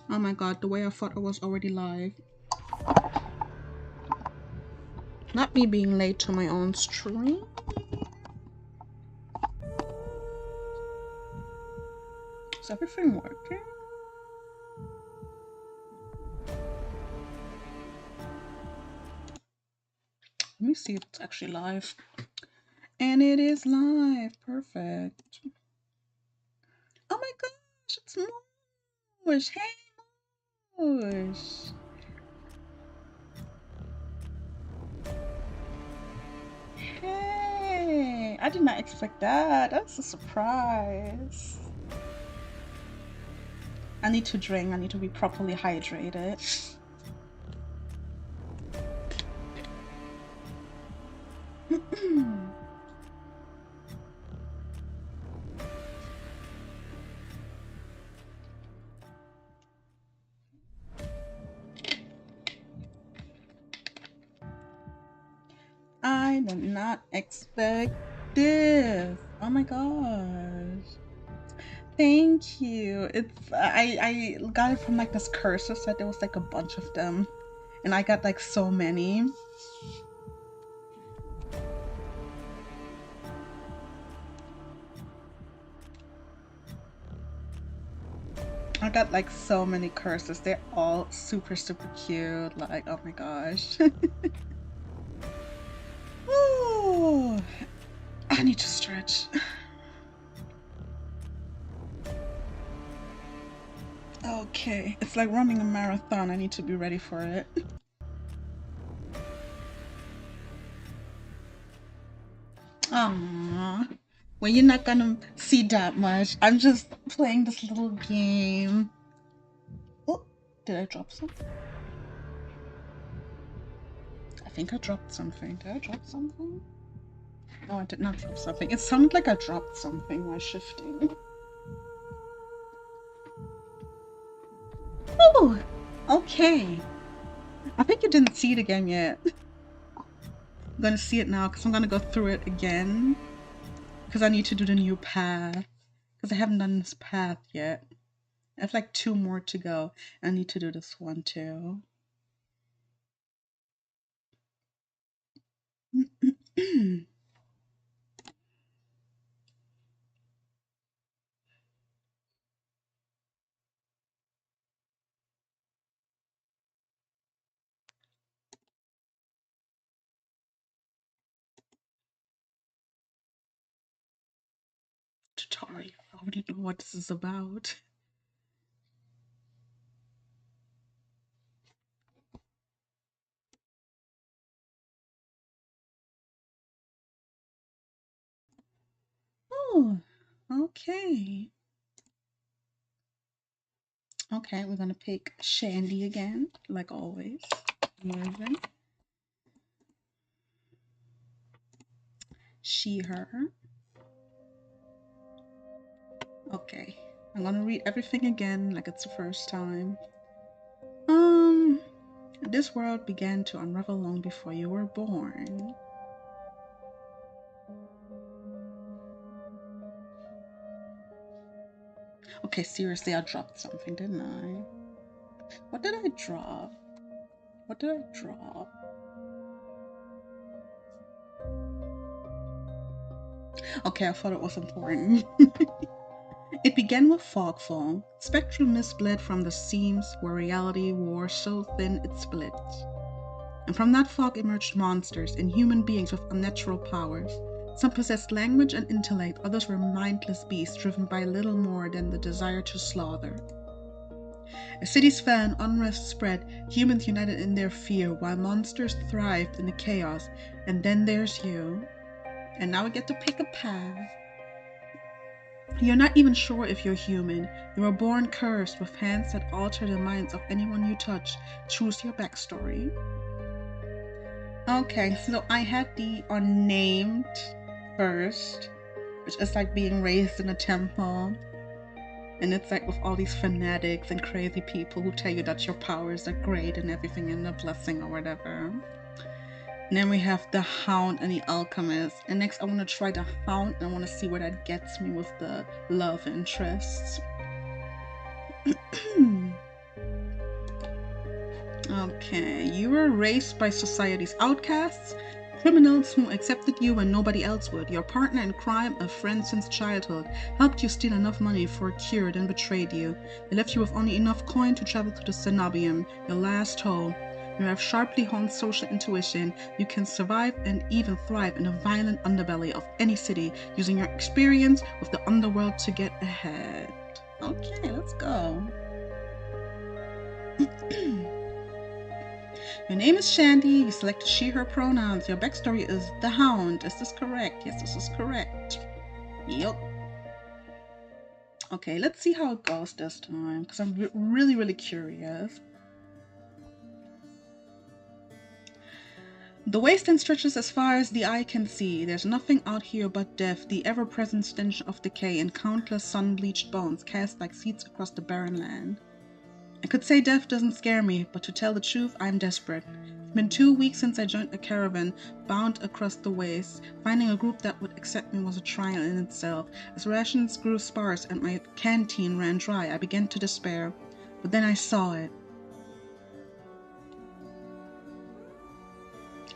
Oh my god, the way I thought I was already live. Not me being late to my own stream. Is everything working? Let me see if it's actually live. And it is live. Perfect. Oh my gosh, it's Moosh. Hey, Moosh. Hey, I did not expect that. That's a surprise. I need to drink. I need to be properly hydrated. I did not expect this. Oh my gosh. Thank you. It's I got it from like this cursor set. There was like a bunch of them. And I got like so many. I got like so many curses. They're all super, super cute. Like, oh my gosh. Ooh, I need to stretch. Okay, it's like running a marathon. I need to be ready for it. Aww. Well, you're not gonna see that much. I'm just playing this little game. Oh, did I drop something? I think I dropped something. Did I drop something? No, I did not drop something. It sounded like I dropped something while shifting. Oh, okay. I think you didn't see it again yet. I'm gonna see it now because I'm gonna go through it again because I need to do the new path because I haven't done this path yet. I have like 2 more to go. I need to do this one too. Tutorial. I already know what this is about. Oh, okay. Okay, we're gonna pick Shandy again, like always. Amazing. She, her. Okay, I'm gonna read everything again like it's the first time. This world began to unravel long before you were born. Okay, seriously, I dropped something, didn't I? What did I drop? What did I drop? Okay, I thought it was important. It began with fogfall. Spectral mist bled from the seams where reality wore so thin it split. And from that fog emerged monsters and human beings with unnatural powers. Some possessed language and intellect, others were mindless beasts driven by little more than the desire to slaughter. As cities fell and unrest spread, humans united in their fear while monsters thrived in the chaos. And then there's you. And now we get to pick a path. You're not even sure if you're human. You were born cursed with hands that alter the minds of anyone you touch. Choose your backstory. Okay, so I had the unnamed first, which is like being raised in a temple. And it's like with all these fanatics and crazy people who tell you that your powers are great and everything and a blessing or whatever. And then we have the Hound and the Alchemist. And next I want to try the Hound and I want to see where that gets me with the love interests. Okay, you were raised by society's outcasts, criminals who accepted you when nobody else would. Your partner in crime, a friend since childhood, helped you steal enough money for a cure, then betrayed you. They left you with only enough coin to travel to the Cenobium, your last home. You have sharply honed social intuition. You can survive and even thrive in the violent underbelly of any city, using your experience with the underworld to get ahead. Okay, let's go. Your name is Shandy. You selected she, her pronouns. Your backstory is the Hound. Is this correct? Yes, this is correct. Yup. Okay, let's see how it goes this time, because I'm really, really curious. The wasteland stretches as far as the eye can see. There's nothing out here but death, the ever-present stench of decay, and countless sun-bleached bones cast like seeds across the barren land. I could say death doesn't scare me, but to tell the truth, I'm desperate. It's been 2 weeks since I joined a caravan bound across the waste. Finding a group that would accept me was a trial in itself. As rations grew sparse and my canteen ran dry, I began to despair. But then I saw it.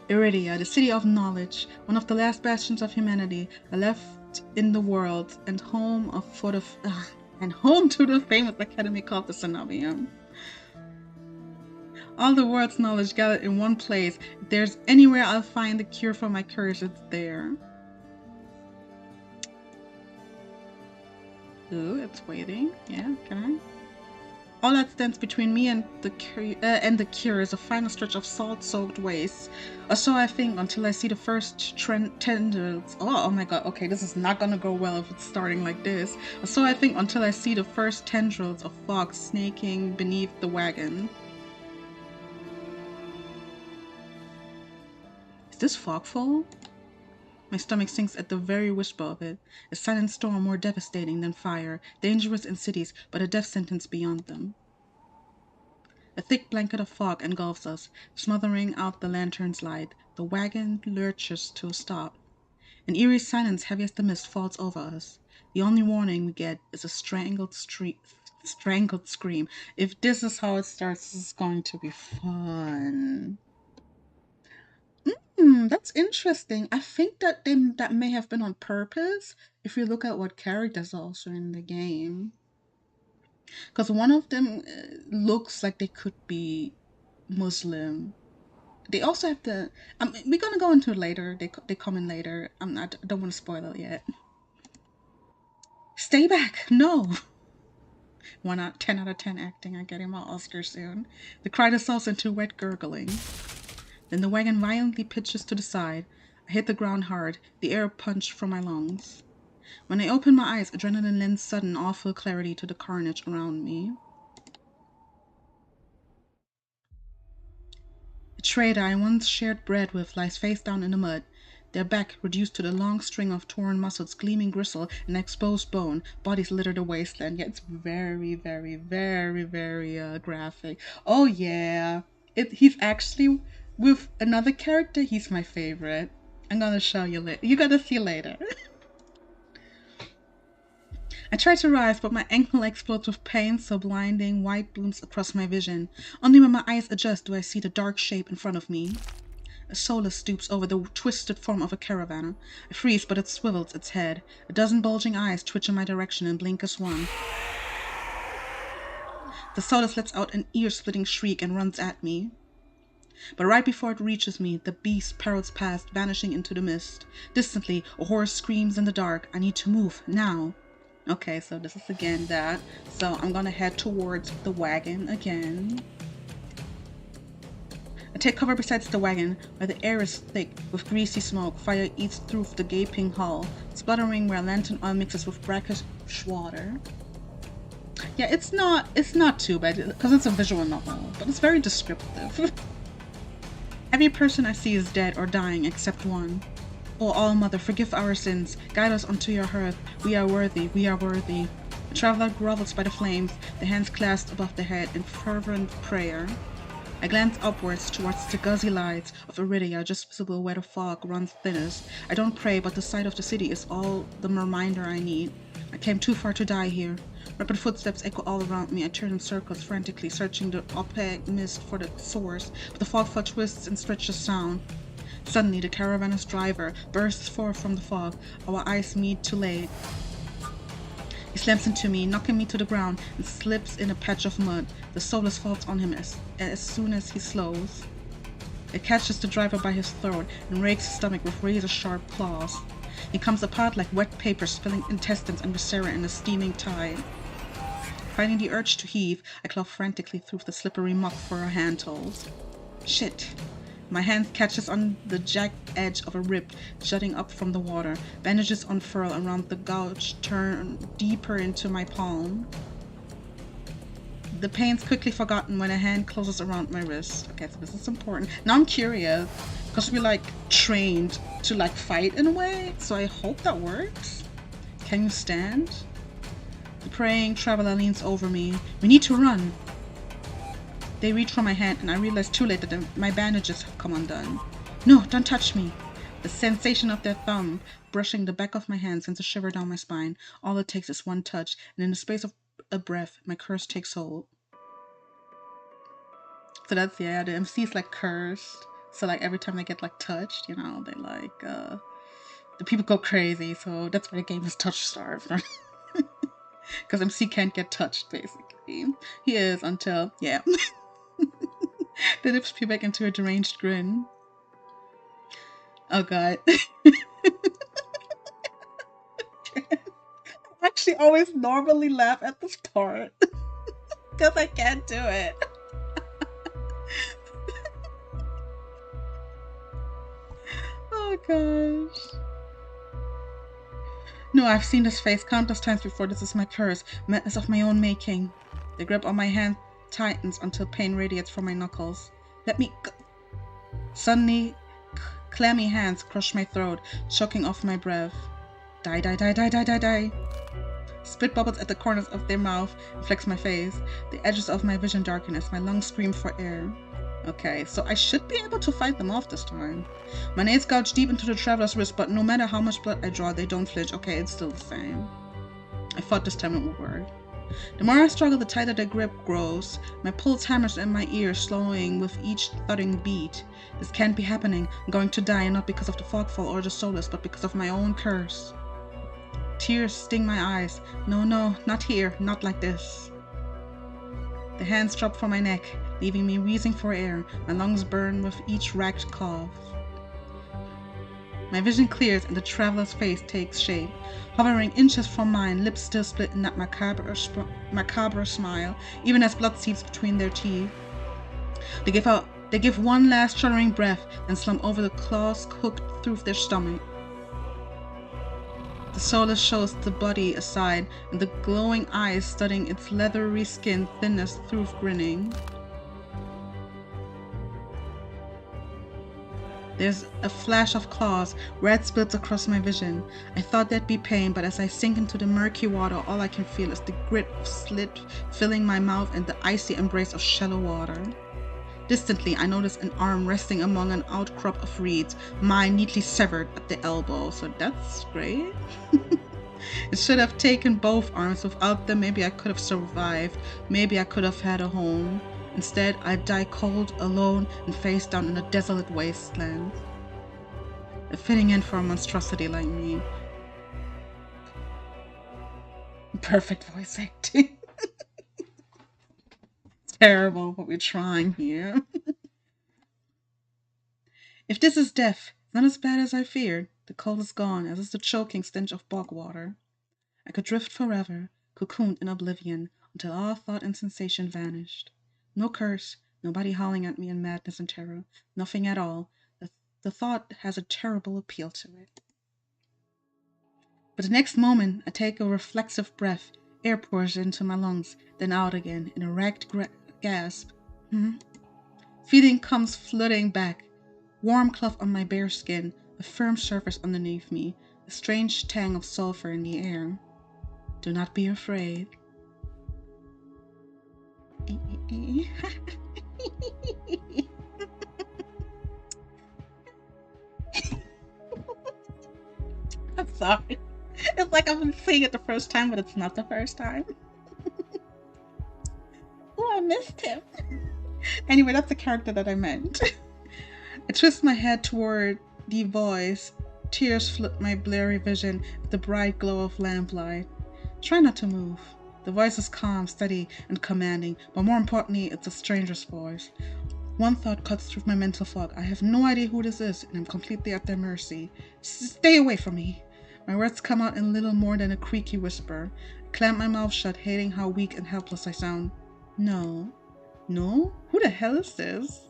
Iridia, the city of knowledge, one of the last bastions of humanity, left in the world, and home to the famous academy called the Cenobium. All the world's knowledge gathered in one place. If there's anywhere I'll find the cure for my curse, it's there. Ooh, it's waiting. Yeah, okay. All that stands between me and the cure is a final stretch of salt-soaked waste. Or so I think, until I see the first tendrils. Oh my god, okay, this is not gonna go well if it's starting like this. Or so I think until I see the first tendrils of fog snaking beneath the wagon. Is this fogfall? My stomach sinks at the very whisper of it. A silent storm more devastating than fire, dangerous in cities, but a death sentence beyond them. A thick blanket of fog engulfs us, smothering out the lantern's light. The wagon lurches to a stop. An eerie silence heavy as the mist falls over us. The only warning we get is a strangled scream. If this is how it starts, this is going to be fun. That's interesting. I think that that may have been on purpose if you look at what characters are also in the game. Because one of them looks like they could be Muslim. They also have the... we're going to go into it later. They come in later. I don't want to spoil it yet. Stay back! No! 10 out of 10 acting. I'm getting my Oscar soon. The cry dissolves into wet gurgling. Then the wagon violently pitches to the side. I hit the ground hard, the air punched from my lungs. When I opened my eyes, adrenaline lends sudden, awful clarity to the carnage around me. A trader I once shared bread with lies face down in the mud, their back reduced to the long string of torn muscles, gleaming gristle, and exposed bone. Bodies litter the wasteland. Yeah, it's very, very, very, very graphic. Oh yeah, he's actually... with another character, he's my favorite. I'm gonna show you later. You gotta see later. I try to rise, but my ankle explodes with pain so blinding, white blooms across my vision. Only when my eyes adjust do I see the dark shape in front of me. A solar stoops over the twisted form of a caravan. I freeze, but it swivels its head. A dozen bulging eyes twitch in my direction and blink as one. The Solus lets out an ear-splitting shriek and runs at me. But right before it reaches me, the beast parrots past, vanishing into the mist. Distantly, a horse screams in the dark. I need to move, now. Okay, so this is again that. So I'm gonna head towards the wagon again. I take cover beside the wagon, where the air is thick with greasy smoke. Fire eats through the gaping hull, spluttering where lantern oil mixes with brackish water. Yeah, it's not too bad, because it's a visual novel, but it's very descriptive. Every person I see is dead or dying except one. O All-Mother, forgive our sins. Guide us unto your hearth. We are worthy, we are worthy. The traveler grovels by the flames, the hands clasped above the head in fervent prayer. I glance upwards towards the gauzy lights of Iridia, just visible where the fog runs thinnest. I don't pray, but the sight of the city is all the reminder I need. I came too far to die here. Rapid footsteps echo all around me. I turn in circles, frantically searching the opaque mist for the source, but the fog fell twists and stretches sound. Suddenly, the caravan's driver bursts forth from the fog. Our eyes meet too late. He slams into me, knocking me to the ground, and slips in a patch of mud. The Solus falls on him as soon as he slows. It catches the driver by his throat and rakes his stomach with razor-sharp claws. He comes apart like wet paper, spilling intestines and viscera in a steaming tide. Finding the urge to heave, I claw frantically through the slippery muck for a handhold. Shit. My hand catches on the jagged edge of a rib jutting up from the water. Bandages unfurl around the gouge, turn deeper into my palm. The pain's quickly forgotten when a hand closes around my wrist. Okay, so this is important. Now I'm curious, because we're like trained to like fight in a way, so I hope that works. Can you stand? The praying traveler leans over me. We need to run. They reach for my hand and I realize too late that my bandages have come undone. No, don't touch me. The sensation of their thumb brushing the back of my hand sends a shiver down my spine. All it takes is one touch, and in the space of a breath, my curse takes hold. So that's, yeah, the MC's like cursed. So like every time they get like touched, you know, they like, the people go crazy. So that's why the game is Touchstarved. Because MC can't get touched, basically. He is until, yeah. The lips peel back into a deranged grin. Oh god. I actually always normally laugh at this part. Because I can't do it. Oh gosh. No, I've seen this face countless times before. This is my curse. Madness of my own making. The grip on my hand tightens until pain radiates from my knuckles. Let me go. Suddenly, clammy hands crush my throat, choking off my breath. Die, die, die, die, die, die, die. Spit bubbles at the corners of their mouth and flex my face. The edges of my vision darken as my lungs scream for air. Okay, so I should be able to fight them off this time. My nails gouge deep into the traveler's wrist, but no matter how much blood I draw, they don't flinch. Okay, it's still the same. I thought this time it would work. The more I struggle, the tighter the grip grows. My pulse hammers in my ear, slowing with each thudding beat. This can't be happening. I'm going to die, not because of the fogfall or the Solus, but because of my own curse. Tears sting my eyes. No, no, not here, not like this. The hands drop from my neck, leaving me wheezing for air. My lungs burn with each racked cough. My vision clears and the traveler's face takes shape. Hovering inches from mine, lips still split in that macabre smile, even as blood seeps between their teeth. They give one last shuddering breath and slump over the claws hooked through their stomach. The Solus shows the body aside, and the glowing eyes studying its leathery skin thinness through grinning. There's a flash of claws, red splits across my vision. I thought there'd be pain, but as I sink into the murky water, all I can feel is the grit of slit filling my mouth and the icy embrace of shallow water. Distantly, I notice an arm resting among an outcrop of reeds, mine neatly severed at the elbow, so that's great. It should have taken both arms. Without them, maybe I could have survived. Maybe I could have had a home. Instead, I die cold, alone, and face down in a desolate wasteland. A fitting end for a monstrosity like me. Perfect voice acting. It's terrible, but we're trying here. If this is death, it's not as bad as I feared. The cold is gone, as is the choking stench of bog water. I could drift forever, cocooned in oblivion, until all thought and sensation vanished. No curse, nobody howling at me in madness and terror, nothing at all. The thought has a terrible appeal to it. But the next moment, I take a reflexive breath. Air pours into my lungs, then out again, in a ragged gasp. Feeling comes flooding back. Warm cloth on my bare skin, a firm surface underneath me, a strange tang of sulfur in the air. Do not be afraid. I'm sorry. It's like I've been seeing it the first time, but it's not the first time. I missed him. Anyway, that's the character that I meant. I twist my head toward the voice. Tears flood my blurry vision with the bright glow of lamplight. Try not to move. The voice is calm, steady, and commanding, but more importantly, it's a stranger's voice. One thought cuts through my mental fog. I have no idea who this is, and I'm completely at their mercy. Stay away from me. My words come out in little more than a creaky whisper. I clamp my mouth shut, hating how weak and helpless I sound. No? Who the hell is this?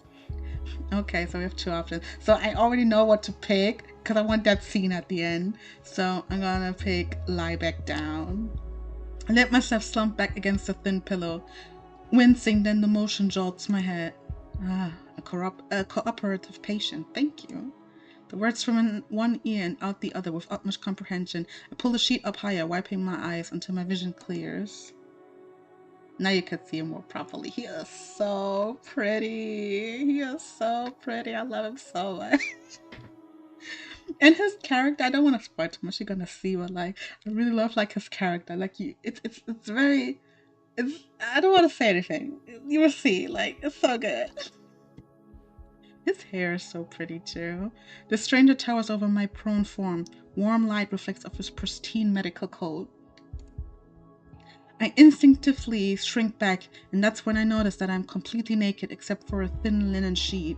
Okay, so we have two options. So I already know what to pick, because I want that scene at the end. So I'm gonna pick Lie Back Down. I let myself slump back against the thin pillow. Wincing, then the motion jolts my head. A cooperative patient, thank you. The words from in one ear and out the other with utmost comprehension. I pull the sheet up higher, wiping my eyes until my vision clears. Now you can see him more properly. He is so pretty. He is so pretty. I love him so much. And his character, I don't want to spoil too much. You're gonna see, but like, I really love like his character. Like, it's very. I don't want to say anything. You will see. Like, it's so good. His hair is so pretty too. The stranger towers over my prone form. Warm light reflects off his pristine medical coat. I instinctively shrink back, and that's when I notice that I'm completely naked except for a thin linen sheet.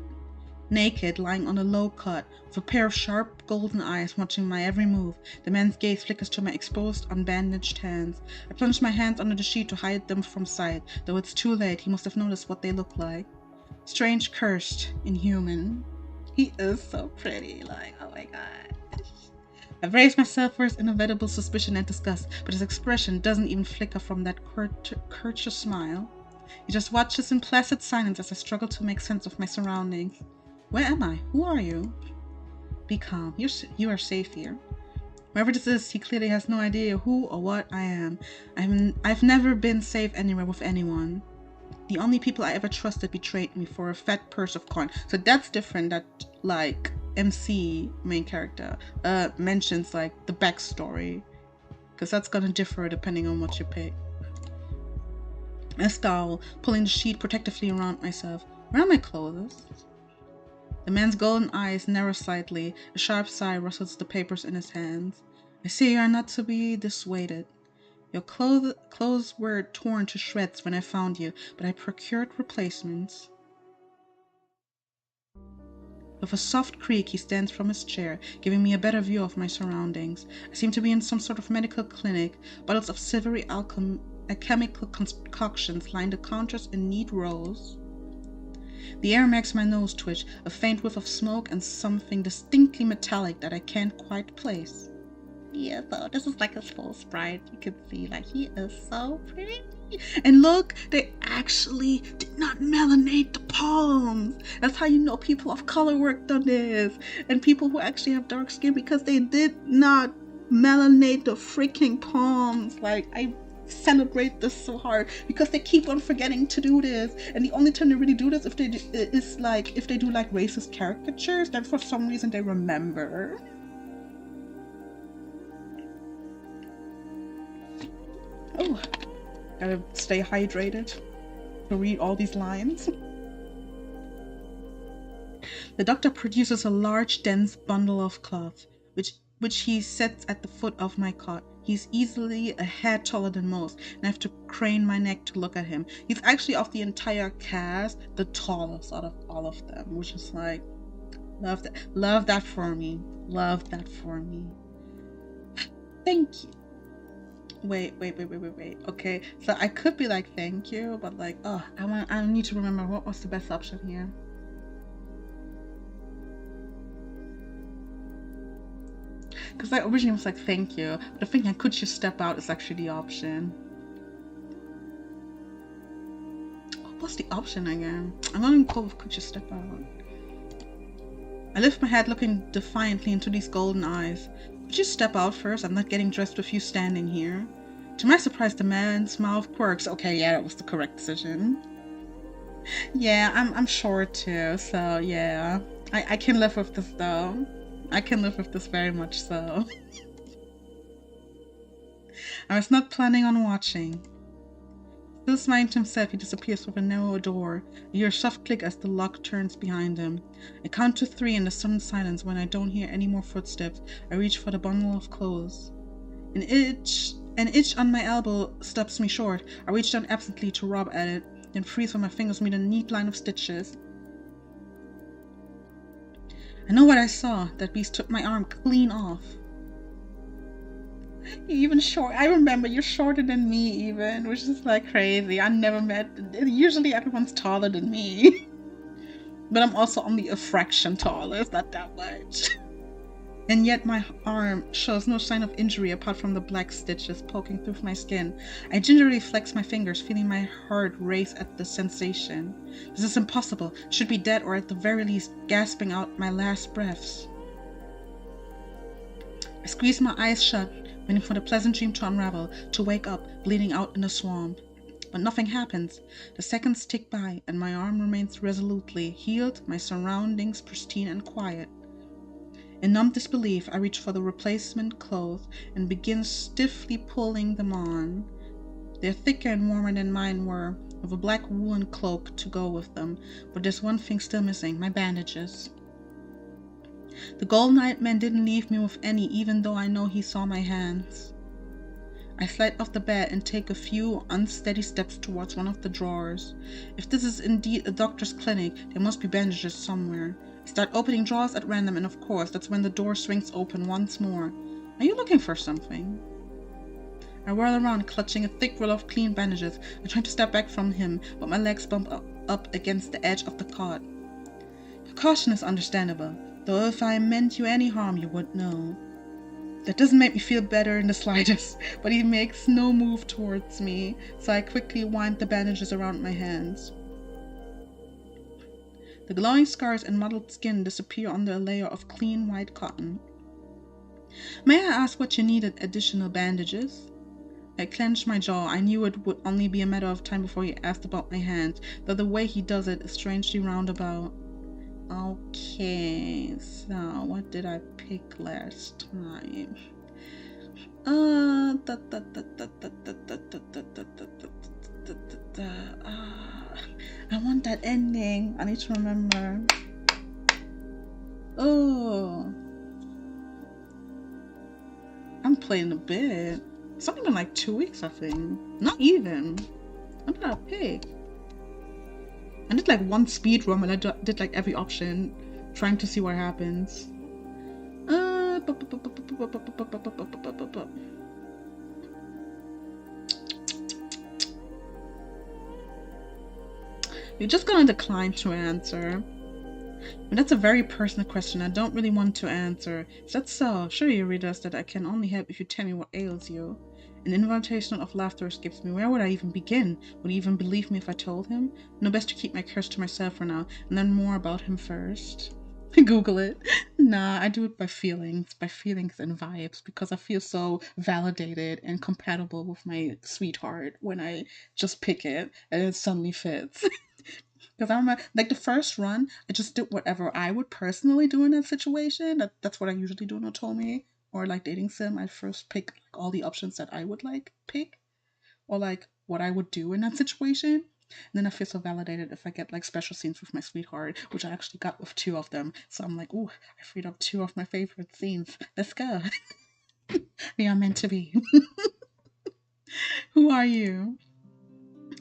Naked, lying on a low cot, with a pair of sharp golden eyes watching my every move. The man's gaze flickers to my exposed, unbandaged hands. I plunge my hands under the sheet to hide them from sight. Though it's too late, he must have noticed what they look like. Strange, cursed, inhuman. He is so pretty, like, oh my god. I raise myself for his inevitable suspicion and disgust, but his expression doesn't even flicker from that courteous smile. He just watches in placid silence as I struggle to make sense of my surroundings. Where am I? Who are you? Be calm. You are safe here. Wherever this is, he clearly has no idea who or what I am. I've never been safe anywhere with anyone. The only people I ever trusted betrayed me for a fat purse of coin. So that's different. That like MC main character mentions like the backstory, because that's gonna differ depending on what you pick. I scowl, pulling the sheet protectively around myself. Where are my clothes? The man's golden eyes narrow slightly. A sharp sigh rustles the papers in his hands. I see you are not to be dissuaded. Your clothes were torn to shreds when I found you, but I procured replacements. With a soft creak, he stands from his chair, giving me a better view of my surroundings. I seem to be in some sort of medical clinic. Bottles of silvery alchemical concoctions line the counters in neat rows. The air makes my nose twitch, a faint whiff of smoke and something distinctly metallic that I can't quite place. Yeah, so this is like his full sprite. You can see, like, he is so pretty. And look, they actually did not melanate the palms. That's how you know people of color worked on this. And people who actually have dark skin, because they did not melanate the freaking palms. Like, I celebrate this so hard because they keep on forgetting to do this. And the only time they really do this if they do like racist caricatures, then for some reason they remember. Oh, gotta stay hydrated to read all these lines. The doctor produces a large, dense bundle of cloth, which he sets at the foot of my cot. He's easily a head taller than most, and I have to crane my neck to look at him. He's actually, of the entire cast, the tallest out of all of them, which is like, love that for me. Love that for me. Thank you. Wait. Okay, so I could be like, thank you, but like, oh, I need to remember what was the best option here. Because I originally was like, thank you, but the thing I could just step out is actually the option. What's the option again? I'm gonna go with could you step out. I lift my head, looking defiantly into these golden eyes. Would you step out first? I'm not getting dressed with you standing here. To my surprise, the man's mouth quirks. Okay, yeah, that was the correct decision. Yeah, I'm short too, so yeah. I can live with this though. I can live with this very much so. I was not planning on watching. Still smiling to himself, he disappears through a narrow door. I hear a soft click as the lock turns behind him. I count to 3 in the sudden silence. When I don't hear any more footsteps, I reach for the bundle of clothes. An itch on my elbow stops me short. I reach down absently to rub at it, then freeze when my fingers meet a neat line of stitches. I know what I saw. That beast took my arm clean off. Even short. I remember you're shorter than me, even, which is like crazy. I never met. Usually everyone's taller than me, but I'm also only a fraction taller. It's not that much. And yet my arm shows no sign of injury apart from the black stitches poking through my skin. I gingerly flex my fingers, feeling my heart race at the sensation. This is impossible. Should be dead, or at the very least gasping out my last breaths. I squeeze my eyes shut, waiting for the pleasant dream to unravel, to wake up, bleeding out in the swamp. But nothing happens. The seconds tick by, and my arm remains resolutely healed, my surroundings pristine and quiet. In numb disbelief, I reach for the replacement clothes and begin stiffly pulling them on. They're thicker and warmer than mine were, with a black woolen cloak to go with them, but there's one thing still missing: my bandages. The Golden Eyed Man didn't leave me with any, even though I know he saw my hands. I slide off the bed and take a few unsteady steps towards one of the drawers. If this is indeed a doctor's clinic, there must be bandages somewhere. I start opening drawers at random, and of course, that's when the door swings open once more. Are you looking for something? I whirl around, clutching a thick roll of clean bandages. I try to step back from him, but my legs bump up against the edge of the cot. Your caution is understandable, though if I meant you any harm, you would know. That doesn't make me feel better in the slightest, but he makes no move towards me, so I quickly wind the bandages around my hands. The glowing scars and mottled skin disappear under a layer of clean white cotton. May I ask what you needed additional bandages? I clenched my jaw. I knew it would only be a matter of time before he asked about my hands, though the way he does it is strangely roundabout. Okay, so what did I pick last time? I want that ending. I need to remember. Oh, I'm playing a bit. It's only been like 2 weeks, I think. Not even. What did I pick? I did like one speed run, and I did like every option, trying to see what happens. You're just gonna decline to answer. And that's a very personal question I don't really want to answer. Is that so? Sure, you read us that I can only help if you tell me what ails you. An invitation of laughter escapes me. Where would I even begin? Would he even believe me if I told him? No, best to keep my curse to myself for now, and learn more about him first. Google it. Nah, I do it by feelings and vibes, because I feel so validated and compatible with my sweetheart when I just pick it and it suddenly fits. Because I remember, like, the first run, I just did whatever I would personally do in that situation. That's what I usually do in Otome or like dating sim. I first pick like all the options that I would like pick, or like what I would do in that situation. And then I feel so validated if I get like special scenes with my sweetheart, which I actually got with 2 of them. So I'm like, ooh, I freed up 2 of my favorite scenes. Let's go. We are meant to be. Who are you?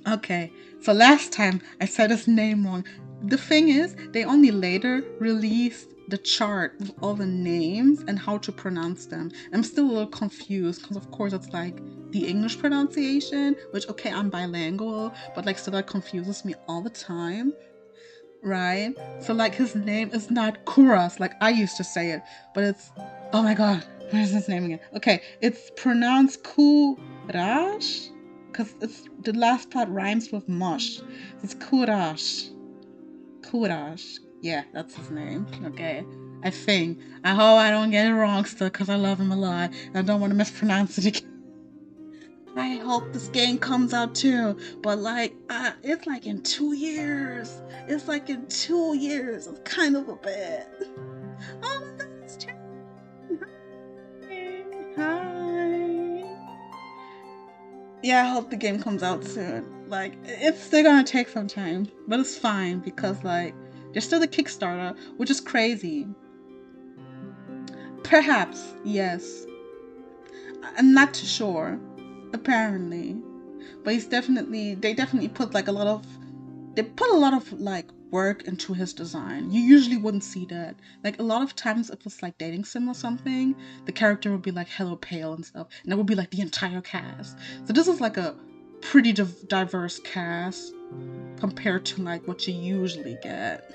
Okay, so last time I said his name wrong. The thing is, they only later released the chart with all the names and how to pronounce them. I'm still a little confused because, of course, it's like the English pronunciation, which, okay, I'm bilingual, but like still that confuses me all the time, right? So like his name is not Kuras like I used to say it, but it's, oh my god, what is his name again? Okay, it's pronounced Kurash, because it's the last part rhymes with mush. It's Kurash. Kurash. Yeah, that's his name. Okay. I think. I hope I don't get it wrong still, because I love him a lot. I don't want to mispronounce it again. I hope this game comes out too. But like, it's like in 2 years. It's like in 2 years. It's kind of a bit. Oh my god, it's true. Hi. Yeah, I hope the game comes out soon. Like, it's still gonna take some time, but it's fine because, like, there's still the Kickstarter, which is crazy. Perhaps, yes. I'm not too sure. Apparently. But they definitely put like they put a lot of like work into his design. You usually wouldn't see that. Like a lot of times if it's like dating sim or something, the character would be like hello pale and stuff. And it would be like the entire cast. So this is like a pretty diverse cast compared to like what you usually get.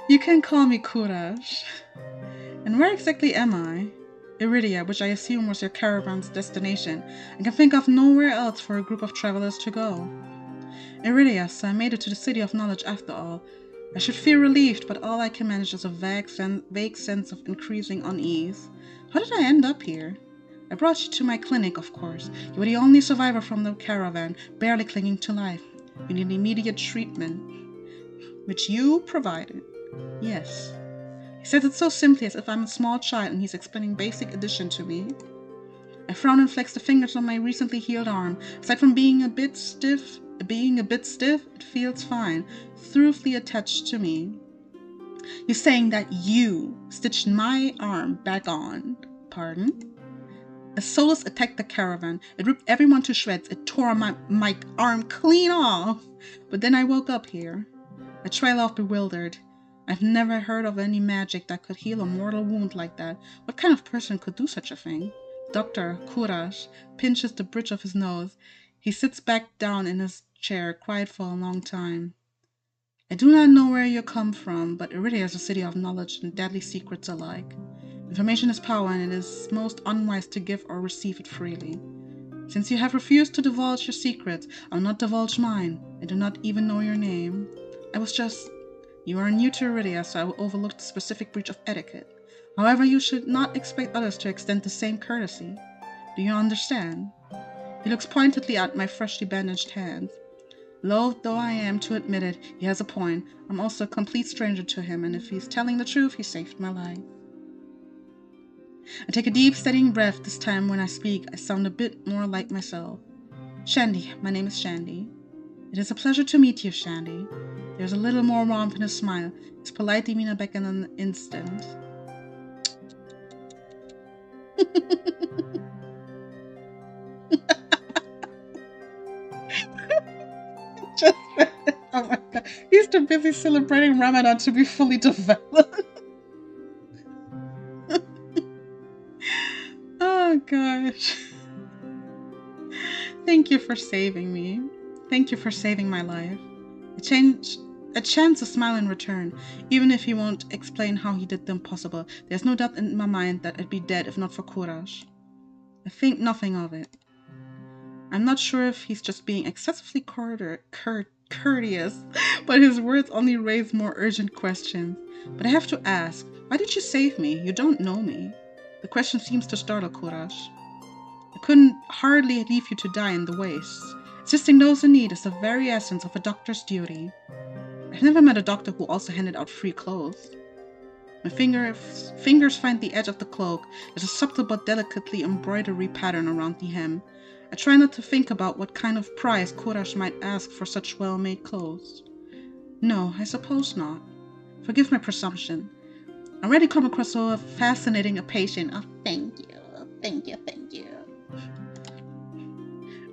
You can call me Courage. And where exactly am I? Iridia, which I assume was your caravan's destination. I can think of nowhere else for a group of travelers to go. Iridia, so I made it to the City of Knowledge after all. I should feel relieved, but all I can manage is a vague sense of increasing unease. How did I end up here? I brought you to my clinic, of course. You were the only survivor from the caravan, barely clinging to life. You need immediate treatment, which you provided. Yes. He says it so simply as if I'm a small child and he's explaining basic addition to me. I frown and flex the fingers on my recently healed arm. Aside from being a bit stiff, it feels fine, smoothly attached to me. You're saying that you stitched my arm back on? Pardon? A Solus attacked the caravan. It ripped everyone to shreds. It tore my arm clean off. But then I woke up here. I trail off bewildered. I've never heard of any magic that could heal a mortal wound like that. What kind of person could do such a thing? Dr. Courage pinches the bridge of his nose. He sits back down in his chair, quiet for a long time. I do not know where you come from, but Iridia is a city of knowledge and deadly secrets alike. Information is power, and it is most unwise to give or receive it freely. Since you have refused to divulge your secrets, I will not divulge mine. I do not even know your name. You are new to Iridia, so I will overlook the specific breach of etiquette. However, you should not expect others to extend the same courtesy. Do you understand? He looks pointedly at my freshly bandaged hands. Loath though I am to admit it, he has a point. I'm also a complete stranger to him, and if he's telling the truth, he saved my life. I take a deep, steadying breath. This time when I speak, I sound a bit more like myself. Shandy, my name is Shandy. It is a pleasure to meet you, Shandy. There's a little more warmth in his smile. His polite demeanor back in an instant. Just, oh my god. He's too busy celebrating Ramadan to be fully developed. Oh gosh. Thank you for saving me. Thank you for saving my life. A chance to smile in return, even if he won't explain how he did the impossible. There's no doubt in my mind that I'd be dead if not for Courage. I think nothing of it. I'm not sure if he's just being excessively courteous, but his words only raise more urgent questions. But I have to ask, why did you save me? You don't know me. The question seems to startle Courage. I couldn't hardly leave you to die in the wastes. Assisting those in need is the very essence of a doctor's duty. I've never met a doctor who also handed out free clothes. My fingers find the edge of the cloak. There's a subtle but delicately embroidery pattern around the hem. I try not to think about what kind of price Courage might ask for such well-made clothes. No, I suppose not. Forgive my presumption. I already come across so fascinating a patient. Oh, thank you.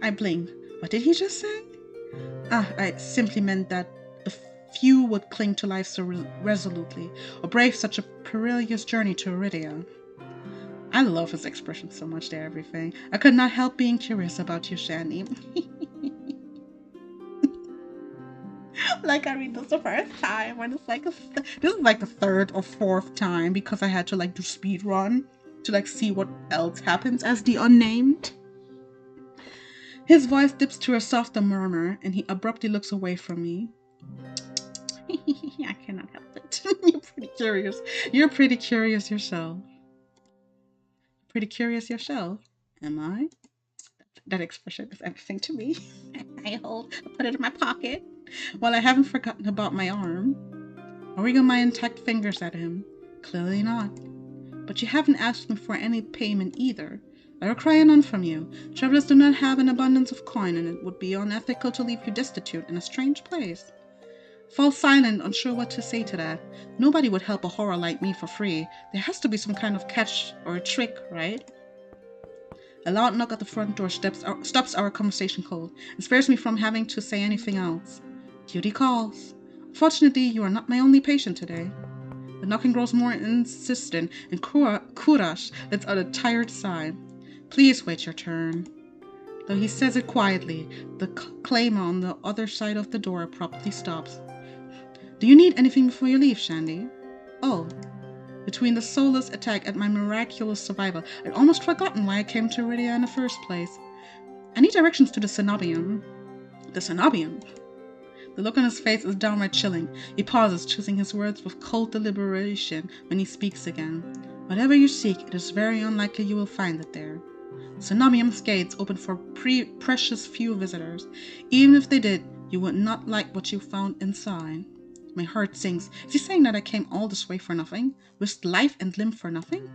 I blinked. What did he just say? I simply meant that the few would cling to life so resolutely, or brave such a perilous journey to Iridia. I love his expression so much there, everything. I could not help being curious about you, Shandy. Like I read this the first time, when it's like this is like the third or fourth time because I had to like do speed run to like see what else happens as the unnamed. His voice dips to a softer murmur, and he abruptly looks away from me. I cannot help it. You're pretty curious. You're pretty curious yourself. Pretty curious yourself, am I? That expression is everything to me. I put it in my pocket. Well, I haven't forgotten about my arm. I wriggle my intact fingers at him. Clearly not. But you haven't asked me for any payment either. I require none from you. Travelers do not have an abundance of coin, and it would be unethical to leave you destitute in a strange place. Fall silent, unsure what to say to that. Nobody would help a horror like me for free. There has to be some kind of catch or a trick, right? A loud knock at the front door stops our conversation cold and spares me from having to say anything else. Duty calls. Fortunately, you are not my only patient today. The knocking grows more insistent, and Kurash lets out a tired sigh. Please wait your turn. Though he says it quietly, the claimer on the other side of the door abruptly stops. Do you need anything before you leave, Shandy? Oh. Between the soulless attack and my miraculous survival, I'd almost forgotten why I came to Iridia in the first place. I need directions to the Cenobium. The Cenobium? The look on his face is downright chilling. He pauses, choosing his words with cold deliberation when he speaks again. Whatever you seek, it is very unlikely you will find it there. Cenobium's gates open for precious few visitors. Even if they did, you would not like what you found inside. My heart sinks. Is he saying that I came all this way for nothing? Risked life and limb for nothing?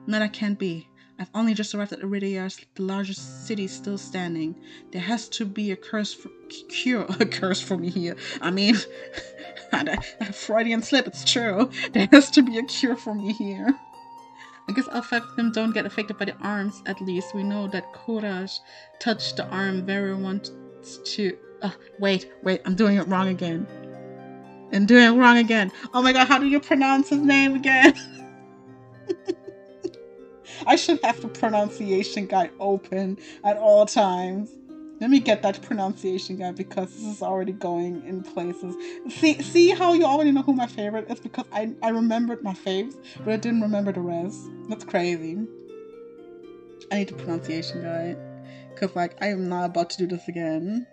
No, that can't be. I've only just arrived at Iridia, the largest city still standing. There has to be a curse for me here. I mean, a Freudian slip, it's true. There has to be a cure for me here. I guess all 5 of them don't get affected by the arms, at least. We know that Courage touched the arm very wants to... wait, I'm doing it wrong again. Oh my god, how do you pronounce his name again? I should have the pronunciation guide open at all times. Let me get that pronunciation guide because this is already going in places. See how you already know who my favorite is? Because I remembered my faves, but I didn't remember the rest. That's crazy. I need the pronunciation guide. Because, like, I am not about to do this again.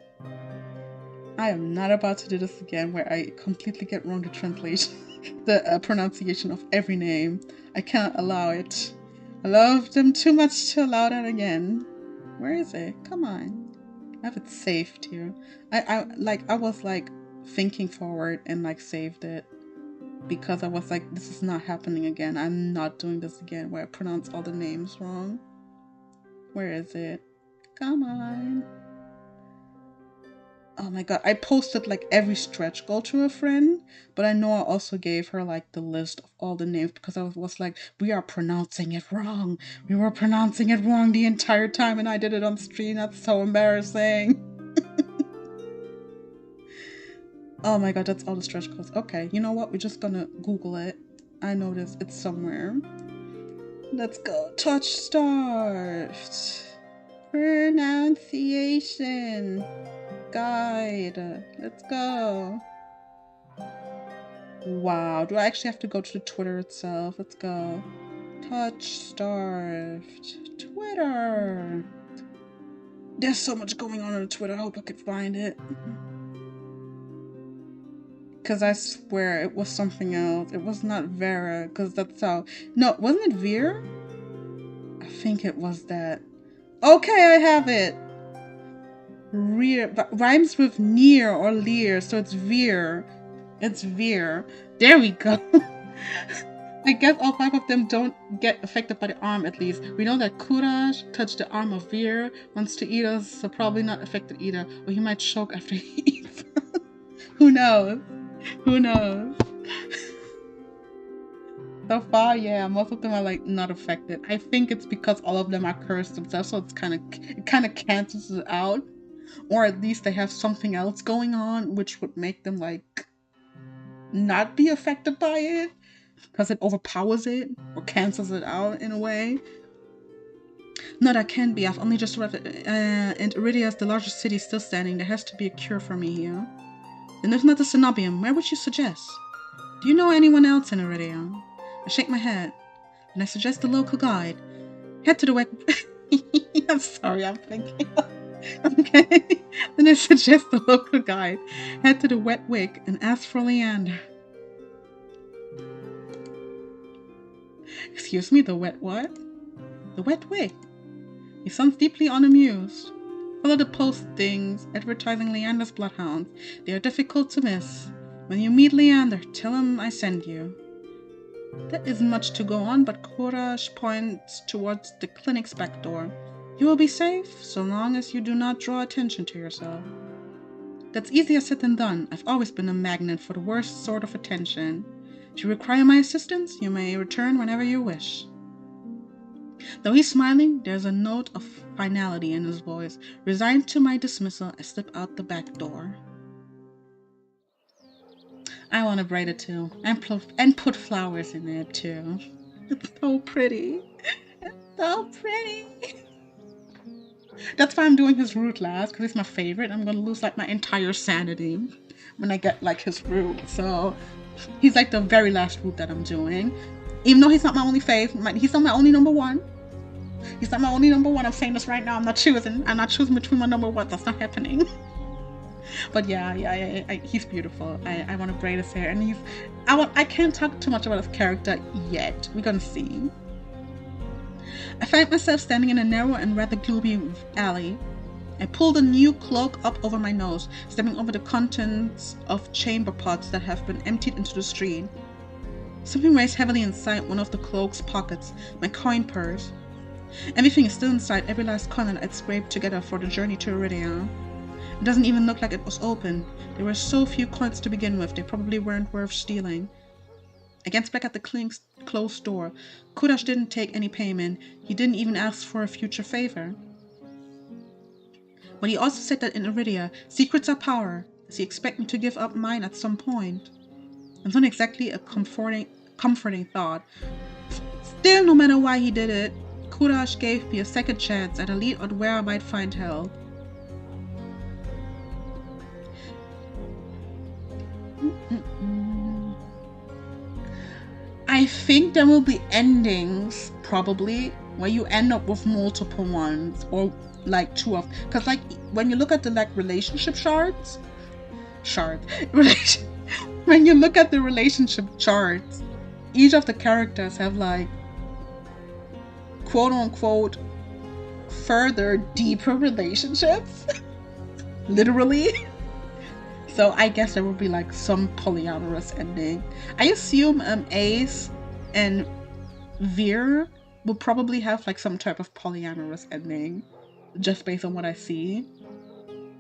Where I completely get wrong the translation. The pronunciation of every name. I can't allow it. I love them too much to allow that again. Where is it? Come on. I have it saved here. I was like thinking forward and like saved it. Because I was like, this is not happening again. I'm not doing this again where I pronounce all the names wrong. Where is it? Come on. Oh my god, I posted like every stretch goal to a friend, but I know I also gave her like the list of all the names because I was like, we are pronouncing it wrong. We were pronouncing it wrong the entire time and I did it on stream. That's so embarrassing. Oh my god, that's all the stretch goals. Okay, you know what? We're just gonna Google it. I know this. It's somewhere. Let's go. Touchstarved. Pronunciation guide. Let's go. Wow. Do I actually have to go to the Twitter itself? Let's go. Touchstarved. Twitter. There's so much going on Twitter. I hope I could find it. Because I swear it was something else. It was not Vera. Because that's how... No, wasn't it Veer? I think it was that. Okay, I have it. Rear rhymes with near or leer, so it's Veer. It's Veer. There we go. I guess all 5 of them don't get affected by the arm, at least. We know that Courage touched the arm of Veer, wants to eat us, so probably not affected either. Or he might choke after he eats. Who knows? Who knows? So far, yeah, most of them are like not affected. I think it's because all of them are cursed themselves, so it kind of cancels it out. Or at least they have something else going on which would make them like not be affected by it because it overpowers it or cancels it out in a way. No, that can't be. I've only just arrived and Iridia is the largest city still standing. There has to be a cure for me here. And if not the Cenobium, where would you suggest? Do you know anyone else in Iridia? I shake my head and I suggest the local guide. Head to the wet... I'm sorry, I'm thinking... Okay, then I suggest the local guide. Head to the wet wig and ask for Leander. Excuse me, the wet what? The wet wig. He sounds deeply unamused. Follow the postings advertising Leander's Bloodhounds. They are difficult to miss. When you meet Leander, tell him I send you. There isn't much to go on, but Courage points towards the clinic's back door. You will be safe so long as you do not draw attention to yourself. That's easier said than done. I've always been a magnet for the worst sort of attention. If you require my assistance, you may return whenever you wish. Though he's smiling, there's a note of finality in his voice. Resigned to my dismissal, I slip out the back door. I want to braid it too, and put flowers in it too. It's so pretty. It's so pretty. That's why I'm doing his root last, because he's my favorite. I'm gonna lose like my entire sanity when I get like his root. So he's like the very last root that I'm doing. Even though he's not my only fave, he's not my only number one. He's not my only number one. I'm saying this right now. I'm not choosing between my number one. That's not happening. But yeah, he's beautiful. I want to braid his hair, and I can't talk too much about his character yet. We're gonna see. I find myself standing in a narrow and rather gloomy alley. I pulled a new cloak up over my nose, stepping over the contents of chamber pots that have been emptied into the street. Something weighs heavily inside one of the cloak's pockets, my coin purse. Everything is still inside, every last coin that I'd scraped together for the journey to Iridia. It doesn't even look like it was open. There were so few coins to begin with, they probably weren't worth stealing. I glanced back at the clinic's closed door. Kudash didn't take any payment. He didn't even ask for a future favor. But he also said that in Iridia, secrets are power. Does he expect me to give up mine at some point? It's not exactly a comforting thought. Still, no matter why he did it, Kudash gave me a second chance at a lead on where I might find help. I think there will be endings, probably, where you end up with multiple ones, or like two of, because like when you look at the like relationship when you look at the relationship charts, each of the characters have like quote unquote further deeper relationships. Literally. So I guess there will be like some polyamorous ending. I assume Ace and Veer will probably have like some type of polyamorous ending, just based on what I see.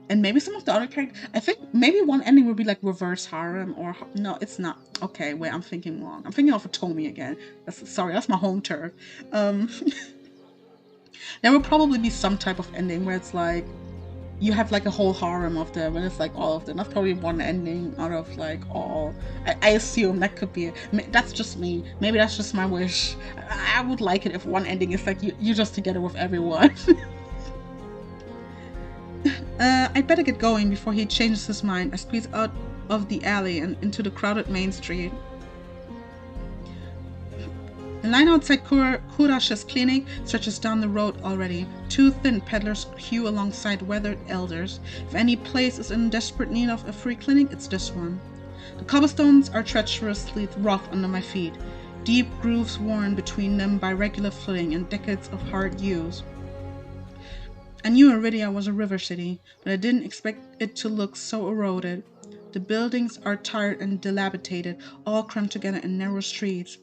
And maybe some of the other characters, I think maybe one ending would be like reverse harem, or no, it's not. Okay, wait, I'm thinking wrong. I'm thinking of Atomi again. That's my home turf. There will probably be some type of ending where it's like you have like a whole harem of them, and it's like all of them. That's probably one ending out of like all. I assume that could be it. That's just me. Maybe that's just my wish. I would like it if one ending is like you're just together with everyone. I'd better get going before he changes his mind. I squeeze out of the alley and into the crowded main street. The line outside Kurash's clinic stretches down the road already. Two thin peddlers queue alongside weathered elders. If any place is in desperate need of a free clinic, it's this one. The cobblestones are treacherously rough under my feet, deep grooves worn between them by regular flooding and decades of hard use. I knew Iridia was a river city, but I didn't expect it to look so eroded. The buildings are tired and dilapidated, all crammed together in narrow streets.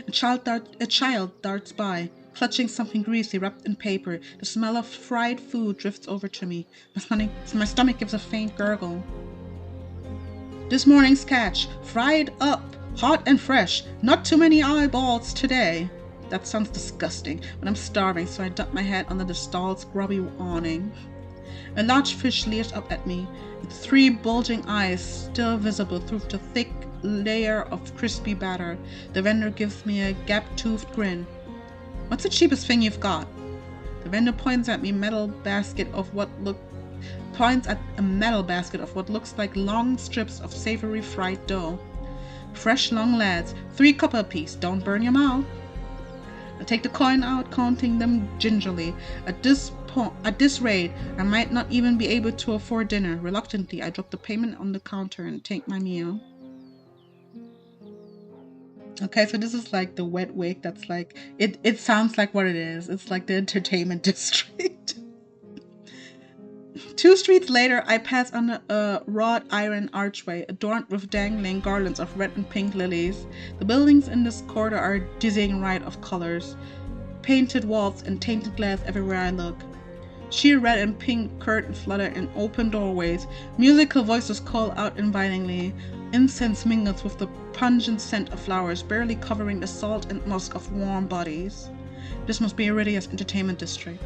A child darts by, clutching something greasy wrapped in paper. The smell of fried food drifts over to me. My stomach gives a faint gurgle. This morning's catch, fried up, hot and fresh. Not too many eyeballs today. That sounds disgusting, but I'm starving, so I duck my head under the stall's grubby awning. A large fish leers up at me, its three bulging eyes still visible through the thick layer of crispy batter. The vendor gives me a gap-toothed grin. What's the cheapest thing you've got? The vendor points at a metal basket of what looks like long strips of savory fried dough. Fresh long lads, 3 copper apiece, don't burn your mouth. I take the coin out, counting them gingerly. At this rate, I might not even be able to afford dinner. Reluctantly, I drop the payment on the counter and take my meal. Okay, so this is like the wet wig that's like, it sounds like what it is. It's like the entertainment district. 2 streets later, I pass under a wrought iron archway adorned with dangling garlands of red and pink lilies. The buildings in this corridor are a dizzying riot of colors. Painted walls and tainted glass everywhere I look. Sheer red and pink curtains flutter in open doorways. Musical voices call out invitingly. Incense mingles with the pungent scent of flowers, barely covering the salt and musk of warm bodies. This must be Iridia's entertainment district.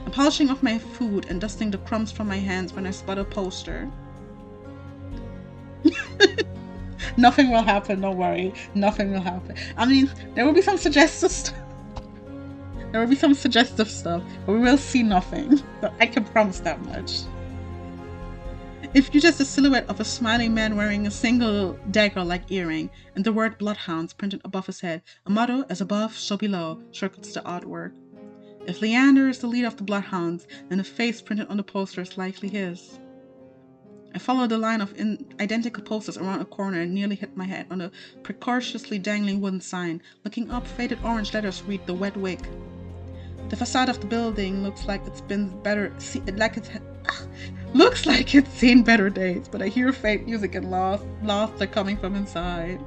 I'm polishing off my food and dusting the crumbs from my hands when I spot a poster. Nothing will happen, don't worry. Nothing will happen. I mean, there will be some suggestive stuff. There will be some suggestive stuff, but we will see nothing. So I can promise that much. If you're just a silhouette of a smiling man wearing a single dagger-like earring, and the word Bloodhounds printed above his head, a motto, as above, so below, circles the artwork. If Leander is the leader of the Bloodhounds, then the face printed on the poster is likely his. I follow the line of identical posters around a corner and nearly hit my head on a precariously dangling wooden sign. Looking up, faded orange letters read "The Wet Wig." The facade of the building looks like it's seen better days, but I hear faint music and laughter coming from inside.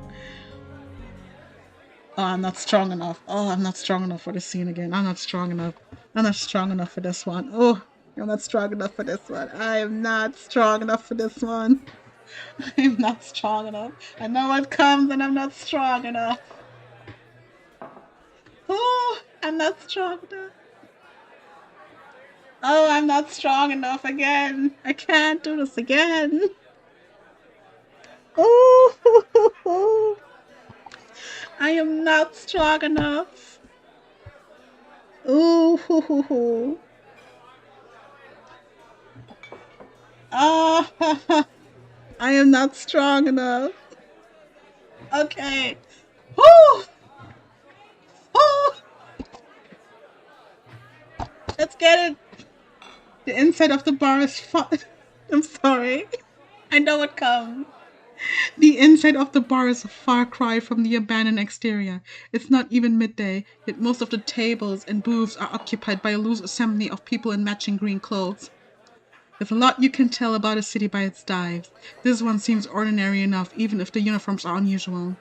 Oh, I'm not strong enough. Oh, I'm not strong enough for this scene again. I'm not strong enough. I'm not strong enough for this one. Oh, I'm not strong enough for this one. I am not strong enough for this one. I'm not strong enough. I know what comes and I'm not strong enough. Oh, I'm not strong enough. Oh, I'm not strong enough again. I can't do this again. Oh, I am not strong enough. Ooh. Ah, I am not strong enough. Okay. Woo! Oh! Let's get it. The inside of the bar is fun. I'm sorry. I know it comes. The inside of the bar is a far cry from the abandoned exterior. It's not even midday, yet most of the tables and booths are occupied by a loose assembly of people in matching green clothes. There's a lot you can tell about a city by its dives. This one seems ordinary enough, even if the uniforms are unusual.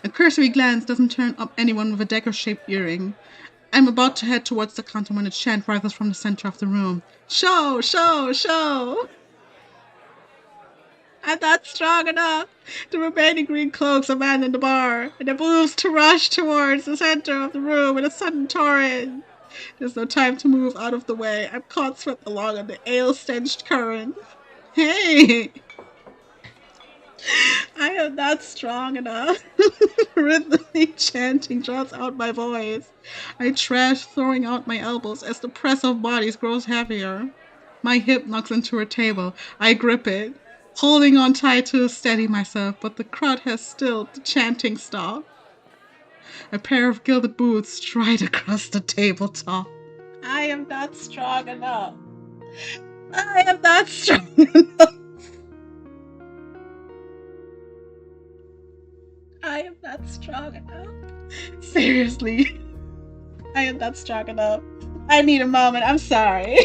A cursory glance doesn't turn up anyone with a dagger-shaped earring. I'm about to head towards the counter when a chant rises from the center of the room. Show! Show! Show! I'm not strong enough. The remaining green cloaks abandon the bar, and it moves to rush towards the center of the room in a sudden torrent. There's no time to move out of the way. I'm caught swept along on the ale-stenched current. Hey! I am not strong enough. Rhythmically chanting drowns out my voice. I trash, throwing out my elbows as the press of bodies grows heavier. My hip knocks into a table. I grip it, holding on tight to steady myself, but the crowd has stilled. The chanting stopped. A pair of gilded boots stride across the tabletop. I am not strong enough. I am not strong enough. I am not strong enough. Seriously. I am not strong enough. I need a moment. I'm sorry.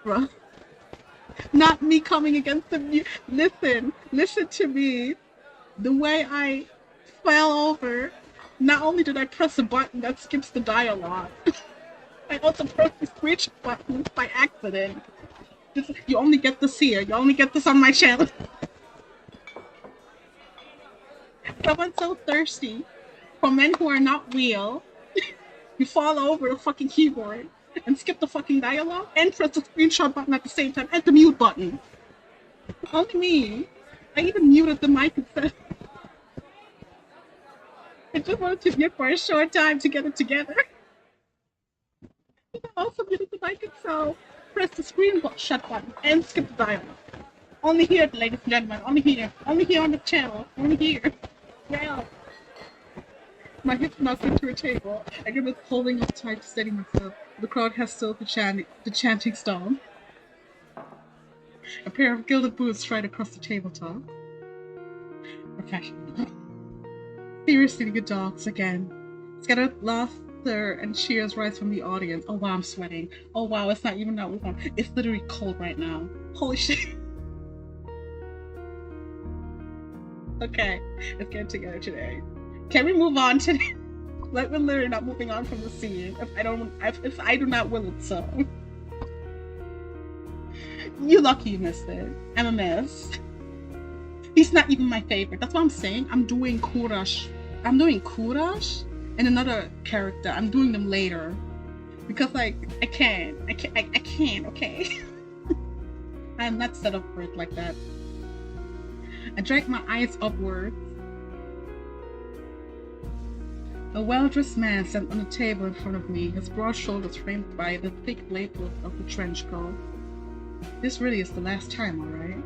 bro. Not me coming against the mute. Listen to me. The way I fell over, not only did I press a button that skips the dialogue, I also pressed the screenshot button by accident. You only get this here. You only get this on my channel. Someone's so thirsty for men who are not real. You fall over the fucking keyboard and skip the fucking dialogue and press the screenshot button at the same time and the mute button. Only me. I even muted the mic itself. I just wanted to mute for a short time to get it together. I also muted the mic itself, press the screenshot button and skip the dialogue. Only here, ladies and gentlemen. Only here. Only here on the channel. Only here. Well. My hips not to a table. I give it holding up tight to steady myself. The crowd has still the chanting stone. A pair of gilded boots stride across the tabletop. Professional. Seriously, good dogs again. Scattered laughter and cheers rise from the audience. Oh wow, I'm sweating. Oh wow, it's not even that warm. It's literally cold right now. Holy shit. Okay, let's get it together today. Can we move on today? Like, we're literally not moving on from the scene if I do not will it so. You're lucky you missed it. I'm a mess. He's not even my favorite. That's what I'm saying. I'm doing Kurash and another character. I'm doing them later. Because like I can't, okay? I'm not set up for it like that. I drank my eyes upwards. A well-dressed man sat on a table in front of me, his broad shoulders framed by the thick label of the trench coat. This really is the last time, alright?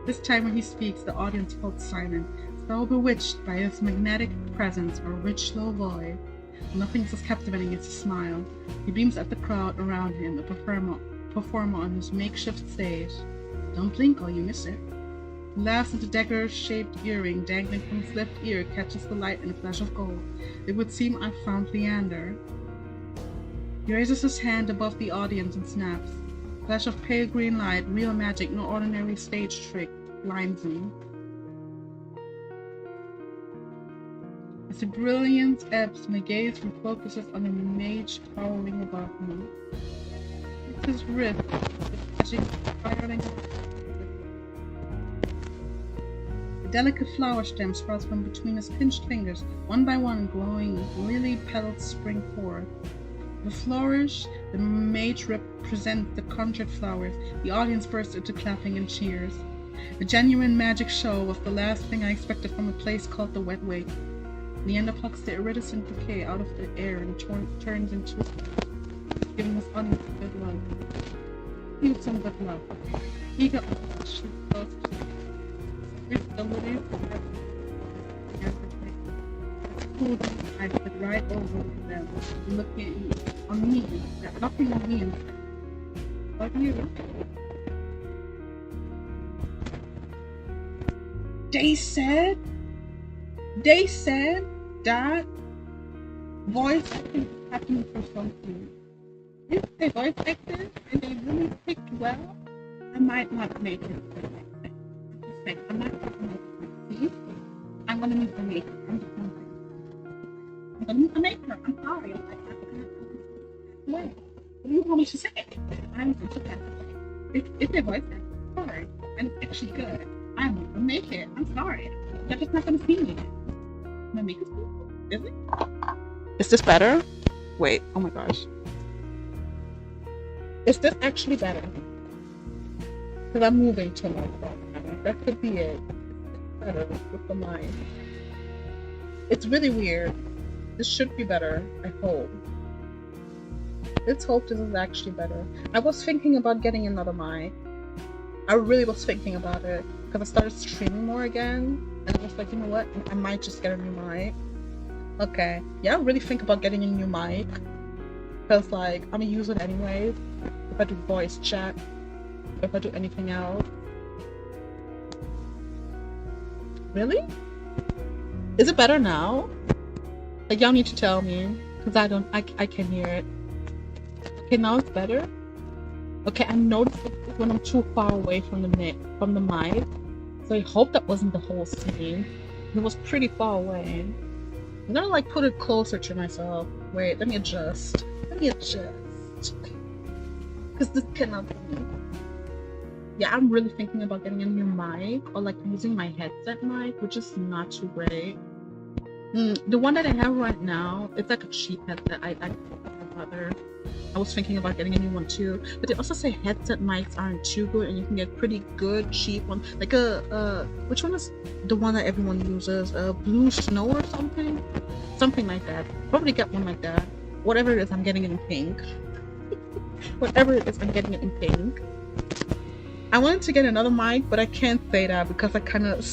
This time when he speaks, the audience holds silent, so bewitched by his magnetic presence or rich, low voice. Nothing is as captivating as his smile. He beams at the crowd around him, a performer on his makeshift stage. Don't blink or you miss it. He laughs at the dagger-shaped earring dangling from his left ear catches the light in a flash of gold. It would seem I've found Leander. He raises his hand above the audience and snaps. Flash of pale green light, real magic, no ordinary stage trick, blinds me. As the brilliance ebbs, my gaze refocuses on the mage towering above me. It's his wrist, catching spiraling. The delicate flower stem sprouts from between his pinched fingers, one by one glowing lily petals spring forth. With a flourish, the mage represents the conjured flowers. The audience bursts into clapping and cheers. A genuine magic show was the last thing I expected from a place called the Wet Wake. Leander plucks the iridescent bouquet out of the air and turns into giving us unlimited love. Need some good love. Eager she close to somebody I could right over them, looking on me, nothing on me. What do you? They said that voice acting is happening for something. If they voice acted and they really picked well, I might not make it. I'm not talking about my teeth. I'm gonna meet the maker. I'm gonna meet the maker. I'm sorry. I'm like, what do you want me to say? I'm going to that. If they voice act, sorry. And it's actually good. I'm gonna make it. I'm sorry. You're just not gonna see me. My makeup's cool. Is it? Is this better? Wait. Oh my gosh. Is this actually better? Because I'm moving too much. That could be it. It's better with the mind. It's really weird. This should be better, I hope. Let's hope this is actually better. I was thinking about getting another mic. I really was thinking about it. Because I started streaming more again. And I was like, you know what? I might just get a new mic. Okay. Yeah, I really think about getting a new mic. Because like, I'm gonna use it anyways. If I do voice chat. If I do anything else. Really? Is it better now? Like, y'all need to tell me, because I can hear it. Okay, now it's better? Okay, I noticed it when I'm too far away from the mic, so I hope that wasn't the whole scene. It was pretty far away. I'm gonna like put it closer to myself. Wait, let me adjust. Because this cannot be. Yeah, I'm really thinking about getting a new mic or like using my headset mic, which is not too great. The one that I have right now, it's like a cheap headset. I was thinking about getting a new one too, but they also say headset mics aren't too good, and you can get pretty good cheap one. Like which one is the one that everyone uses? Blue Snow or something like that. Probably get one like that. Whatever it is, I'm getting it in pink. Whatever it is, I'm getting it in pink. I wanted to get another mic, but I can't say that because it kind of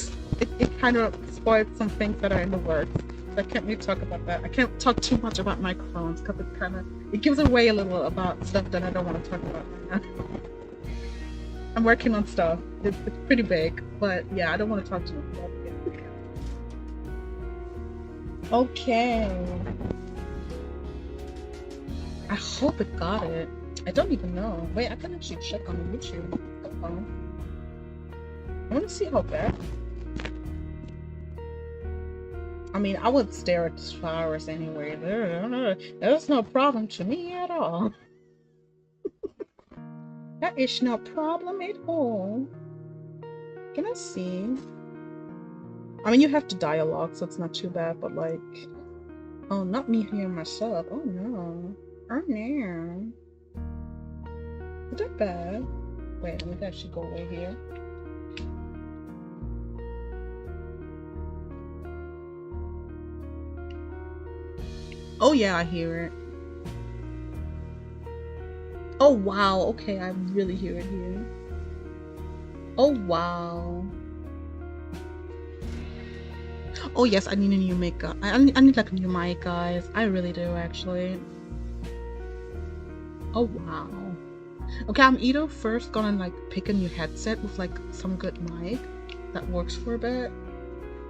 spoiled some things that are in the works. I can't really talk about that. I can't talk too much about microphones because it gives away a little about stuff that I don't want to talk about right now. I'm working on stuff. It's pretty big, but yeah, I don't want to talk too much about it. Okay. I hope it got it. I don't even know. Wait, I can actually check on YouTube. I want to see how bad. I mean, I would stare at the flowers anyway. There's no problem to me at all. That is no problem at all. Can I see? I mean, you have to dialogue, so it's not too bad, but like... Oh, not me here myself. Oh no. Oh no. Is that bad? Wait, let me actually go away here. Oh yeah, I hear it. Oh wow, okay, I really hear it here. Oh wow. Oh yes, I need a new mic. I need like a new mic, guys. I really do, actually. Oh wow. Okay, I'm either first gonna like pick a new headset with like some good mic that works for a bit,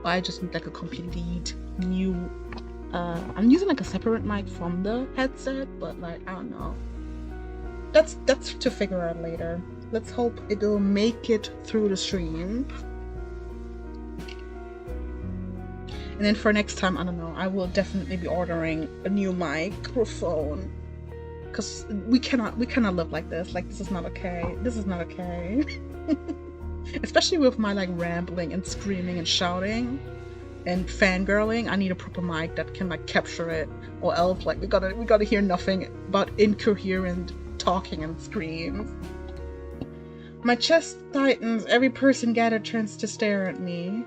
or I just need like a completely new. I'm using like a separate mic from the headset, but like I don't know. That's to figure out later. Let's hope it'll make it through the stream. And then for next time, I don't know, I will definitely be ordering a new microphone. Cause we cannot live like this. Like, this is not okay. This is not okay. Especially with my like rambling and screaming and shouting and fangirling. I need a proper mic that can like capture it, or else like we gotta hear nothing but incoherent talking and screams. My chest tightens. Every person gathered turns to stare at me.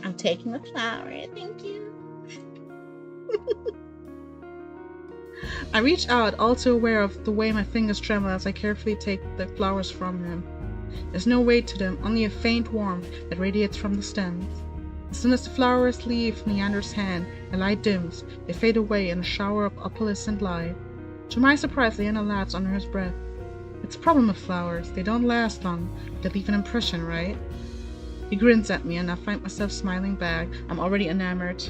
I'm taking the flower. Thank you. I reach out, also aware of the way my fingers tremble as I carefully take the flowers from him. There's no weight to them, only a faint warmth that radiates from the stems. As soon as the flowers leave Leander's hand, the light dims. They fade away in a shower of opalescent light. To my surprise, Leander laughs under his breath. It's a problem with flowers. They don't last long. They leave an impression, right? He grins at me, and I find myself smiling back. I'm already enamored.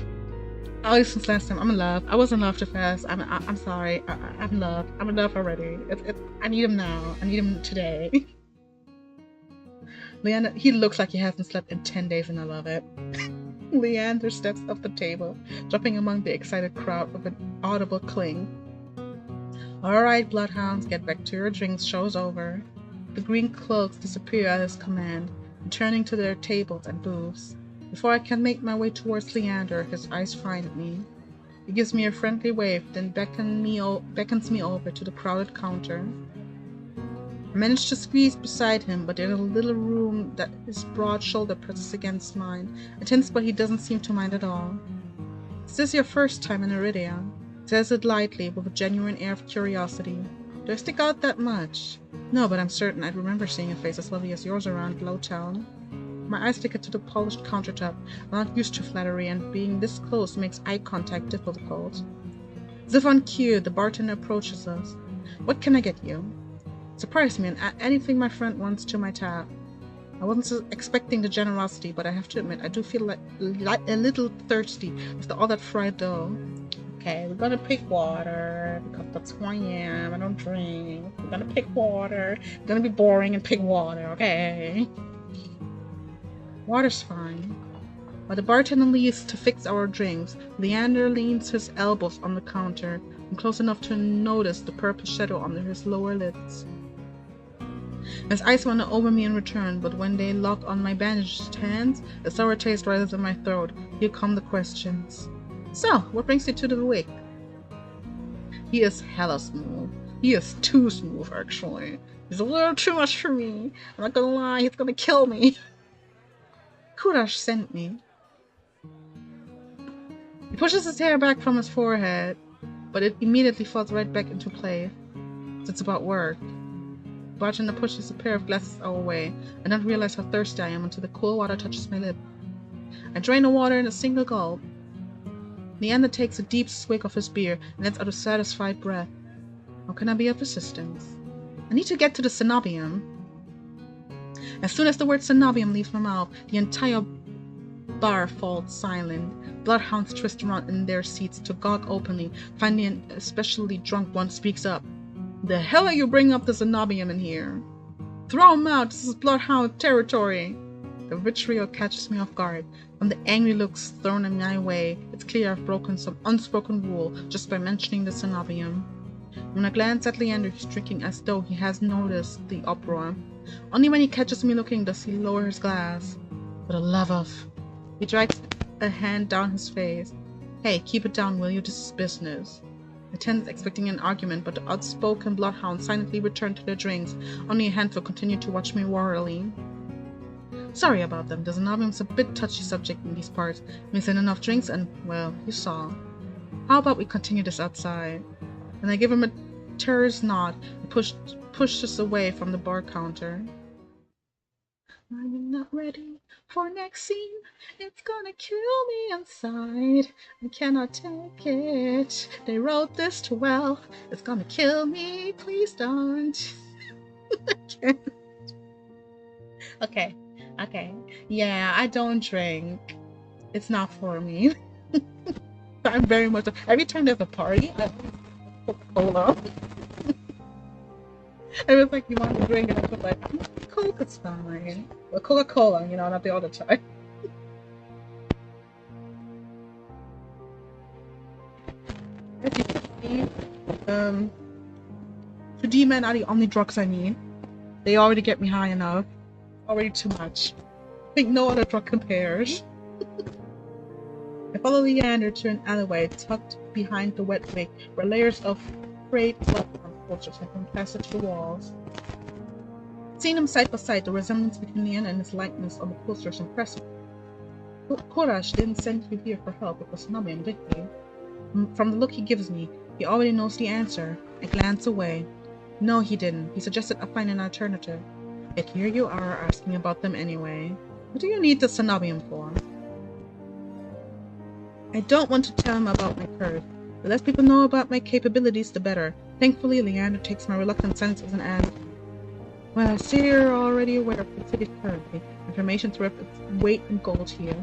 Oh, since last time, I'm in love. I was in love too fast. I'm sorry. I'm in love. I'm in love already. I need him now. I need him today. Leander, he looks like he hasn't slept in 10 days, and I love it. Leander steps up the table, jumping among the excited crowd with an audible cling. Alright, Bloodhounds, get back to your drinks. Show's over. The green cloaks disappear at his command, returning to their tables and booths. Before I can make my way towards Leander, his eyes find me. He gives me a friendly wave, then beckons me over to the crowded counter. I manage to squeeze beside him, but in a little room that his broad shoulder presses against mine, I tense, but he doesn't seem to mind at all. Is this your first time in Iridia? Says it lightly, with a genuine air of curiosity. Do I stick out that much? No, but I'm certain I'd remember seeing a face as lovely as yours around Lowtown. My eyes stick to the polished countertop. I'm not used to flattery, and being this close makes eye contact difficult. As if on cue, the bartender approaches us. What can I get you? Surprise me and add anything my friend wants to my tab. I wasn't expecting the generosity, but I have to admit I do feel like a little thirsty after all that fried dough. Okay, we're gonna pick water because that's who I am. I don't drink. We're gonna pick water. It's gonna be boring and pick water, okay? Water's fine. While the bartender leaves to fix our drinks, Leander leans his elbows on the counter and close enough to notice the purple shadow under his lower lids. His eyes wander over me in return, but when they lock on my bandaged hands, a sour taste rises in my throat. Here come the questions. So, what brings you to the wig? He is hella smooth. He is too smooth, actually. He's a little too much for me. I'm not gonna lie, he's gonna kill me. Kurash sent me. He pushes his hair back from his forehead, but it immediately falls right back into place. It's about work. The bartender pushes a pair of glasses our way. I don't realize how thirsty I am until the cool water touches my lip. I drain the water in a single gulp. Leander takes a deep swig of his beer and lets out a satisfied breath. How can I be of assistance? I need to get to the cenobium. As soon as the word cenobium leaves my mouth, the entire bar falls silent. Bloodhounds twist around in their seats to gawk openly. Finally, an especially drunk one speaks up. The hell are you bringing up the cenobium in here? Throw him out! This is Bloodhound territory! The vitriol catches me off guard. From the angry looks thrown in my way, it's clear I've broken some unspoken rule just by mentioning the cenobium. When I glance at Leander, he's drinking as though he has noticed the uproar. Only when he catches me looking does he lower his glass. For the love of... He drags a hand down his face. Hey, keep it down, will you? This is business. I tensed, expecting an argument, but the outspoken bloodhounds silently returned to their drinks. Only a handful continued to watch me warily. Sorry about them. The cenobium's a bit touchy subject in these parts. Missing enough drinks and, well, you saw. How about we continue this outside? And I give him a terrorist nod and pushed us away from the bar counter. I'm not ready for next scene. It's gonna kill me inside. I cannot take it. They wrote this too well. It's gonna kill me. Please don't. Okay. Yeah, I don't drink. It's not for me. I'm very much... Every time there's a party, I Coca-Cola. It was like, you want to drink? And I was like, Coke is fine. Well, Coca-Cola, you know, not the other time. As you can see, the D-men are the only drugs I need. They already get me high enough. Already too much. I think no other drug compares. I follow Leander to an alleyway tucked behind the wet wig, where layers of frayed bloodhound posters have been plastered to the walls. Seeing them side by side, the resemblance between Leander and his likeness on the posters impressed me. Kurash didn't send you here for help with the cenobium, did he? From the look he gives me, he already knows the answer. I glance away. No, he didn't. He suggested I find an alternative. Yet here you are asking about them anyway. What do you need the cenobium for? I don't want to tell him about my curse. The less people know about my capabilities, the better. Thankfully, Leander takes my reluctant silence as an ask. Well, I see you're already aware of the city's currency. Information's worth its weight in gold here.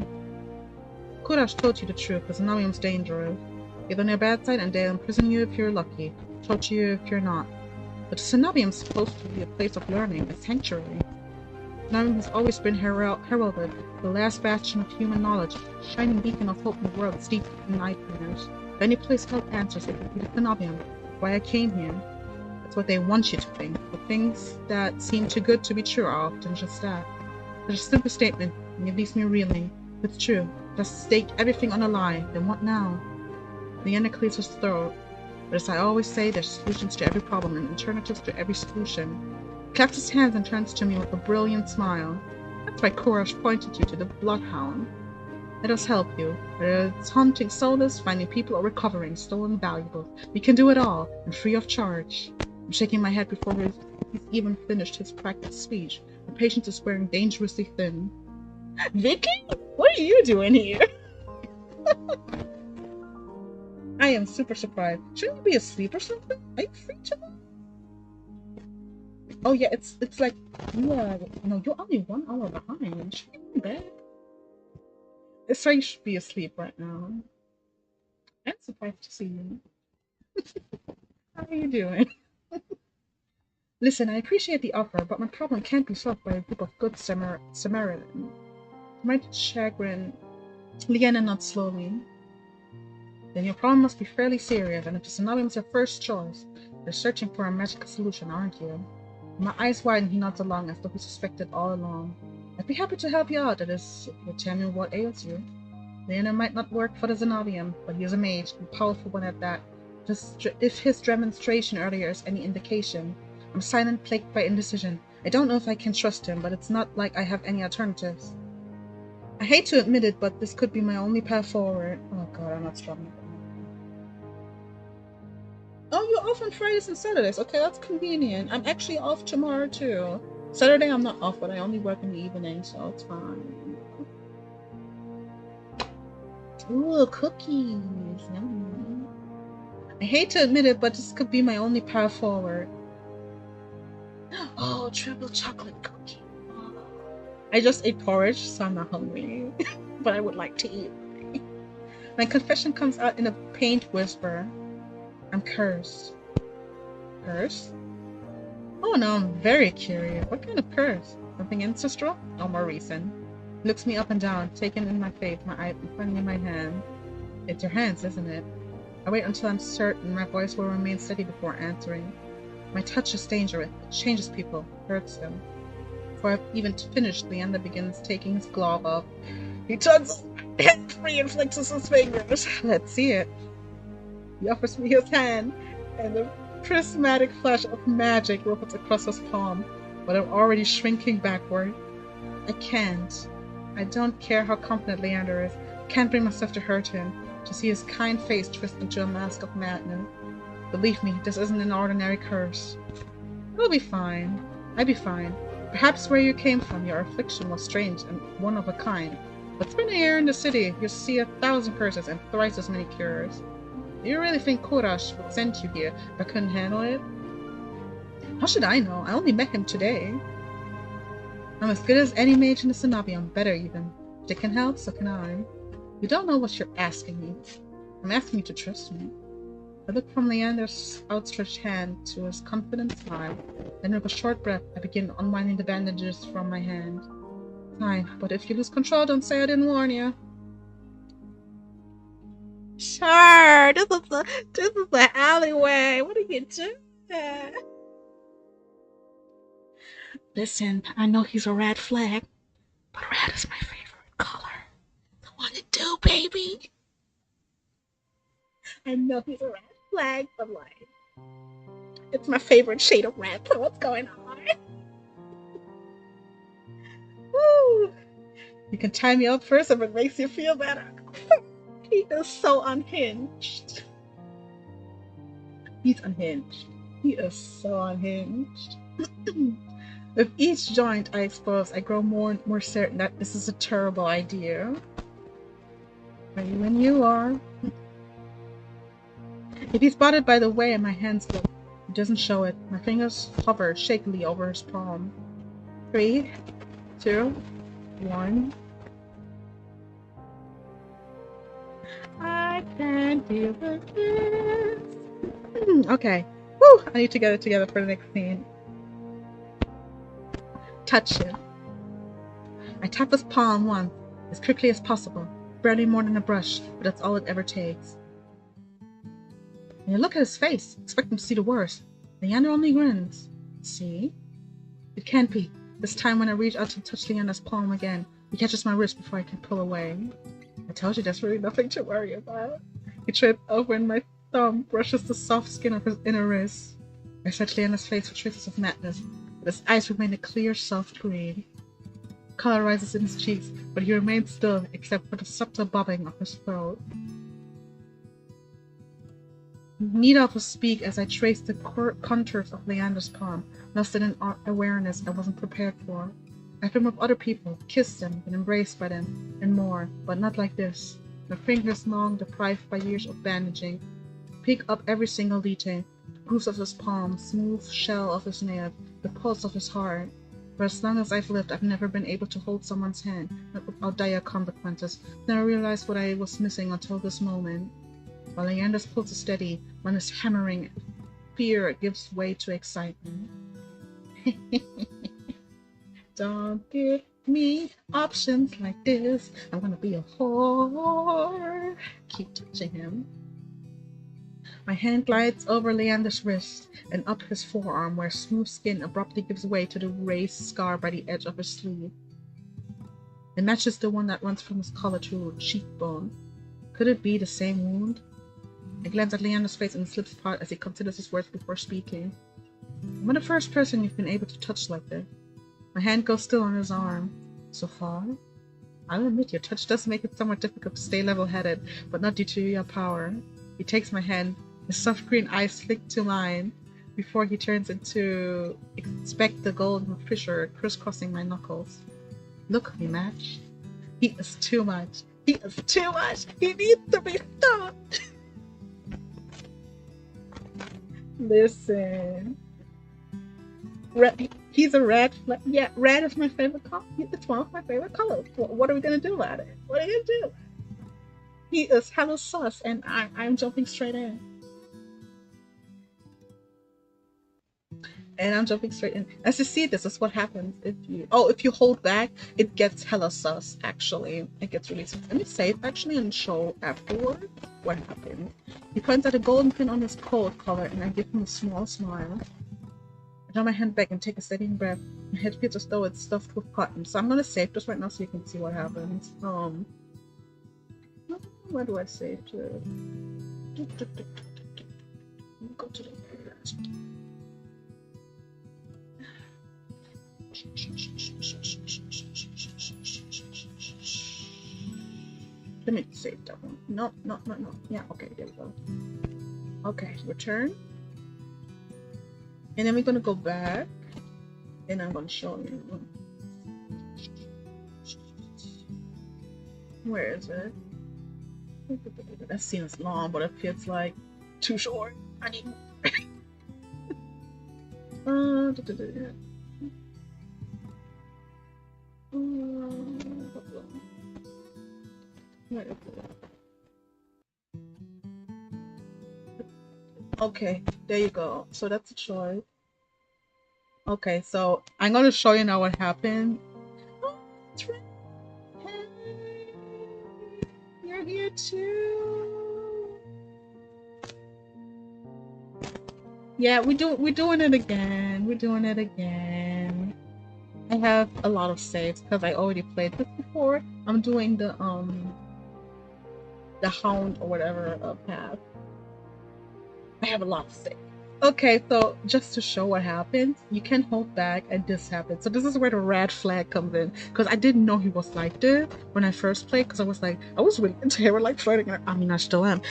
Kurash told you the truth. The cenobium's dangerous. Get on their bad side and they'll imprison you if you're lucky. Torture you if you're not. But the cenobium's supposed to be a place of learning, a sanctuary. The cenobium has always been heralded, the last bastion of human knowledge, a shining beacon of hope in the world steeped in nightmares. If any place held answers, it would be the cenobium. Why I came here. That's what they want you to think. The things that seem too good to be true are often just that. There's a simple statement, and it leaves me reeling. If it's true, just stake everything on a lie, then what now? Leander clears his throat. But as I always say, there's solutions to every problem and alternatives to every solution. He claps his hands and turns to me with a brilliant smile. That's why Kurash pointed you to the Bloodhound. Let us help you. Whether it's hunting soulless, finding people, or recovering stolen valuables. We can do it all, and free of charge. I'm shaking my head before he's even finished his practiced speech. My patience is wearing dangerously thin. Vicky? What are you doing here? I am super surprised. Shouldn't you be asleep or something? Are you free today? Oh yeah, it's like you are. No, you're only 1 hour behind. Should you be in bed? It's like you should be asleep right now. I'm Surprised to see you. How are you doing? Listen, I appreciate the offer, but my problem can't be solved by a group of good Samaritans. To my chagrin, Leanna nods slowly. Then your problem must be fairly serious, and if the Tsunami is your first choice, you're searching for a magical solution, aren't you? My eyes widen, he nods along as though he suspected all along. I'd be happy to help you out, that is, if you tell me what ails you. Leanna might not work for the Xenobium, but he is a mage, a powerful one at that. If his demonstration earlier is any indication, I'm silent, plagued by indecision. I don't know if I can trust him, but it's not like I have any alternatives. I hate to admit it, but this could be my only path forward. Oh god, I'm not strong. Oh, you're off on Fridays and Saturdays. Okay, that's convenient. I'm actually off tomorrow too. Saturday I'm not off, but I only work in the evening, so it's fine. Ooh, cookies. Yummy. I hate to admit it, but this could be my only path forward. Oh, triple chocolate cookie. Oh. I just ate porridge, so I'm not hungry. But I would like to eat. My confession comes out in a pained whisper. I'm cursed. Curse? Oh no, I'm very curious. What kind of curse? Something ancestral? Or more recent? He looks me up and down, taking in my face, my eye pointing in my hand. It's your hands, isn't it? I wait until I'm certain my voice will remain steady before answering. My touch is dangerous. It changes people, hurts them. Before I've even finished, Leander begins taking his glove off. He tugs his hand free and flexes his fingers. Let's see it. He offers me his hand, and the prismatic flash of magic ripples across his palm, but I'm already shrinking backward. I can't. I don't care how confident Leander is. I can't bring myself to hurt him, to see his kind face twist into a mask of madness. Believe me, this isn't an ordinary curse. It'll be fine. I'll be fine. Perhaps where you came from, your affliction was strange and one of a kind. But spend a year in the city, you'll see 1,000 curses and thrice as many cures. Do you really think Kurash would send you here if I couldn't handle it? How should I know? I only met him today. I'm as good as any mage in the Cenobium, better even. If it can help, so can I. You don't know what you're asking me. I'm asking you to trust me. I look from Leander's outstretched hand to his confident smile. Then with a short breath, I begin unwinding the bandages from my hand. Fine, but if you lose control, don't say I didn't warn you. Sure, this is the alleyway. What are you doing? Listen, I know he's a red flag, but red is my favorite color. So what to do, baby? I know he's a red flag, but like, it's my favorite shade of red. So what's going on? Woo! You can tie me up first if it makes you feel better. He is so unhinged. He's unhinged. He is so unhinged. With each joint I expose, I grow more and more certain that this is a terrible idea. Ready when you are. If he's bothered by the way my hands look, he doesn't show it. My fingers hover shakily over his palm. 3, 2, 1. I can't deal with this. Okay. Woo! I need to get it together for the next scene. Touch him. I tap his palm once, as quickly as possible. Barely more than a brush, but that's all it ever takes. And you look at his face, expect him to see the worst. Leander only grins. See? It can't be. This time when I reach out to touch Leander's palm again, he catches my wrist before I can pull away. I told you there's really nothing to worry about. He tripped over and my thumb brushes the soft skin of his inner wrist. I search Leander's face for traces of madness, but his eyes remain a clear, soft green. Color rises in his cheeks, but he remains still except for the subtle bobbing of his throat. Neither of us speak as I trace the contours of Leander's palm, lost in an awareness I wasn't prepared for. I've been with other people, kissed them, been embraced by them, and more, but not like this. My fingers long, deprived by years of bandaging, pick up every single detail, the grooves of his palm, smooth shell of his nail, the pulse of his heart. For as long as I've lived, I've never been able to hold someone's hand, not without dire consequences. Never realized what I was missing until this moment. while Leander's pulse is steady, mine is hammering. Fear gives way to excitement. Don't give me options like this. I'm gonna be a whore. Keep touching him. My hand glides over Leander's wrist and up his forearm, where smooth skin abruptly gives way to the raised scar by the edge of his sleeve. It matches the one that runs from his collar to cheekbone. Could it be the same wound? I glance at Leander's face and slips apart as he considers his words before speaking. I'm the first person you've been able to touch like this. My hand goes still on his arm. So far? I'll admit your touch does make it somewhat difficult to stay level-headed, but not due to your power. He takes my hand, his soft green eyes flick to mine, before he turns into expect the golden fissure crisscrossing my knuckles. Look, we match. He is too much. He is too much. He needs to be stopped. Listen. Red, he's a red. Yeah, red is my favorite color. It's one of my favorite colors. What are we gonna do about it? What are you gonna do? He is hella sus, and I'm jumping straight in. And I'm jumping straight in. As you see, this is what happens if you hold back, it gets hella sus, actually. It gets really sus. Let me save, actually, and show afterwards what happened. He points at a golden pin on his coat collar, and I give him a small smile. I draw my hand back and take a steadying breath. My head feels as though it's stuffed with cotton. So I'm going to save this right now so you can see what happens. Where do I save to? Go to the Let me save that one. No. Yeah, okay, there we go. Okay, return. And then we're gonna go back. And I'm gonna show you. Where is it? That scene is long, but it feels like too short. I need more. Okay, there you go. So that's a choice. Okay, so I'm gonna show you now what happened. Oh, it's right. Hey, you're here too. Yeah, we're doing it again. We're doing it again. I have a lot of saves because I already played this before. I'm doing the Hound or whatever path. I have a lot of saves. Okay, so just to show what happens, you can hold back and this happens. So this is where the red flag comes in, because I didn't know he was like this when I first played, because I was really into him, like flirting. I mean, I still am.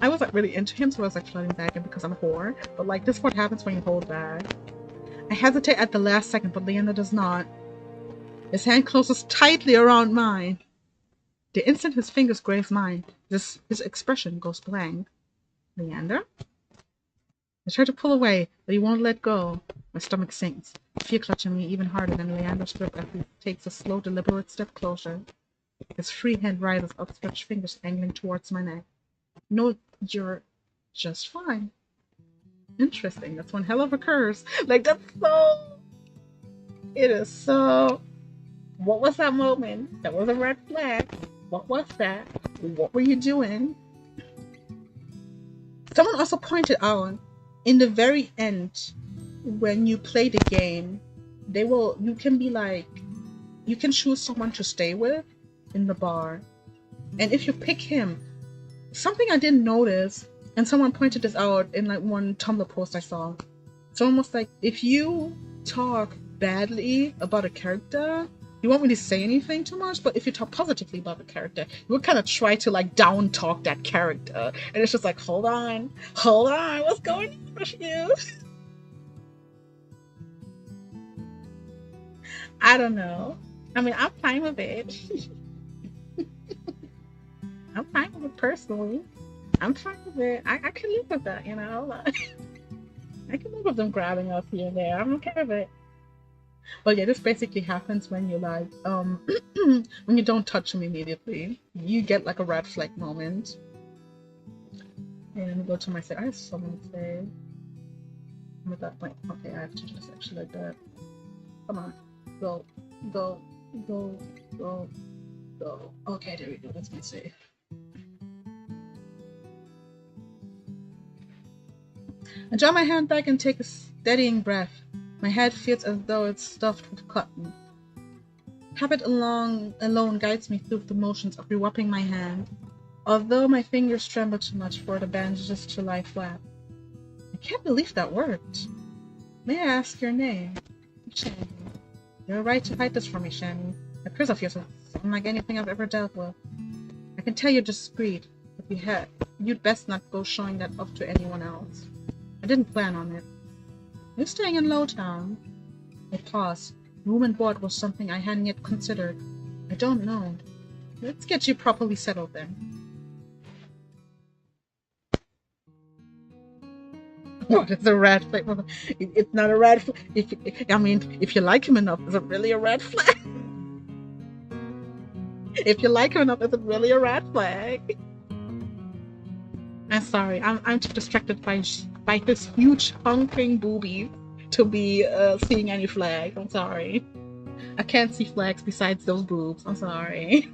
I was like really into him, so I was like flirting back, and because I'm a whore. But like this is what happens when you hold back. I hesitate at the last second, but Leander does not. His hand closes tightly around mine. The instant his fingers graze mine, his expression goes blank. Leander? I try to pull away, but he won't let go. My stomach sinks, fear clutching me even harder than Leander's grip as he takes a slow, deliberate step closer. His free hand rises, outstretched fingers angling towards my neck. No, you're just fine. Interesting, that's one hell of a curse. Like, that's so... It is so... What was that moment? That was a red flag. What was that? What were you doing? Someone also pointed out, in the very end, when you play the game, you can choose someone to stay with in the bar. And if you pick him, something I didn't notice, and someone pointed this out in like one Tumblr post I saw. Someone was like, if you talk badly about a character, you won't really say anything too much, but if you talk positively about the character, you would kind of try to like down talk that character. And it's just like, hold on, what's going on with you? I don't know. I mean, I'm fine with it. I'm fine with it personally. I'm fine with it. I can live with that, you know? Like, I can live with them grabbing up here and there. I'm okay with it. But yeah, this basically happens when you like, when you don't touch them immediately. You get like a red flag moment. Okay, let me go to my save. I have so many saves. I'm at that point. Okay, I have to just actually like that. Come on. Go. Go. Go. Go. Go. Okay, there we go. That's my save. I draw my hand back and take a steadying breath. My head feels as though it's stuffed with cotton. Habit alone guides me through the motions of rewrapping my hand, although my fingers tremble too much for the bandages to lie flat. I can't believe that worked. May I ask your name? Shanny. You're right to hide this from me, Shanny. That curse of yours is unlike anything I've ever dealt with. I can tell you're discreet, but you'd best not go showing that off to anyone else. I didn't plan on it. You're staying in Lowtown. I paused. Room and board was something I hadn't yet considered. I don't know. Let's get you properly settled then. What is a red flag? It's not a red flag. If you like him enough, is it really a red flag? If you like him enough, is it really a red flag? I'm sorry. I'm too distracted by his huge honking boobies to be seeing any flags. I'm sorry. I can't see flags besides those boobs. I'm sorry.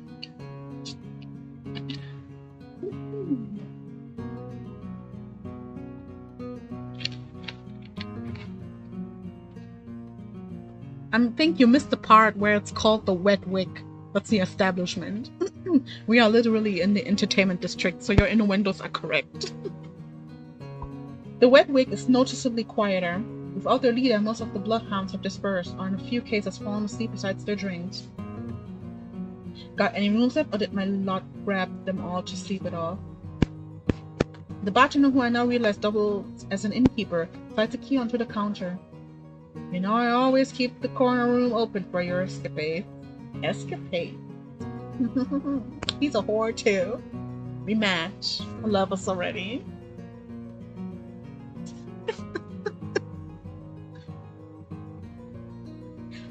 I think you missed the part where it's called the Wet Wick. That's the establishment. We are literally in the entertainment district, so your innuendos are correct. The Wet Wick is noticeably quieter. Without their leader, most of the Bloodhounds have dispersed, or in a few cases fallen asleep besides their drinks. Got any rooms left, or did my lot grab them all to sleep it off? The bartender, who I now realize doubles as an innkeeper, slides a key onto the counter. You know I always keep the corner room open for your escapade. Escapade? He's a whore too. We match. I love us already.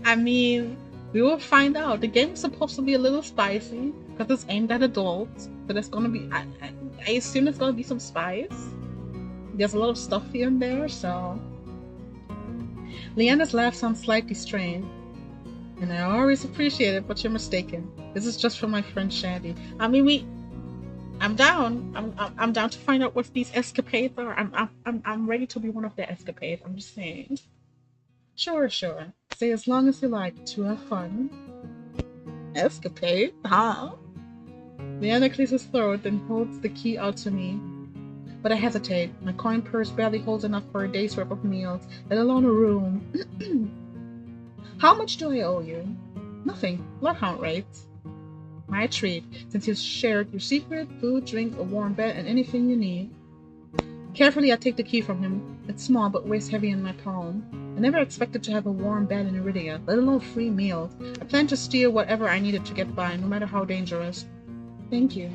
I mean, we will find out. The game is supposed to be a little spicy because it's aimed at adults. So there's gonna be, I assume there's gonna be some spice. There's a lot of stuff here and there, so. Leanna's laugh sounds slightly strained. And I always appreciate it, but you're mistaken. This is just for my friend Shandy. I mean, I'm down. I'm down to find out what these escapades are. I'm ready to be one of the escapades. I'm just saying. Sure. Say as long as you like to have fun. Escapade? Huh? Leanna clears his throat, then holds the key out to me. But I hesitate. My coin purse barely holds enough for a day's worth of meals, let alone a room. How much do I owe you? Nothing. Bloodhound rates. My treat, since you've shared your secret, food, drink, a warm bed, and anything you need. Carefully, I take the key from him. It's small, but weighs heavy in my palm. I never expected to have a warm bed in Iridia, let alone free meals. I planned to steal whatever I needed to get by, no matter how dangerous. Thank you.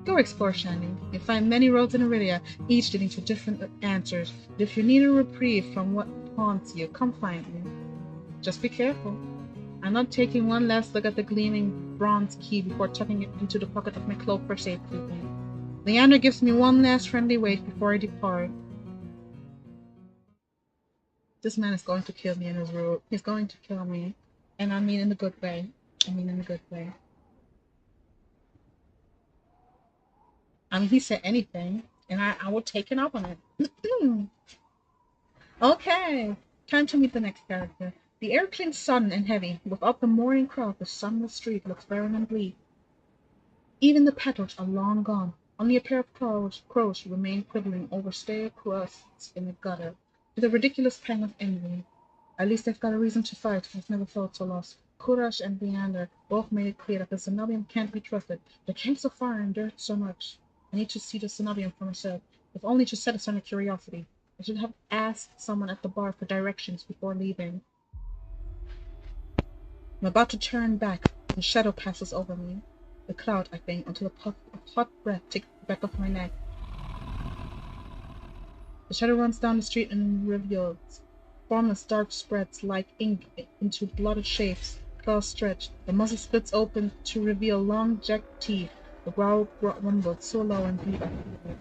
Go explore, Shandy. You'll find many roads in Iridia, each leading to different answers. But if you need a reprieve from what haunts you, come find me. Just be careful. I'm not taking one last look at the gleaming bronze key before tucking it into the pocket of my cloak for safekeeping. Leander gives me one last friendly wave before I depart. This man is going to kill me in his room. He's going to kill me. And I mean in a good way. I mean, he said anything, and I would take it up on it. Okay, time to meet the next character. The air clings sudden and heavy. Without the morning crowd, the sunless street looks barren and bleak. Even the petals are long gone. Only a pair of crows remain quibbling over stale crusts in the gutter, with a ridiculous pang of envy. At least they've got a reason to fight. I've never felt so lost. Kurash and Leander both made it clear that the Zenobium can't be trusted. They came so far and endured so much. I need to see the Zenobium for myself, if only to satisfy my curiosity. I should have asked someone at the bar for directions before leaving. I'm about to turn back. A shadow passes over me. The cloud, I think, until a puff of hot breath takes the back of my neck. The shadow runs down the street and reveals formless dark spreads like ink into blotted shapes. Claws stretch. The muzzle splits open to reveal long jagged teeth. The brow rumbled so low and deep I could hear it.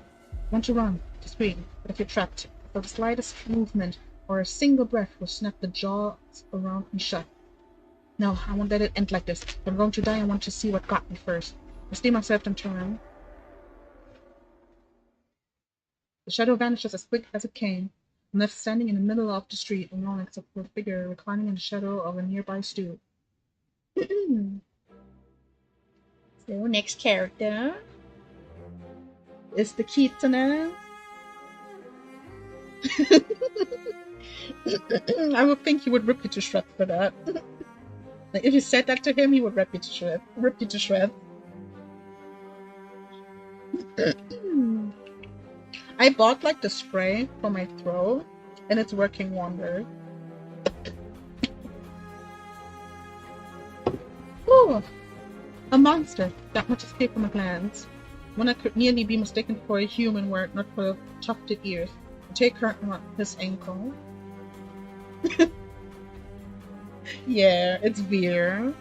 Want to run, to scream, but if you're trapped, for the slightest movement or a single breath will snap the jaws around me shut. No, I won't let it end like this. If I'm going to die, I want to see what got me first. I steal myself and turn. The shadow vanishes as quick as it came. I'm left standing in the middle of the street, alone except for a figure reclining in the shadow of a nearby stoop. So, next character is the Kitsune. I would think he would rip you to shreds for that. Like, if you said that to him, he would rip you to shreds. Rip you to shreds. I bought like the spray for my throat, and it's working wonders. Oh, a monster! That much escaped from a glance. One that could nearly be mistaken for a human were it not for the tufted ears. Take her on his ankle. Yeah, it's weird.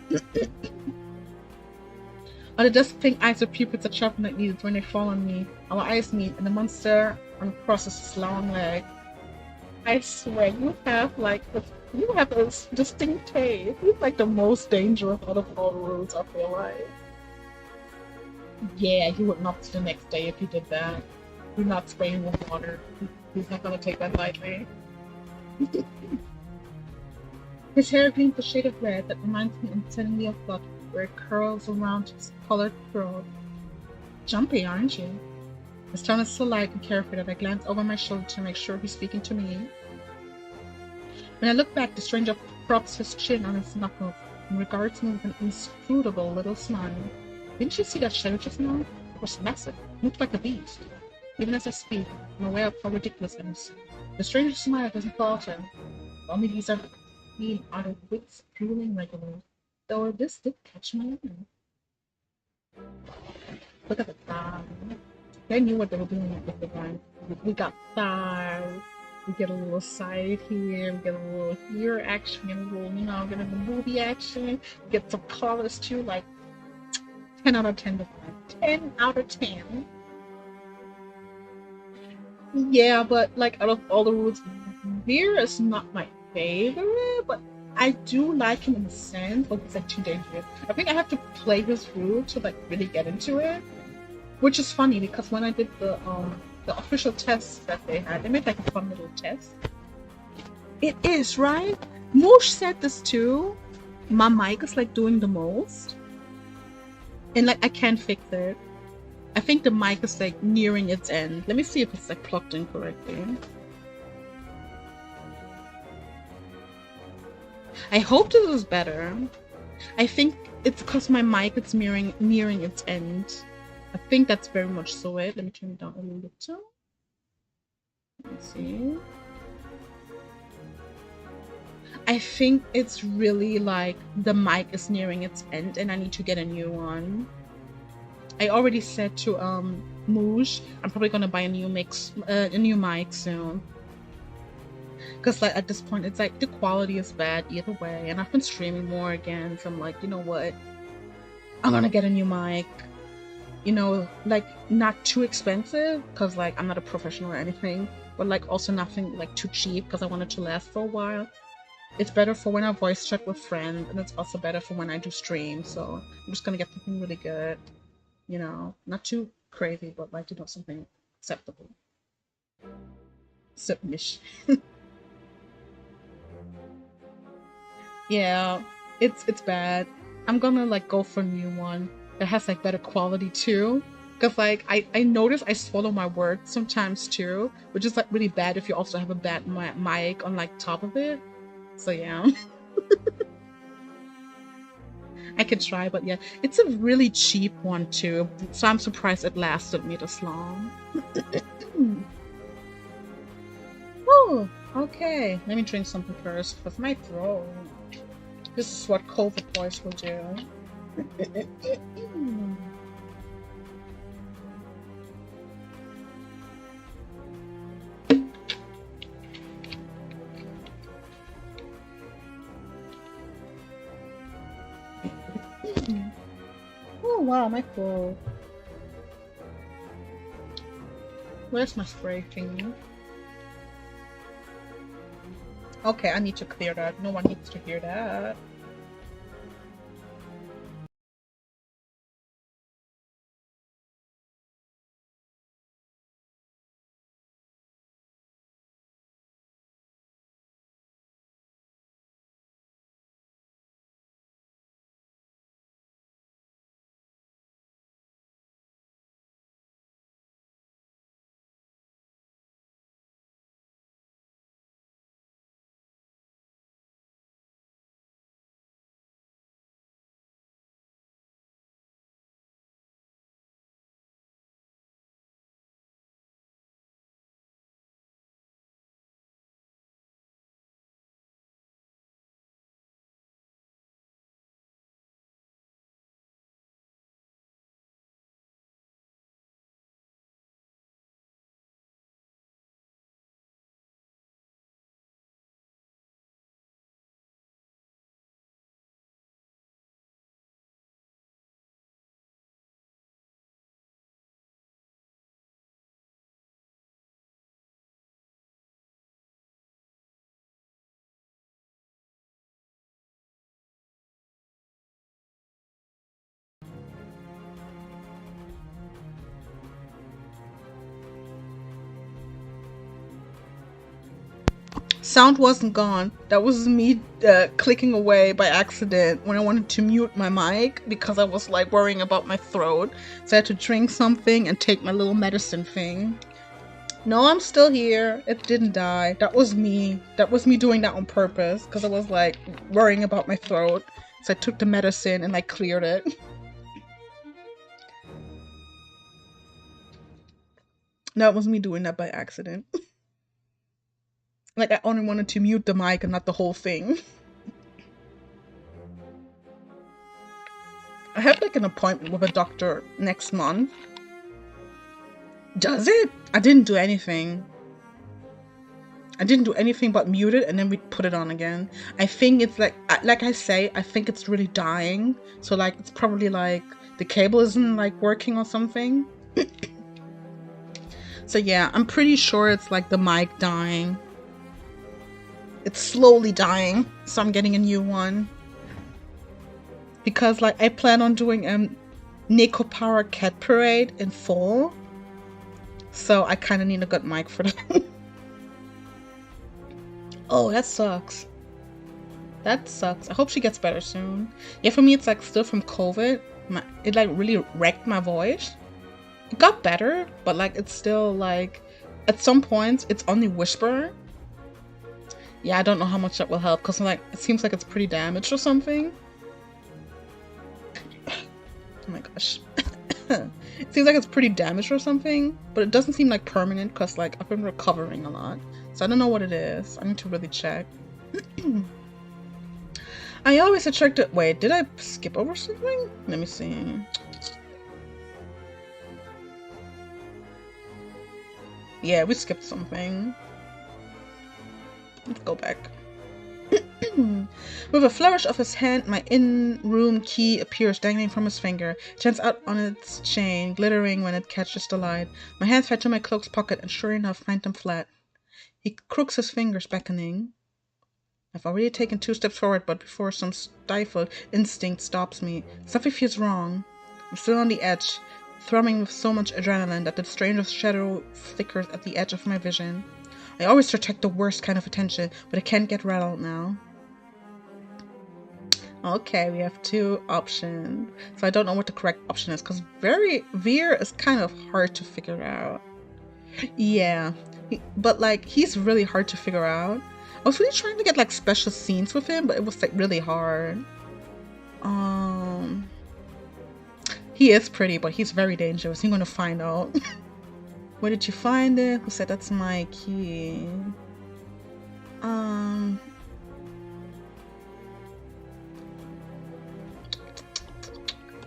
Or the dusk pink eyes of pupils are sharpened like needles when they fall on me. Our eyes meet, and the monster uncrosses his long leg. I swear, you have a distinct taste. He's like the most dangerous out of all rules, I feel like. Yeah, he would not the next day if he did that. Do not spray him with water. He's not gonna take that lightly. His hair gleams a shade of red that reminds me unsettling of blood, where it curls around his colored throat. Jumpy, aren't you? His tone is so light and carefree that I glance over my shoulder to make sure he's speaking to me. When I look back, the stranger props his chin on his knuckles and regards me with an inscrutable little smile. Didn't you see that shadow just now? It was massive, moved like a beast. Even as I speak, I'm aware of how ridiculous it is. The stranger's smile doesn't falter. Only these are being out of wits, drooling regularly. Though this did catch my eye. Look at the thigh. They knew what they were doing with the guy. We got thighs. We get a little side here. We get a little ear action. We get a little, get a little booby action. We get some collars too. Like 10 out of 10 to 10 out of 10. Yeah, but like out of all the rules, Veer is not my favorite, but I do like him in a sense, but he's like too dangerous. I think I have to play his route to like really get into it, which is funny because when I did the official tests that they had, they made like a fun little test. It is, right? Moosh said this too. My mic is like doing the most, and like I can't fix it. I think the mic is like nearing its end. Let me see if it's like plugged in correctly. I hope this is better. I think it's because my mic is nearing its end. I think that's very much so it. Let me turn it down a little. Let me see. I think it's really like the mic is nearing its end and I need to get a new one. I already said to Moosh, I'm probably gonna buy a new mic soon. Cause like at this point, it's like the quality is bad either way, and I've been streaming more again. So I'm like, you know what? I'm gonna get a new mic. Like not too expensive, cause like I'm not a professional or anything, but like also nothing like too cheap, cause I want it to last for a while. It's better for when I voice chat with friends, and it's also better for when I do stream. So I'm just gonna get something really good. Not too crazy, but like, something acceptable. Submission. Yeah, it's bad. I'm gonna like go for a new one that has like better quality too. Cause like I notice I swallow my words sometimes too, which is like really bad if you also have a bad mic on like top of it. So yeah. I could try, but yeah, it's a really cheap one too, so I'm surprised it lasted me this long. Oh, okay. Let me drink something first, because my throat. This is what COVID voice will do. Oh wow, my throat. Where's my spray thingy? Okay, I need to clear that. No one needs to hear that. Sound wasn't gone. That was me clicking away by accident when I wanted to mute my mic because I was like worrying about my throat. So I had to drink something and take my little medicine thing. No, I'm still here. It didn't die. That was me. That was me doing that on purpose because I was like worrying about my throat. So I took the medicine and I cleared it. That was me doing that by accident. Like, I only wanted to mute the mic and not the whole thing. I have like an appointment with a doctor next month. Does it? I didn't do anything. I didn't do anything but mute it and then we put it on again. I think it's like I say, I think it's really dying. So like, it's probably like the cable isn't like working or something. So yeah, I'm pretty sure it's like the mic dying. It's slowly dying, so I'm getting a new one. Because like I plan on doing Neko Power Cat Parade in fall. So I kind of need a good mic for that. Oh, that sucks. That sucks. I hope she gets better soon. Yeah, for me it's like still from COVID. It like really wrecked my voice. It got better, but like it's still like at some points it's only whisper. Yeah, I don't know how much that will help because like it seems like it's pretty damaged or something. Oh my gosh. It seems like it's pretty damaged or something, but it doesn't seem like permanent because like I've been recovering a lot. So I don't know what it is. I need to really check. I always checked it. Wait, did I skip over something? Let me see. Yeah, we skipped something. Let's go back. With a flourish of his hand, my in-room key appears dangling from his finger. It turns out on its chain, glittering when it catches the light. My hands fly to my cloak's pocket and sure enough find them flat. He crooks his fingers, beckoning. I've already taken 2 steps forward, but before some stifled instinct stops me. Something feels wrong. I'm still on the edge, thrumming with so much adrenaline that the strangest shadow flickers at the edge of my vision. I always protect the worst kind of attention, but I can't get rattled now. Okay, we have 2 options. So I don't know what the correct option is, because Veer is kind of hard to figure out. Yeah, but like, he's really hard to figure out. I was really trying to get like special scenes with him, but it was like really hard. He is pretty, but he's very dangerous. You're gonna find out. Where did you find it? Who said that's my key? Who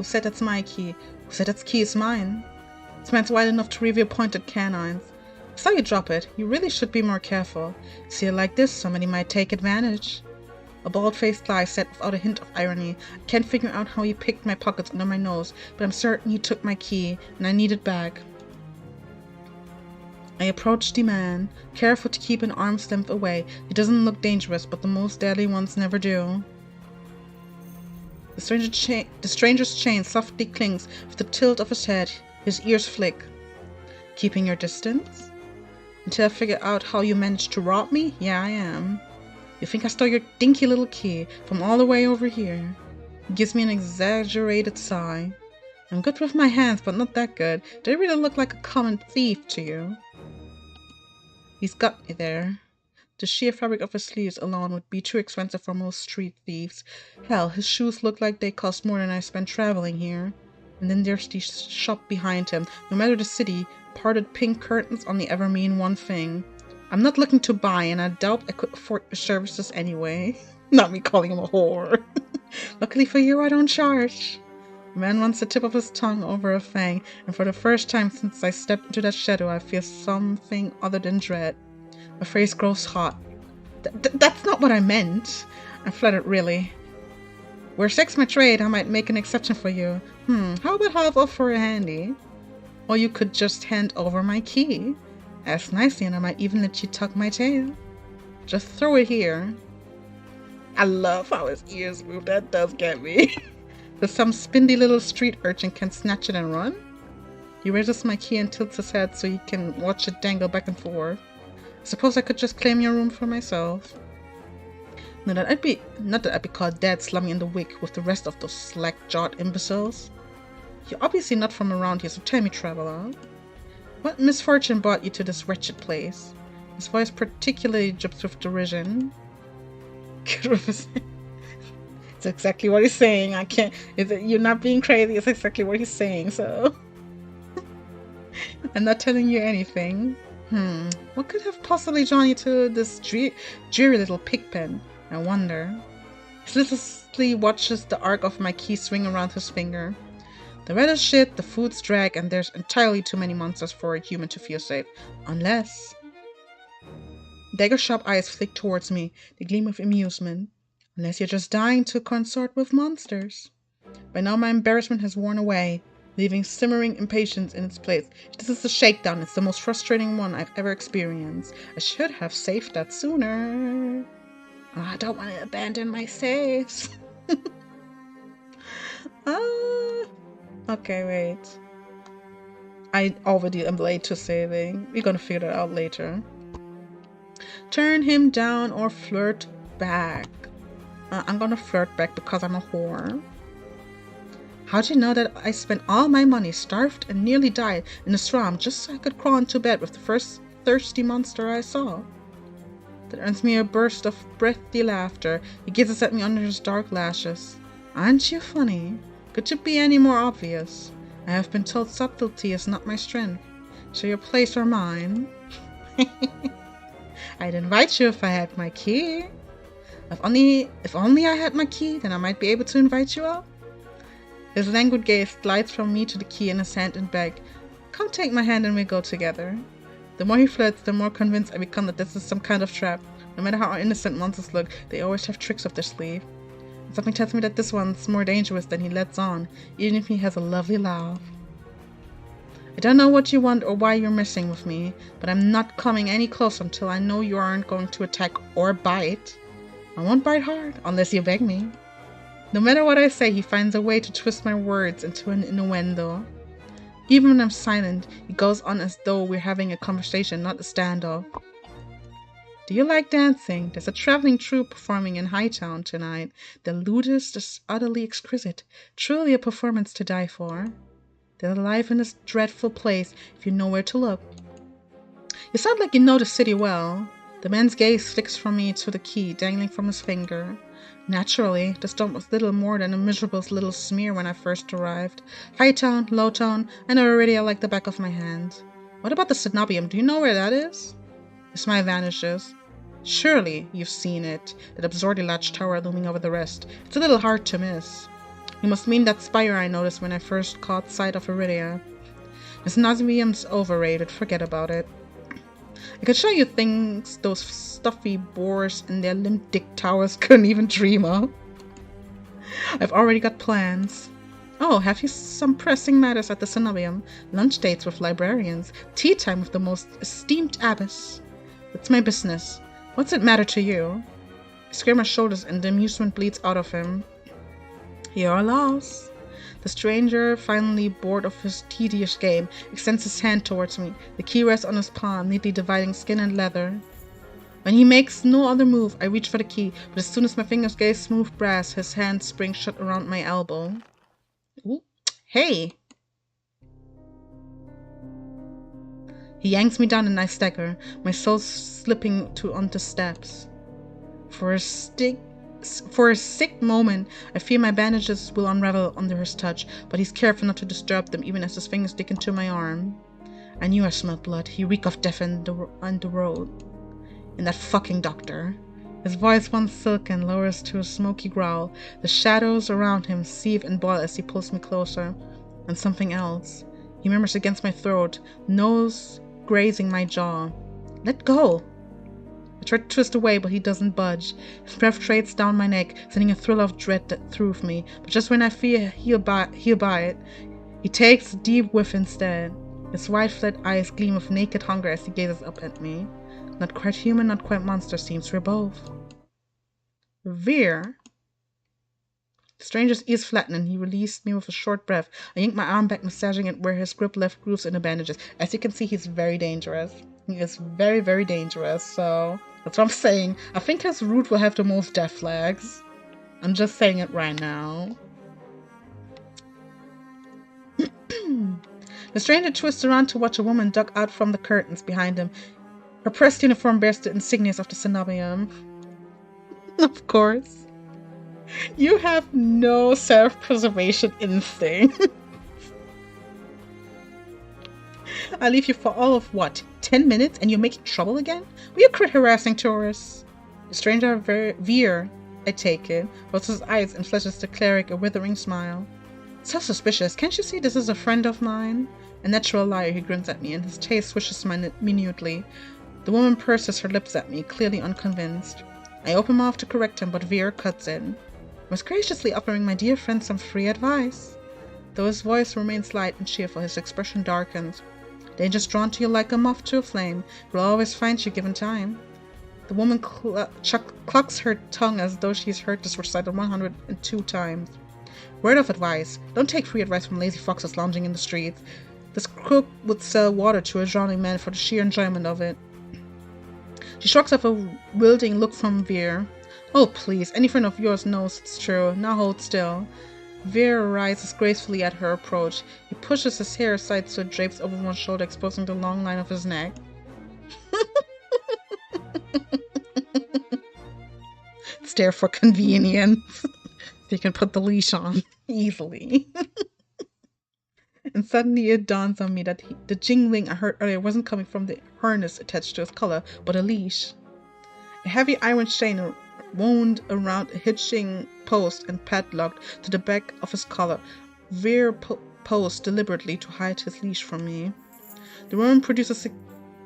said that's my key? Who said that key is mine? This man's wide enough to reveal pointed canines. I saw you drop it. You really should be more careful. See it like this, somebody might take advantage. A bald-faced lie said without a hint of irony. I can't figure out how he picked my pockets under my nose, but I'm certain he took my key, and I need it back. I approach the man, careful to keep an arm's length away. He doesn't look dangerous, but the most deadly ones never do. The stranger's chain softly clings with the tilt of his head. His ears flick. Keeping your distance? Until I figure out how you managed to rob me? Yeah, I am. You think I stole your dinky little key from all the way over here? He gives me an exaggerated sigh. I'm good with my hands, but not that good. Do I really look like a common thief to you? He's got me there. The sheer fabric of his sleeves alone would be too expensive for most street thieves. Hell, his shoes look like they cost more than I spent traveling here. And then there's the shop behind him. No matter the city, parted pink curtains only ever mean one thing. I'm not looking to buy, and I doubt I could afford the services anyway. Not me calling him a whore. Luckily for you, I don't charge. The man runs the tip of his tongue over a fang, and for the first time since I stepped into that shadow, I feel something other than dread. My face grows hot. That's not what I meant. I fluttered, really. Were sex my trade, I might make an exception for you. How about half off for a handy? Or you could just hand over my key. Ask nicely and I might even let you tuck my tail. Just throw it here. I love how his ears move. That does get me. So some spindly little street urchin can snatch it and run? He raises my key and tilts his head so he can watch it dangle back and forth. Suppose I could just claim your room for myself. Not that I'd be caught dead slumming in the wick with the rest of those slack-jawed imbeciles. You're obviously not from around here, so tell me, traveler. What misfortune brought you to this wretched place? His voice particularly drips with derision. It's exactly what he's saying. You're not being crazy, it's exactly what he's saying, so... I'm not telling you anything. What could have possibly drawn you to this dreary little pig pen? I wonder. He listlessly watches the arc of my key swing around his finger. The weather's shit, the food's drag, and there's entirely too many monsters for a human to feel safe. Unless... Dagger-sharp eyes flick towards me, the gleam of amusement. Unless you're just dying to consort with monsters. By now my embarrassment has worn away, leaving simmering impatience in its place. This is a shakedown. It's the most frustrating one I've ever experienced. I should have saved that sooner. Oh, I don't want to abandon my saves. Okay, wait. I already am late to saving. We're gonna figure that out later. Turn him down or flirt back. I'm gonna flirt back because I'm a whore. How'd you know that I spent all my money, starved and nearly died, in a swamp just so I could crawl into bed with the first thirsty monster I saw? That earns me a burst of breathy laughter. He gazes at me under his dark lashes. Aren't you funny? Could you be any more obvious? I have been told subtlety is not my strength. So your place or mine? I'd invite you if I had my key. If only I had my key, then I might be able to invite you up. His languid gaze glides from me to the key in his hand and beg, "Come take my hand and we go together." The more he flirts, the more convinced I become that this is some kind of trap. No matter how innocent monsters look, they always have tricks up their sleeve. And something tells me that this one's more dangerous than he lets on, even if he has a lovely laugh. I don't know what you want or why you're messing with me, but I'm not coming any closer until I know you aren't going to attack or bite. I won't bite hard, unless you beg me. No matter what I say, he finds a way to twist my words into an innuendo. Even when I'm silent, he goes on as though we're having a conversation, not a standoff. Do you like dancing? There's a traveling troupe performing in Hightown tonight. The ludus is utterly exquisite, truly a performance to die for. They're alive in this dreadful place, if you know where to look. You sound like you know the city well. The man's gaze flicks from me to the key dangling from his finger. Naturally, this dump was little more than a miserable little smear when I first arrived. Hightown, Lowtown, I know already like the back of my hand. What about the Cenobium? Do you know where that is? His smile vanishes. Surely you've seen it, that absurdly large tower looming over the rest. It's a little hard to miss. You must mean that spire I noticed when I first caught sight of Iridia. The Cenobium's overrated, forget about it. I could show you things those stuffy boars and their limp dick towers couldn't even dream of. I've already got plans. Oh, have you some pressing matters at the Cenobium? Lunch dates with librarians, tea time with the most esteemed abbess. It's my business. What's it matter to you? I square my shoulders and the amusement bleeds out of him. Your loss. The stranger, finally bored of his tedious game, extends his hand towards me. The key rests on his palm, neatly dividing skin and leather. When he makes no other move, I reach for the key, but as soon as my fingers gaze smooth brass, his hand springs shut around my elbow. Ooh. Hey! He yanks me down and I stagger, my soul slipping onto steps. For a sick moment, I fear my bandages will unravel under his touch, but he's careful not to disturb them even as his fingers dig into my arm. I knew I smelled blood. He reeked of death on the road. And that fucking doctor. His voice, once silken, lowers to a smoky growl. The shadows around him seethe and boil as he pulls me closer. And something else. He murmurs against my throat, nose grazing my jaw. Let go! I try to twist away, but he doesn't budge. His breath trades down my neck, sending a thrill of dread through me. But just when I fear he'll buy it, he takes a deep whiff instead. His wide-flat eyes gleam with naked hunger as he gazes up at me. Not quite human, not quite monster, seems we're both. Veer? The stranger's ears flatten and he released me with a short breath. I yanked my arm back, massaging it where his grip left grooves in the bandages. As you can see, he's very dangerous. He is very, very dangerous, so that's what I'm saying. I think his route will have the most death flags. I'm just saying it right now. The stranger twists around to watch a woman duck out from the curtains behind him. Her pressed uniform bears the insignias of the Cenobium. Of course. You have no self-preservation instinct. I leave you for all of what? 10 minutes and you're making trouble again? Will you quit harassing tourists? The stranger Veer, I take it, rolls his eyes and flashes the cleric a withering smile. So suspicious. Can't you see this is a friend of mine? A natural liar, he grins at me, and his taste swishes minutely. The woman purses her lips at me, clearly unconvinced. I open my mouth to correct him, but Veer cuts in. I was graciously offering my dear friend some free advice. Though his voice remains light and cheerful, his expression darkens. Danger's drawn to you like a moth to a flame. It will always find you given time. The woman clucks her tongue as though she's heard this recited 102 times. Word of advice. Don't take free advice from lazy foxes lounging in the streets. This crook would sell water to a drowning man for the sheer enjoyment of it. She shrugs off a wilding look from Veer. Oh, please, any friend of yours knows it's true. Now hold still. Veer rises gracefully at her approach. He pushes his hair aside so it drapes over one shoulder, exposing the long line of his neck. It's there for convenience. You can put the leash on easily. And suddenly it dawns on me that the jingling I heard earlier wasn't coming from the harness attached to his collar, but a leash. A heavy iron chain wound around a hitching post and padlocked to the back of his collar. Veer posed deliberately to hide his leash from me. The woman produces a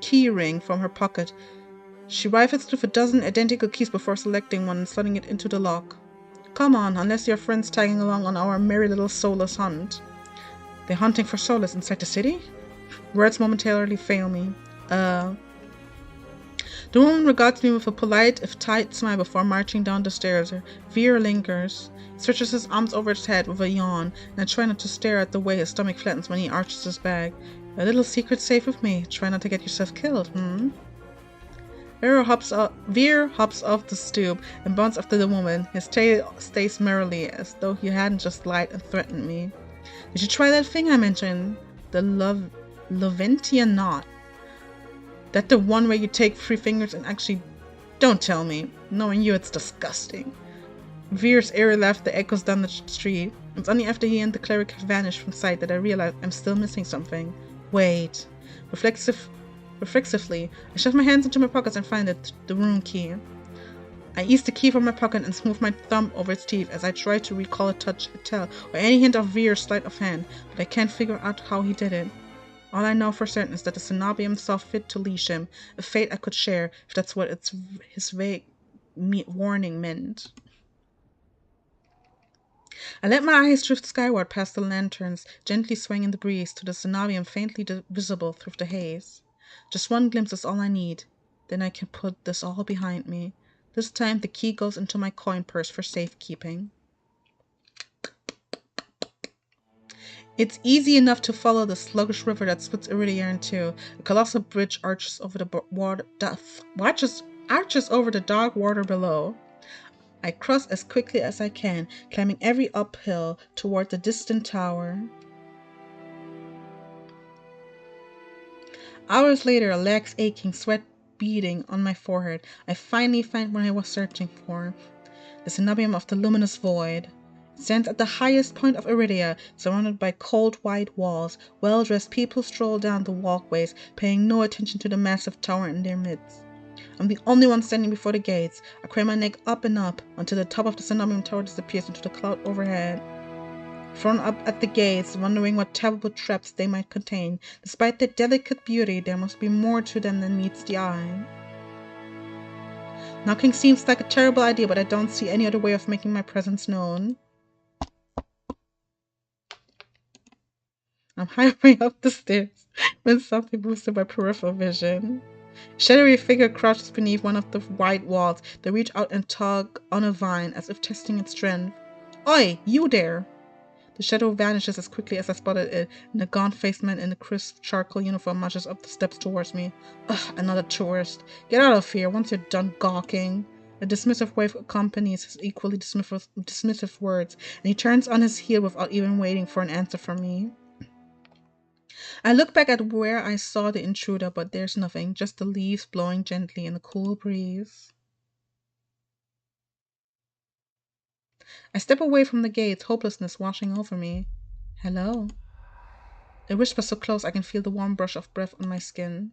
key ring from her pocket. She rifles through a dozen identical keys before selecting one and slotting it into the lock. Come on, unless your friend's tagging along on our merry little soulless hunt. They're hunting for solace inside the city? Words momentarily fail me. The woman regards me with a polite, if tight, smile before marching down the stairs. Veer lingers. He stretches his arms over his head with a yawn, and I try not to stare at the way his stomach flattens when he arches his back. A little secret safe with me. Try not to get yourself killed, Veer hops off the stoop and bounds after the woman. His tail stays merrily, as though he hadn't just lied and threatened me. Did you try that thing I mentioned? The Loventian knot. That the one where you take 3 fingers and actually... Don't tell me. Knowing you, it's disgusting. Veer's airy laughter echoes down the street. It's only after he and the cleric have vanished from sight that I realize I'm still missing something. Wait. Reflexively, I shove my hands into my pockets and find it, the room key. I ease the key from my pocket and smooth my thumb over its teeth as I try to recall a touch, a tell, or any hint of Veer's sleight of hand, but I can't figure out how he did it. All I know for certain is that the Cenobium saw fit to leash him, a fate I could share, if that's what his vague warning meant. I let my eyes drift skyward past the lanterns, gently swaying in the breeze, to the cenobium faintly visible through the haze. Just one glimpse is all I need. Then I can put this all behind me. This time the key goes into my coin purse for safekeeping. It's easy enough to follow the sluggish river that splits Iridia in two. A colossal bridge arches over the water, arches over the dark water below. I cross as quickly as I can, climbing every uphill toward the distant tower. Hours later, legs aching, sweat beading on my forehead, I finally find what I was searching for. The cenobium of the luminous void. It stands at the highest point of Iridia, surrounded by cold white walls. Well-dressed people stroll down the walkways, paying no attention to the massive tower in their midst. I'm the only one standing before the gates. I crane my neck up and up until the top of the cenobium tower disappears into the cloud overhead. Thrown up at the gates, wondering what terrible traps they might contain. Despite their delicate beauty, there must be more to them than meets the eye. Knocking seems like a terrible idea, but I don't see any other way of making my presence known. I'm halfway up the stairs when something boosted my peripheral vision. A shadowy figure crouches beneath one of the white walls. They reach out and tug on a vine as if testing its strength. Oi, you there! The shadow vanishes as quickly as I spotted it, and a gaunt-faced man in a crisp charcoal uniform marches up the steps towards me. Ugh, another tourist. Get out of here once you're done gawking. A dismissive wave accompanies his equally dismissive words, and he turns on his heel without even waiting for an answer from me. I look back at where I saw the intruder, but there's nothing, just the leaves blowing gently in the cool breeze. I step away from the gates, hopelessness washing over me. Hello. It whispers so close I can feel the warm brush of breath on my skin.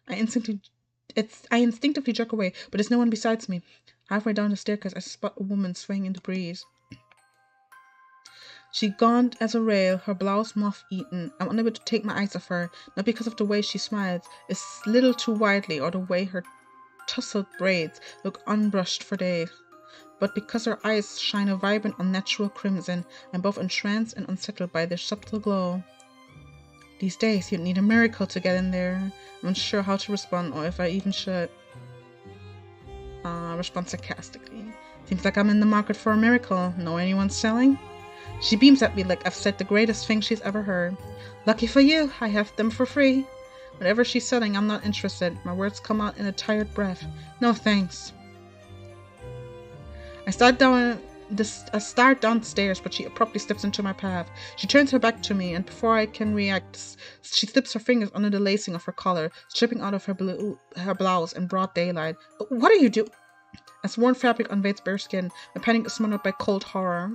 I instinctively jerk away, but there's no one besides me. Halfway down the staircase, I spot a woman swaying in the breeze. She gaunt as a rail, her blouse moth-eaten. I'm unable to take my eyes off her, not because of the way she smiles, it's little too widely, or the way her tousled braids look unbrushed for days, but because her eyes shine a vibrant, unnatural crimson. I'm both entranced and unsettled by their subtle glow. These days, you'd need a miracle to get in there. I'm unsure how to respond, or if I even should. Respond sarcastically. Seems like I'm in the market for a miracle. Know anyone selling? She beams at me like I've said the greatest thing she's ever heard. Lucky for you, I have them for free. Whatever she's selling, I'm not interested. My words come out in a tired breath. No thanks. I start down the stairs, but she abruptly steps into my path. She turns her back to me, and before I can react, she slips her fingers under the lacing of her collar, stripping out of her blouse in broad daylight. What are you doing? As worn fabric unveils bare skin, my panic is smothered by cold horror.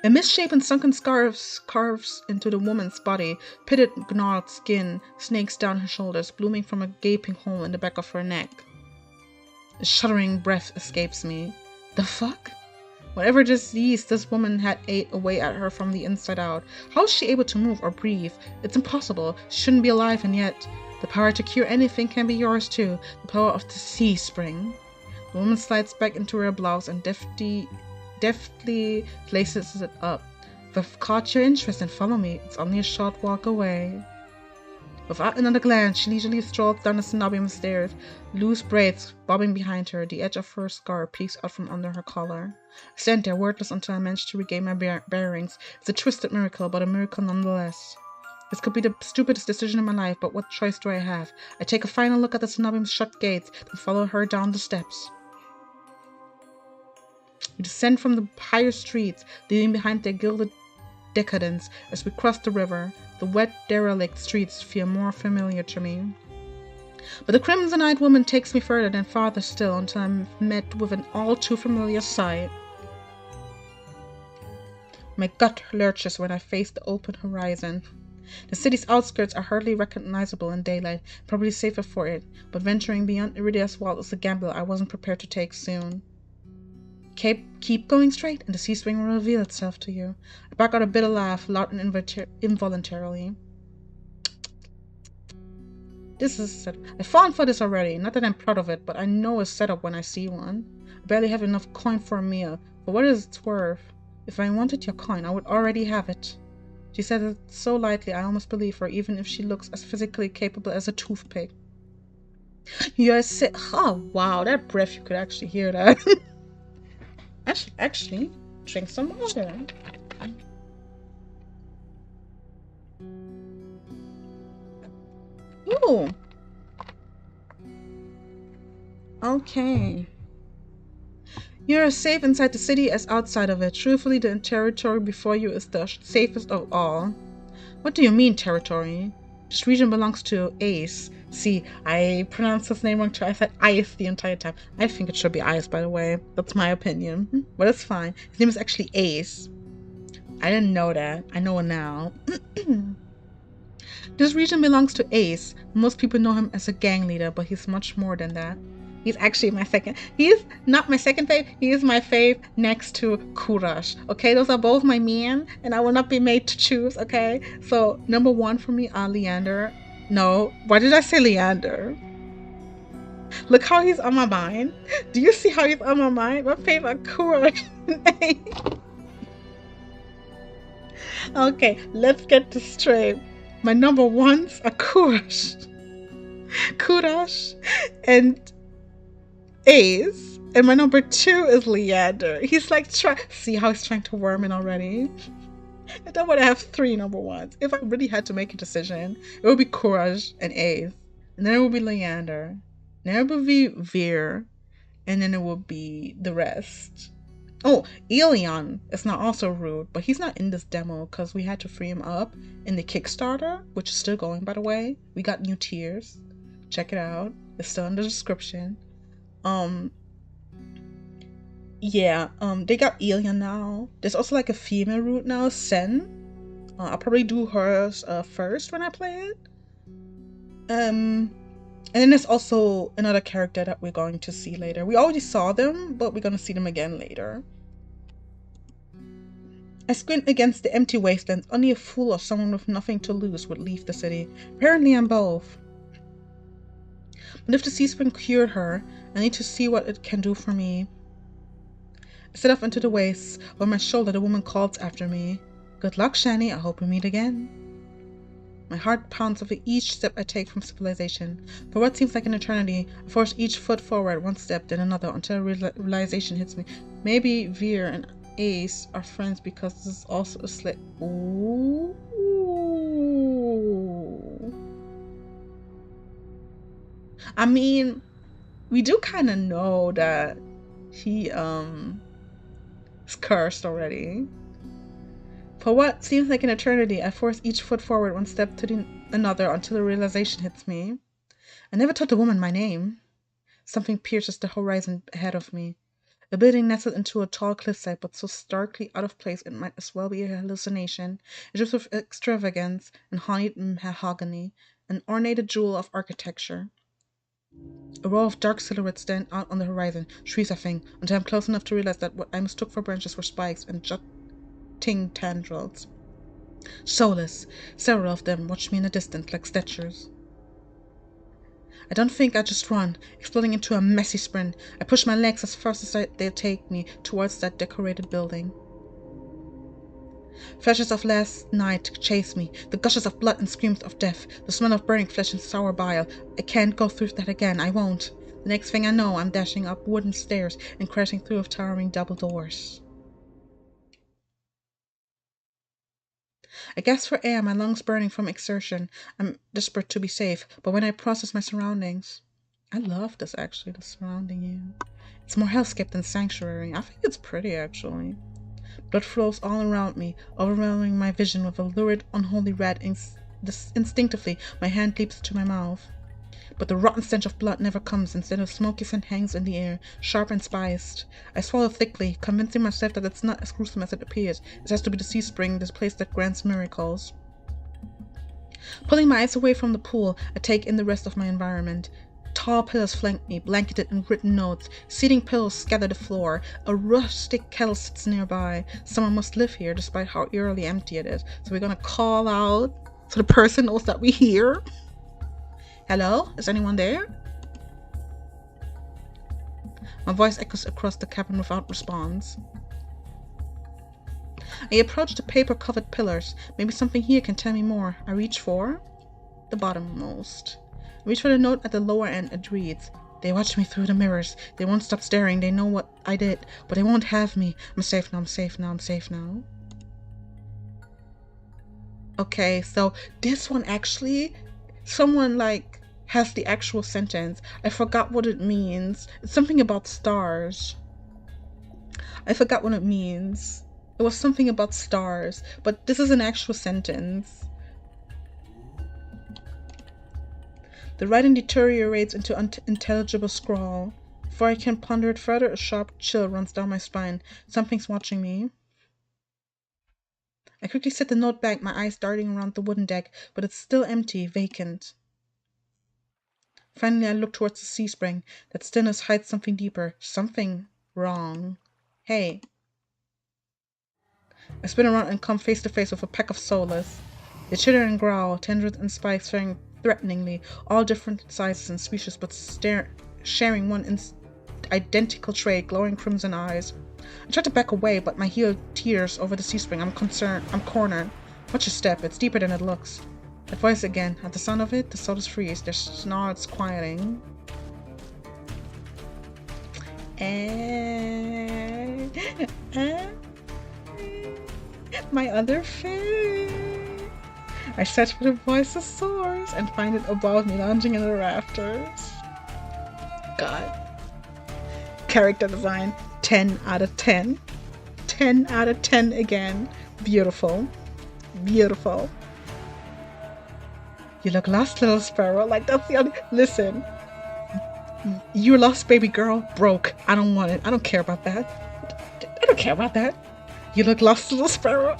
A misshapen sunken scarf carves into the woman's body. Pitted gnarled skin snakes down her shoulders, blooming from a gaping hole in the back of her neck. A shuddering breath escapes me. The fuck? Whatever disease this woman had ate away at her from the inside out. How is she able to move or breathe? It's impossible. She shouldn't be alive, and yet the power to cure anything can be yours too. The power of the sea spring. The woman slides back into her blouse and deftly laces it up. If I've caught your interest, then follow me. It's only a short walk away. Without another glance, she leisurely strolls down the cenobium stairs, loose braids bobbing behind her. The edge of her scarf peeks out from under her collar. I stand there wordless until I manage to regain my bearings. It's a twisted miracle, but a miracle nonetheless. This could be the stupidest decision in my life, but what choice do I have? I take a final look at the cenobium's shut gates, then follow her down the steps. We descend from the higher streets, leaving behind their gilded decadence. As we cross the river, the wet, derelict streets feel more familiar to me. But the crimson-eyed woman takes me further and farther still, until I'm met with an all-too-familiar sight. My gut lurches when I face the open horizon. The city's outskirts are hardly recognizable in daylight, probably safer for it, but venturing beyond Iridia's walls is a gamble I wasn't prepared to take soon. Keep going straight, and the sea spring will reveal itself to you. I back out a bitter laugh, loud and involuntarily. This is a setup. I've fallen for this already. Not that I'm proud of it, but I know a setup when I see one. I barely have enough coin for a meal. For what is its worth? If I wanted your coin, I would already have it. She said it so lightly I almost believe her, even if she looks as physically capable as a toothpick. You're sick. Oh, wow, that breath, you could actually hear that. I should actually drink some water. Ooh. Okay. You're as safe inside the city as outside of it. Truthfully, the territory before you is the safest of all. What do you mean, territory? This region belongs to Ace. See, I pronounced his name wrong too. I said Ice the entire time. I think it should be Ice, by the way. That's my opinion. But it's fine. His name is actually Ace. I didn't know that. I know it now. This region belongs to Ace. Most people know him as a gang leader, but he's much more than that. He's actually my second. He is not my second fave. He is my fave next to Kurash. Okay, those are both my men, and I will not be made to choose. Okay, so number one for me, Leander. No, why did I say Leander? Look how he's on my mind. Do you see how he's on my mind? My favorite Kurash. Okay, let's get this straight. My number ones are Kurash, and Ace, and my number two is Leander. He's like see how he's trying to worm in already. I don't want to have three number ones. If I really had to make a decision, it would be Kurash and Ace, and then it would be Leander, and then it would be Veer, and then it would be the rest. Oh, Elion is not also rude, but he's not in this demo because we had to free him up in the Kickstarter, which is still going, by the way. We got new tiers. Check it out. It's still in the description. Yeah, they got Elion now. There's also like a female route now, Sen. I'll probably do hers first when I play it. And then there's also another character that we're going to see later. We already saw them, but we're going to see them again later. I squint against the empty wastelands. Only a fool or someone with nothing to lose would leave the city. Apparently I'm both. But if the sea spring cured her, I need to see what it can do for me. I set off into the wastes. On my shoulder the woman calls after me. Good luck, Shani. I hope we meet again. My heart pounds over each step I take from civilization. For what seems like an eternity, I force each foot forward, one step, then another, until realization hits me. Maybe Veer and Ace are friends because this is also a slip. Ooh. I mean, we do kind of know that he is cursed already. For what seems like an eternity, I force each foot forward, one step to another, until the realization hits me. I never told the woman my name. Something pierces the horizon ahead of me. A building nestled into a tall cliffside, but so starkly out of place it might as well be a hallucination. It drips with extravagance and honeyed mahogany, an ornated jewel of architecture. A row of dark silhouettes stand out on the horizon, shriek-a-thing, until I'm close enough to realize that what I mistook for branches were spikes and jutting tendrils. Soulless, several of them watch me in the distance like statues. I don't think I just run, exploding into a messy sprint. I push my legs as fast as they'll take me towards that decorated building. Flashes of last night chase me, the gushes of blood and screams of death, the smell of burning flesh and sour bile. I can't go through that again, I won't. The next thing I know, I'm dashing up wooden stairs and crashing through towering double doors. I gasp for air, my lungs burning from exertion. I'm desperate to be safe, but when I process my surroundings... I love this, actually, the surrounding you. It's more hellscape than sanctuary. I think it's pretty, actually. Blood flows all around me, overwhelming my vision with a lurid, unholy red. Instinctively, my hand leaps to my mouth. But the rotten stench of blood never comes. Instead, a smoky scent hangs in the air, sharp and spiced. I swallow thickly, convincing myself that it's not as gruesome as it appears. It has to be the sea spring, this place that grants miracles. Pulling my eyes away from the pool, I take in the rest of my environment. Tall pillars flank me, blanketed in written notes. Seating pillows scatter the floor. A rustic kettle sits nearby. Someone must live here, despite how eerily empty it is. So we're gonna call out so the person knows that we're here. Hello? Is anyone there? My voice echoes across the cabin without response. I approach the paper-covered pillars. Maybe something here can tell me more. I reach for the bottommost. I reach for the note at the lower end. It reads, "They watch me through the mirrors. They won't stop staring. They know what I did, but they won't have me. I'm safe now, I'm safe now, I'm safe now." Okay, so this one actually, someone like has the actual sentence. I forgot what it means. It's something about stars. I forgot what it means. It was something about stars, but this is an actual sentence. The writing deteriorates into unintelligible scrawl. Before I can ponder it further, a sharp chill runs down my spine. Something's watching me. I quickly set the note back, my eyes darting around the wooden deck, but it's still empty, vacant. Finally, I look towards the sea spring. That stillness hides something deeper. Something wrong. Hey. I spin around and come face to face with a pack of soulless. They chitter and growl, tendrils and spikes staring threateningly, all different sizes and species, but sharing one identical trait, glowing crimson eyes. I try to back away, but my heel teeters over the sea spring. I'm cornered. Watch your step. It's deeper than it looks. That voice again. At the sound of it, the souls freeze, their snorts quieting. My other face. I search for the voice's source and find it above me, lounging in the rafters. God. Character design, 10 out of 10. 10 out of 10 again. Beautiful. Beautiful. You look lost, little sparrow. Like, that's the only... Listen. You're lost, baby girl. Broke. I don't want it. I don't care about that. I don't care about that. You look lost, little sparrow.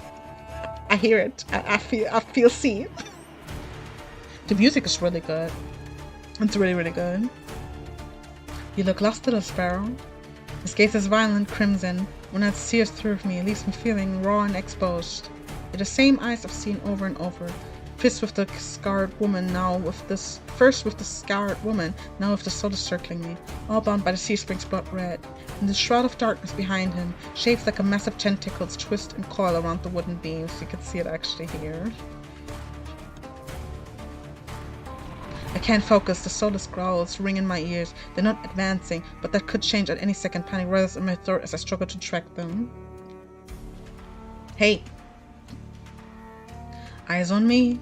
I hear it. I feel seen. The music is really good. It's really, really good. You look lost, little sparrow. His gaze is violent crimson. When it sears through me, it leaves me feeling raw and exposed. They're the same eyes I've seen over and over. First with the scarred woman, now with the scarred woman, now with the soul circling me, all bound by the sea spring's blood red. In the shroud of darkness behind him, shapes like a massive tentacles twist and coil around the wooden beams. You can see it actually here. I can't focus. The soulless growls ring in my ears. They're not advancing, but that could change at any second. Panic rises in my throat as I struggle to track them. Hey! Eyes on me.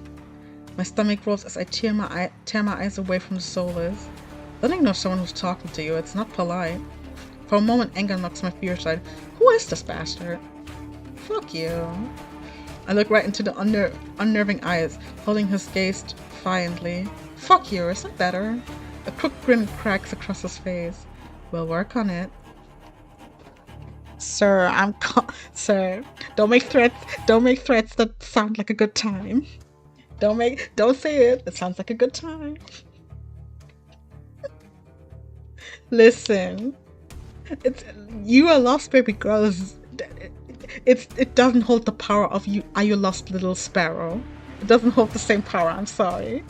My stomach rolls as I tear my eyes away from the soulless. Don't ignore someone who's talking to you. It's not polite. For a moment, anger knocks my fear aside. Who is this bastard? Fuck you. I look right into the unnerving eyes, holding his gaze defiantly. Fuck you, is that better? A crooked grin cracks across his face. We'll work on it. Sir, Sir, don't make threats that sound like a good time. Don't say it. It sounds like a good time. Listen. You are lost, baby girl. It doesn't hold the power of you. Are you lost, little sparrow? It doesn't hold the same power. I'm sorry.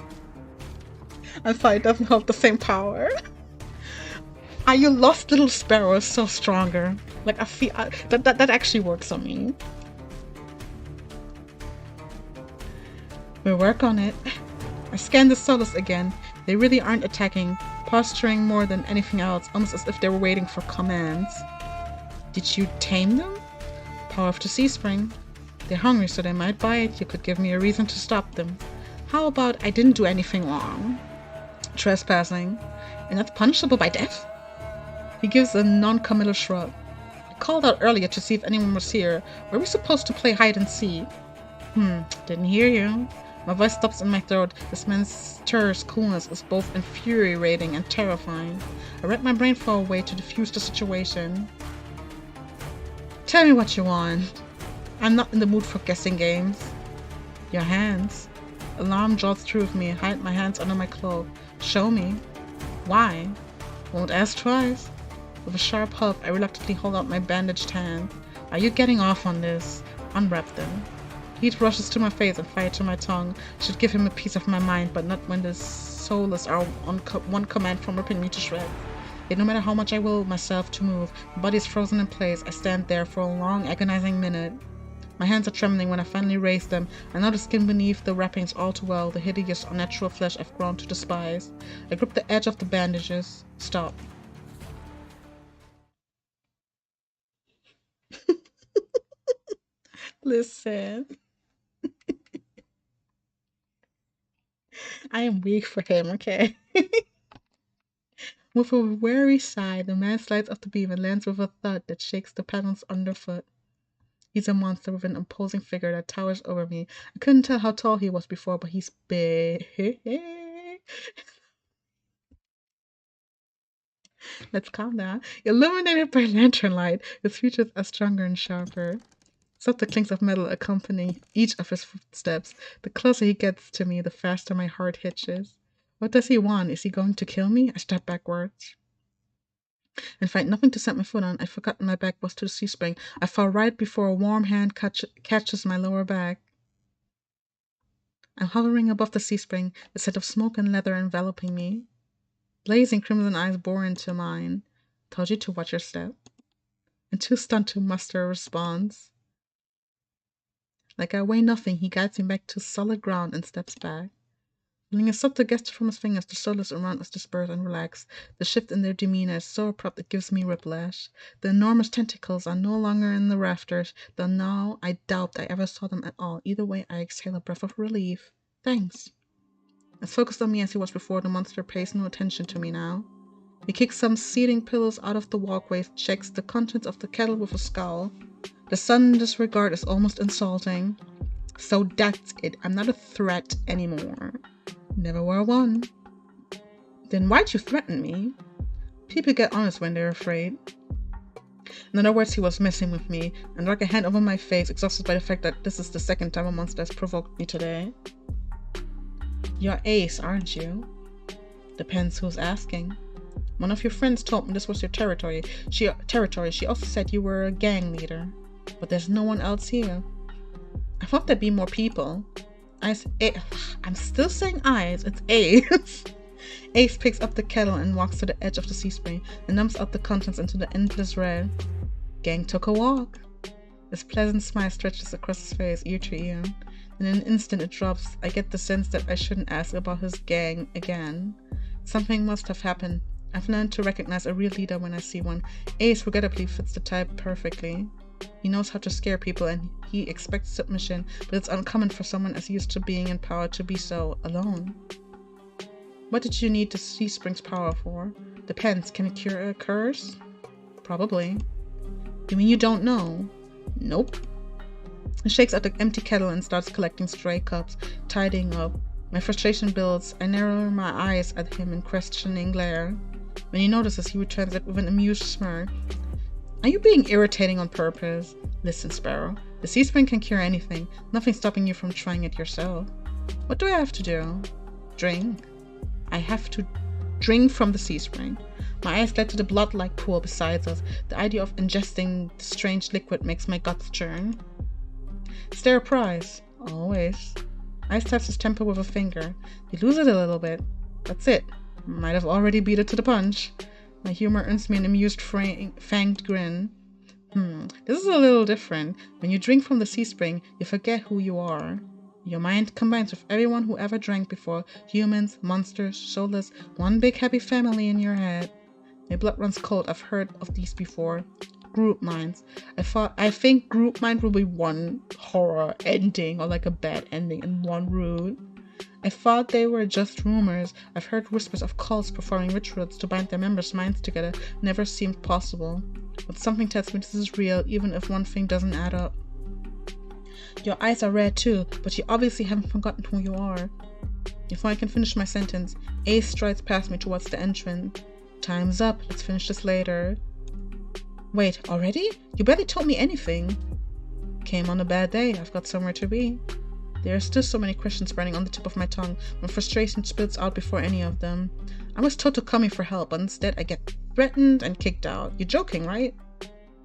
It doesn't hold the same power. Are you lost, little sparrow? Is so stronger. Like, I feel that actually works on me. We'll work on it. I scan the soulless again. They really aren't attacking, posturing more than anything else, almost as if they were waiting for commands. Did you tame them? Power of the sea spring. They're hungry, so they might bite. You could give me a reason to stop them. How about I didn't do anything wrong? Trespassing. And that's punishable by death? He gives a non-committal shrug. I called out earlier to see if anyone was here. Were we supposed to play hide and seek? Didn't hear you. My voice stops in my throat. This man's terror's coolness is both infuriating and terrifying. I rack my brain for a way to diffuse the situation. Tell me what you want. I'm not in the mood for guessing games. Your hands. Alarm jots through me. I hide my hands under my cloak. Show me. Why? Won't ask twice. With a sharp hug, I reluctantly hold out my bandaged hand. Are you getting off on this? Unwrap them. Heat rushes to my face and fire to my tongue. Should give him a piece of my mind, but not when the soulless are on one command from ripping me to shreds. Yet no matter how much I will myself to move, my body is frozen in place. I stand there for a long, agonizing minute. My hands are trembling when I finally raise them. I know the skin beneath the wrappings all too well, the hideous, unnatural flesh I've grown to despise. I grip the edge of the bandages. Stop. Listen. I am weak for him, okay? With a weary sigh, the man slides off the beam and lands with a thud that shakes the panels underfoot. He's a monster with an imposing figure that towers over me. I couldn't tell how tall he was before, but he's big. Let's calm down. Illuminated by lantern light, his features are stronger and sharper. Softer clinks of metal accompany each of his footsteps. The closer he gets to me, the faster my heart hitches. What does he want? Is he going to kill me? I step backwards and find nothing to set my foot on. I'd forgotten my back was to the C-spring. I fall right before a warm hand catches my lower back. I'm hovering above the C-spring, the scent of smoke and leather enveloping me. Blazing crimson eyes bore into mine. Told you to watch your step. And too stunned to muster a response. Like I weigh nothing, he guides me back to solid ground and steps back. Feeling a subtle gesture from his fingers, the shoulders around us disperse and relax. The shift in their demeanor is so abrupt it gives me whiplash. The enormous tentacles are no longer in the rafters, though now I doubt I ever saw them at all. Either way, I exhale a breath of relief. Thanks. As focused on me as he was before, the monster pays no attention to me now. He kicks some seething pillows out of the walkway, checks the contents of the kettle with a scowl. The sudden disregard is almost insulting. So that's it. I'm not a threat anymore. Never were one. Then why'd you threaten me? People get honest when they're afraid. In other words, he was messing with me, and like a hand over my face, exhausted by the fact that this is the second time a monster has provoked me today. You're Ace, aren't you? Depends who's asking. One of your friends told me this was your territory. She also said you were a gang leader. But there's no one else here. I thought there'd be more people. I'm still saying eyes. It's Ace. Ace picks up the kettle and walks to the edge of the C-spring and dumps out the contents into the endless red. Gang took a walk. His pleasant smile stretches across his face, ear to ear. In an instant it drops. I get the sense that I shouldn't ask about his gang again. Something must have happened. I've learned to recognize a real leader when I see one. Ace regrettably fits the type perfectly. He knows how to scare people and he expects submission, but it's uncommon for someone as used to being in power to be so alone. What did you need the C-spring's power for? Depends. Can it cure a curse? Probably. You mean you don't know? Nope. He shakes out the empty kettle and starts collecting stray cups, tidying up. My frustration builds. I narrow my eyes at him in questioning glare. When he notices, he returns it with an amused smirk. Are you being irritating on purpose? Listen, Sparrow. The C-spring can cure anything. Nothing's stopping you from trying it yourself. What do I have to do? Drink. I have to drink from the C-spring. My eyes led to the blood-like pool beside us. The idea of ingesting the strange liquid makes my guts churn. Is there a prize? Always. Ice taps his temple with a finger. You lose it a little bit. That's it. Might have already beat it to the punch. My humor earns me an amused fanged grin. This is a little different. When you drink from the C-spring, you forget who you are. Your mind combines with everyone who ever drank before. Humans, monsters, soulless, one big happy family in your head. My blood runs cold. I've heard of these before. Group minds. I think group mind will be one horror ending or like a bad ending in one route. I thought they were just rumors. I've heard whispers of cults performing rituals to bind their members' minds together. Never seemed possible. But something tells me this is real, even if one thing doesn't add up. Your eyes are red too, but you obviously haven't forgotten who you are. Before I can finish my sentence, Ace strides past me towards the entrance. Time's up. Let's finish this later. Wait, already? You barely told me anything. Came on a bad day. I've got somewhere to be. There are still so many questions burning on the tip of my tongue when frustration spills out before any of them. I was told to come here for help, but instead I get threatened and kicked out. You're joking, right?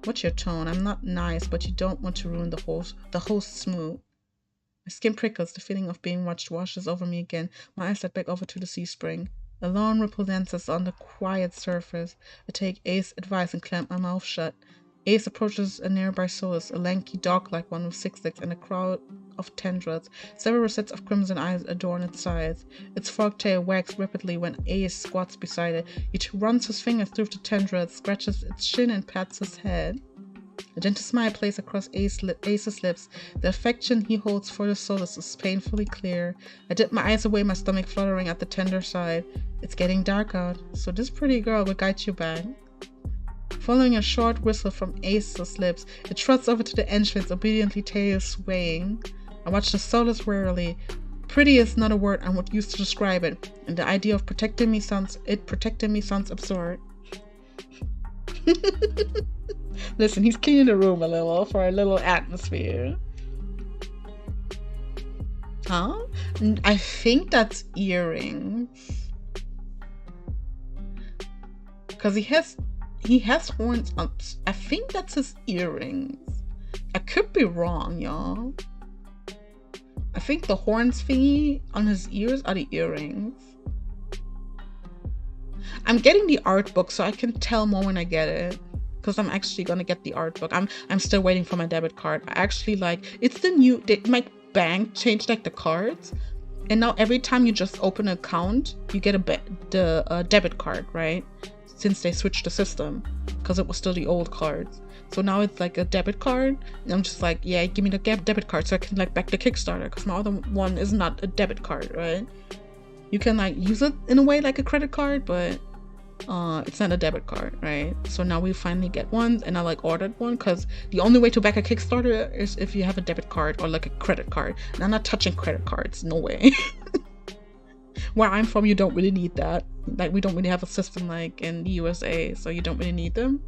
What's your tone? I'm not nice, but you don't want to ruin the host's mood. My skin prickles. The feeling of being watched washes over me again. My eyes slide back over to the C-spring. A lone ripple dances on the quiet surface. I take Ace's advice and clamp my mouth shut. Ace approaches a nearby Solus, a lanky dog-like one with 6 legs and a crowd of tendrils. Several sets of crimson eyes adorn its sides. Its forked tail wags rapidly when Ace squats beside it. He runs his fingers through the tendrils, scratches its chin, and pats his head. A gentle smile plays across Ace's lips. The affection he holds for the Solus is painfully clear. I dip my eyes away, my stomach fluttering at the tender side. It's getting dark out, so this pretty girl will guide you back. Following a short whistle from Ace's lips, it trots over to the entrance, obediently tail swaying. I watch the Solus warily. Pretty is not a word I would use to describe it, and the idea of protecting me sounds absurd. Listen, he's cleaning the room a little for a little atmosphere. Huh? I think that's earrings. Because he has horns on. I think that's his earrings. I could be wrong, y'all. I think the horns thingy on his ears are the earrings. I'm getting the art book so I can tell more when I get it. Because I'm actually gonna get the art book. I'm still waiting for my debit card. I actually it's the new, my bank changed like the cards. And now every time you just open an account, you get the debit card, right? Since they switched the system, because it was still the old cards. So now it's like a debit card, and I'm just like, yeah, give me the debit card so I can back the Kickstarter, because my other one is not a debit card, right? You can use it in a way like a credit card, but it's not a debit card, right? So now we finally get one, and I ordered one, because the only way to back a Kickstarter is if you have a debit card or a credit card, and I'm not touching credit cards, no way. Where I'm from, you don't really need that. We don't really have a system in the USA, so you don't really need them.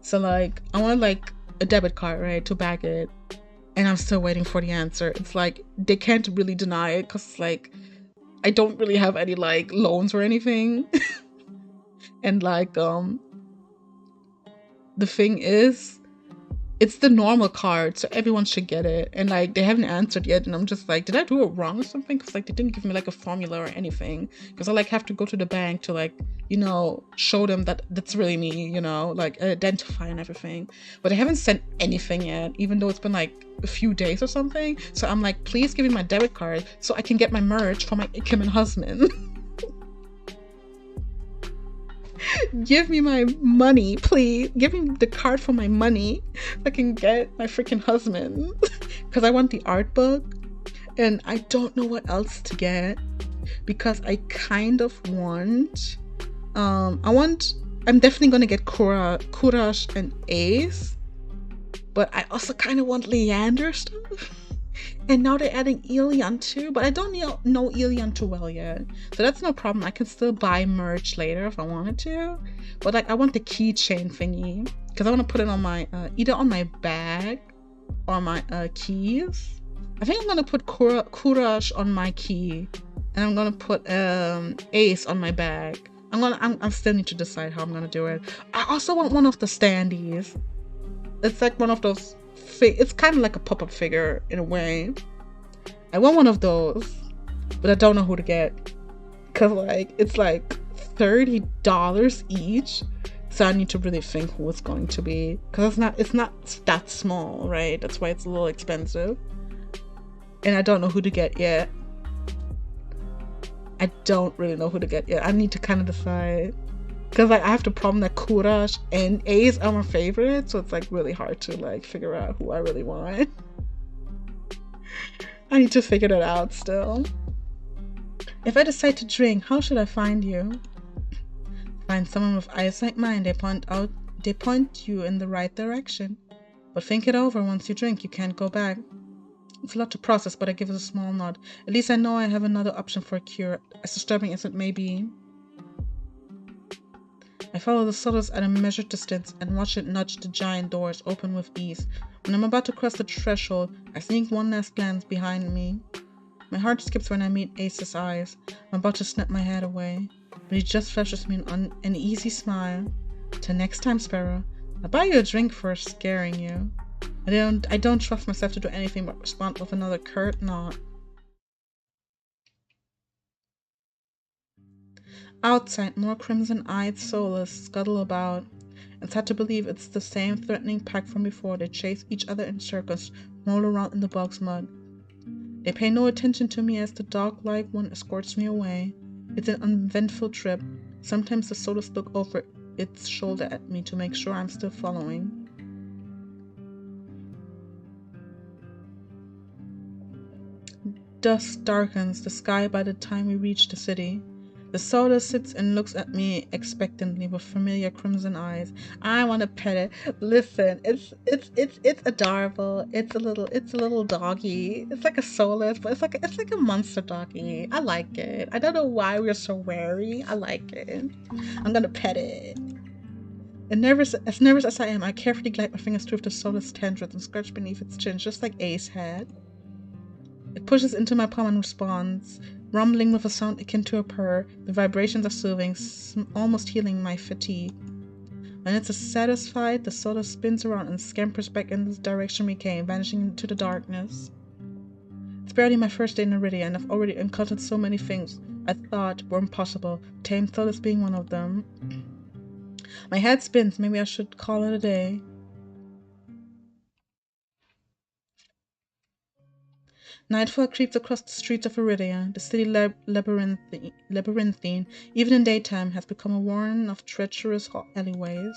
So I want a debit card, right, to back it, and I'm still waiting for the answer. It's they can't really deny it, because I don't really have any loans or anything. And the thing is, it's the normal card, so everyone should get it. And they haven't answered yet, and I'm just did I do it wrong or something? Because they didn't give me a formula or anything. Because I have to go to the bank to show them that that's really me, identify and everything. But they haven't sent anything yet, even though it's been a few days or something. So I'm please give me my debit card so I can get my merch for my ikemen husband. Give me my money, please. Give me the card for my money so I can get my freaking husband. Because I want the art book, and I don't know what else to get, because I kind of want I'm definitely gonna get Courage and Ace, but I also kind of want Leander stuff. And now they're adding Elian too, but I don't know Elian too well yet. So that's no problem. I can still buy merch later if I wanted to. But I want the keychain thingy, because I want to put it on my, either on my bag or my keys. I think I'm going to put Courage on my key. And I'm going to put Ace on my bag. I still need to decide how I'm going to do it. I also want one of the standees. It's one of those... It's kind of like a pop-up figure in a way. I want one of those, but I don't know who to get, because it's $30 each. So I need to really think who it's going to be, because it's not that small, right? That's why it's a little expensive, and I don't know who to get yet. I don't really know who to get yet. I need to kind of decide. Because I have the problem that Courage and Ace are my favorite, so it's really hard to figure out who I really want. I need to figure that out still. If I decide to drink, how should I find you? Find someone with eyes like mine. They point you in the right direction. But think it over. Once you drink, you can't go back. It's a lot to process, but I give it a small nod. At least I know I have another option for a cure, as disturbing as it may be. I follow the Solus at a measured distance and watch it nudge the giant doors open with ease. When I'm about to cross the threshold, I sneak one last glance behind me. My heart skips when I meet Ace's eyes. I'm about to snap my head away, but he just flashes me an easy smile. Till next time, Sparrow. I'll buy you a drink for scaring you. I don't trust myself to do anything but respond with another curt nod. Outside, more crimson-eyed Solus scuttle about, and It's hard to believe it's the same threatening pack from before. They chase each other in circles, roll around in the bog's mud. They pay no attention to me as the dog-like one escorts me away. It's an uneventful trip. Sometimes the Solus look over its shoulder at me to make sure I'm still following. Dusk darkens the sky by the time we reach the city. The Soda sits and looks at me expectantly with familiar crimson eyes. I want to pet it. Listen, it's adorable. It's a little doggy. It's like a Solus, but it's like a monster doggy. I like it. I don't know why we're so wary. I like it. I'm gonna pet it. And nervous as I am, I carefully glide my fingers through the Solus tendrils and scratch beneath its chin, just like Ace had. It pushes into my palm and responds, rumbling with a sound akin to a purr. The vibrations are soothing, almost healing my fatigue. When it's satisfied, the soda spins around and scampers back in the direction we came, vanishing into the darkness. It's barely my first day in Iridia, and I've already encountered so many things I thought were impossible, tame Solus being one of them. My head spins. Maybe I should call it a day. Nightfall creeps across the streets of Iridia. The city labyrinthine, even in daytime, has become a warren of treacherous alleyways.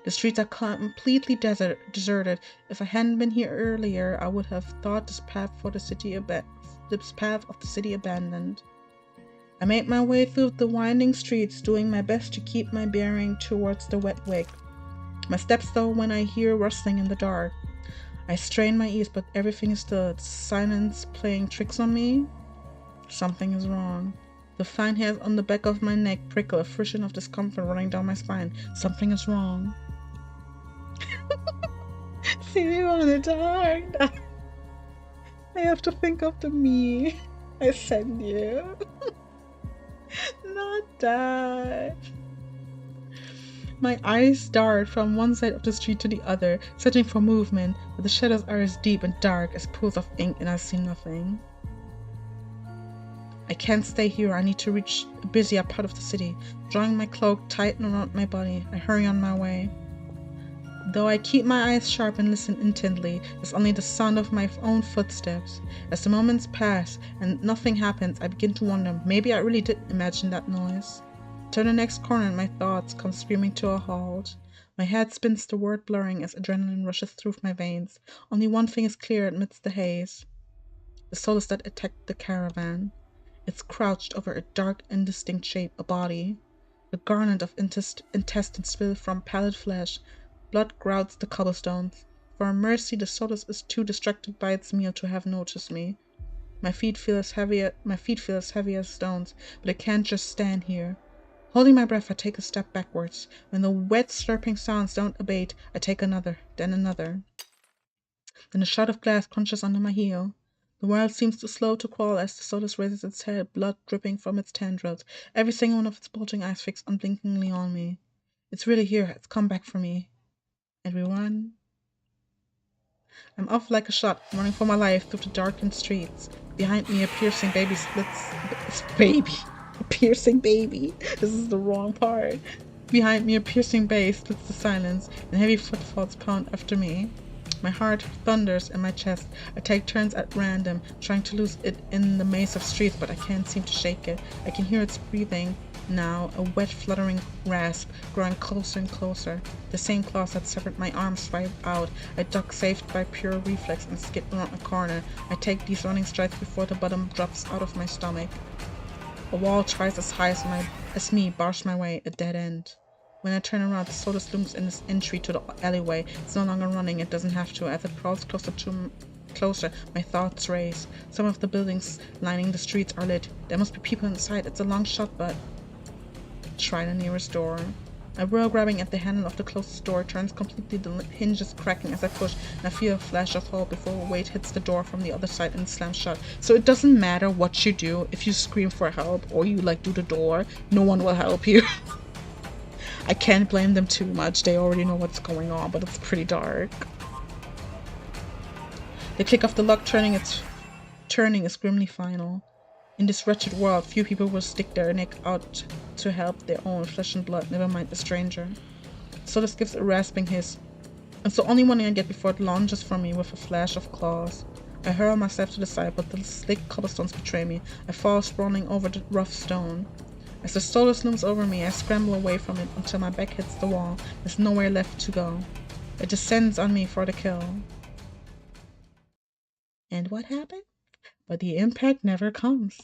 The streets are completely deserted. If I hadn't been here earlier, I would have thought this path of the city abandoned. I made my way through the winding streets, doing my best to keep my bearing towards the wet wick. My steps slow when I hear rustling in the dark. I strain my ears, but everything is still. It's silence playing tricks on me. Something is wrong. The fine hairs on the back of my neck prickle, a friction of discomfort running down my spine. Something is wrong. See me on the dark. I have to think of the me I send you. Not that. My eyes dart from one side of the street to the other, searching for movement, but the shadows are as deep and dark as pools of ink and I see nothing. I can't stay here. I need to reach a busier part of the city. Drawing my cloak tight around my body, I hurry on my way. Though I keep my eyes sharp and listen intently, there's only the sound of my own footsteps. As the moments pass and nothing happens, I begin to wonder, maybe I really did imagine that noise. Turn the next corner and my thoughts come screaming to a halt. My head spins, the word blurring as adrenaline rushes through my veins. Only one thing is clear amidst the haze. The Solus that attacked the caravan. It's crouched over a dark, indistinct shape, a body. A garment of intestines spill from pallid flesh. Blood grouts the cobblestones. For mercy, the Solus is too distracted by its meal to have noticed me. My feet feel as heavy as stones, but I can't just stand here. Holding my breath, I take a step backwards. When the wet, slurping sounds don't abate, I take another, then another. Then a shard of glass crunches under my heel. The world seems too slow to crawl as the Solus raises its head, blood dripping from its tendrils, every single one of its bulging eyes fixed unblinkingly on me. It's really here. It's come back for me. And we run. I'm off like a shot, running for my life through the darkened streets. Behind me, a piercing baby splits... A piercing baby. This is the wrong part. Behind me, a piercing bass splits the silence, and heavy footfalls pound after me. My heart thunders in my chest. I take turns at random, trying to lose it in the maze of streets, but I can't seem to shake it. I can hear its breathing now, a wet, fluttering rasp, growing closer and closer. The same claws that severed my arms swipe out. I duck, saved by pure reflex, and skip around a corner. I take these running strides before the bottom drops out of my stomach. A wall twice as high as me bars my way, a dead end. When I turn around, the Solus looms in its entry to the alleyway. It's no longer running, it doesn't have to. As it crawls closer, my thoughts race. Some of the buildings lining the streets are lit. There must be people inside. It's a long shot, but... Try the nearest door. My whirl, grabbing at the handle of the closest door, turns completely, the hinges cracking as I push, and I feel a flash of hope before a weight hits the door from the other side and slams shut. So it doesn't matter what you do. If you scream for help or you do the door, no one will help you. I can't blame them too much. They already know what's going on, but it's pretty dark. The click of the lock turning is grimly final. In this wretched world, few people will stick their neck out to help their own flesh and blood, never mind a stranger. So this gives a rasping hiss. It's the only warning I get before it lunges for me with a flash of claws. I hurl myself to the side, but the slick cobblestones betray me. I fall sprawling over the rough stone. As the solus looms over me, I scramble away from it until my back hits the wall. There's nowhere left to go. It descends on me for the kill. And what happened? But the impact never comes.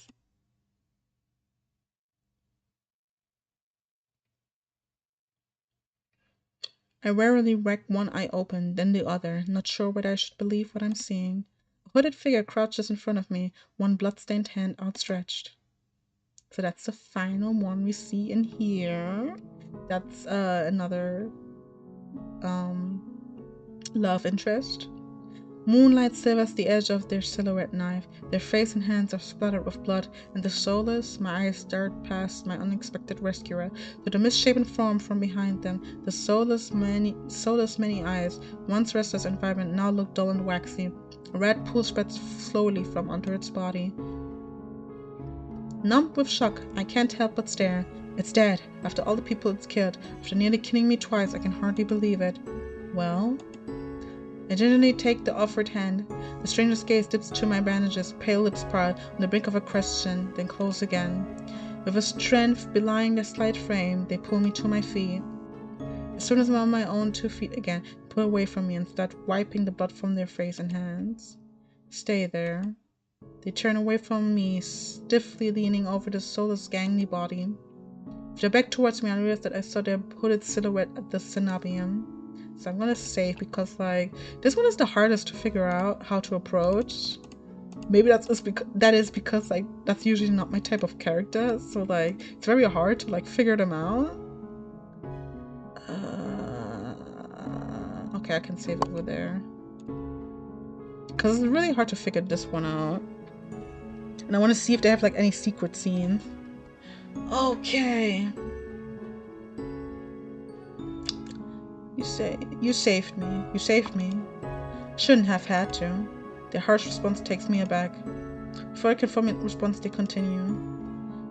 I warily wreck one eye open, then the other, not sure whether I should believe what I'm seeing. A hooded figure crouches in front of me, one blood-stained hand outstretched. So that's the final one we see in here. That's another love interest. Moonlight silvers the edge of their silhouette knife. Their face and hands are splattered with blood, and the soulless, my eyes stared past my unexpected rescuer, to the misshapen form from behind them. The soulless many eyes, once restless and vibrant, now look dull and waxy. A red pool spreads slowly from under its body. Numb with shock, I can't help but stare. It's dead. After all the people it's killed, after nearly killing me twice, I can hardly believe it. Well? I gingerly take the offered hand. The stranger's gaze dips to my bandages, pale lips part, on the brink of a question, then close again. With a strength belying their slight frame, they pull me to my feet. As soon as I'm on my own 2 feet again, they pull away from me and start wiping the blood from their face and hands. Stay there. They turn away from me, stiffly leaning over the soulless, gangly body. With their back towards me, I realized that I saw their hooded silhouette at the cenobium. So I'm gonna save because, like, this one is the hardest to figure out how to approach. Maybe that's just because like that's usually not my type of character. So like it's very hard to like figure them out. Okay, I can save it over there because it's really hard to figure this one out. And I want to see if they have like any secret scenes. Okay. You saved me. You saved me. Shouldn't have had to. Their harsh response takes me aback. Before I can form a response, they continue.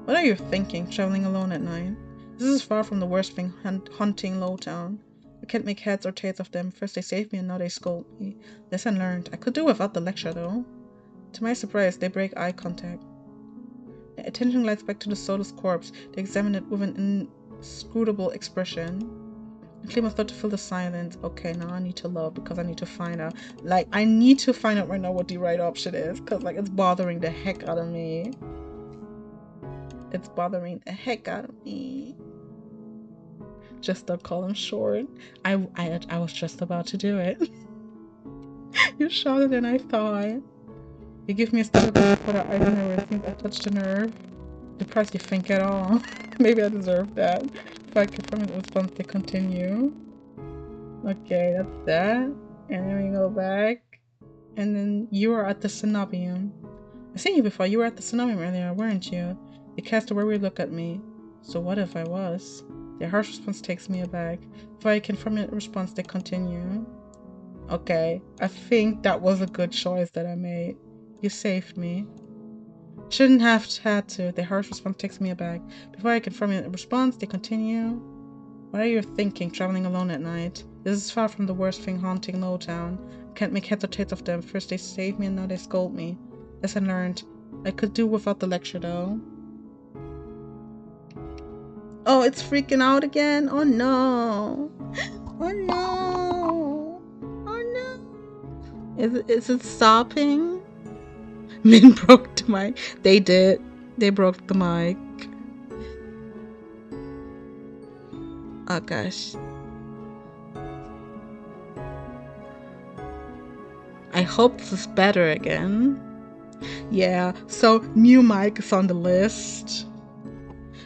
What are you thinking, traveling alone at night? This is far from the worst thing haunting Lowtown. I can't make heads or tails of them. First they saved me and now they scold me. Lesson learned. I could do without the lecture though. To my surprise, they break eye contact. Their attention glides back to the soulless corpse. They examine it with an inscrutable expression. I claim a thought to fill the silence. Okay, now I need to love because I need to find out. Like, I need to find out right now what the right option is. Because, like, it's bothering the heck out of me. It's bothering the heck out of me. Just don't call him short. I was just about to do it. You're shorter than I thought. You give me a step before the eyes and I think I touched a nerve. Depressed you think at all. Maybe I deserve that. If I could from it response, they continue. Okay, that's that. And then we go back. And then you are at the cenobium. I've seen you before. You were at the cenobium earlier, weren't you? They cast a weary look at me. So what if I was? Their harsh response takes me aback. If I can from it response, they continue. Okay, I think that was a good choice that I made. You saved me. Shouldn't have had to. The harsh response takes me aback. Before I can formulate a response, they continue. What are you thinking, traveling alone at night? This is far from the worst thing haunting Lowtown. I can't make heads or tails of them. First they save me and now they scold me. Lesson learned. I could do without the lecture though. Oh, it's freaking out again? Oh no. Oh no. Oh no. Is it stopping? Min broke the mic. They did. They broke the mic. Oh gosh. I hope this is better again. Yeah, so new mic is on the list.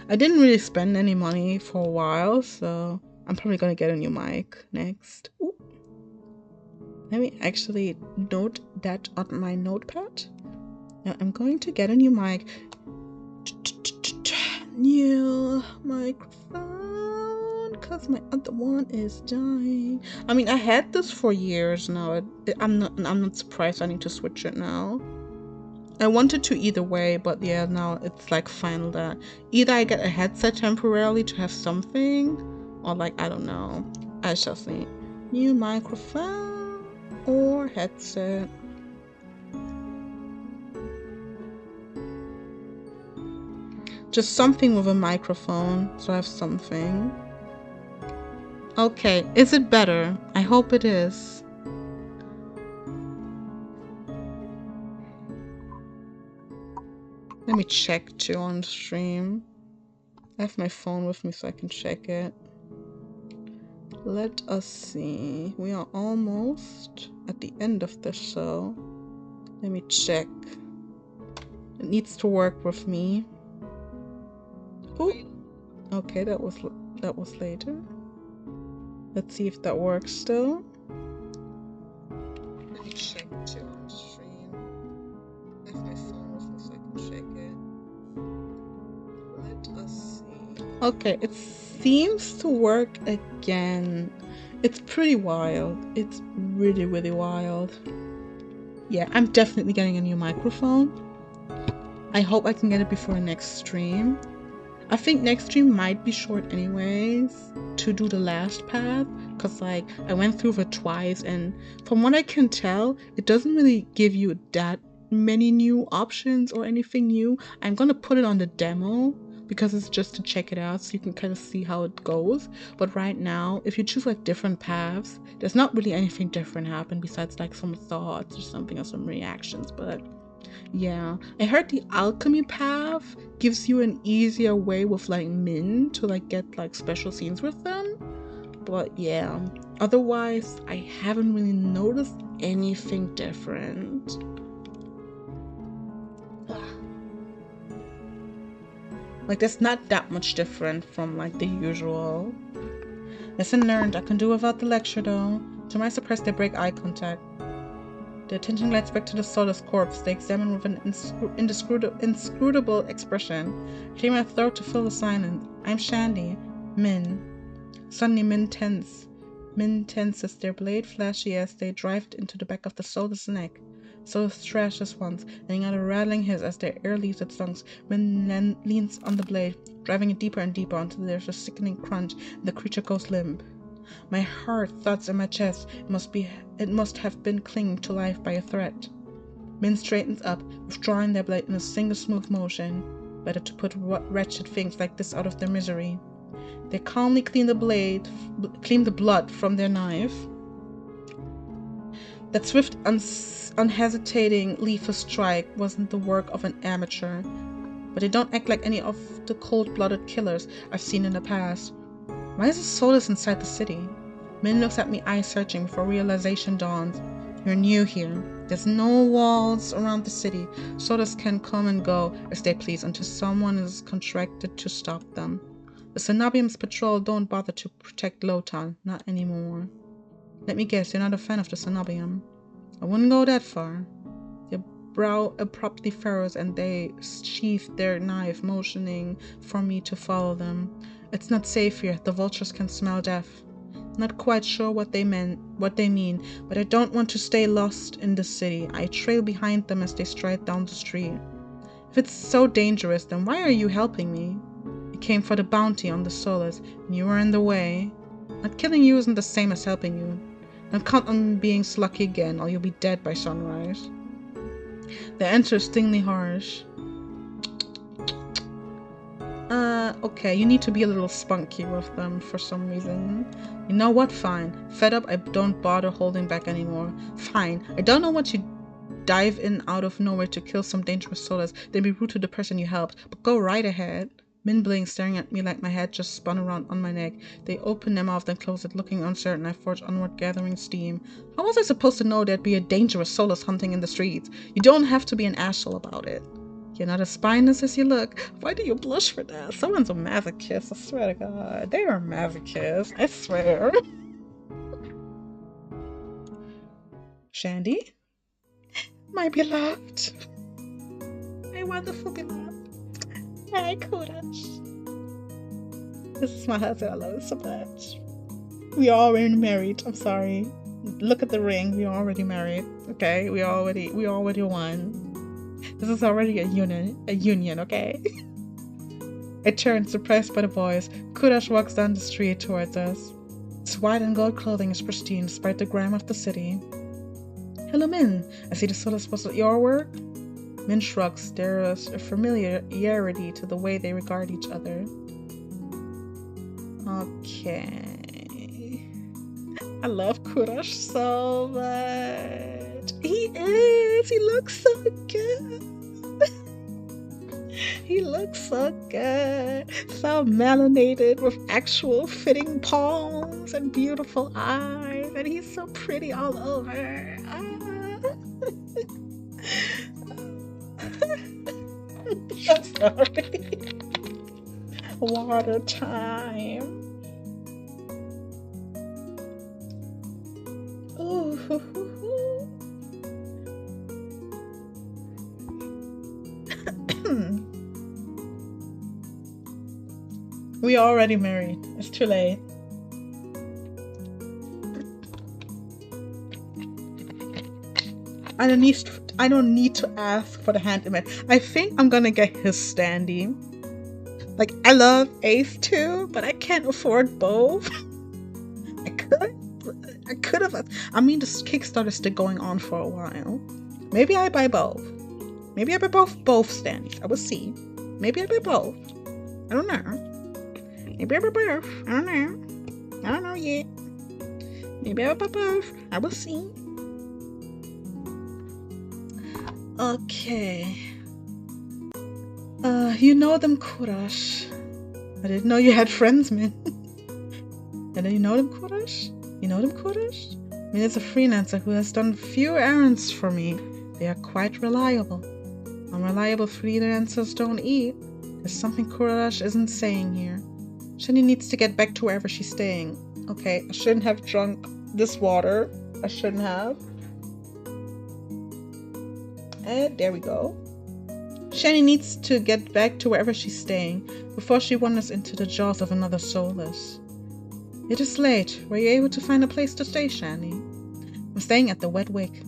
I didn't really spend any money for a while, so I'm probably gonna get a new mic next. Ooh. Let me actually note that on my notepad. Now I'm going to get a new mic. New microphone, because my other one is dying. I mean, I had this for years now. I'm not surprised I need to switch it now. I wanted to either way, but yeah, now it's like final that either I get a headset temporarily to have something, or like, I don't know. I shall see. New microphone or headset. Just something with a microphone, so I have something. Okay, is it better? I hope it is. Let me check too on the stream. I have my phone with me so I can check it. Let us see. We are almost at the end of the show. Let me check. It needs to work with me. Oh, okay, that was later. Let's see if that works still. Let me check too on the stream. I have my phone with me so I can check it. Let us see. Okay, it seems to work again. It's pretty wild. It's really, really wild. Yeah, I'm definitely getting a new microphone. I hope I can get it before next stream. I think next stream might be short anyways to do the last path, because like I went through it twice, and from what I can tell, it doesn't really give you that many new options or anything new. I'm gonna put it on the demo because it's just to check it out so you can kind of see how it goes. But right now, if you choose like different paths, there's not really anything different happen besides like some thoughts or something or some reactions. But yeah, I heard the alchemy path gives you an easier way with like Min to like get like special scenes with them. But yeah, otherwise I haven't really noticed anything different. Like there's not that much different from like the usual. Lesson learned, I can do without the lecture though. To my surprise, they break eye contact. The attention glides back to the soulless corpse. They examine with an inscrutable expression. Clear my throat to fill the silence. I'm Shandy. Min. Suddenly Min tenses, their blade flashy as they drive into the back of the soulless neck. Soulless thrashes once, letting out a rattling hiss as their air leaves its lungs. Min leans on the blade, driving it deeper and deeper until there's a sickening crunch and the creature goes limp. My heart thuds in my chest. It must have been clinging to life by a thread. Min straightens up, withdrawing their blade in a single smooth motion. Better to put wretched things like this out of their misery. They calmly clean the blood from their knife. That swift, unhesitating, lethal strike wasn't the work of an amateur. But they don't act like any of the cold-blooded killers I've seen in the past. Why is the soulless inside the city? Min looks at me, eyes searching, before realization dawns. You're new here. There's no walls around the city. Soulless can come and go as they please until someone is contracted to stop them. The Cenobium's patrol don't bother to protect Lotan, not anymore. Let me guess, you're not a fan of the Cenobium. I wouldn't go that far. Their brow abruptly furrows and they sheath their knife, motioning for me to follow them. It's not safe here. The vultures can smell death. Not quite sure what they mean, but I don't want to stay lost in the city. I trail behind them as they stride down the street. If it's so dangerous, then why are you helping me? I came for the bounty on the soulless, and you were in the way. Not killing you isn't the same as helping you. Don't count on being slucky again, or you'll be dead by sunrise. The answer is stingingly harsh. Okay, you need to be a little spunky with them for some reason. You know what? Fine. Fed up, I don't bother holding back anymore. Fine. I don't know what you dive in out of nowhere to kill some dangerous soulless, then be rude to the person you helped, but go right ahead. Min blinks, staring at me like my head just spun around on my neck. They open their mouth, then close it, looking uncertain. I forge onward, gathering steam. How was I supposed to know there'd be a dangerous soulless hunting in the streets? You don't have to be an asshole about it. You're not as spineless as you look. Why do you blush for that? Someone's a masochist, I swear to God. They are a masochist, I swear. Shandy? My beloved. My wonderful beloved. My Kodash. This is my husband. I love it so much. We are already married. I'm sorry. Look at the ring. We are already married. Okay? We already won. This is already a union, okay? I turn, surprised by the voice. Kudash walks down the street towards us. His white and gold clothing is pristine despite the grime of the city. Hello, Min. I see the sodas was your work. Min shrugs. There is a familiarity to the way they regard each other. Okay. I love Kudash so much. He looks so good. He looks so good. So melanated with actual fitting palms and beautiful eyes. And he's so pretty all over. I'm sorry. Water time. Ooh. We are already married. It's too late. I don't need to ask for the hand image. I think I'm gonna get his standee. Like, I love Ace too, but I can't afford both. I could have. I mean, this Kickstarter is still going on for a while. Maybe I buy both. Maybe I buy both standees. I will see. Maybe I buy both. I don't know. Maybe I buy both. I don't know. I don't know yet. Maybe I buy both. I will see. Okay. You know them, Kudash. I didn't know you had friends, man. And then you know them, Kudash? You know them, Kudash? Min is a freelancer who has done few errands for me. They are quite reliable. Unreliable freelancers don't eat. There's something Kudash isn't saying here. Shani needs to get back to wherever she's staying. Okay, I shouldn't have drunk this water. I shouldn't have. And there we go. Shani needs to get back to wherever she's staying before she wanders into the jaws of another soulless. It is late. Were you able to find a place to stay, Shani? I'm staying at the Wet Wick.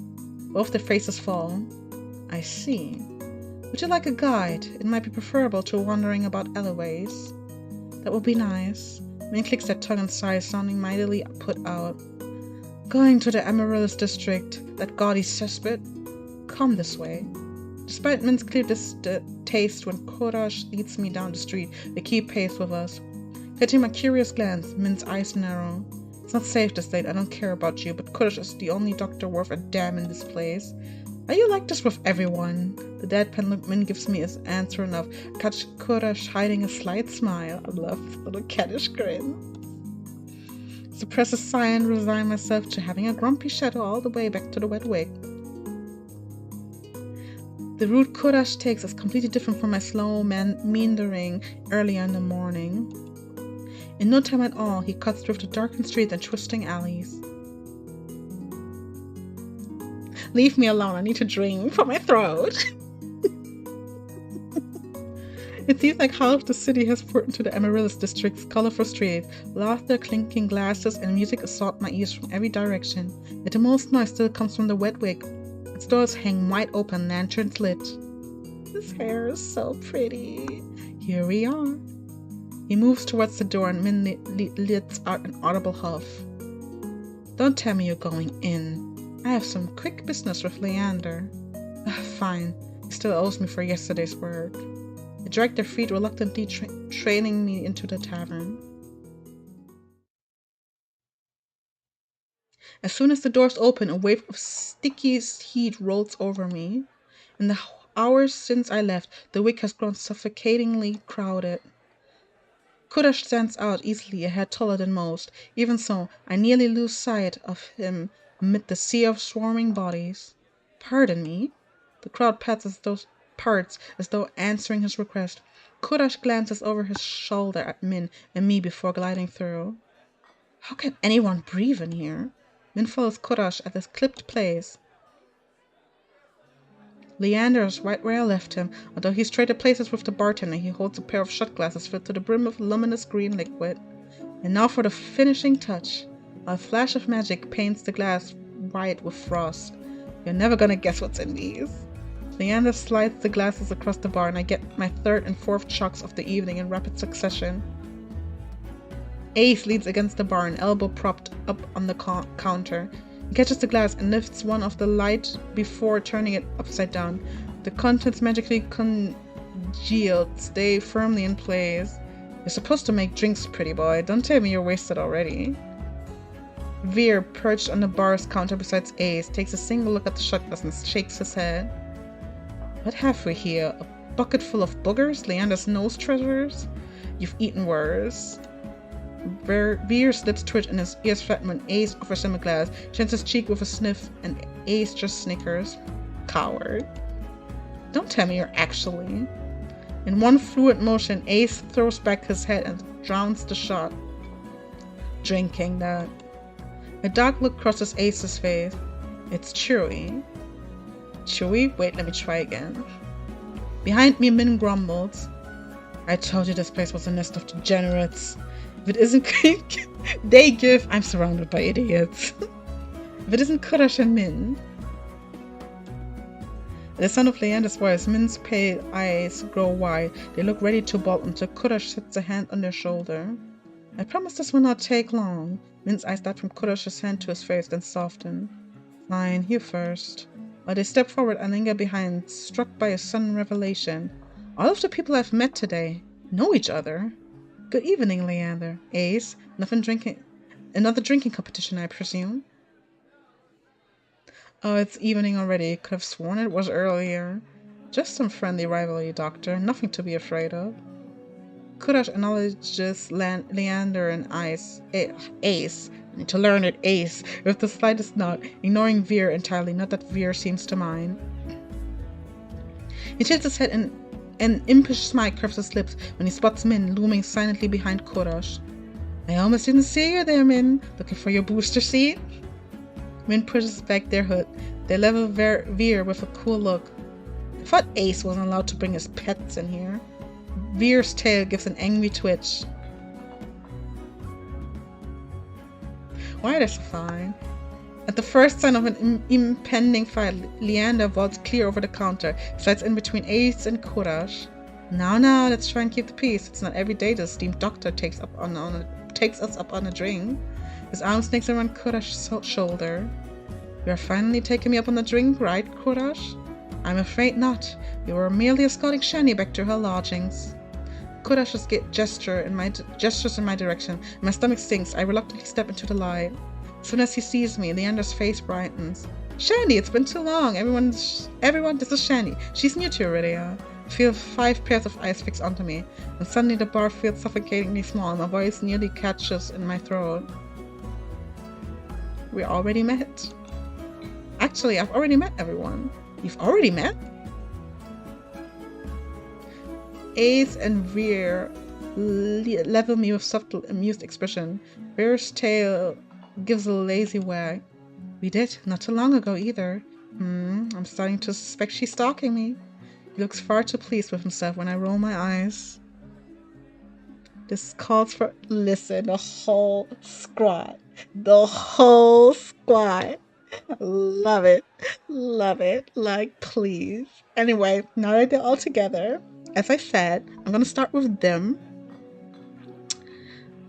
Both the faces fall. I see. Would you like a guide? It might be preferable to wandering about alleyways. That would be nice. Min clicks their tongue and sighs, sounding mightily put out. Going to the Amaryllis district, that gaudy cesspit? Come this way. Despite Min's clear taste when Kudash leads me down the street, they keep pace with us. Catching my curious glance, Min's eyes narrow. It's not safe this late, I don't care about you, but Kudash is the only doctor worth a damn in this place. Are you like this with everyone? The deadpan look Min gives me is answer enough. I catch Kudash hiding a slight smile. I love his little cattish grin. Suppress a sigh and resign myself to having a grumpy shadow all the way back to the Wet Wick. The route Kudash takes is completely different from my slow meandering earlier in the morning. In no time at all, he cuts through the darkened streets and twisting alleys. Leave me alone, I need to drink for my throat. It seems like half the city has poured into the Amaryllis district's colorful street. Laughter, clinking glasses, and music assault my ears from every direction. Yet the most noise still comes from the Wet Wick. Its doors hang wide open, lanterns lit. His hair is so pretty. Here we are. He moves towards the door and Min lets out an audible huff. Don't tell me you're going in. I have some quick business with Leander. Fine. He still owes me for yesterday's work. They drag their feet, reluctantly trailing me into the tavern. As soon as the doors open, a wave of sticky heat rolls over me. In the hours since I left, the wick has grown suffocatingly crowded. Kudash stands out easily, a head taller than most. Even so, I nearly lose sight of him amid the sea of swarming bodies. Pardon me. The crowd parts as though answering his request. Kudash glances over his shoulder at Min and me before gliding through. How can anyone breathe in here? Min follows Kudash at his clipped place. Leander is right where I left him. Although he's traded places with the bartender, he holds a pair of shot glasses filled to the brim of luminous green liquid. And now for the finishing touch. A flash of magic paints the glass white with frost. You're never gonna guess what's in these. Leander slides the glasses across the bar and I get my third and fourth chugs of the evening in rapid succession. Ace leans against the bar, an elbow propped up on the counter. He catches the glass and lifts one of the light before turning it upside down. The contents magically congealed, stay firmly in place. You're supposed to make drinks, pretty boy. Don't tell me you're wasted already. Veer, perched on the bar's counter beside Ace, takes a single look at the shot glass and shakes his head. What have we here? A bucket full of boogers? Leander's nose treasures? You've eaten worse. Veer's lips twitch and his ears flatten when Ace offers him a glass, turns his cheek with a sniff, and Ace just snickers. Coward. Don't tell me you're actually. In one fluid motion, Ace throws back his head and drowns the shot. Drinking that. A dark look crosses Ace's face. It's chewy. Chewy? Wait, let me try again. Behind me, Min grumbles. I told you this place was a nest of degenerates. If it isn't they give, I'm surrounded by idiots. If it isn't Kurash and Min. At the sound of Leander's voice, Min's pale eyes grow wide. They look ready to bolt until Kurash sets a hand on their shoulder. I promise this will not take long. Min's eyes dart from Kurash's hand to his face, then soften. Fine, you first. While they step forward, I linger behind, struck by a sudden revelation. All of the people I've met today know each other. Good evening, Leander. Ace, another drinking competition, I presume? Oh, it's evening already. Could have sworn it was earlier. Just some friendly rivalry, Doctor. Nothing to be afraid of. Kurash acknowledges Leander and Ace. I need to learn it, Ace, with the slightest nod, ignoring Veer entirely, not that Veer seems to mind. He tilts his head and an impish smile curves his lips when he spots Min looming silently behind Kurash. I almost didn't see you there, Min. Looking for your booster seat? Min pushes back their hood. They level Veer with a cool look. I thought Ace wasn't allowed to bring his pets in here. Veer's tail gives an angry twitch. Why are they so fine? At the first sign of an impending fight, Leander vaults clear over the counter, slides in between Ace and Kurash. Now, let's try and keep the peace. It's not every day the esteemed doctor takes us up on a drink. His arm snakes around Kurash's shoulder. You are finally taking me up on a drink, right, Kurash? I'm afraid not. You were merely escorting Shani back to her lodgings. Kurash's gestures in my direction. My stomach sinks. I reluctantly step into the light. As soon as he sees me, Leander's face brightens. Shani, it's been too long. Everyone, this is Shani. She's new to Iridia. I feel 5 pairs of eyes fixed onto me, and suddenly the bar feels suffocatingly small, and my voice nearly catches in my throat. We already met. Actually, I've already met everyone. You've already met? Ace and Veer level me with subtle, amused expression. Veer's tail gives a lazy wag. We did, not too long ago either. I'm starting to suspect she's stalking me. He looks far too pleased with himself when I roll my eyes. This calls for... Listen, the whole squad. Love it. Like, please. Anyway, now that they're all together, as I said, I'm gonna start with them.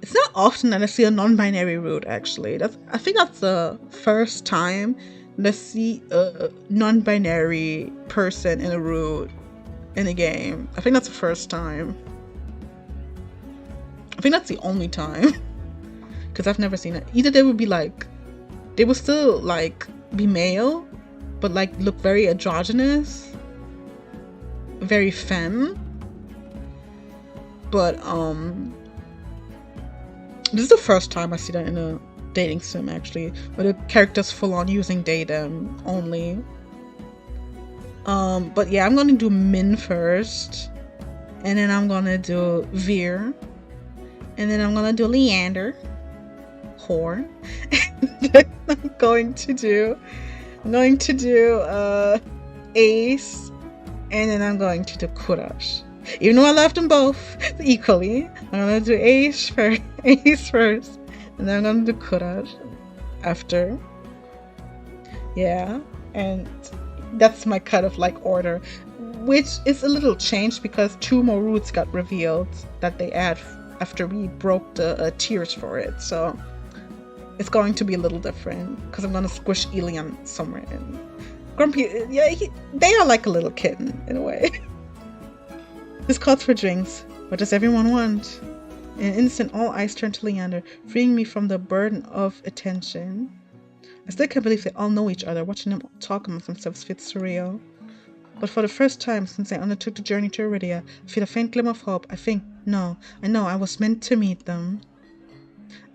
It's not often that I see a non-binary route, actually. I think that's the first time that I see a non-binary person in a route in a game. I think that's the first time. I think that's the only time. Because I've never seen it. Either they would still, be male, but, look very androgynous. Very femme. But, this is the first time I see that in a dating sim, actually, where the character's full on using they them only. But yeah, I'm gonna do Min first, and then I'm gonna do Veer, and then I'm gonna do Leander, whore, and then I'm going to do Ace, and then I'm going to do Kurash. Even though I love them both equally, I'm gonna do Ace first, and then I'm gonna do Kurash after. Yeah, and That's my kind of like order, which is a little changed because 2 more roots got revealed that they add after we broke the tiers for it. So it's going to be a little different because I'm gonna squish Elian somewhere in. Grumpy, yeah, they are like a little kitten in a way. This calls for drinks. What does everyone want? In an instant, all eyes turned to Leander, freeing me from the burden of attention. I still can't believe they all know each other. Watching them talk amongst themselves feels surreal. But for the first time since I undertook the journey to Iridia, I feel a faint glimmer of hope. I know I was meant to meet them.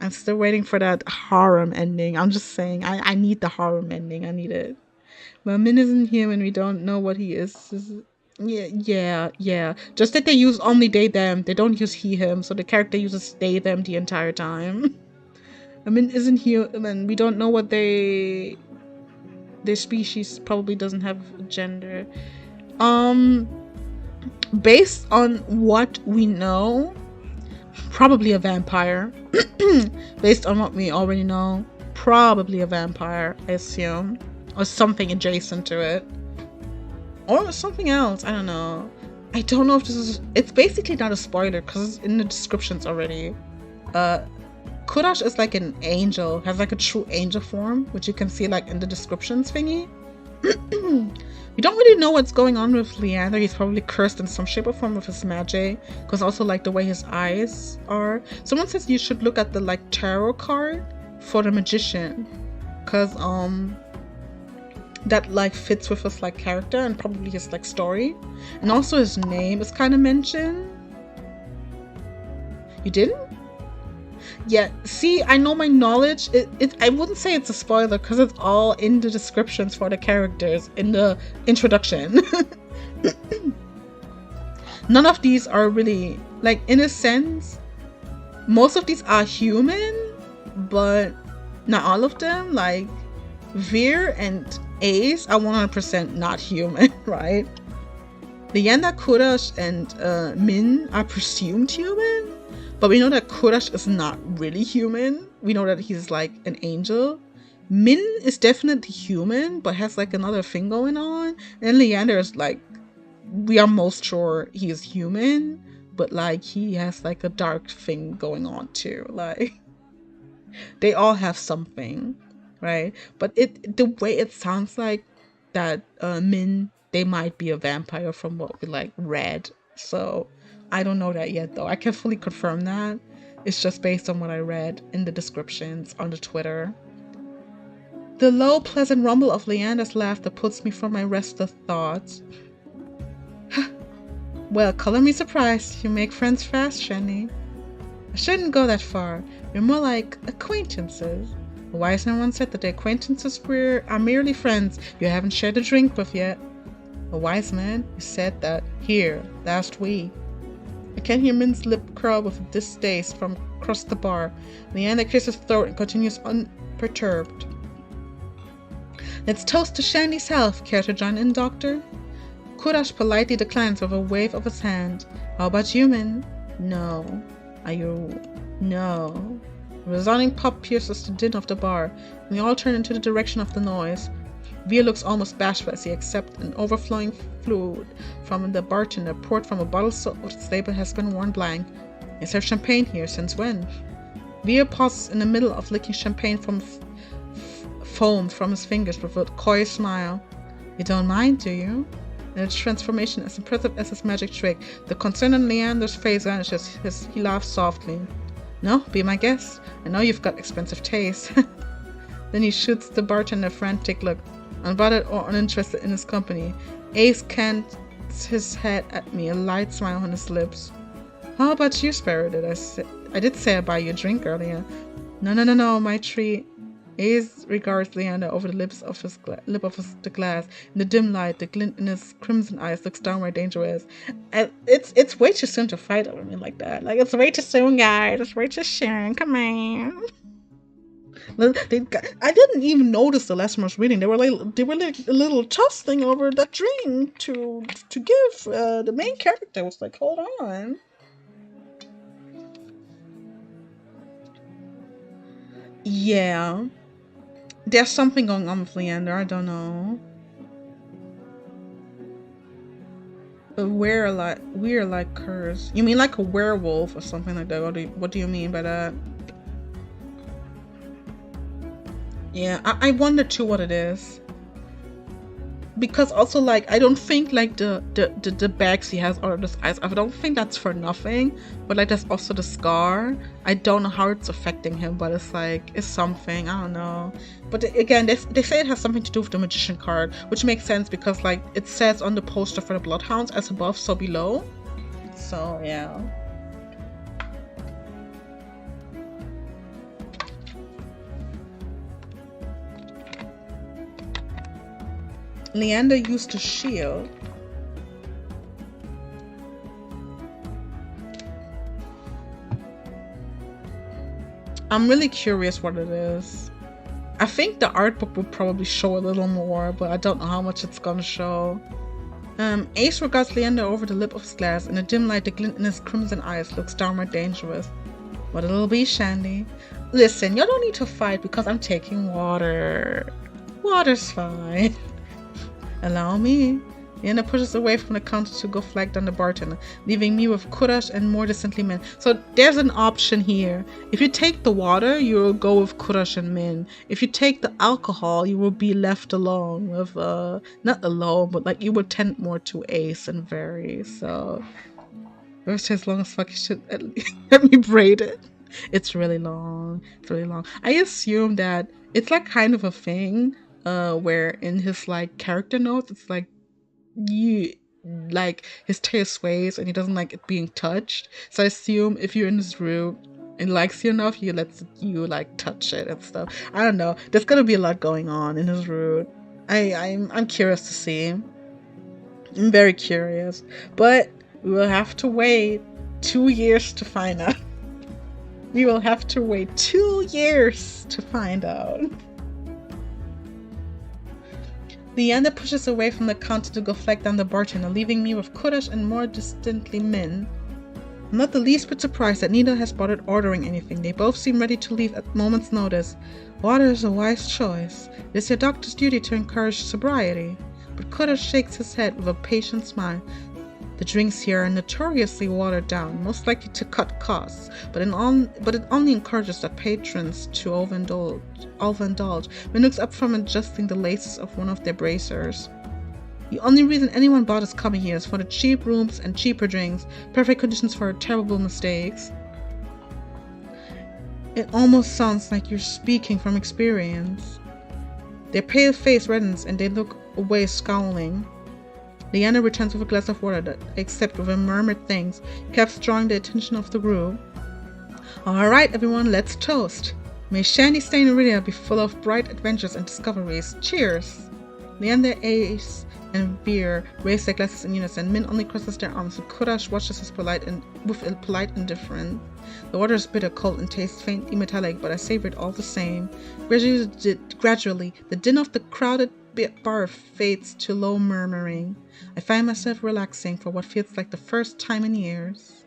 I'm still waiting for that harem ending. I'm just saying, I need the harem ending. I need it. Well, Min isn't here when we don't know what he is. Yeah. Just that they use only they, them. They don't use he, him. So the character uses they, them the entire time. Min isn't here and we don't know what their species probably doesn't have a gender. Based on what we know, probably a vampire. Based on what we already know, probably a vampire, I assume. Or something adjacent to it. Or something else, I don't know. I don't know if this is... It's basically not a spoiler, because it's in the descriptions already. Kurash is like an angel, has like a true angel form, which you can see like in the descriptions thingy. We don't really know what's going on with Leander. He's probably cursed in some shape or form with his magic, because also like the way his eyes are. Someone says you should look at the like tarot card for the magician, because that like fits with his like character and probably his like story, and also his name is kind of mentioned. You didn't? Yeah, see, I know my knowledge. I wouldn't say it's a spoiler because it's all in the descriptions for the characters in the introduction. None of these are really, like, in a sense, most of these are human, but not all of them. Like, Veer and Ace are 100% not human, right? Leander, Kurash, and Min are presumed human. But we know that Kurash is not really human. We know that he's like an angel. Min is definitely human, but has like another thing going on. And Leander is like, we are most sure he is human, but like he has like a dark thing going on too. Like, they all have something, right? But the way it sounds like that Min, they might be a vampire from what we like read. So I don't know that yet, though. I can't fully confirm that. It's just based on what I read in the descriptions on the Twitter. The low, pleasant rumble of Leander's laughter puts me from my restless thoughts. Well, color me surprised. You make friends fast, Shani. I shouldn't go that far. We're more like acquaintances. A wise man once said that the acquaintances are merely friends you haven't shared a drink with yet. A wise man who said that here, last week. I can hear Min's lip curl with distaste from across the bar. Leander clears his throat and continues unperturbed. Let's toast to Shandy's health. Care to join in, Doctor? Kurash politely declines with a wave of his hand. How about you, Min? No. Are you? No. A resounding pop pierces the din of the bar, and we all turn into the direction of the noise. Veer looks almost bashful as he accepts an overflowing fluid from the bartender poured from a bottle so its label has been worn blank. They serve champagne here. Since when? Veer pauses in the middle of licking champagne from foam from his fingers with a coy smile. You don't mind, do you? And its transformation as impressive as his magic trick. The concern on Leander's face vanishes. He laughs softly. No, be my guest. I know you've got expensive taste. Then he shoots the bartender a frantic look, unbothered or uninterested in his company. Ace cants his head at me, a light smile on his lips. How about you, Sparrow? I did say I'd buy you a drink earlier. No, my treat. Ace regards Leander over the lip of the glass. In the dim light, the glint in his crimson eyes looks downright dangerous. And it's way too soon to fight over me like that. Like, it's way too soon, guys. It's way too soon. Come on. I didn't even notice the last one was reading. They were like a little tussling over that drink to give the main character. I was like, hold on. Yeah. There's something going on with Leander, I don't know. We're like curse. You mean like a werewolf or something like that? What do you mean by that? Yeah, I wonder too what it is. Because also like I don't think like the bags he has under his eyes, I don't think that's for nothing. But like there's also the scar. I don't know how it's affecting him, but it's like it's something. I don't know. But again, they say it has something to do with the magician card, which makes sense because like it says on the poster for the Bloodhounds as above, so below. So yeah. Leander used a shield. I'm really curious what it is. I think the art book will probably show a little more, but I don't know how much it's gonna show. Ace regards Leander over the lip of his glass. In the dim light, the glint in his crimson eyes looks downright dangerous. What it'll be, Shandy. Listen, you don't need to fight because I'm taking water. Water's fine. Allow me. Leander pushes away from the counter to go flag down the bartender, leaving me with Kurash and more distantly Min. So there's an option here. If you take the water, you will go with Kurash and Min. If you take the alcohol, you will be left alone with, not alone, but like you would tend more to Ace and Very. So, first as long as fuck, you should let me braid it. It's really long. It's really long. I assume that it's like kind of a thing, where in his like character notes, it's like, you like his tail sways and he doesn't like it being touched. So I assume if you're in his room and likes you enough, he lets you like touch it and stuff. I don't know. There's gonna be a lot going on in his room. I'm curious to see. I'm very curious, but we will have to wait 2 years to find out. We will have to wait 2 years to find out. Leander pushes away from the counter to go flag down the bartender, leaving me with Kurash and more distantly Min. I'm not the least bit surprised that neither has bothered ordering anything. They both seem ready to leave at moment's notice. Water is a wise choice. It is your doctor's duty to encourage sobriety. But Kurash shakes his head with a patient smile. The drinks here are notoriously watered down, most likely to cut costs, but it only encourages the patrons to overindulge. Min looks up from adjusting the laces of one of their bracers. The only reason anyone bothers coming here is for the cheap rooms and cheaper drinks, perfect conditions for terrible mistakes. It almost sounds like you're speaking from experience. Their pale face reddens and they look away scowling. Leander returns with a glass of water that, except with a murmured thanks, keeps drawing the attention of the group. Alright everyone, let's toast. May Shandy Stain Iridia be full of bright adventures and discoveries. Cheers! Leander, Ace, and Veer raise their glasses in unison. Min only crosses their arms, and Kurash watches with a polite indifference. The water is bitter, cold, and tastes faintly metallic, but I savor it all the same. Gradually, the din of the crowded bar fades to low murmuring. I find myself relaxing for what feels like the first time in years.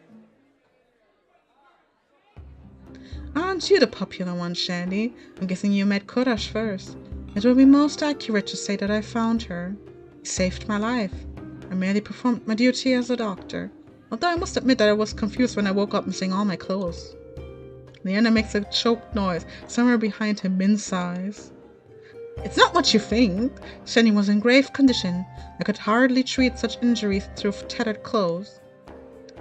Aren't you the popular one, Shandy? I'm guessing you met Kurash first. It will be most accurate to say that I found her. You saved my life. I merely performed my duty as a doctor. Although I must admit that I was confused when I woke up missing all my clothes. Leander makes a choked noise. Somewhere behind him, Min sighs. It's not what you think. Shandy was in grave condition. I could hardly treat such injuries through tattered clothes.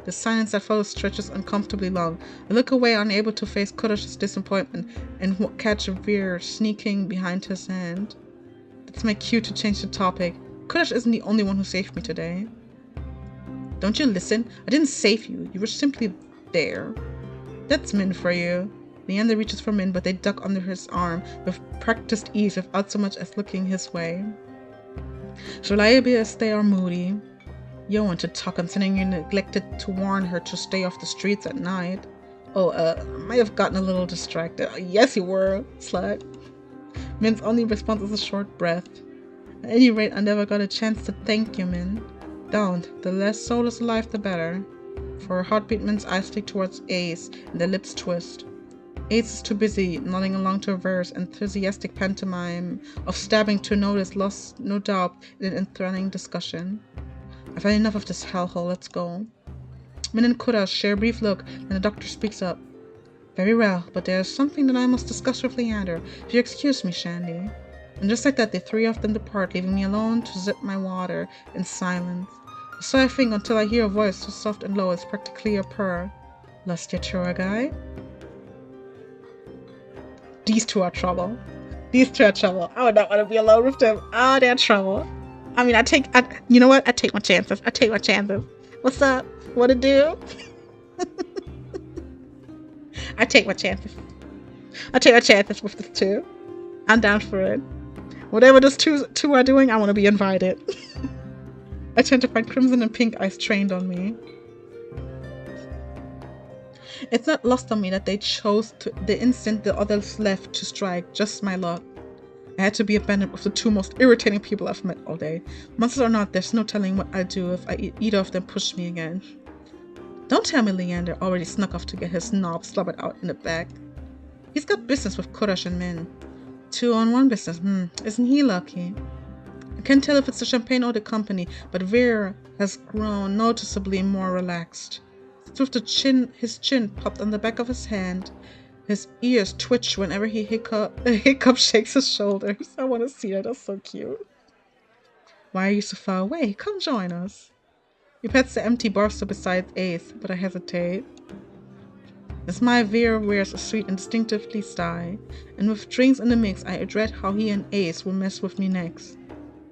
The silence that follows stretches uncomfortably long. I look away, unable to face Kurash's disappointment, and catch Veer sneaking behind his hand. That's my cue to change the topic. Kurash isn't the only one who saved me today. Don't you listen? I didn't save you. You were simply there. That's Min for you. Leander reaches for Min, but they duck under his arm with practiced ease without so much as looking his way. Shall I be as they are moody? You want to talk considering you neglected to warn her to stay off the streets at night. Oh, I might have gotten a little distracted. Yes, you were, slut. Min's only response is a short breath. At any rate, I never got a chance to thank you, Min. Don't. The less soulless alive, the better. For her heartbeat, Min's eyes flick towards Ace, and their lips twist. Ace is too busy nodding along to a verse, enthusiastic pantomime of stabbing to notice, lost no doubt in an enthralling discussion. I've had enough of this hellhole. Let's go. Min and Kuda share a brief look, and the doctor speaks up. Very well, but there's something that I must discuss with Leander. If you excuse me, Shandy. And just like that, the three of them depart, leaving me alone to sip my water in silence. So I think until I hear a voice so soft and low it's practically a purr. Lost your tour guide? These two are trouble. These two are trouble. I would not want to be alone with them. Oh, they're trouble. I mean, you know what? I take my chances. I take my chances. What's up? What to do? I take my chances. I take my chances with this two. I'm down for it. Whatever those two are doing, I want to be invited. I tend to find crimson and pink eyes trained on me. It's not lost on me that they chose to, the instant the others left, to strike. Just my luck. I had to be abandoned with the two most irritating people I've met all day. Monsters or not, there's no telling what I'd do if either of them pushed me again. Don't tell me Leander already snuck off to get his knob slobbered out in the back. He's got business with Kodash and Min. 2-on-1 business, isn't he lucky? I can't tell if it's the champagne or the company, but Veer has grown noticeably more relaxed. With his chin popped on the back of his hand. His ears twitch whenever he hiccup shakes his shoulders. I want to see that, that's so cute. Why are you so far away? Come join us. He pets the empty bar stool beside Ace, but I hesitate. As my Veer wears a sweet and distinctively sigh, and with drinks in the mix, I dread how he and Ace will mess with me next.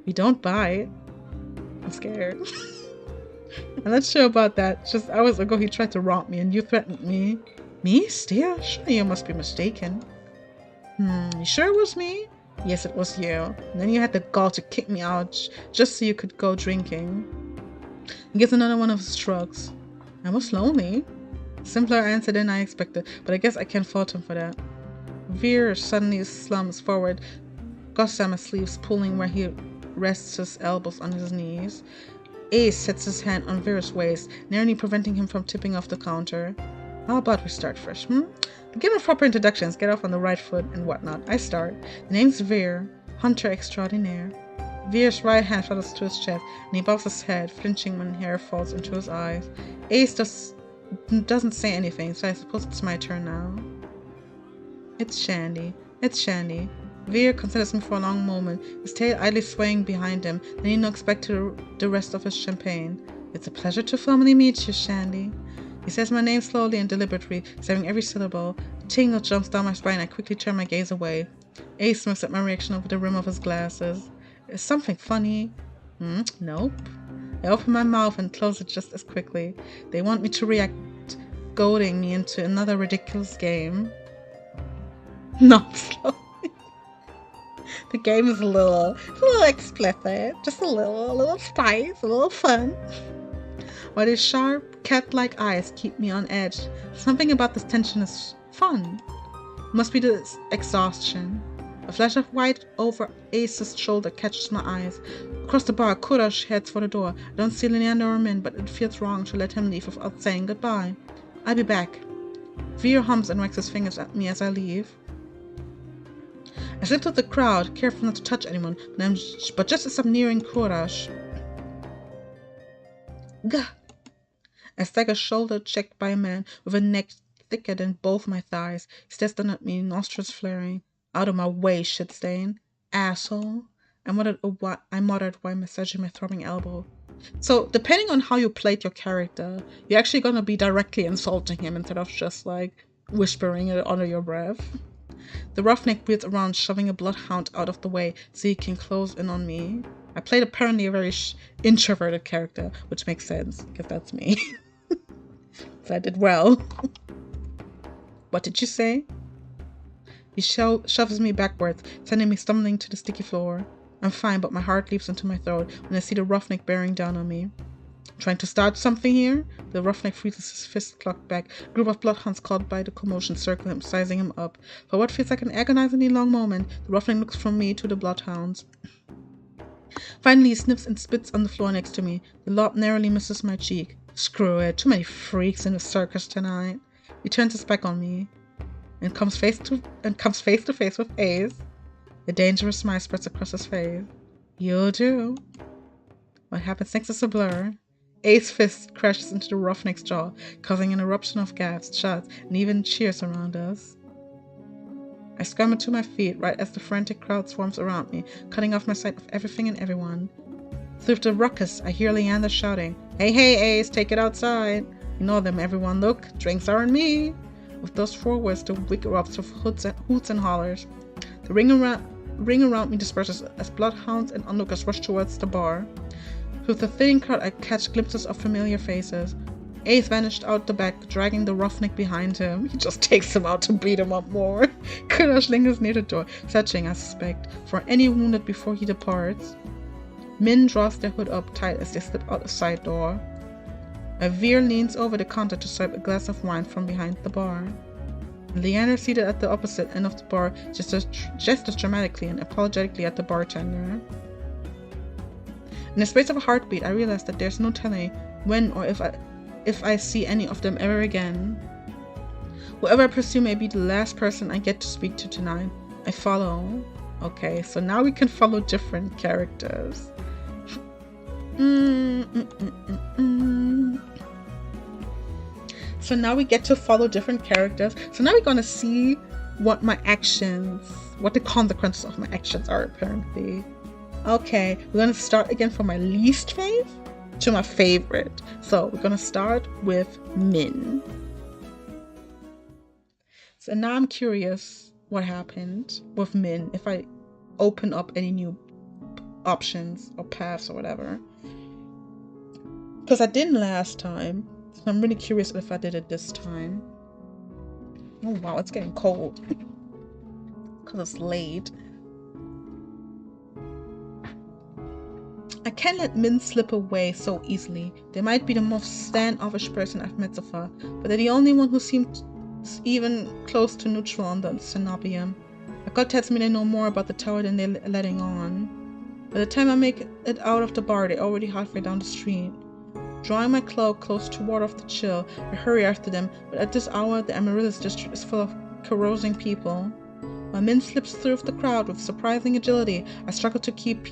We don't bite. I'm scared. I'm not sure about that. Just hours ago he tried to romp me and you threatened me. Me? Still? Sure, you must be mistaken. You sure it was me? Yes, it was you. And then you had the gall to kick me out just so you could go drinking. He gives another one of his shrugs. I was lonely. Simpler answer than I expected, but I guess I can't fault him for that. Veer suddenly slumps forward, gossamer sleeves pulling where he rests his elbows on his knees. Ace sets his hand on Veer's waist, nearly preventing him from tipping off the counter. How about we start fresh, Begin with proper introductions, get off on the right foot and whatnot. I start. The name's Veer, Hunter Extraordinaire. Veer's right hand flutters to his chest, and he bows his head, flinching when hair falls into his eyes. Ace doesn't say anything, so I suppose it's my turn now. It's Shandy. It's Shandy. Veer considers me for a long moment, his tail idly swaying behind him, then he looks back to the rest of his champagne. It's a pleasure to formally meet you, Shandy. He says my name slowly and deliberately, saving every syllable. A tingle jumps down my spine, I quickly turn my gaze away. Ace looks at my reaction over the rim of his glasses. Is something funny? Nope. I open my mouth and close it just as quickly. They want me to react, goading me into another ridiculous game. Not slowly. The game is a little explicit. Just a little spice, a little fun. While his sharp, cat-like eyes keep me on edge, something about this tension is fun. Must be the exhaustion. A flash of white over Ace's shoulder catches my eyes. Across the bar, Kudash heads for the door. I don't see Leander or Min, but it feels wrong to let him leave without saying goodbye. I'll be back. Veer hums and wags his fingers at me as I leave. I slip through the crowd, careful not to touch anyone, but just as I'm nearing Kudash, gah! I stagger shoulder checked by a man with a neck thicker than both my thighs. He stares down at me, nostrils flaring. Out of my way, shit stain. Asshole. I muttered while massaging my throbbing elbow. So, depending on how you played your character, you're actually gonna be directly insulting him instead of just, like, whispering it under your breath. The roughneck wheels around, shoving a bloodhound out of the way so he can close in on me. I played apparently a very introverted character, which makes sense, because that's me. So I did well. What did you say? He shoves me backwards, sending me stumbling to the sticky floor. I'm fine, but my heart leaps into my throat when I see the roughneck bearing down on me. Trying to start something here? The roughneck freezes his fist clocked back. A group of bloodhounds caught by the commotion circle him, sizing him up. For what feels like an agonizingly long moment, the roughneck looks from me to the bloodhounds. Finally, he sniffs and spits on the floor next to me. The lob narrowly misses my cheek. Screw it, too many freaks in the circus tonight. He turns his back on me and comes face to face with Ace. A dangerous smile spreads across his face. You'll do. What happens next is a blur. A's fist crashes into the roughneck's jaw, causing an eruption of gasps, shots, and even cheers around us. I scramble to my feet right as the frantic crowd swarms around me, cutting off my sight of everything and everyone. Through the ruckus, I hear Leander shouting, "Hey, hey, Ace, take it outside! Ignore them, everyone, look, drinks are on me!" With those 4 words, the wig erupts with hoots and hollers. The ring around me disperses as bloodhounds and onlookers rush towards the bar. Through the thinning crowd, I catch glimpses of familiar faces. Ace vanished out the back, dragging the roughneck behind him. He just takes him out to beat him up more. Kurash lingers near the door, searching, I suspect, for any wounded before he departs. Min draws their hood up tight as they slip out the side door. Veer leans over the counter to swipe a glass of wine from behind the bar. Leander, seated at the opposite end of the bar, gestures dramatically and apologetically at the bartender. In the space of a heartbeat, I realize that there's no telling when or if I see any of them ever again. Whoever I presume may be the last person I get to speak to tonight, I follow. Okay, so now we can follow different characters. So now we get to follow different characters. So now we're gonna see what the consequences of my actions are, apparently. Okay, we're gonna start again from my least fave to my favorite. So we're gonna start with Min. So now I'm curious what happened with Min if I open up any new options or paths or whatever. Because I didn't last time. So I'm really curious if I did it this time. Oh wow, it's getting cold. Because it's late. I can't let Min slip away so easily. They might be the most standoffish person I've met so far, but they're the only one who seemed even close to neutral on the Cenobium. My gut tells me they know more about the tower than they're letting on. By the time I make it out of the bar, they're already halfway down the street. Drawing my cloak close to ward off the chill, I hurry after them, but at this hour the Amaryllis district is full of carousing people. While Min slips through the crowd with surprising agility, I struggle to keep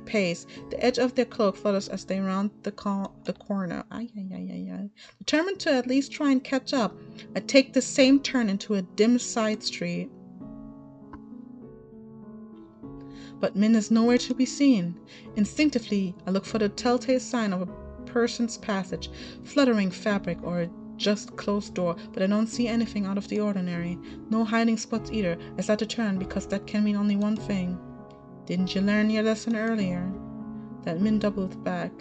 pace. The edge of their cloak flutters as they round the corner. Determined to at least try and catch up, I take the same turn into a dim side street. But Min is nowhere to be seen. Instinctively, I look for the telltale sign of a person's passage, fluttering fabric, or a just closed door, but I don't see anything out of the ordinary. No hiding spots either. I start to turn because that can mean only one thing. Didn't you learn your lesson earlier? That Min doubled back.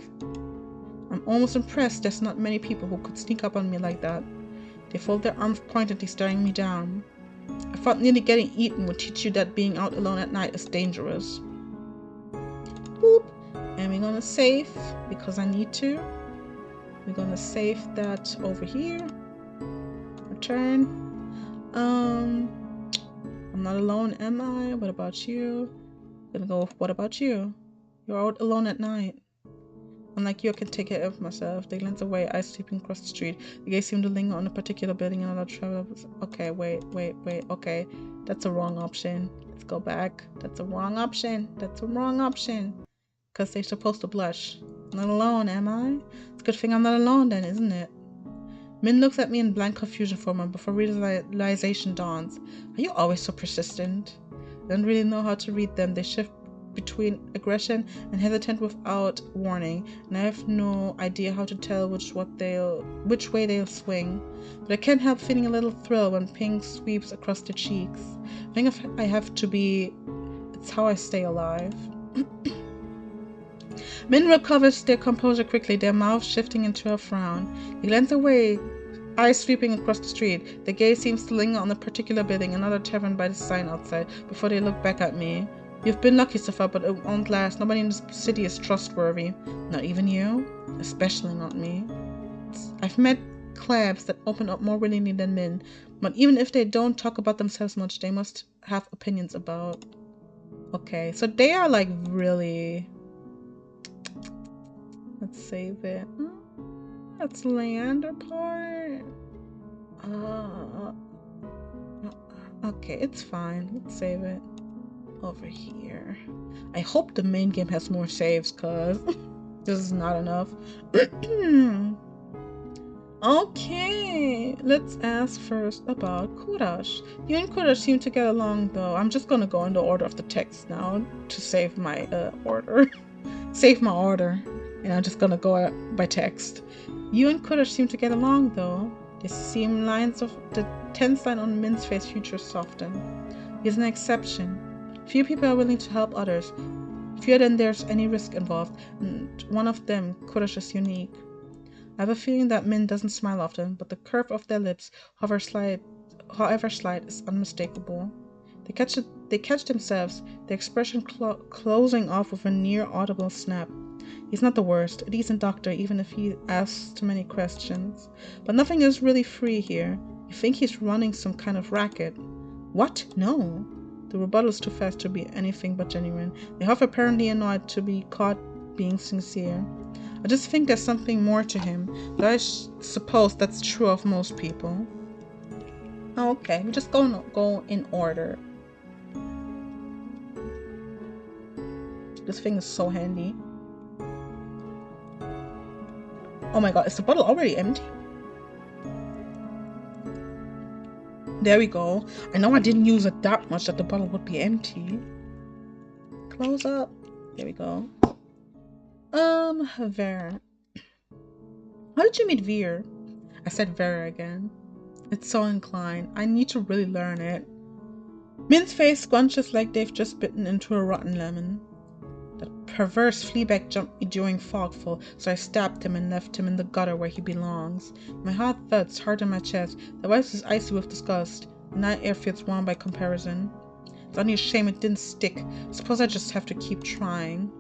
I'm almost impressed there's not many people who could sneak up on me like that. They fold their arms pointedly, staring me down. I thought nearly getting eaten would teach you that being out alone at night is dangerous. Boop. And we're gonna save because I need to. We're gonna save that over here. Return. I'm not alone, am I? What about you? Gonna go with what about you? You're out alone at night. Unlike you, I can take care of myself. They glance away, eyes sweeping across the street. The gaze seem to linger on a particular building and other travelers. Okay, wait. Okay, that's a wrong option. Let's go back. That's a wrong option. Because they're supposed to blush. Not alone, am I? It's a good thing I'm not alone then, isn't it? Min looks at me in blank confusion for a moment before realization dawns. Are you always so persistent? I don't really know how to read them. They shift between aggression and hesitant without warning, and I have no idea how to tell which way they'll swing. But I can't help feeling a little thrill when pink sweeps across their cheeks. I think I have to be... It's how I stay alive. Min recovers their composure quickly, their mouths shifting into a frown. They glance away, eyes sweeping across the street. Their gaze seems to linger on a particular building, another tavern by the sign outside, before they look back at me. You've been lucky so far, but it won't last. Nobody in this city is trustworthy. Not even you? Especially not me. I've met clabs that open up more willingly than Min, but even if they don't talk about themselves much, they must have opinions about... Okay, so they are like really... Let's save it. That's Leander part. Okay, it's fine. Let's save it. Over here. I hope the main game has more saves, cause This is not enough. Okay, let's ask first about Kurash. You and Kurash seem to get along though. I'm just gonna go in the order of the text now to save my order. Save my order. And I'm just gonna go by text. You and Kurash seem to get along though. The seam lines of the tense line on Min's face future soften. He's an exception. Few people are willing to help others. Fewer than there's any risk involved. And one of them, Kurash, is unique. I have a feeling that Min doesn't smile often, but the curve of their lips, however slight, is unmistakable. They catch themselves, the expression closing off with a near-audible snap. He's not the worst, a decent doctor, even if he asks too many questions. But nothing is really free here. You think he's running some kind of racket. What? No. The rebuttal is too fast to be anything but genuine. They have apparently annoyed to be caught being sincere. I just think there's something more to him, but I suppose that's true of most people. Okay, we're just gonna go in order. This thing is so handy. Oh my god, is the bottle already empty? There we go. I know I didn't use it that much that the bottle would be empty. Close up. There we go. Vera. How did you meet Veer? I said Vera again. It's so inclined. I need to really learn it. Min's face scrunches like they've just bitten into a rotten lemon. That perverse fleabag jumped me during fogfall, so I stabbed him and left him in the gutter where he belongs. My heart thuds hard in my chest. The voice is icy with disgust. The night air feels warm by comparison. It's only a shame it didn't stick. Suppose I just have to keep trying.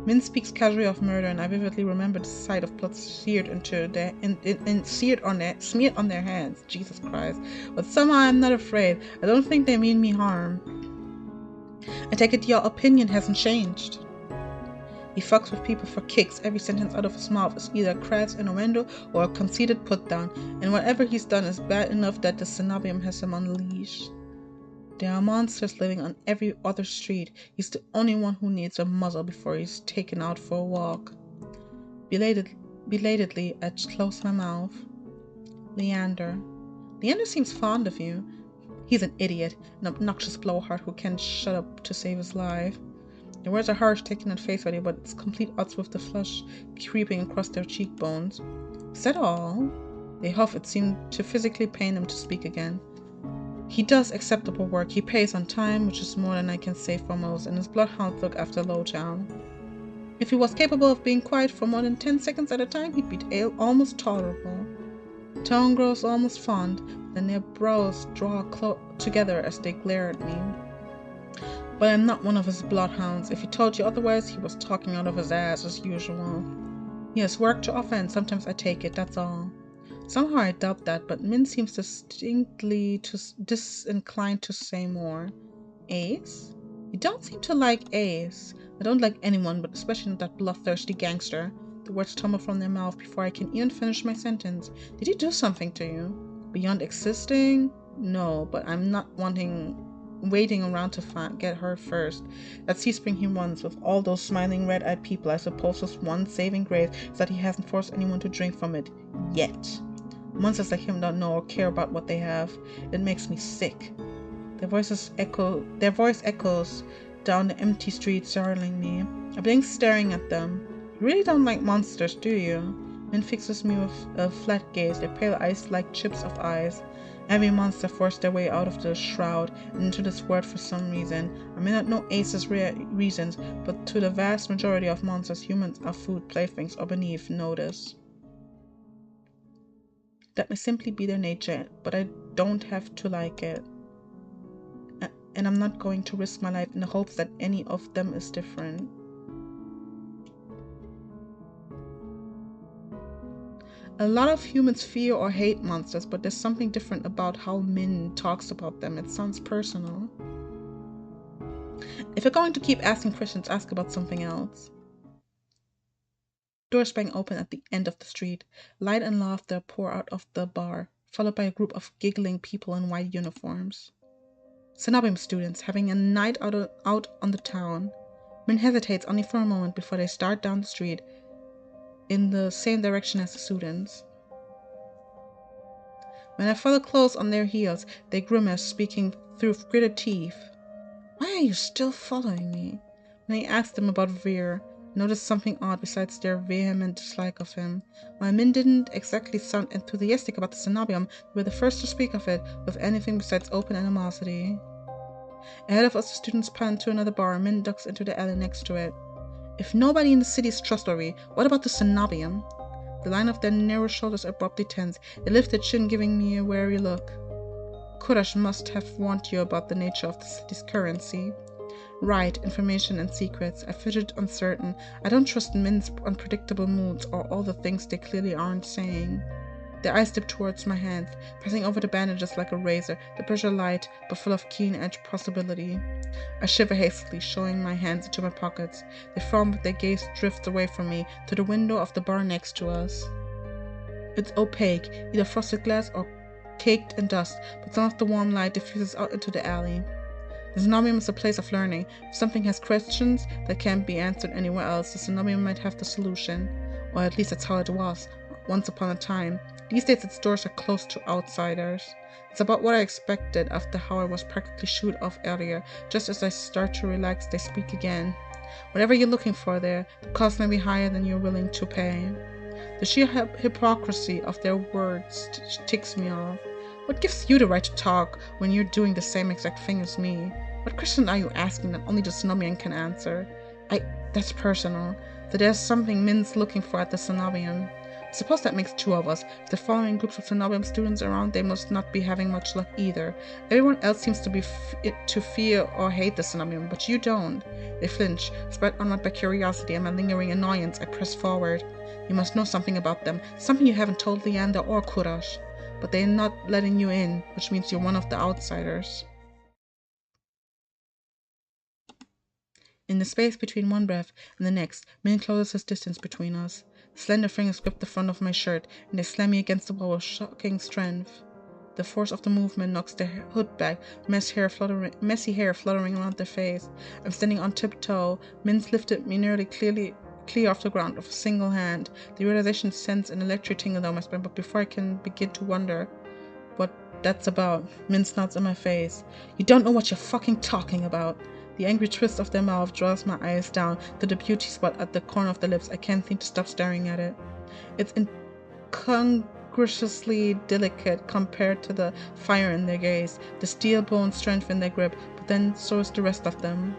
Min speaks casually of murder, and I vividly remember the sight of blood seared smeared on their hands. Jesus Christ. But somehow I'm not afraid. I don't think they mean me harm. I take it your opinion hasn't changed. He fucks with people for kicks. Every sentence out of his mouth is either a crass innuendo or a conceited put-down, and whatever he's done is bad enough that the Cenobium has him on leash. There are monsters living on every other street. He's the only one who needs a muzzle before he's taken out for a walk. Belatedly, I close my mouth. Leander. Leander seems fond of you. He's an idiot, an obnoxious blowhard who can't shut up to save his life. The words are harsh, taken at face value, but it's complete odds with the flush creeping across their cheekbones. Is that all? They huff. It seemed to physically pain them to speak again. He does acceptable work. He pays on time, which is more than I can say for most, and his bloodhounds look after Lowtown. If he was capable of being quiet for more than 10 seconds at a time, he'd be almost tolerable. Tone grows almost fond, then their brows draw together as they glare at me. But I'm not one of his bloodhounds. If he told you otherwise, he was talking out of his ass as usual. He has work to offer, and sometimes I take it, that's all. Somehow I doubt that, but Min seems distinctly disinclined to say more. Ace? You don't seem to like Ace. I don't like anyone, but especially not that bloodthirsty gangster. The words tumble from their mouth before I can even finish my sentence. Did he do something to you? Beyond existing? No, but I'm not waiting around to get her first. That sea spring he runs with all those smiling red-eyed people, I suppose his one saving grace is that he hasn't forced anyone to drink from it. Yet. Monsters like him don't know or care about what they have. It makes me sick. Their voice echoes down the empty street, startling me. I blink, staring at them. You really don't like monsters, do you? Min fixes me with a flat gaze, their pale eyes like chips of ice. Every monster forced their way out of the shroud and into this world for some reason. I may not know Ace's reasons, but to the vast majority of monsters, humans are food, playthings, or beneath notice. That may simply be their nature, but I don't have to like it. And I'm not going to risk my life in the hopes that any of them is different. A lot of humans fear or hate monsters, but there's something different about how Min talks about them. It sounds personal. If you're going to keep asking questions, ask about something else. Doors bang open at the end of the street. Light and laughter pour out of the bar, followed by a group of giggling people in white uniforms. Cenobium students having a night out on the town. Min hesitates only for a moment before they start down the street. in the same direction as the students. When I followed close on their heels, they grimaced, speaking through gritted teeth. Why are you still following me? When I asked them about Veer, I noticed something odd besides their vehement dislike of him. While Min didn't exactly sound enthusiastic about the Cenobium, they were the first to speak of it with anything besides open animosity. Ahead of us, the students pan to another bar, and Min ducks into the alley next to it. If nobody in the city is trustworthy, what about the Cenobium? The line of their narrow shoulders abruptly tense. They lift their chin, giving me a wary look. Kurash must have warned you about the nature of the city's currency. Right, information and secrets. I fidget uncertain. I don't trust Min's unpredictable moods or all the things they clearly aren't saying. Their eyes dip towards my hands, pressing over the bandages like a razor, the pressure light, but full of keen-edged possibility. I shiver hastily, showing my hands into my pockets. They frown, but their gaze drifts away from me, to the window of the bar next to us. It's opaque, either frosted glass or caked in dust, but some of the warm light diffuses out into the alley. The Cenobium is a place of learning. If something has questions that can't be answered anywhere else, the Cenobium might have the solution. Or at least that's how it was, once upon a time. These days its doors are closed to outsiders. It's about what I expected after how I was practically shooed off earlier. Just as I start to relax, they speak again. Whatever you're looking for there, the cost may be higher than you're willing to pay. The sheer hypocrisy of their words ticks me off. What gives you the right to talk when you're doing the same exact thing as me? What question are you asking that only the Cenobium can answer? That's personal. So there's something Min's looking for at the Cenobium. I suppose that makes two of us. If they're following groups of Cenobium students around, they must not be having much luck either. Everyone else seems to be to fear or hate the Cenobium, but you don't. They flinch, spurred onward by curiosity and my lingering annoyance. I press forward. You must know something about them, something you haven't told Leander or Kurash. But they're not letting you in, which means you're one of the outsiders. In the space between one breath and the next, Min closes his distance between us. Slender fingers grip the front of my shirt, and they slam me against the wall with shocking strength. The force of the movement knocks their hood back, messy hair fluttering around their face. I'm standing on tiptoe. Min's lifted me nearly clear off the ground with a single hand. The realization sends an electric tingle down my spine, but before I can begin to wonder what that's about, Min snots in my face. You don't know what you're fucking talking about. The angry twist of their mouth draws my eyes down to the beauty spot at the corner of the lips. I can't seem to stop staring at it. It's incongruously delicate compared to the fire in their gaze, the steel bone strength in their grip, but then so is the rest of them.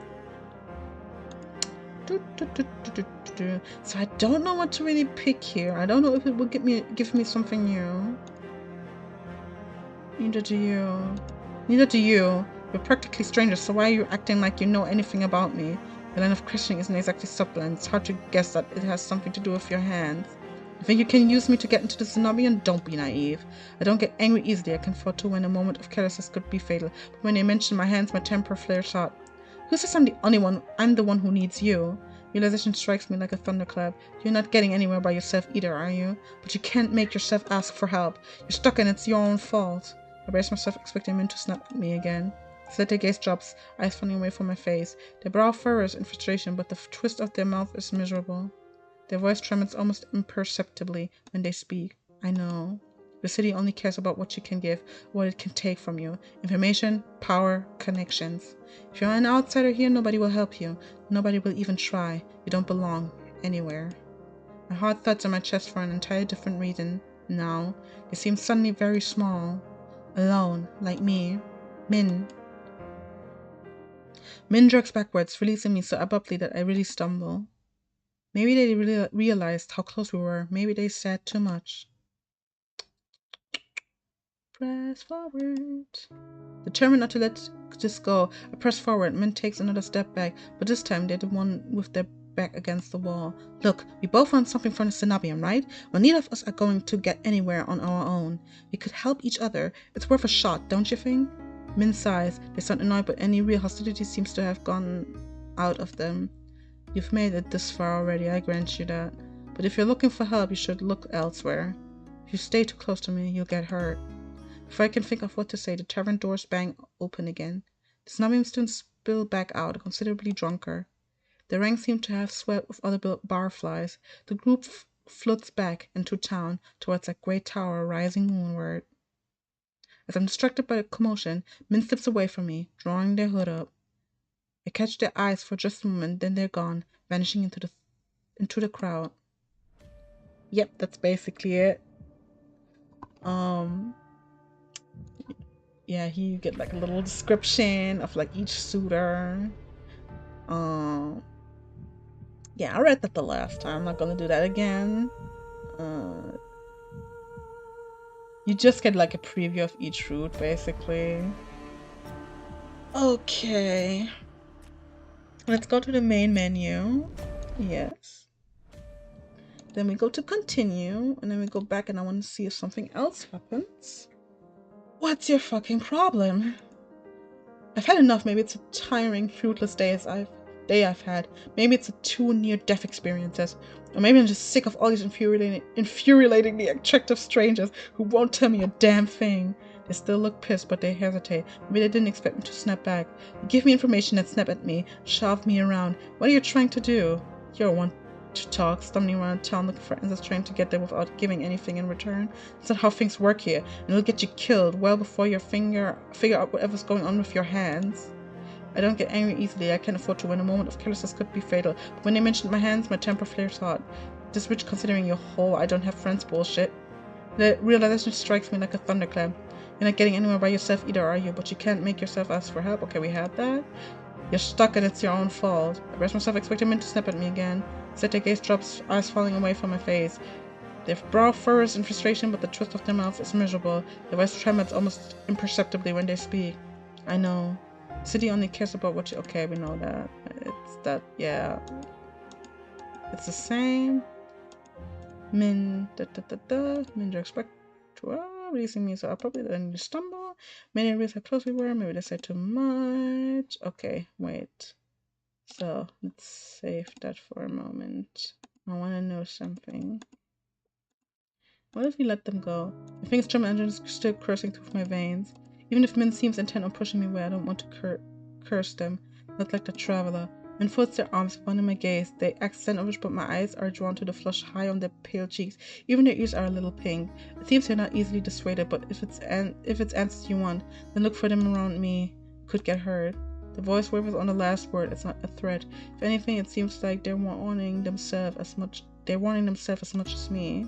So I don't know what to really pick here. I don't know if it will give me something new. Neither do you. Neither do you. We're practically strangers, so why are you acting like you know anything about me? The line of questioning isn't exactly subtle, and it's hard to guess that it has something to do with your hands. You think you can use me to get into the Cenobium? Don't be naive. I don't get angry easily. I can afford to when a moment of carelessness could be fatal. But when they mention my hands, my temper flares hot. Who says I'm the one who needs you? Realization strikes me like a thunderclap. You're not getting anywhere by yourself either, are you? But you can't make yourself ask for help. You're stuck and it's your own fault. I brace myself, expecting Min to snap at me again. Slit their gaze drops, eyes falling away from my face. Their brow furrows in frustration, but the twist of their mouth is miserable. Their voice trembles almost imperceptibly when they speak. I know. The city only cares about what you can give, what it can take from you. Information, power, connections. If you're an outsider here, nobody will help you. Nobody will even try. You don't belong anywhere. My heart thuds in my chest for an entirely different reason. Now, they seem suddenly very small. Alone, like me. Min jerks backwards, releasing me so abruptly that I really stumble. Maybe they realized how close we were. Maybe they said too much. Press forward. Determined not to let this go, I press forward. Min takes another step back, but this time they're the one with their back against the wall. Look, we both want something from the Cenobium, right? Well, neither of us are going to get anywhere on our own. We could help each other. It's worth a shot, don't you think? Min sighs. They sound annoyed, but any real hostility seems to have gone out of them. You've made it this far already, I grant you that. But if you're looking for help, you should look elsewhere. If you stay too close to me, you'll get hurt. Before I can think of what to say, the tavern doors bang open again. The Cenobium students spill back out, considerably drunker. The ranks seem to have swept with other barflies. The group floats back into town towards a great tower rising moonward. As I'm distracted by the commotion, men slips away from me, drawing their hood up. I catch their eyes for just a moment, then they're gone, vanishing into the crowd. Yep, that's basically it. Yeah, here you get like a little description of like each suitor. Yeah, I read that the last time. I'm not gonna do that again. You just get like a preview of each route, basically. Okay. Let's go to the main menu. Yes. Then we go to continue, and then we go back, and I want to see if something else happens. What's your fucking problem? I've had enough. Maybe it's a tiring, fruitless day I've had. Maybe it's a two near-death experiences. Or maybe I'm just sick of all these infuriatingly attractive strangers who won't tell me a damn thing. They still look pissed, but they hesitate. Maybe they didn't expect me to snap back. They give me information and snap at me, shove me around. What are you trying to do? You're one to talk, stumbling around town looking for answers, trying to get there without giving anything in return. That's not how things work here, and it'll get you killed well before you figure out whatever's going on with your hands. I don't get angry easily. I can't afford to win. A moment of carelessness could be fatal. But when they mentioned my hands, my temper flares hot. This rich considering your whole I don't have friends bullshit. The realization strikes me like a thunderclap. You're not getting anywhere by yourself either, are you? But you can't make yourself ask for help. Okay, we had that. You're stuck and it's your own fault. I brace myself, expecting men to snap at me again. Instead, their gaze drops, eyes falling away from my face. Their brow furrows in frustration, but the twist of their mouth is miserable. Their voice tremors almost imperceptibly when they speak. I know. City only cares about what you... Okay, we know that. It's that... Yeah. It's the same. Min... Min do expect to... releasing me, so I'll probably let you stumble. Many realize how close we were. Maybe they said too much. Okay, wait. So, let's save that for a moment. I want to know something. What if we let them go? My fingers drum engine is still coursing through my veins. Even if Min seems intent on pushing me away, I don't want to curse them. Not like the traveler. Min folds their arms, finding my gaze. They accent over, but my eyes are drawn to the flush high on their pale cheeks. Even their ears are a little pink. It seems they're not easily dissuaded, but if it's answers you want, then look for them around me. Could get hurt. The voice wavers on the last word. It's not a threat. If anything, it seems like they're warning themselves as much as me.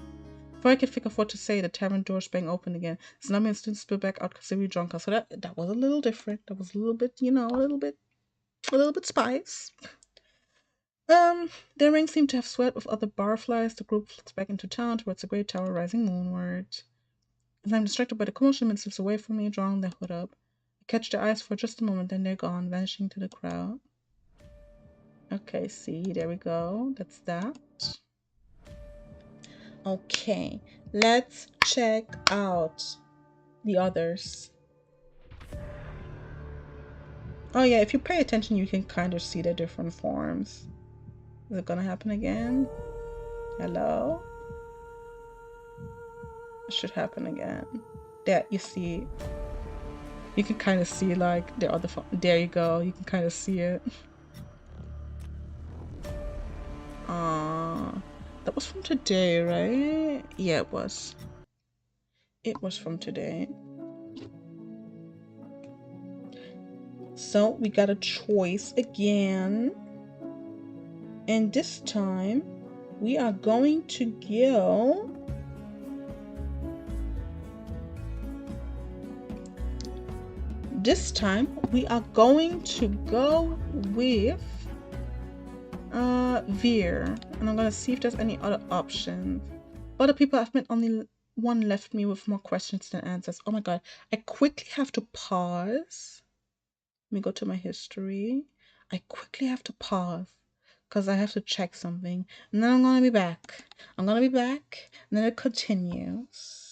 Before I could think of what to say, the tavern doors bang open again. Tsunami and students spilled back out considerably drunker. So that was a little different. That was a little bit, a little bit spice. Their rings seemed to have sweat with other barflies. The group floats back into town towards the great tower rising moonward. As I'm distracted by the commotion, men slips away from me, drawing their hood up. I catch their eyes for just a moment, then they're gone, vanishing to the crowd. Okay, see, there we go. That's that. Okay, let's check out the others. Oh yeah, if you pay attention, you can kind of see the different forms. Is it gonna happen again? Hello? It should happen again. There, you see. You can kind of see like the other form. There you go. You can kind of see it. That was from today, right? Yeah, it was. It was from today. So we got a choice again. And this time we are going to go with Veer, and I'm gonna see if there's any other options. Other people I've met, only one left me with more questions than answers. Oh my god, I quickly have to pause. Let me go to my history. I quickly have to pause because I have to check something, and then I'm gonna be back. And then it continues.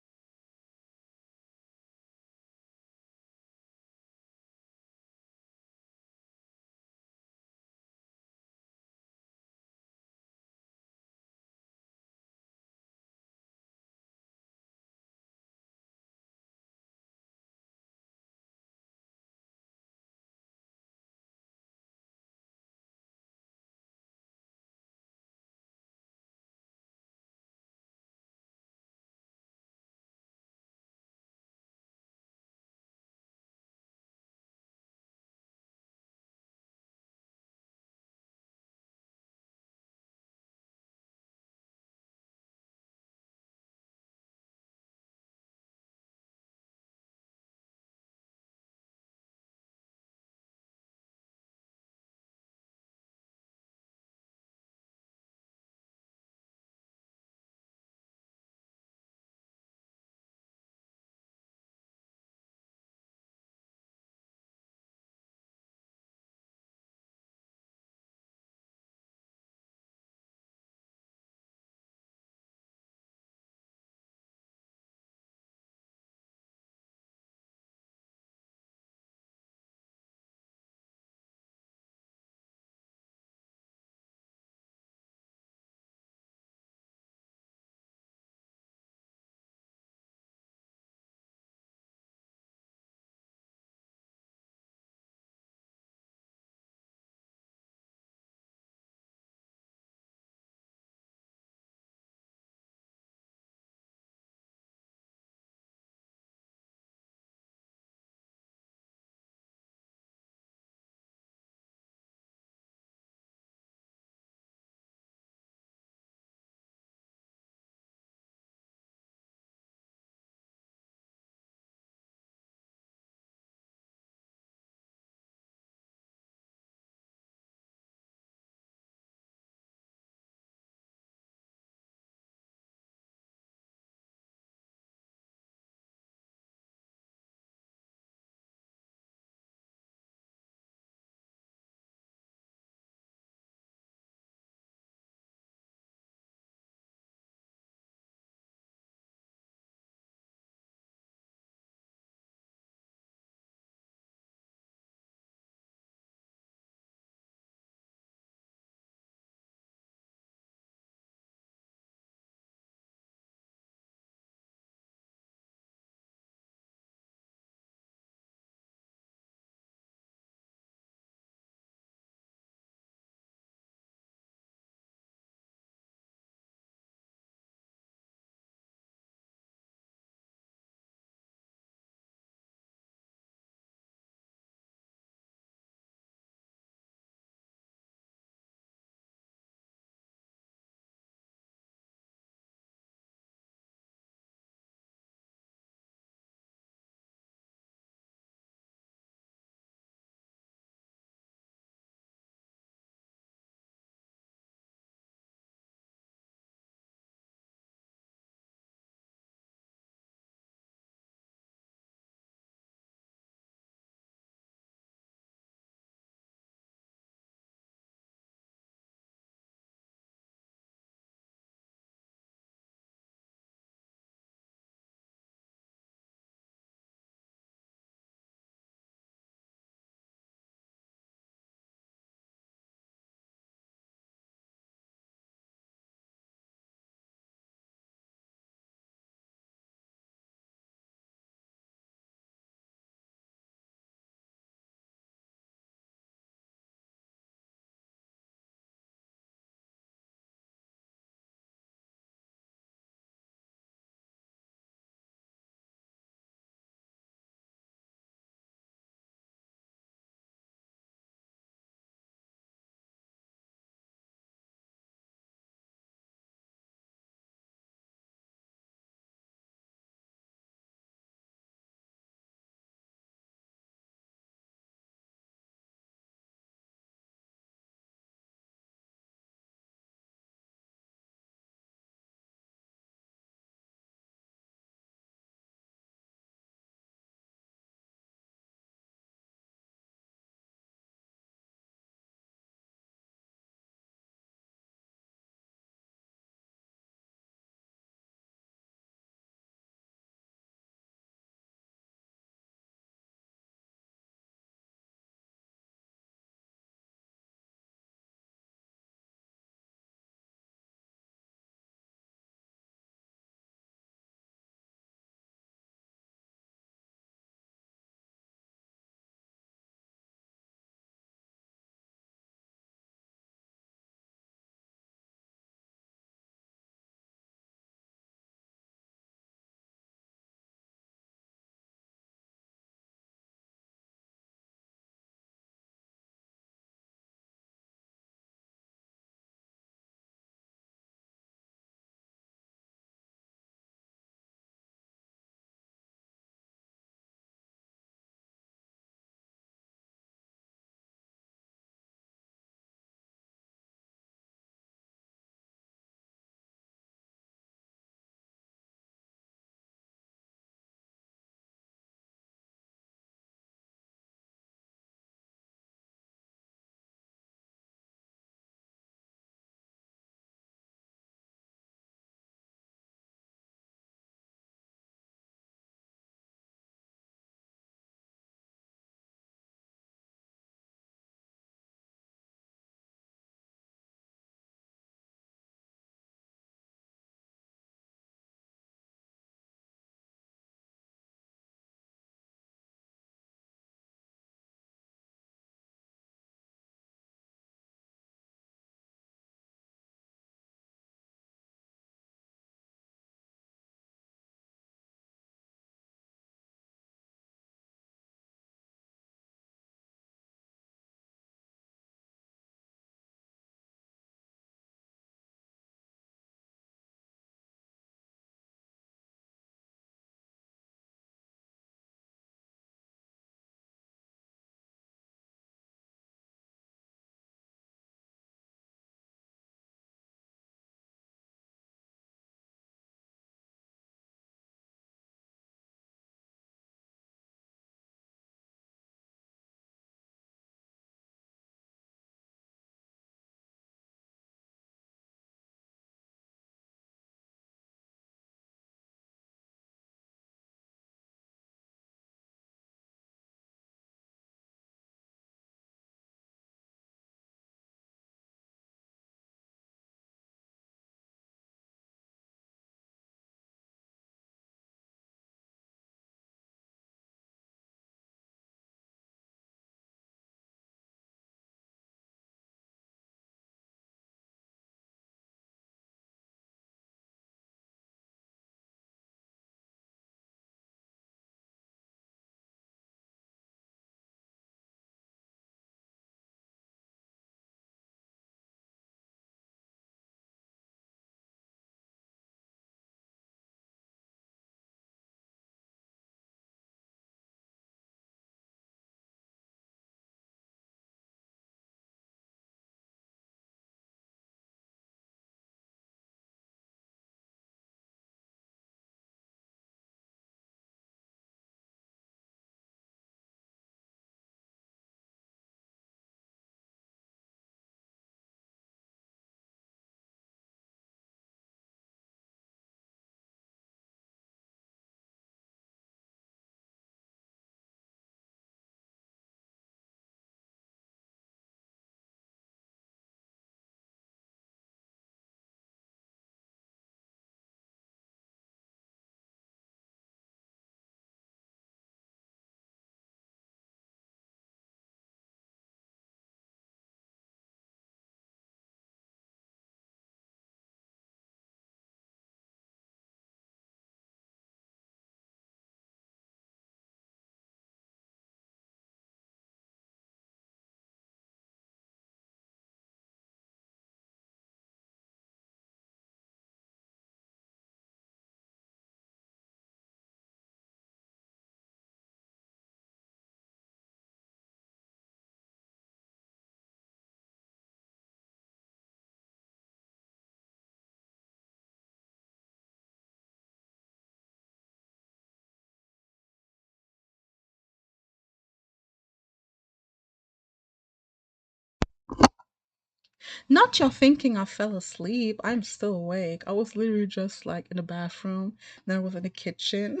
Not you're thinking I fell asleep. I'm still awake. I was literally just like in the bathroom, then I was in the kitchen.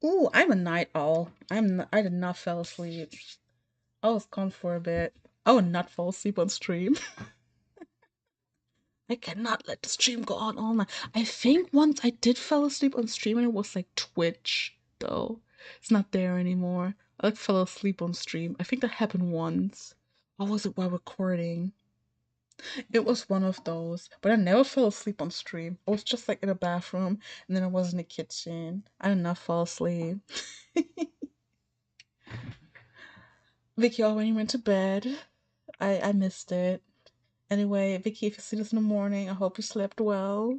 Ooh, I'm a night owl. I did not fall asleep. I was gone for a bit. I would not fall asleep on stream. I cannot let the stream go on all night. I think once I did fall asleep on stream and it was like Twitch though. It's not there anymore. I like fell asleep on stream. I think that happened once. Or was it while recording? It was one of those. But I never fell asleep on stream. I was just like in a bathroom and then I was in the kitchen. I did not fall asleep. Vicky already went to bed. I missed it. Anyway, Vicky, if you see this in the morning, I hope you slept well.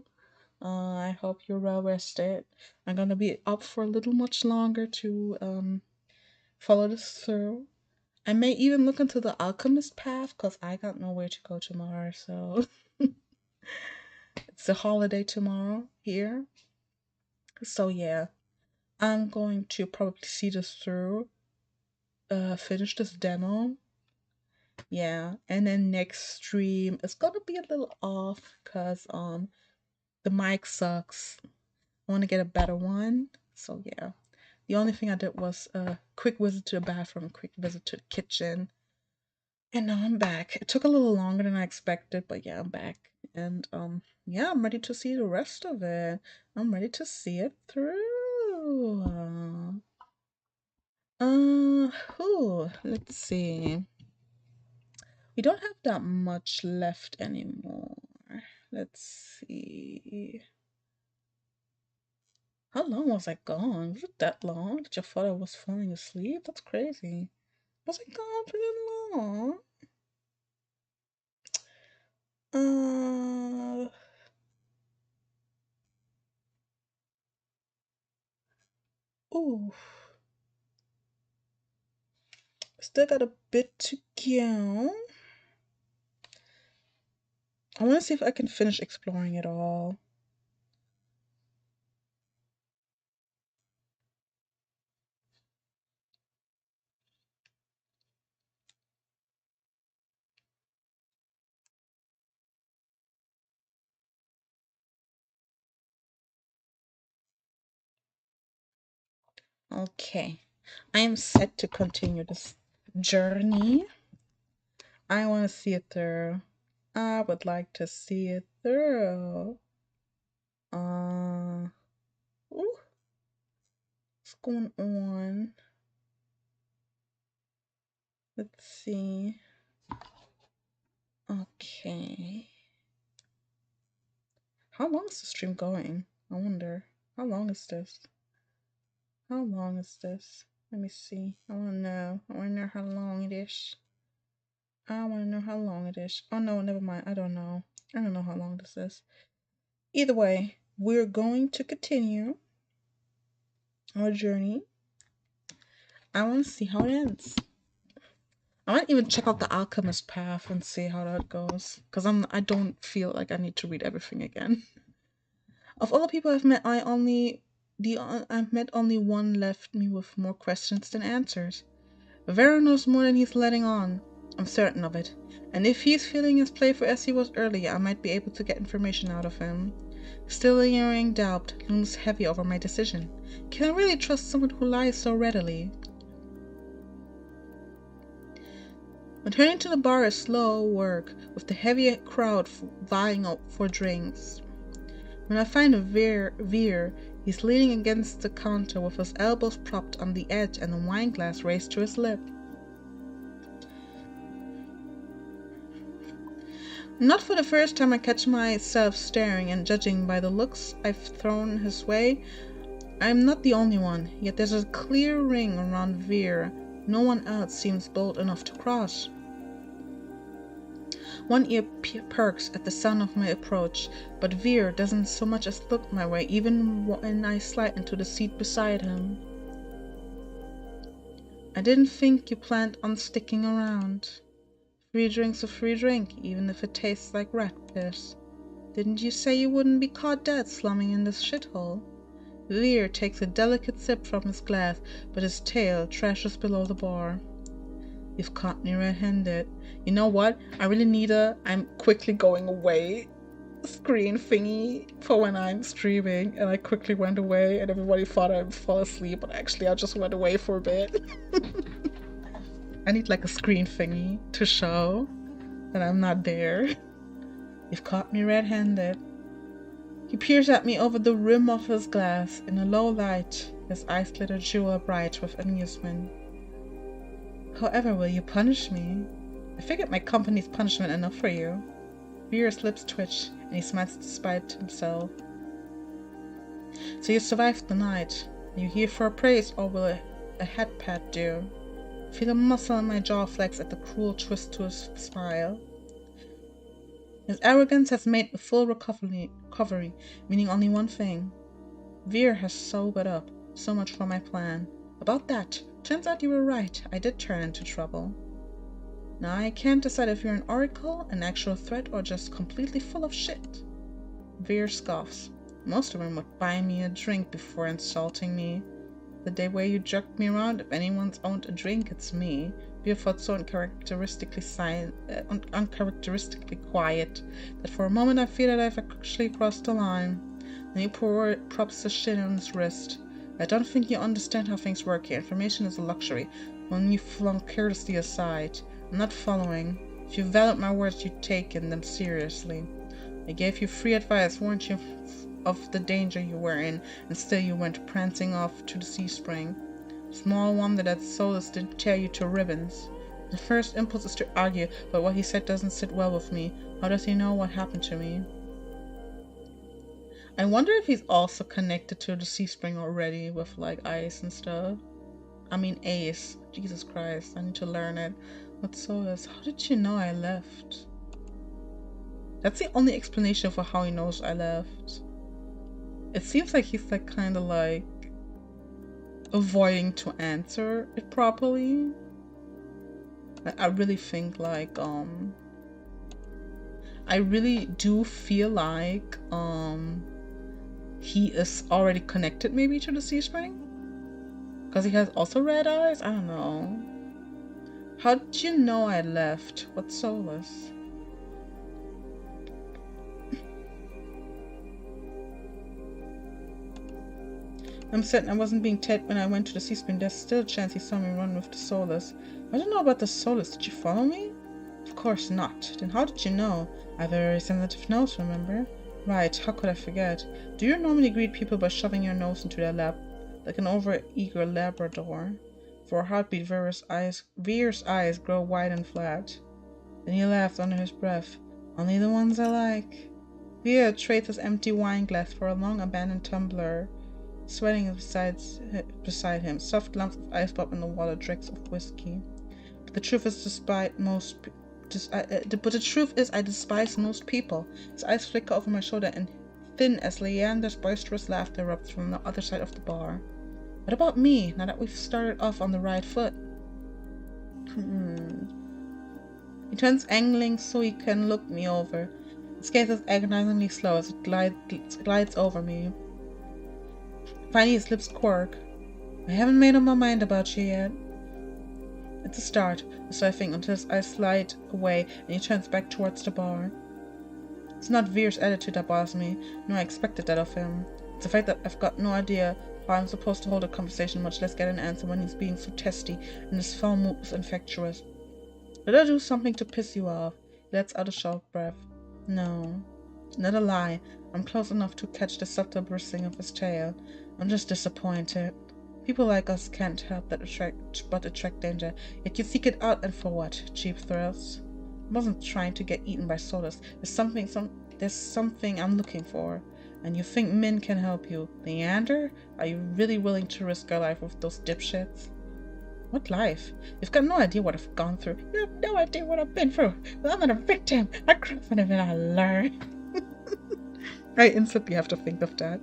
I hope you're well rested. I'm gonna be up for a little much longer to follow this through. I may even look into the alchemist path because I got nowhere to go tomorrow. So it's a holiday tomorrow here. So yeah, I'm going to probably see this through. Finish this demo. Yeah, and then next stream it's gonna be a little off because the mic sucks. I want to get a better one. So yeah. The only thing I did was a quick visit to the bathroom, a quick visit to the kitchen. And now I'm back. It took a little longer than I expected, but yeah, I'm back. And yeah, I'm ready to see the rest of it. I'm ready to see it through. Let's see. We don't have that much left anymore. Let's see. How long was I gone? Was it that long that you thought I was falling asleep? That's crazy. Was I gone pretty long? Ooh. Still got a bit to go. I want to see if I can finish exploring it all. Okay. I am set to continue this journey. I want to see it through. I would like to see it through. Ooh. What's going on? Let's see. Okay. How long is the stream going? I wonder. How long is this? How long is this? Let me see. I want to know. I want to know how long it is. I want to know how long it is. Oh no, never mind. I don't know. I don't know how long this is. Either way, we're going to continue our journey. I want to see how it ends. I might even check out the alchemist path and see how that goes. Because I don't feel like I need to read everything again. Of all the people I've met, I've met only one left me with more questions than answers. Vera knows more than he's letting on. I'm certain of it. And if he's feeling as playful as he was earlier, I might be able to get information out of him. Still lingering doubt looms heavy over my decision. Can I really trust someone who lies so readily? Returning to the bar is slow work, with the heavy crowd vying for drinks. When I find Veer, he's leaning against the counter with his elbows propped on the edge and a wineglass raised to his lip. Not for the first time I catch myself staring and judging by the looks I've thrown his way. I'm not the only one, yet there's a clear ring around Veer. No one else seems bold enough to cross. One ear perks at the sound of my approach, but Veer doesn't so much as look my way even when I slide into the seat beside him. I didn't think you planned on sticking around. Free drink's a free drink, even if it tastes like rat piss. Didn't you say you wouldn't be caught dead slumming in this shithole? Veer takes a delicate sip from his glass, but his tail trashes below the bar. You've caught me red-handed. You know what? I really need I'm quickly going away screen thingy for when I'm streaming, and I quickly went away and everybody thought I'd fall asleep, but actually I just went away for a bit. I need like a screen thingy to show that I'm not there. You've caught me red-handed. He peers at me over the rim of his glass. In a low light, his eyes glitter jewel bright with amusement. However will you punish me? I figured my company's punishment enough for you. Veer's lips twitch, and he smiles despite himself. So you survived the night. Are you here for praise, or will a head pat do? Feel a muscle in my jaw flex at the cruel twist to his smile. His arrogance has made a full recovery, meaning only one thing. Veer has sobered up. So much for my plan. About that, turns out you were right. I did turn into trouble. Now I can't decide if you're an oracle, an actual threat, or just completely full of shit. Veer scoffs. Most of them would buy me a drink before insulting me. The way you jerked me around, if anyone's owned a drink, it's me. Veer felt so uncharacteristically quiet that for a moment I feel that I've actually crossed the line. Then he props the shin on his wrist. I don't think you understand how things work here. Information is a luxury. When you flung courtesy aside, I'm not following. If you valued my words, you'd taken them seriously. I gave you free advice, warned you of the danger you were in, and still you went prancing off to the sea spring. Small wonder that Solus didn't tear you to ribbons. The first impulse is to argue, but what he said doesn't sit well with me. How does he know what happened to me? I wonder if he's also connected to the sea spring already with like ice and stuff. I mean ace. Jesus Christ, I need to learn it. What Solus? How did you know I left? That's the only explanation for how he knows I left. It seems like he's like kind of like avoiding to answer it properly. I really think like I really do feel like he is already connected maybe to the sea spring, because he has also red eyes. I don't know. How did you know I left? What's Solus? I'm certain I wasn't being Ted when I went to the sea spring. There's still a chance he saw me run with the Solus. I don't know about the Solus. Did you follow me? Of course not. Then how did you know? I have a very sensitive nose, remember? Right, how could I forget? Do you normally greet people by shoving your nose into their lap, like an over-eager Labrador? For a heartbeat, Veer's eyes grow wide and flat. Then he laughed under his breath. Only the ones I like. Veer trades his empty wine glass for a long-abandoned tumbler. Sweating beside him, soft lumps of ice pop in the water, dregs of whiskey. But the truth is, I despise most people. His eyes flicker over my shoulder, and thin as Leander's boisterous laughter erupts from the other side of the bar. What about me? Now that we've started off on the right foot. He turns angling so he can look me over. His gaze is agonizingly slow as it glides over me. Finally, his lips quirk. I haven't made up my mind about you yet. It's a start, so I think, until his eyes slide away and he turns back towards the bar. It's not Veer's attitude that bothers me. No, I expected that of him. It's the fact that I've got no idea how I'm supposed to hold a conversation, much less get an answer when he's being so testy and his foul moves infectious. Did I do something to piss you off? He lets out a short breath. No. Not a lie. I'm close enough to catch the subtle bristling of his tail. I'm just disappointed. People like us can't help but attract danger. Yet you seek it out, and for what? Cheap thrills? I wasn't trying to get eaten by Solus. There's something I'm looking for. And you think Min can help you. Leander? Are you really willing to risk your life with those dipshits? What life? You've got no idea what I've gone through. You have no idea what I've been through. Well, I'm not a victim. I grew up from it and I learned. I instantly have to think of that.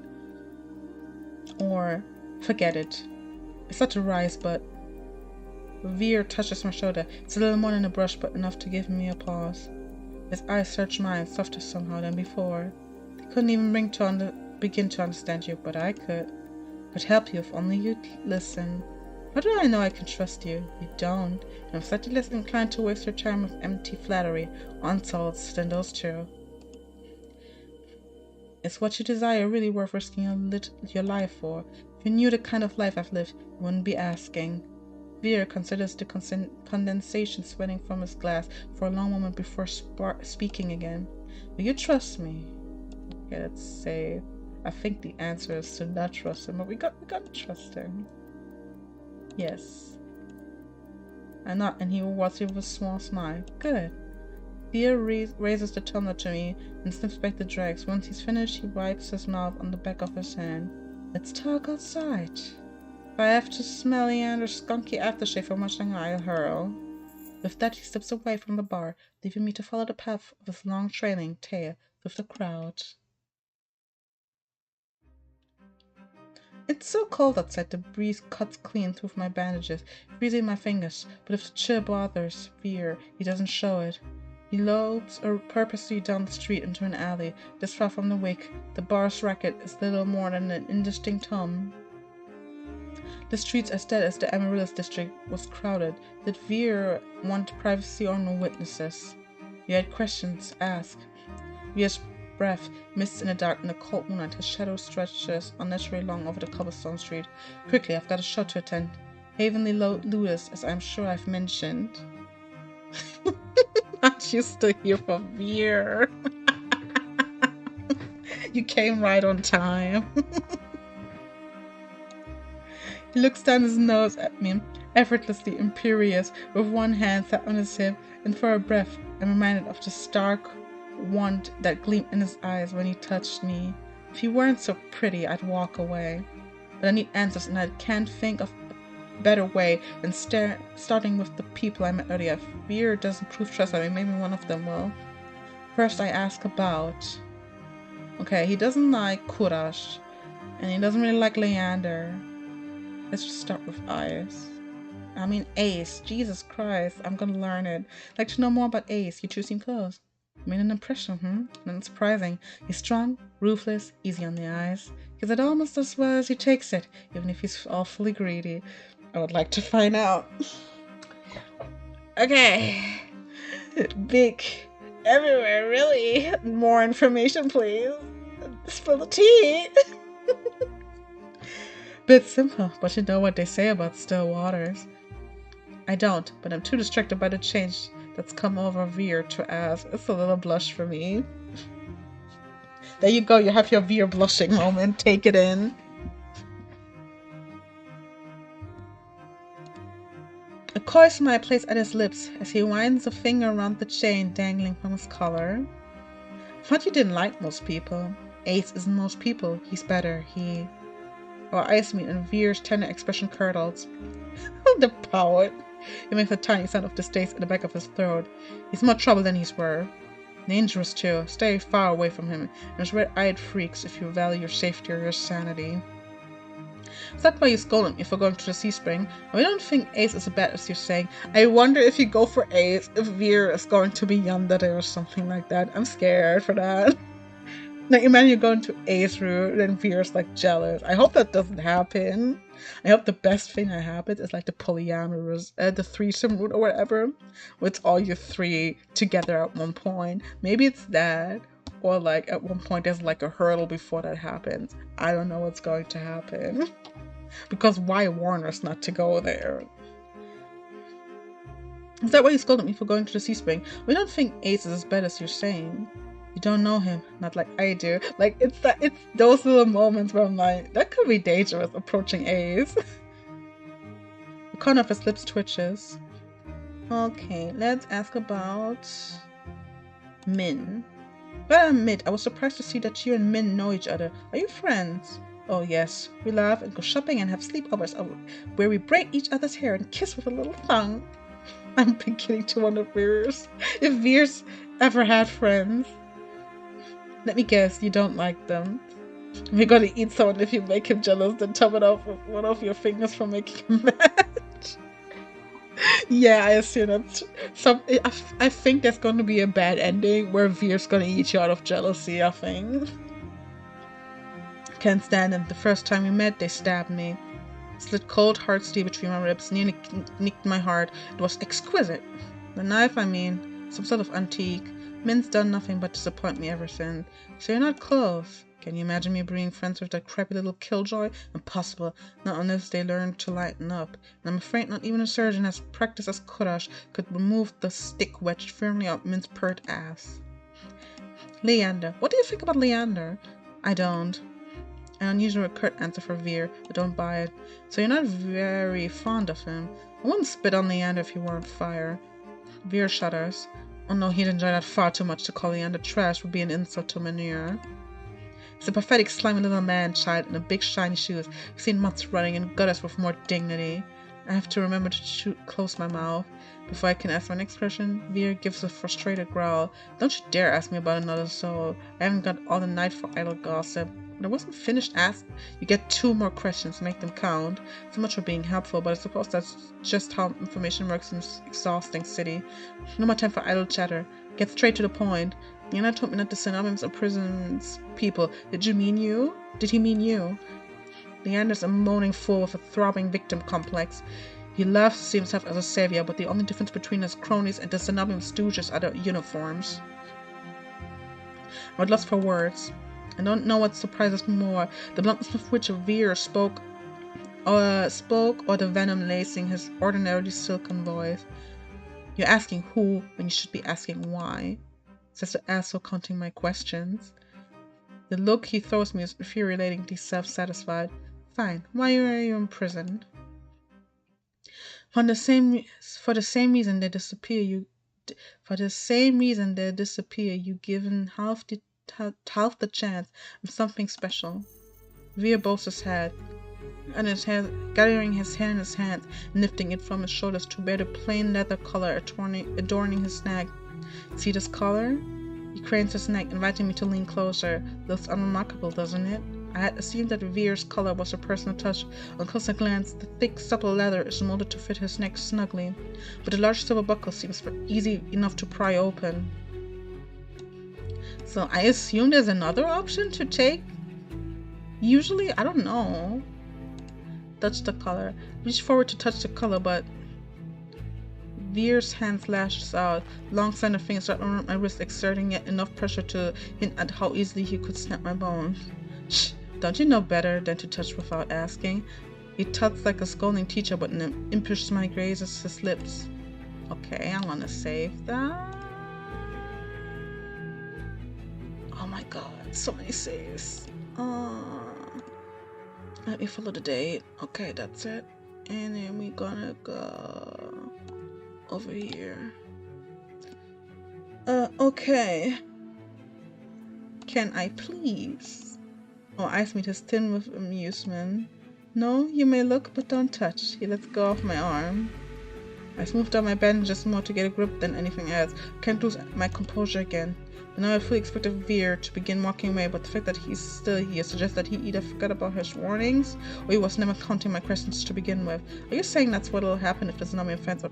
Or, forget it. It's such a rise, but... Veer touches my shoulder. It's a little more than a brush, but enough to give me a pause. His eyes search mine, softer somehow than before. They couldn't even begin to understand you, but I could. Could help you if only you'd listen. How do I know I can trust you? You don't. And I'm slightly less inclined to waste your time with empty flattery, insults than those two. Is what you desire really worth risking your life for? If you knew the kind of life I've lived, you wouldn't be asking. Veer considers the condensation sweating from his glass for a long moment before speaking again. Will you trust me? Okay, let's say. I think the answer is to not trust him, but we gotta trust him. Yes. And he rewards you with a small smile. Good. Veer raises the tumbler to me and sniffs back the dregs. Once he's finished, he wipes his mouth on the back of his hand. Let's talk outside. If I have to smell Leander's skunky aftershave for much longer, I'll hurl. With that, he slips away from the bar, leaving me to follow the path of his long trailing tail with the crowd. It's so cold outside, the breeze cuts clean through my bandages, freezing my fingers, but if the chill bothers Veer, he doesn't show it. He lopes purposely down the street into an alley, this far from the wake. The bar's racket is little more than an indistinct hum. The streets, as dead as the Amaryllis district, was crowded. Did Veer want privacy or no witnesses? We had questions to ask. Veer's breath mists in the dark in the cold moonlight. His shadow stretches unnaturally long over the cobblestone street. Quickly, I've got a show to attend. Havenly Lewis, as I'm sure I've mentioned. Aren't you still here for Veer? You came right on time. He looks down his nose at me, effortlessly imperious, with one hand set on his hip, and for a breath I'm reminded of the stark want that gleamed in his eyes when he touched me. If he weren't so pretty, I'd walk away. But I need answers, and I can't think of a better way than starting with the people I met earlier. If Veer doesn't prove trustworthy, maybe one of them will. First, I ask about... Okay, he doesn't like Kurash, and he doesn't really like Leander. Let's just start with Ace. Jesus Christ, I'm gonna learn it. I'd like to know more about Ace. You two seem close. Made an impression, Not surprising. He's strong, ruthless, easy on the eyes. Gives it almost as well as he takes it, even if he's awfully greedy. I would like to find out. Okay. Big. Everywhere, really. More information, please. Spill the tea. Bit simple, but you know what they say about still waters. I don't, but I'm too distracted by the change that's come over Veer to ask. It's a little blush for me. There you go, you have your Veer blushing moment. Take it in. A coy smile plays at his lips as he winds a finger around the chain dangling from his collar. I thought you didn't like most people. Ace isn't most people. He's better. Our eyes meet and Veer's tender expression curdles. The poet. He makes a tiny sound of distaste at the back of his throat. He's more trouble than he's worth. Dangerous too. Stay far away from him, and his red-eyed freaks if you value your safety or your sanity. Is that why you scolded me for going to the Sea Spring? We don't think Ace is as bad as you're saying. I wonder if you go for Ace, if Veer is going to be yandere or something like that. I'm scared for that. Now imagine you're going to Ace route, then Veer's like jealous. I hope that doesn't happen. I hope the best thing that happens is like the polyamorous, the threesome route or whatever, where it's all you three together at one point. Maybe it's that, or like at one point there's like a hurdle before that happens. I don't know what's going to happen. Because why warn us not to go there? Is that why you scolded me for going to the Sea Spring? We don't think Ace is as bad as you're saying. You don't know him, not like I do. Like, it's those little moments where I'm like, that could be dangerous, approaching Ace. The corner of his lips twitches. Okay, let's ask about Min. But I admit, I was surprised to see that you and Min know each other. Are you friends? Oh yes, we laugh and go shopping and have sleepovers where we braid each other's hair and kiss with a little tongue. I'm beginning to wonder if Veer's ever had friends. Let me guess, you don't like them. We're gonna eat someone if you make him jealous, then top it off with one of your fingers for making him mad. Yeah, I assume that. I think there's gonna be a bad ending where Veer's gonna eat you out of jealousy, I think. Can't stand them. The first time we met, they stabbed me. Slid cold hard steel between my ribs, nearly nicked my heart. It was exquisite. The knife, I mean, some sort of antique. Min's done nothing but disappoint me ever since. So you're not close. Can you imagine me being friends with that crappy little killjoy? Impossible, not unless they learn to lighten up. And I'm afraid not even a surgeon as practiced as Kurash could remove the stick wedged firmly up Min's pert ass. Leander. What do you think about Leander? I don't. An unusual curt answer for Veer, but don't buy it. So you're not very fond of him. I wouldn't spit on Leander if he were on fire. Veer shudders. Oh no, he'd enjoy that far too much. To call Leander trash would be an insult to manure. He's a pathetic, slimy little man-child in a big shiny shoes. I've seen mutts running in gutters with more dignity. I have to remember to close my mouth. Before I can ask my next question, Veer gives a frustrated growl. Don't you dare ask me about another soul. I haven't got all the night for idle gossip. When I wasn't finished asking, you get 2 more questions, make them count. So much for being helpful, but I suppose that's just how information works in this exhausting city. No more time for idle chatter. Get straight to the point. Yana told me that the synonyms of prisons people. Did he mean you? Leander's a moaning fool with a throbbing victim complex. He loves to see himself as a savior, but the only difference between his cronies and the Cenobim stooges are the uniforms. I'm at loss for words. I don't know what surprises me more, the bluntness with which Veer spoke, or the venom lacing his ordinarily silken voice. You're asking who when you should be asking why, says the asshole counting my questions. The look he throws me is infuriatingly self-satisfied. Fine, why are you in prison? For the same reason they disappear, you given half the chance of something special. Veer bows his head, and gathering his hand in his hand, lifting it from his shoulders to bear the plain leather collar adorning his neck. See this collar? He cranes his neck, inviting me to lean closer. Looks unremarkable, doesn't it? I had assumed that Veer's collar was a personal touch. On closer glance, the thick, supple leather is molded to fit his neck snugly, but the large silver buckle seems easy enough to pry open. So I assume there's another option to take? Usually, I don't know. Touch the collar. Reach forward to touch the collar, but Veer's hand lashes out, long slender fingers wrapped around my wrist, exerting yet enough pressure to hint at how easily he could snap my bones. Shh, don't you know better than to touch without asking? He tugs like a scolding teacher, but an impish smile grazes his lips. Okay, I want to save that. Oh my god, so many saves. Let me follow the date. Okay, that's it. And then we're gonna go over here. Okay. Can I please? Oh, eyes meet his tin with amusement. No, you may look, but don't touch. He lets go of my arm. I smoothed out my bandages more to get a grip than anything else. Can't lose my composure again. And now I fully expected Veer to begin walking away, but the fact that he's still here suggests that he either forgot about his warnings, or he was never counting my questions to begin with. Are you saying that's what'll happen if the Cenobim fans are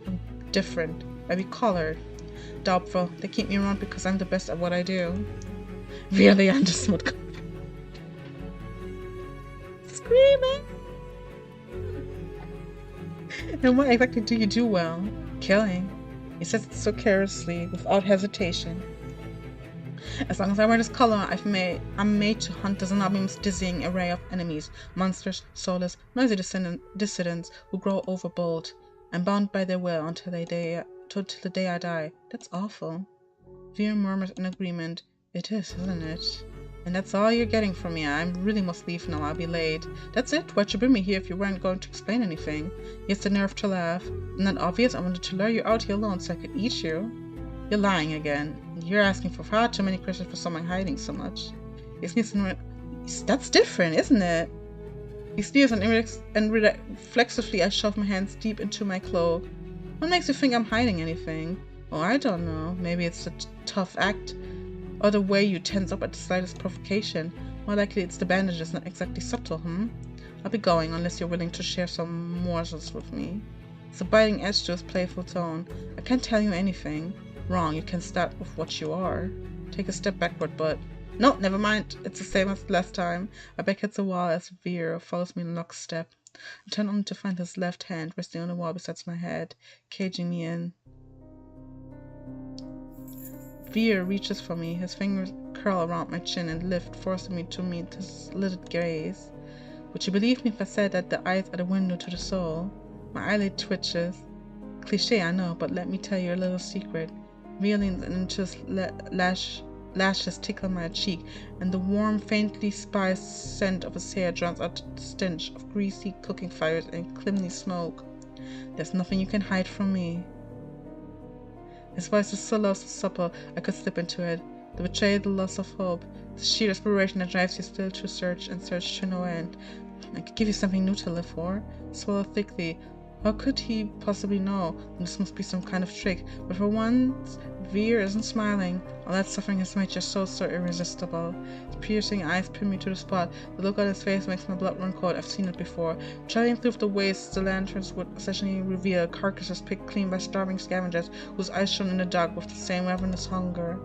different? I'd be collared. Doubtful. They keep me around because I'm the best at what I do. Really, I'm just not screaming. And what exactly do you do well? Killing. He says it so carelessly, without hesitation. As long as I wear this collar, I'm made to hunt the Cenobim's dizzying array of enemies, monsters, soulless, noisy dissidents who grow overbold. I'm bound by their will until the day I die. That's awful. Veer murmurs in agreement. It is, isn't it? And that's all you're getting from me. I really must leave now. I'll be late. That's it? Why'd you bring me here if you weren't going to explain anything? He has the nerve to laugh. Isn't that obvious? I wanted to lure you out here alone so I could eat you. You're lying again. You're asking for far too many questions for someone hiding so much. That's different, isn't it? He sneers and reflexively I shove my hands deep into my cloak. What makes you think I'm hiding anything? Oh, I don't know. Maybe it's a tough act, or the way you tense up at the slightest provocation. More likely it's the bandages, not exactly subtle, I'll be going unless you're willing to share some morsels with me. It's a biting edge to his playful tone. I can't tell you anything. Wrong, you can start with what you are. Take a step backward, but... No, never mind. It's the same as last time. I back hits a wall as Veer follows me in lockstep. I turn only to find his left hand resting on the wall beside my head, caging me in. Veer reaches for me, his fingers curl around my chin and lift, forcing me to meet his lidded gaze. Would you believe me if I said that the eyes are the window to the soul? My eyelid twitches. Cliche, I know, but let me tell you a little secret. Veer leans in his lashes tickle my cheek, and the warm, faintly spiced scent of his hair drowns out the stench of greasy cooking fires and chimney smoke. There's nothing you can hide from me. His voice is so low, so supple, I could slip into it. The betrayal, the loss of hope, the sheer desperation that drives you still to search and search to no end. I could give you something new to live for. Swallow thickly. How could he possibly know? This must be some kind of trick. But for once, Veer isn't smiling. All that suffering has made your soul so irresistible. His piercing eyes pin me to the spot. The look on his face makes my blood run cold. I've seen it before. Traveling through the wastes, the lanterns would essentially reveal carcasses picked clean by starving scavengers whose eyes shone in the dark with the same ravenous hunger.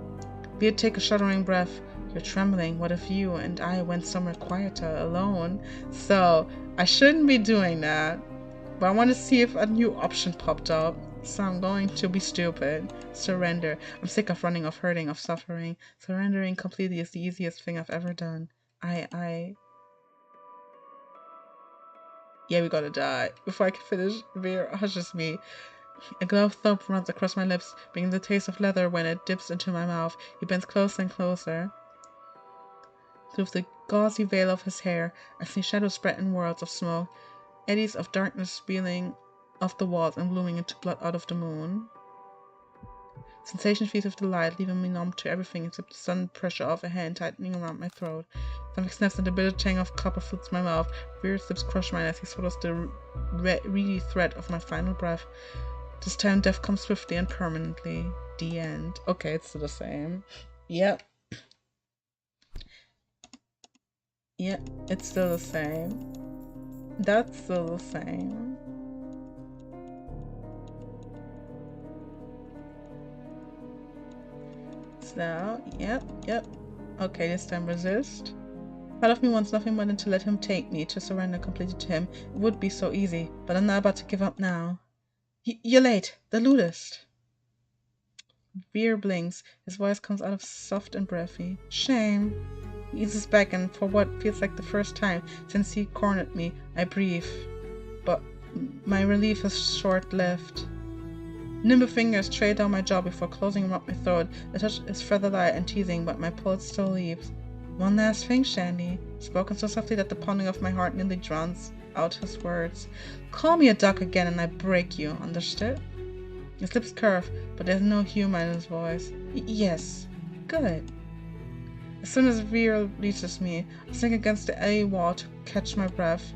Veer take a shuddering breath. You're trembling. What if you and I went somewhere quieter, alone? So, I shouldn't be doing that. But I want to see if a new option popped up. So I'm going to be stupid. Surrender. I'm sick of running, of hurting, of suffering. Surrendering completely is the easiest thing I've ever done. Yeah, we gotta die. Before I can finish, Veer hushes me. A glove thump runs across my lips, bringing the taste of leather when it dips into my mouth. He bends closer and closer. Through the gauzy veil of his hair, I see shadows spread in worlds of smoke. Eddies of darkness spilling off the walls and blooming into blood out of the moon. Sensation feeds with the light, leaving me numb to everything except the sudden pressure of a hand tightening around my throat. Something snaps and the bitter tang of copper floods my mouth. Veer's lips crush mine as he swallows the reedy thread of my final breath. This time death comes swiftly and permanently. The end. Okay, it's still the same. Yep. Yep, it's still the same. That's still the same. So, yep. Okay, this time resist. Part of me wants nothing more than to let him take me, to surrender completely to him. It would be so easy, but I'm not about to give up now. You're late. The ludist. Veer blinks. His voice comes out of soft and breathy. Shame. He eases back, and for what feels like the first time since he cornered me, I breathe. But my relief is short-lived. Nimble fingers trail down my jaw before closing around my throat. The touch is feather light and teasing, but my pulse still leaves. One last thing, Shandy, spoken so softly that the pounding of my heart nearly drowns out his words. Call me a duck again and I break you, understood? His lips curve, but there's no humor in his voice. Yes. Good. As soon as Veer reaches me, I sink against the alley wall to catch my breath.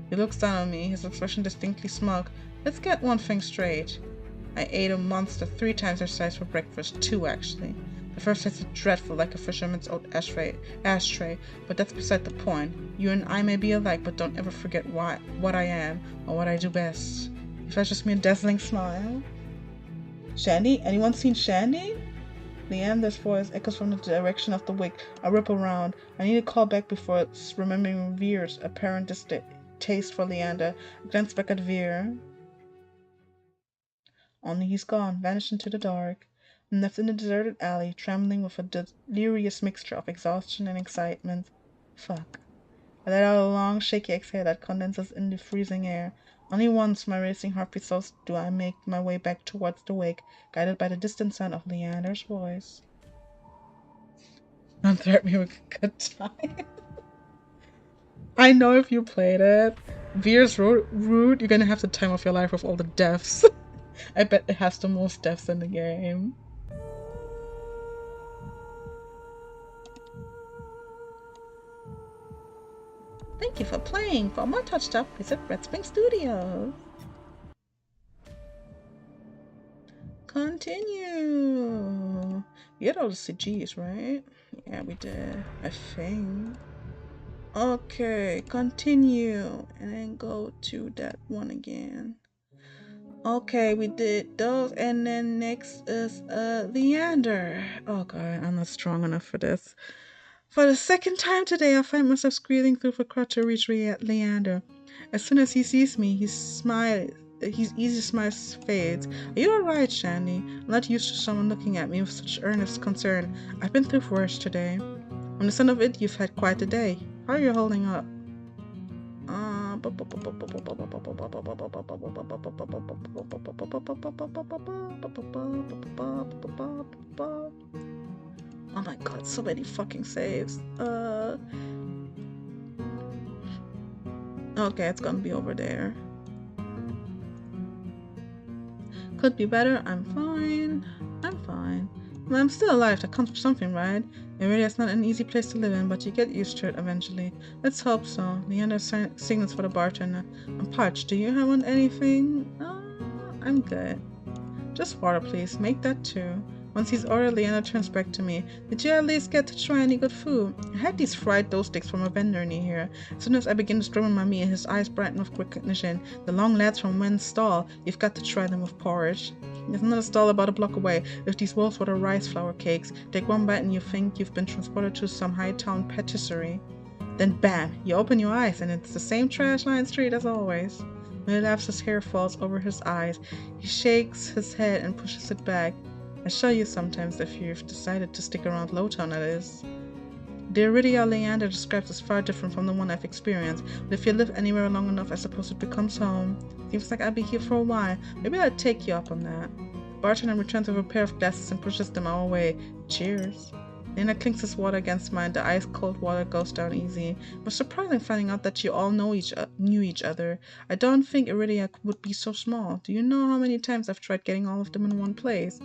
He looks down on me, his expression distinctly smug. Let's get one thing straight. I ate a monster 3 times her size for breakfast, 2 actually. The first tasted dreadful, like a fisherman's old ashtray, but that's beside the point. You and I may be alike, but don't ever forget what I am, or what I do best. He flashes me a dazzling smile. Shandy? Anyone seen Shandy? Leander's voice echoes from the direction of the wick. I rip around. I need to call back before remembering Veer's apparent distaste for Leander. I glance back at Veer. Only he's gone, vanished into the dark. I'm left in the deserted alley, trembling with a delirious mixture of exhaustion and excitement. Fuck. I let out a long, shaky exhale that condenses in the freezing air. Only once, my racing heartbeat slows, do I make my way back towards the wake, guided by the distant sound of Leander's voice. Don't threaten me with a good time. I know if you played it. Veer's Route, you're gonna have the time of your life with all the deaths. I bet it has the most deaths in the game. Thank you for playing. For more Touchstarved, visit Red Spring Studios. Continue. We had all the CGs, right? Yeah, we did. I think. Okay, continue. And then go to that one again. Okay, we did those, and then next is Leander. Oh god, I'm not strong enough for this. For the second time today, I find myself screaming through the crowd to reach Leander. As soon as he sees me, his easy smile fades. Are you alright, Shandy? I'm not used to someone looking at me with such earnest concern. I've been through worse today. On the sound of it, you've had quite a day. How are you holding up? Oh my god, so many fucking saves. Okay, it's gonna be over there. Could be better. I'm fine. I'm fine. Well, I'm still alive. That counts for something, right? It really is not an easy place to live in, but you get used to it eventually. Let's hope so. Leander signals for the bartender. I'm parched. Do you want anything? I'm good. Just water, please. Make that too. Once he's ordered, Leander turns back to me. Did you at least get to try any good food? I had these fried dough sticks from a vendor near here. As soon as I begin to scribble my meat, his eyes brighten with recognition. The long lads from Wen's stall. You've got to try them with porridge. There's another stall about a block away with these Wolfswater rice flour cakes. Take one bite and you think you've been transported to some high-town patisserie. Then bam! You open your eyes and it's the same trash-lined street as always. When he laughs, his hair falls over his eyes. He shakes his head and pushes it back. I show you sometimes if you've decided to stick around Lowtown, that is. The Iridia Leander describes is far different from the one I've experienced, but if you live anywhere long enough, I suppose it becomes home. Seems like I'll be here for a while. Maybe I'll take you up on that. Bartender returns with a pair of glasses and pushes them our way. Cheers. Leander clinks his water against mine. The ice-cold water goes down easy. It was surprising finding out that you all knew each other. I don't think Iridia would be so small. Do you know how many times I've tried getting all of them in one place?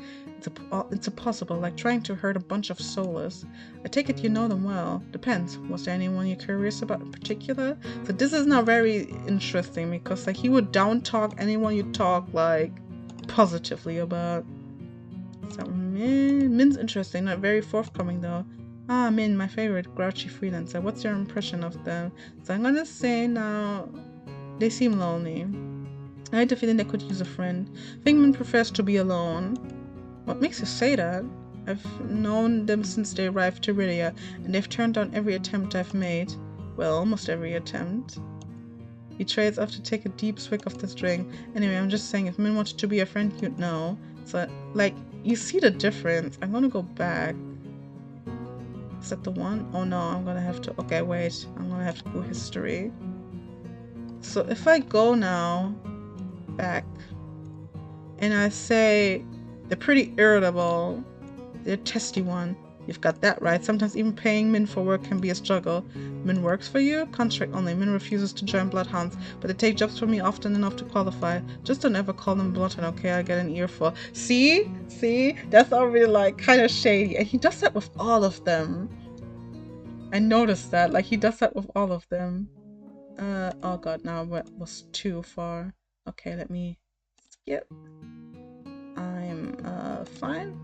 It's impossible, like trying to herd a bunch of soulless. I take it you know them well. Depends. Was there anyone you're curious about in particular? So this is not very interesting because like he would down-talk anyone you talk like positively about. So Min's interesting, not very forthcoming though. Min, my favorite grouchy freelancer. What's your impression of them? So I'm gonna say now, they seem lonely. I had the feeling they could use a friend. I think Min prefers to be alone. What makes you say that? I've known them since they arrived to Iridia, and they've turned down every attempt I've made. Well, almost every attempt. He trades off to take a deep swig of this drink. Anyway, I'm just saying, if Min wanted to be a friend, you'd know. So, like, you see the difference. I'm gonna go back. Is that the one? Oh no, I'm gonna have to... Okay, wait. I'm gonna have to go history. So if I go now back and I say they're pretty irritable, they're testy one. You've got that right. Sometimes even paying Min for work can be a struggle. Min works for you? Contract only. Min refuses to join Bloodhounds, but they take jobs from me often enough to qualify. Just don't ever call them Bloodhound, okay? I get an earful. See? That's already like kind of shady. And he does that with all of them. I noticed that. Like he does that with all of them. Oh god, now it was too far. Okay, let me skip. I'm fine.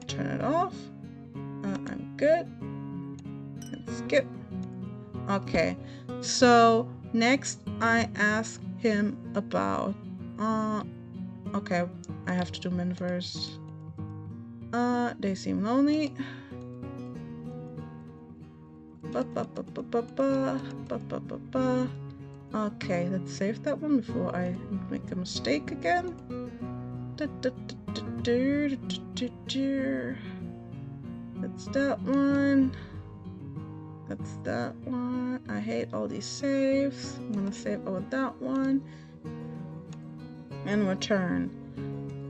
Turn it off. I'm good. And skip. Okay, so next I ask him about okay, I have to do men first. They seem lonely. Okay, let's save that one before I make a mistake again. That's that one. That's that one. I hate all these saves. I'm gonna save over that one. And return.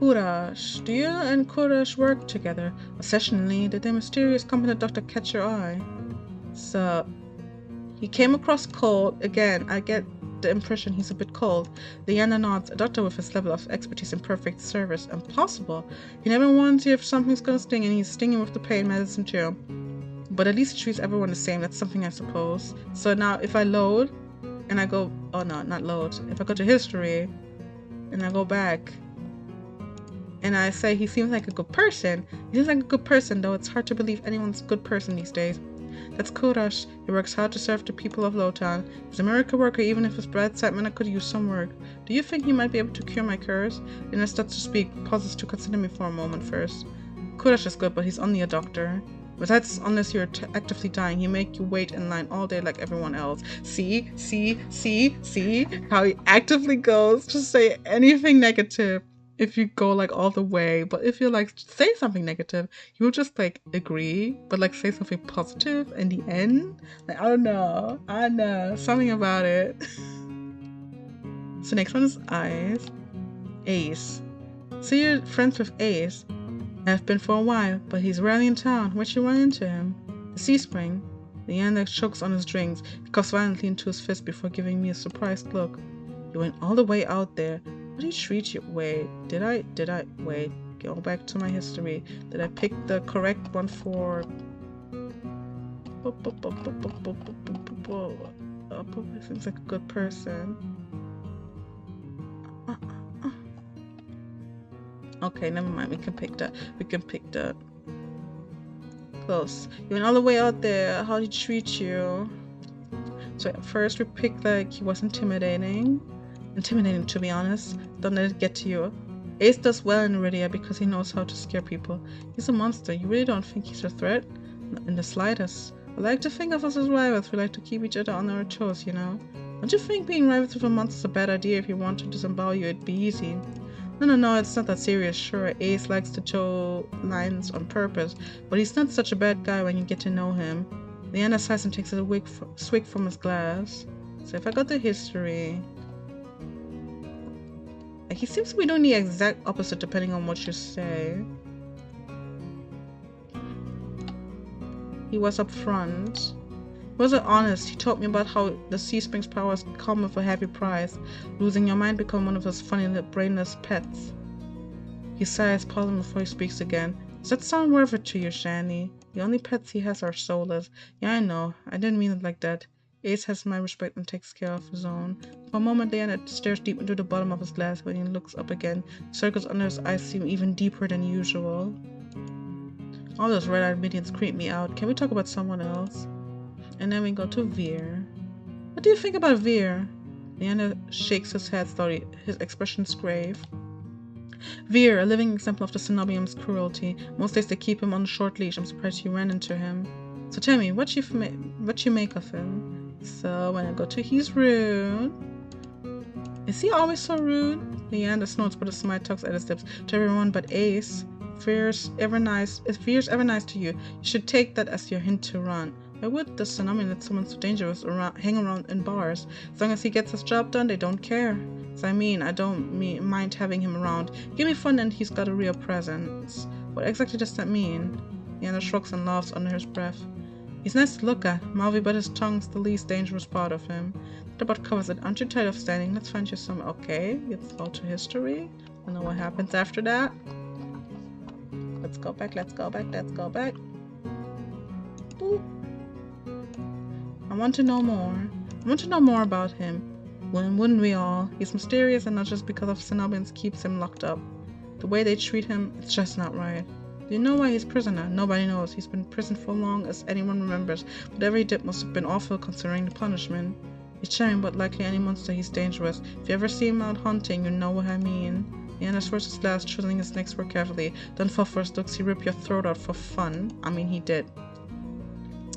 Kurash. Do you and Kurash work together? Occasionally, did the mysterious competent doctor catch your eye? So, he came across cold. Again, I get the impression he's a bit cold. Leander nods. A doctor with his level of expertise in perfect service. Impossible. He never warns you if something's gonna sting, and he's stinging with the pain medicine too. But at least he treats everyone the same. That's something I suppose. So now if I load, and I go... Oh no, not load. If I go to history, and I go back, and I say he seems like a good person. He seems like a good person, though it's hard to believe anyone's a good person these days. That's Kurash. He works hard to serve the people of Lowtown. He's a miracle worker, even if his bright side man could use some work. Do you think he might be able to cure my curse? Lina starts to speak, pauses to consider me for a moment first. Kurash is good, but he's only a doctor. Besides, unless you're actively dying, he make you wait in line all day like everyone else. See how he actively goes to say anything negative if you go like all the way. But if you like say something negative, you'll just like agree, but like say something positive in the end. Like I don't know, something about it. So next one is Ace. So you're friends with Ace. I've been for a while, but he's rarely in town. Where'd you run into him? The Sea Spring. The Yandex chokes on his drinks. He coughs violently into his fist before giving me a surprised look. You went all the way out there. How do you treat you? Wait, did I? Wait, go back to my history. Did I pick the correct one for... Seems like a good person. Okay, never mind. We can pick that. Close. You went all the way out there. How did he treat you? So at first we picked like he was intimidating. Intimidating, to be honest. Don't let it get to you. Ace does well in Iridia because he knows how to scare people. He's a monster. You really don't think he's a threat? Not in the slightest. I like to think of us as rivals. We like to keep each other on our toes, you know? Don't you think being rivals with a monster is a bad idea? If you want to disembowel you, it'd be easy. No, it's not that serious. Sure, Ace likes to toe lines on purpose, but he's not such a bad guy when you get to know him. The assassin takes a swig from his glass. So if I got the history... He seems to be doing the exact opposite depending on what you say. He was up front. He wasn't honest. He told me about how the Sea Spring's powers come with a heavy price. Losing your mind become one of his funny little brainless pets. He sighs, pausing before he speaks again. Does that sound worth it to you, Shani? The only pets he has are soulless. Yeah, I know. I didn't mean it like that. Ace has my respect and takes care of his own. For a moment, Leonard stares deep into the bottom of his glass. When he looks up again, circles under his eyes seem even deeper than usual. All those red-eyed minions creep me out. Can we talk about someone else? And then we go to Veer. What do you think about Veer? Leander shakes his head slowly, his expression grave. Veer, a living example of the Cenobium's cruelty. Most days they keep him on a short leash. I'm surprised you ran into him. So tell me, what you make of him? So when I go to he's rude. Is he always so rude? Leander snorts, but a smile tugs at his lips to everyone but Ace. If Veer's ever nice to you, you should take that as your hint to run. Why would the Cenobium let someone so dangerous hang around in bars? As long as he gets his job done, they don't care. So I don't mind having him around. Give me fun and he's got a real presence. What exactly does that mean? Leander shrugs and laughs under his breath. He's nice to look at, mouthy, but his tongue's the least dangerous part of him. That about covers it. Aren't you tired of standing? Let's find you some... Okay, let's go to history. I know what happens after that. Let's go back. Boop. I want to know more about him. Wouldn't we all? He's mysterious, and not just because of Cenobians keeps him locked up. The way they treat him, it's just not right. Do you know why he's prisoner? Nobody knows. He's been in prison for long as anyone remembers. Whatever he did must have been awful considering the punishment. He's charming, but like any monster, he's dangerous. If you ever see him out hunting, you know what I mean. Leander swirls his glass, chiseling his neck square carefully. Don't fall for his looks. He ripped your throat out for fun. I mean, he did.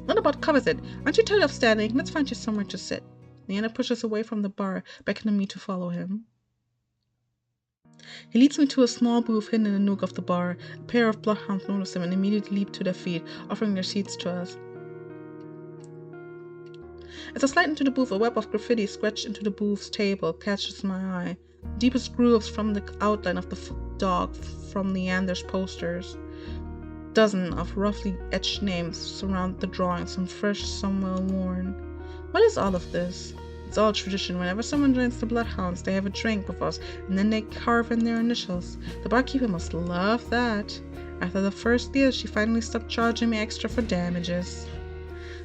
What about covers it? Aren't you tired of standing? Let's find you somewhere to sit. Leander pushes away from the bar, beckoning me to follow him. He leads me to a small booth hidden in a nook of the bar. A pair of bloodhounds notice him and immediately leap to their feet, offering their seats to us. As I slide into the booth, a web of graffiti scratched into the booth's table catches my eye. The deepest grooves from the outline of the dog from Leander's posters. Dozen of roughly etched names surround the drawing, some fresh, some well-worn. What is all of this? It's all tradition. Whenever someone joins the Bloodhounds, they have a drink with us, and then they carve in their initials. The barkeeper must love that. After the first year, she finally stopped charging me extra for damages.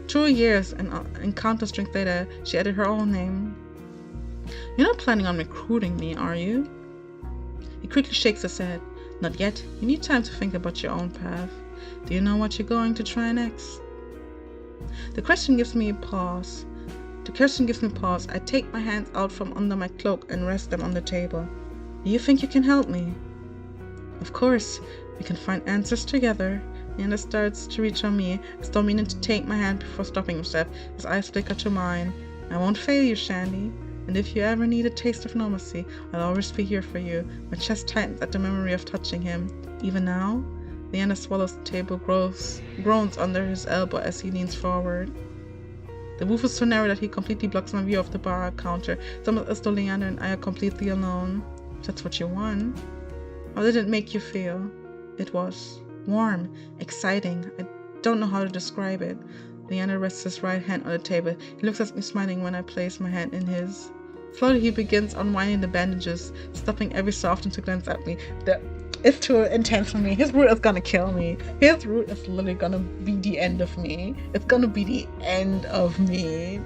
2 years, and countless drinks later, she added her own name. You're not planning on recruiting me, are you? He quickly shakes his head. Not yet. You need time to think about your own path. Do you know what you're going to try next? The question gives me pause. I take my hands out from under my cloak and rest them on the table. Do you think you can help me? Of course. We can find answers together. Leander starts to reach on me, still meaning to take my hand before stopping himself. His eyes flicker to mine. I won't fail you, Shandy. And if you ever need a taste of normalcy, I'll always be here for you. My chest tightens at the memory of touching him. Even now? Leander swallows the table, groans under his elbow as he leans forward. The booth is so narrow that he completely blocks my view of the bar counter. It's almost as though Leander and I are completely alone. If that's what you want. How did it make you feel? It was warm, exciting. I don't know how to describe it. Leander rests his right hand on the table. He looks at me smiling when I place my hand in his. Slowly he begins unwinding the bandages, stopping every so often to glance at me. It's too intense for me. His root is gonna kill me. His root is literally gonna be the end of me. It's gonna be the end of me.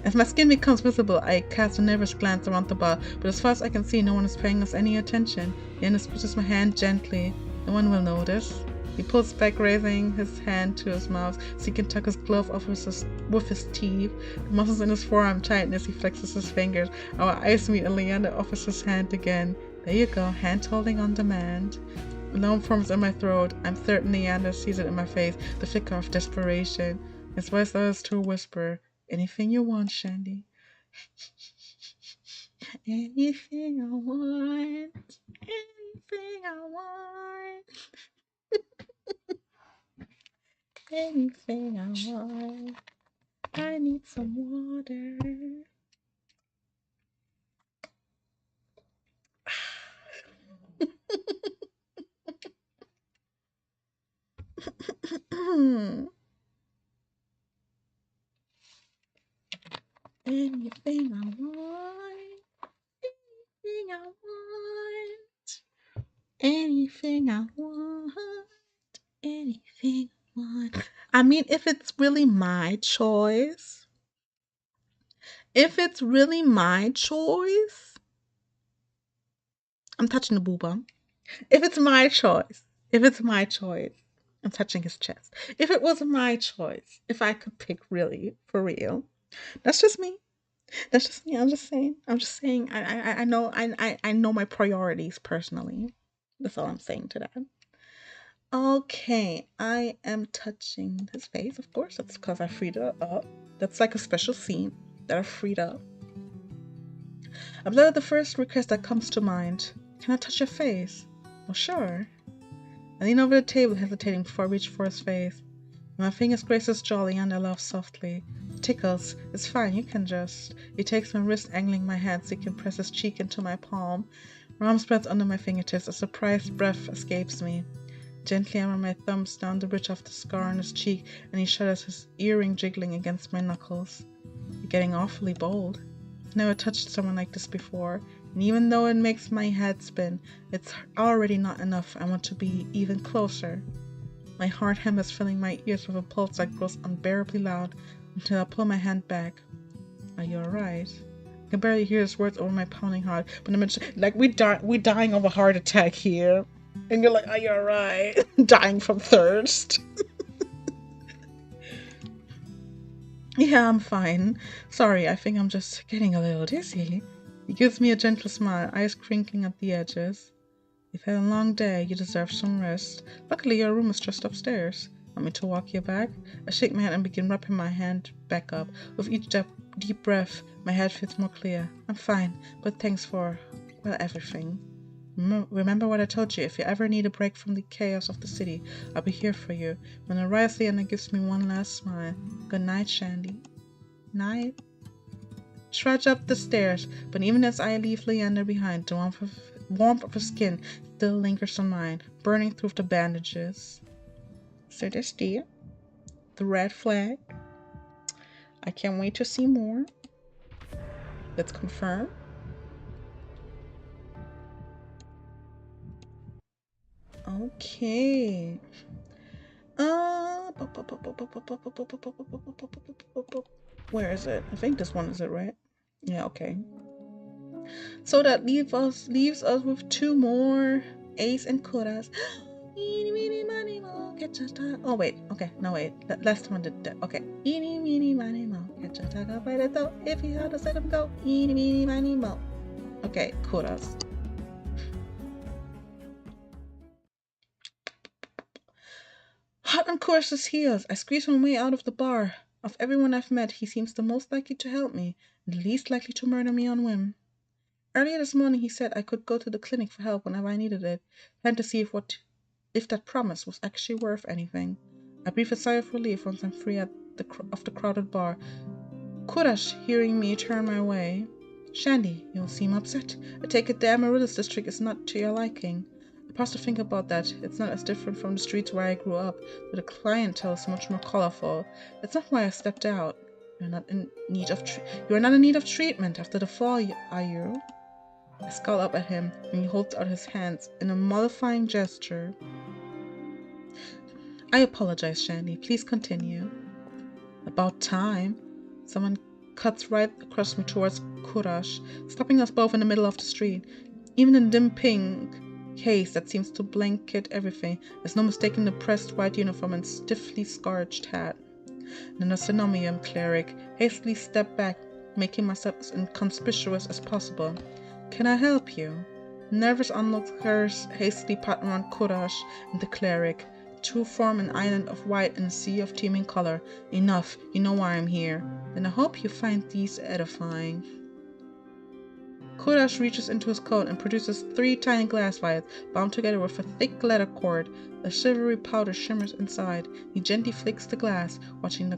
As my skin becomes visible, I cast a nervous glance around the bar, but as far as I can see, no one is paying us any attention. Leander pushes my hand gently. No one will notice. He pulls back, raising his hand to his mouth so he can tuck his glove off with his teeth. The muscles in his forearm tighten as he flexes his fingers. Our eyes meet and Leander offers his hand again. There you go, hand holding on demand. A lump forms in my throat. I'm certain Leander sees it in my face, the flicker of desperation. His voice starts to a whisper. Anything you want, Shandy. Anything I want. Anything I want. Anything I want. I need some water. Anything I want. Anything I want. Anything I want. Anything I want. I mean, if it's really my choice. If it's really my choice. I'm touching the booba. If it's my choice. If it's my choice. I'm touching his chest. If it was my choice. If I could pick really, for real. That's just me. That's just me. I'm just saying. I know. I know my priorities personally. That's all I'm saying to that. Okay, I am touching his face. Of course, that's because I freed it up. That's like a special scene that I freed up. I blurt the first request that comes to mind. Can I touch your face? Well, sure. I lean over the table, hesitating before I reach for his face. When my fingers grace his jaw, Leander laughs softly. It tickles. It's fine, you can just. He takes my wrist, angling my hand so he can press his cheek into my palm. My arm spreads under my fingertips. A surprised breath escapes me. Gently I run my thumbs down the bridge of the scar on his cheek, and he shudders, his earring jiggling against my knuckles. You're getting awfully bold. I've never touched someone like this before, and even though it makes my head spin, it's already not enough. I want to be even closer. My heart hammers, filling my ears with a pulse that grows unbearably loud until I pull my hand back. Are you alright? I can barely hear his words over my pounding heart, but I'm like we dying of a heart attack here. And you're like, are you alright? Dying from thirst. Yeah, I'm fine. Sorry, I think I'm just getting a little dizzy. He gives me a gentle smile, eyes crinkling at the edges. You've had a long day. You deserve some rest. Luckily, your room is just upstairs. Want me to walk you back? I shake my head and begin wrapping my hand back up. With each deep breath, my head feels more clear. I'm fine, but thanks for, well, everything. Remember what I told you. If you ever need a break from the chaos of the city, I'll be here for you. When I rise, Leander gives me one last smile. Good night, Shandy. Night. Trudge up the stairs, but even as I leave Leander behind, the warmth of his skin still lingers on mine, burning through the bandages. So this dear, the red flag. I can't wait to see more. Let's confirm. Okay. Where is it? I think this one is it, right? Yeah, okay. So that leaves us with two more, Ace and Kuras. Oh wait, okay, no wait. Last one did that. Okay. Eeny, meeny, miny, mo. Get your taco by the toe. If you had to let him go. Eeny, meeny, miny, mo. Okay, Kuras. Hot on Kurash's heels, I squeeze my way out of the bar. Of everyone I've met, he seems the most likely to help me, and the least likely to murder me on whim. Earlier this morning he said I could go to the clinic for help whenever I needed it, trying to see if that promise was actually worth anything. I breathe a sigh of relief once I'm free of the crowded bar. Kurash, hearing me, turn my way. Shandy, you seem upset. I take it the Amaryllis district is not to your liking. I pause to think about that. It's not as different from the streets where I grew up, but the clientele is much more colorful. That's not why I stepped out. You are not in need of treatment after the fall, are you? I scowl up at him when he holds out his hands in a mollifying gesture. I apologize, Shandy. Please continue. About time. Someone cuts right across me towards Kurash, stopping us both in the middle of the street. Even in the dim pink haze that seems to blanket everything, there's no mistaking the pressed white uniform and stiffly scarched hat. Then the Synomium cleric hastily stepped back, making myself as inconspicuous as possible. Can I help you? Nervous onlookers hastily pat around Kurash and the cleric. Two form an island of white in a sea of teeming color. Enough, you know why I'm here. Then I hope you find these edifying. Kurash reaches into his coat and produces 3 tiny glass vials, bound together with a thick leather cord. A silvery powder shimmers inside. He gently flicks the glass, watching the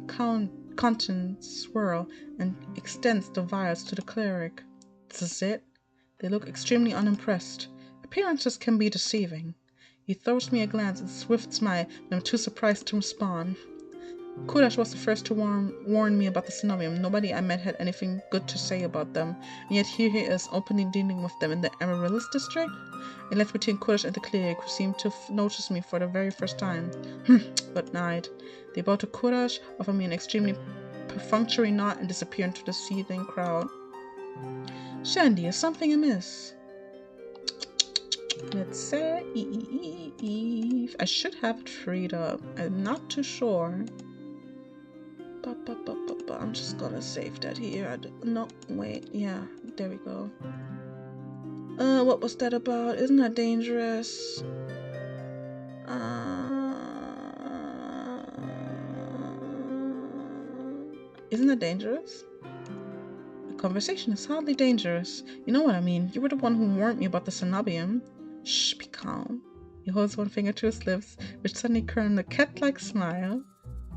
contents swirl, and extends the vials to the cleric. This is it? They look extremely unimpressed. Appearances can be deceiving. He throws me a glance and a swift smile, but I'm too surprised to respond. Kurash was the first to warn me about the Synomium. Nobody I met had anything good to say about them, and yet here he is, openly dealing with them in the Amaryllis district? I left between Kurash and the cleric, who seemed to notice me for the very first time. Good night. They bow to Kurash, offer me an extremely perfunctory nod, and disappear into the seething crowd. Shandy, is something amiss? Let's say I should have it freed up. I'm not too sure. I'm just gonna save that here. No, wait. Yeah, there we go. What was that about? Isn't that dangerous? Isn't that dangerous? Conversation is hardly dangerous. You know what I mean. You were the one who warned me about the Synomium. Shh, be calm. He holds one finger to his lips, which suddenly curl a cat-like smile.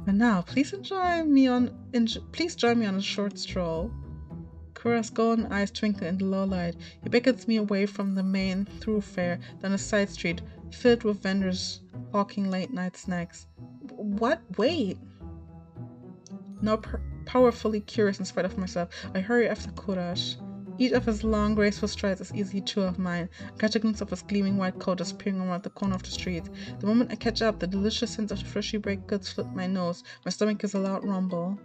And now, please join me on a short stroll. Kura's golden eyes twinkle in the low light. He beckons me away from the main thoroughfare down a side street filled with vendors hawking late-night snacks. What? Wait. Now powerfully curious in spite of myself, I hurry after Kurash. Each of his long, graceful strides is easily 2 of mine. I catch a glimpse of his gleaming white coat as peering around the corner of the street. The moment I catch up, the delicious scent of the freshly baked goods flip my nose. My stomach gives a loud rumble.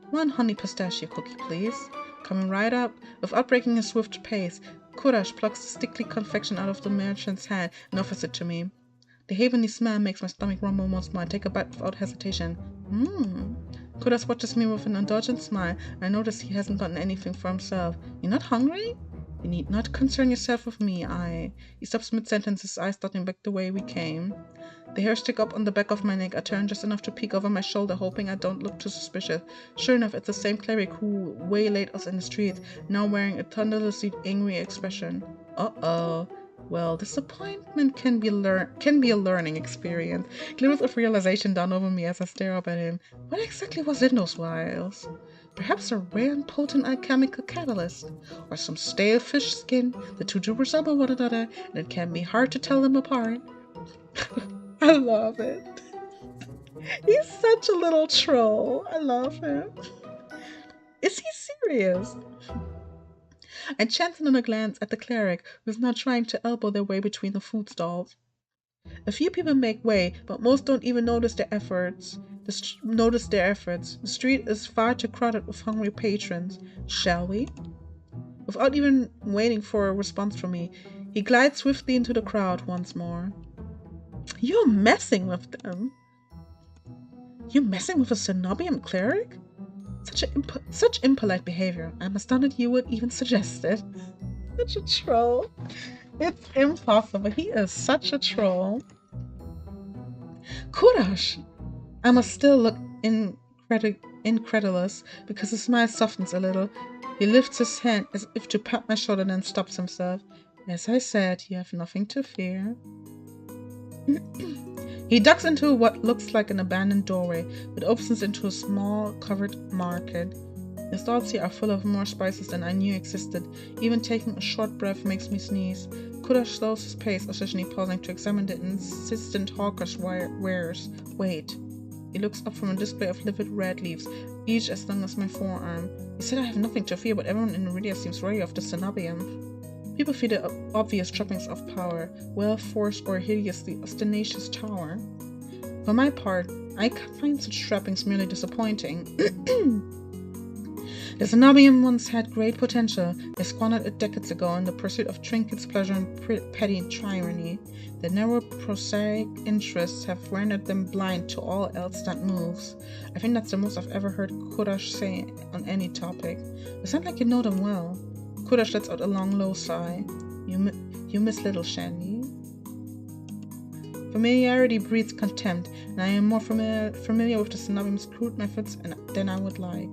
1 honey pistachio cookie, please. Coming right up, without breaking his swift pace, Kurash plucks the sticky confection out of the merchant's hand and offers it to me. The heavenly smell makes my stomach rumble once more. I take a bite without hesitation. Kurash watches me with an indulgent smile, and I notice he hasn't gotten anything for himself. You're not hungry? You need not concern yourself with me, He stops mid-sentence, his eyes darting back the way we came. The hair stick up on the back of my neck. I turn just enough to peek over my shoulder, hoping I don't look too suspicious. Sure enough, it's the same cleric who waylaid us in the street, now wearing a thunderously angry expression. Uh-oh. Well, disappointment can be a learning experience. Glimmers of realization dawn over me as I stare up at him. What exactly was in those vials? Perhaps a rare and potent alchemical catalyst, or some stale fish skin. The two do resemble one another, and it can be hard to tell them apart. I love it. He's such a little troll. I love him. Is he serious? I chance another glance at the cleric, who is now trying to elbow their way between the food stalls. A few people make way, but most don't even notice their efforts. The street is far too crowded with hungry patrons. Shall we? Without even waiting for a response from me, he glides swiftly into the crowd once more. You're messing with them. You're messing with a Synomium cleric? Such impolite behavior. I'm astounded you would even suggest it. Such a troll. It's impossible. He is such a troll. Kurash! I must still look incredulous because his smile softens a little. He lifts his hand as if to pat my shoulder and then stops himself. As I said, you have nothing to fear. He ducks into what looks like an abandoned doorway, but opens into a small, covered market. The stalls here are full of more spices than I knew existed. Even taking a short breath makes me sneeze. Kurash slows his pace, occasionally pausing to examine the insistent hawker's wares. Wait. He looks up from a display of livid red leaves, each as long as my forearm. He said I have nothing to fear, but everyone in Iridia seems wary of the Cenobium. People fear the obvious trappings of power, wealth, force, or a hideously ostentatious tower. For my part, I find such trappings merely disappointing. The Cenobium once had great potential. They squandered it decades ago in the pursuit of trinkets, pleasure, and petty tyranny. Their narrow, prosaic interests have rendered them blind to all else that moves. I think that's the most I've ever heard Kurash say on any topic. You sound like you know them well. Kurash lets out a long, low sigh. You miss little Shandy. Familiarity breeds contempt, and I am more familiar with the Cenobium's crude methods than I would like.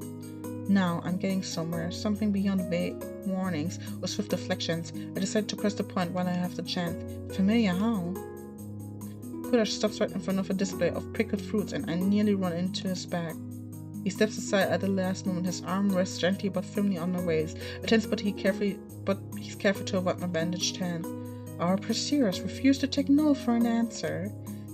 Now I'm getting somewhere, something beyond vague warnings or swift deflections. I decide to press the point while I have the chance. Familiar how? Kurash stops right in front of a display of pickled fruits, and I nearly run into his back. He steps aside at the last moment. His arm rests gently but firmly on my waist. I tense, but he's careful to avoid my bandaged hand. Our pursuers refuse to take no for an answer.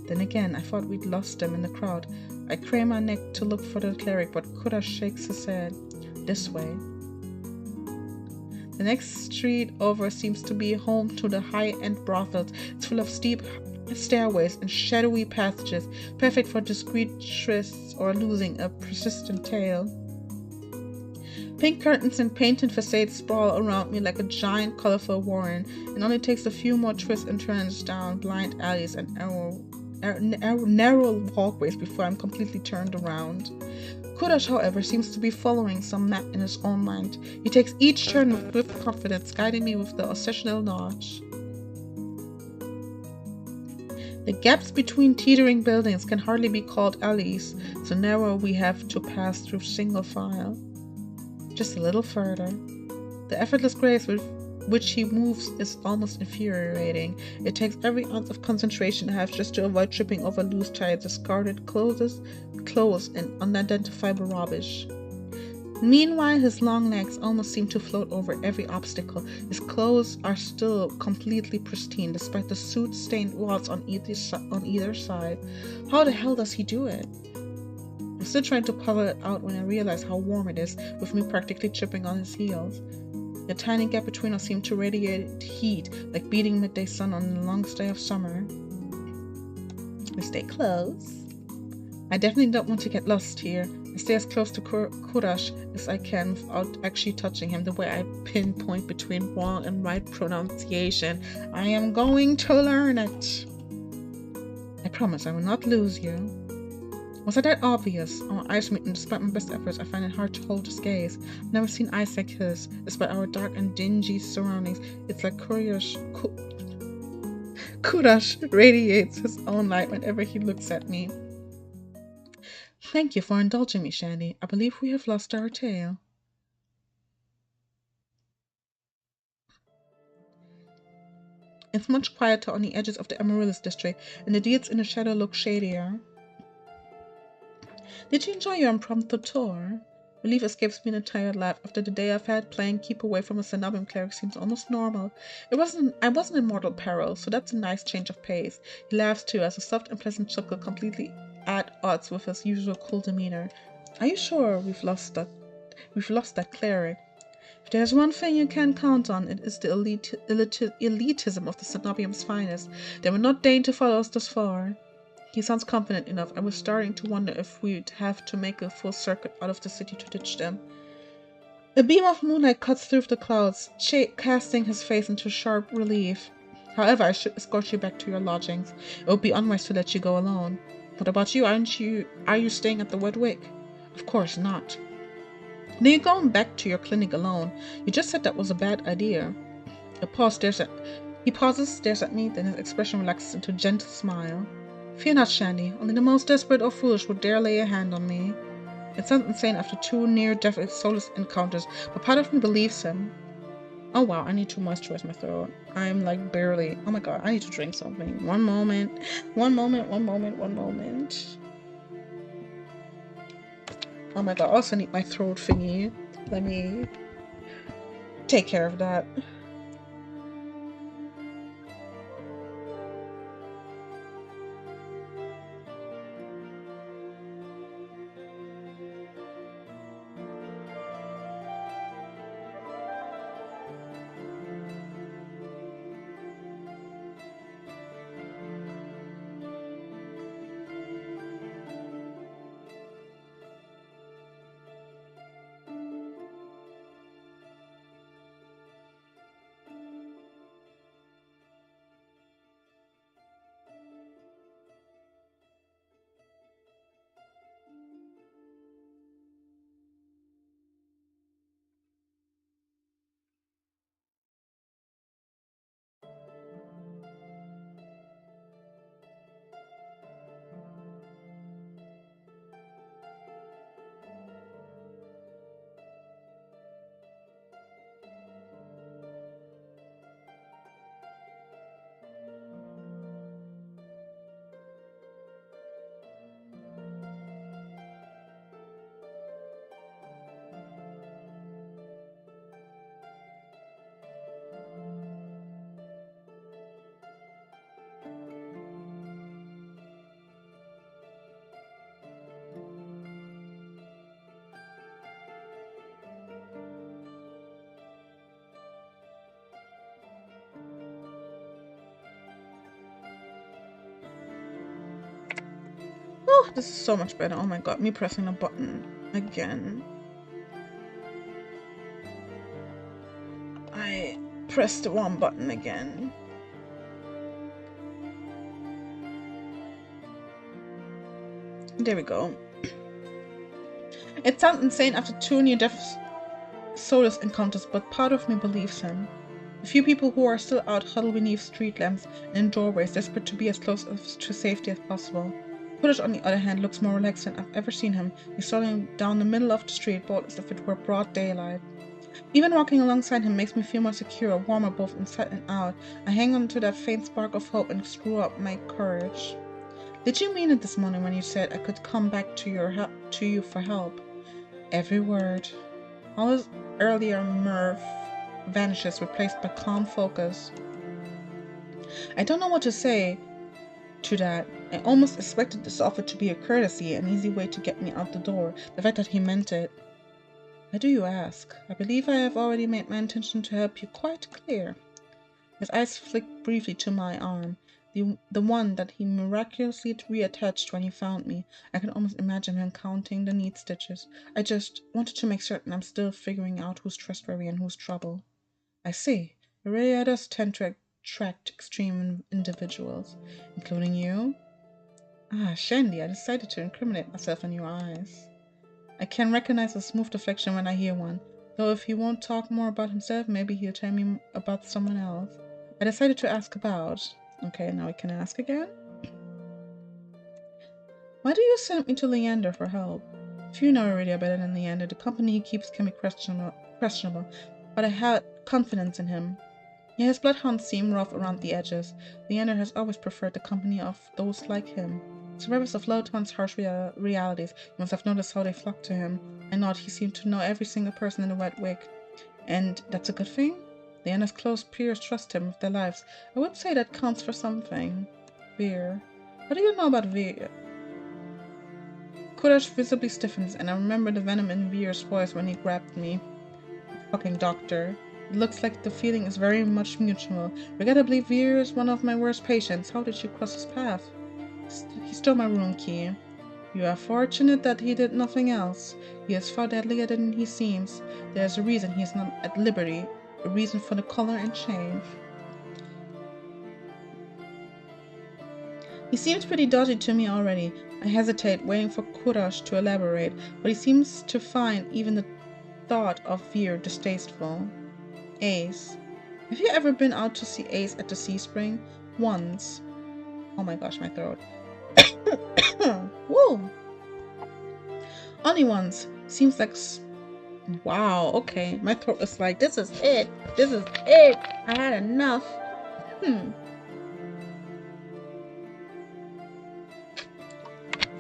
Then again, I thought we'd lost them in the crowd. I crane my neck to look for the cleric, but Kurash shakes his head. This way. The next street over seems to be home to the high-end brothels. It's full of steep stairways and shadowy passages, perfect for discreet trysts or losing a persistent tail. Pink curtains and painted facades sprawl around me like a giant, colorful warren. It only takes a few more twists and turns down blind alleys and narrow walkways before I'm completely turned around. Kurash, however, seems to be following some map in his own mind. He takes each turn with swift confidence, guiding me with the occasional notch. The gaps between teetering buildings can hardly be called alleys, so narrow we have to pass through single file. Just a little further. The effortless grace with which he moves is almost infuriating. It takes every ounce of concentration I have just to avoid tripping over loose tires, discarded clothes, and unidentifiable rubbish. Meanwhile, his long legs almost seem to float over every obstacle. His clothes are still completely pristine, despite the soot-stained walls on either side. How the hell does he do it? I'm still trying to puzzle it out when I realize how warm it is, with me practically tripping on his heels. The tiny gap between us seemed to radiate heat, like beating midday sun on the longest day of summer. We stay close. I definitely don't want to get lost here. I stay as close to Kurash as I can without actually touching him, the way I pinpoint between wrong and right pronunciation. I am going to learn it. I promise I will not lose you. Was I that obvious? Our eyes meet, and despite my best efforts, I find it hard to hold his gaze. I've never seen eyes like his. Despite our dark and dingy surroundings, it's like Kurash radiates his own light whenever he looks at me. Thank you for indulging me, Shandy. I believe we have lost our tail. It's much quieter on the edges of the Amaryllis district, and the deeds in the shadow look shadier. Did you enjoy your impromptu tour? Relief escapes me in a tired laugh. After the day I've had, playing keep away from a Cenobium cleric seems almost normal. I wasn't in mortal peril, so that's a nice change of pace. He laughs too, as a soft and pleasant chuckle completely at odds with his usual cool demeanor. Are you sure we've lost that cleric? If there's one thing you can count on, it is the elitism of the Cenobium's finest. They will not deign to follow us thus far. He sounds confident enough. I was starting to wonder if we'd have to make a full circuit out of the city to ditch them. A beam of moonlight cuts through the clouds, casting his face into sharp relief. However, I should escort you back to your lodgings. It would be unwise to let you go alone. What about you? Are you staying at the Wet Wick? Of course not. Then you're going back to your clinic alone. You just said that was a bad idea. He pauses, stares at me, then his expression relaxes into a gentle smile. Fear not, Shandy. Only the most desperate or foolish would dare lay a hand on me. It sounds insane after 2 near-death soulless encounters, but part of me believes him. Oh wow, I need to moisturize my throat. I'm like barely... Oh my god, I need to drink something. One moment. Oh my god, I also need my throat thingy. Let me take care of that. Oh, this is so much better. Oh my god, me pressing a button again. I pressed the wrong button again. There we go. It sounds insane after 2 near-death soulless encounters, but part of me believes him. The few people who are still out huddle beneath street lamps and in doorways, desperate to be as close to safety as possible. Kudosh, on the other hand, looks more relaxed than I've ever seen him. He's strolling down the middle of the street, bold as if it were broad daylight. Even walking alongside him makes me feel more secure, warmer both inside and out. I hang on to that faint spark of hope and screw up my courage. Did you mean it this morning when you said I could come back to you for help? Every word. All his earlier mirth vanishes, replaced by calm focus. I don't know what to say to that. I almost expected this offer to be a courtesy, an easy way to get me out the door. The fact that he meant it. Why do you ask? I believe I have already made my intention to help you quite clear. His eyes flicked briefly to my arm, the one that he miraculously reattached when he found me. I can almost imagine him counting the neat stitches. I just wanted to make certain I'm still figuring out who's trustworthy and who's trouble. I see. It really does tend to attract extreme individuals, including you. Ah, Shandy, I decided to incriminate myself in your eyes. I can recognize a smooth affection when I hear one, though if he won't talk more about himself, maybe he'll tell me about someone else. I decided to ask about... Okay, now we can ask again. Why do you send me to Leander for help? Few know already are better than Leander. The company he keeps can be questionable, but I had confidence in him. Yeah, his bloodhounds seem rough around the edges. Leander has always preferred the company of those like him. Survivors of Bloodhound's harsh realities. You must have noticed how they flocked to him. I nod. He seemed to know every single person in the Red Wig. And that's a good thing? Leander's close peers trust him with their lives. I would say that counts for something. Veer. What do you know about Veer? Kudosh visibly stiffens, and I remember the venom in Veer's voice when he grabbed me. Fucking doctor. It looks like the feeling is very much mutual. Regrettably, Veer is one of my worst patients. How did you cross his path? He stole my room key. You are fortunate that he did nothing else. He is far deadlier than he seems. There is a reason he is not at liberty. A reason for the collar and chain. He seems pretty dodgy to me already. I hesitate, waiting for Kudosh to elaborate, but he seems to find even the thought of Veer distasteful. Ace. Have you ever been out to see Ace at the Sea Spring? Once. Oh my gosh, my throat. Whoa! Only once. Seems like... Wow, okay. My throat is like, this is it. This is it. I had enough.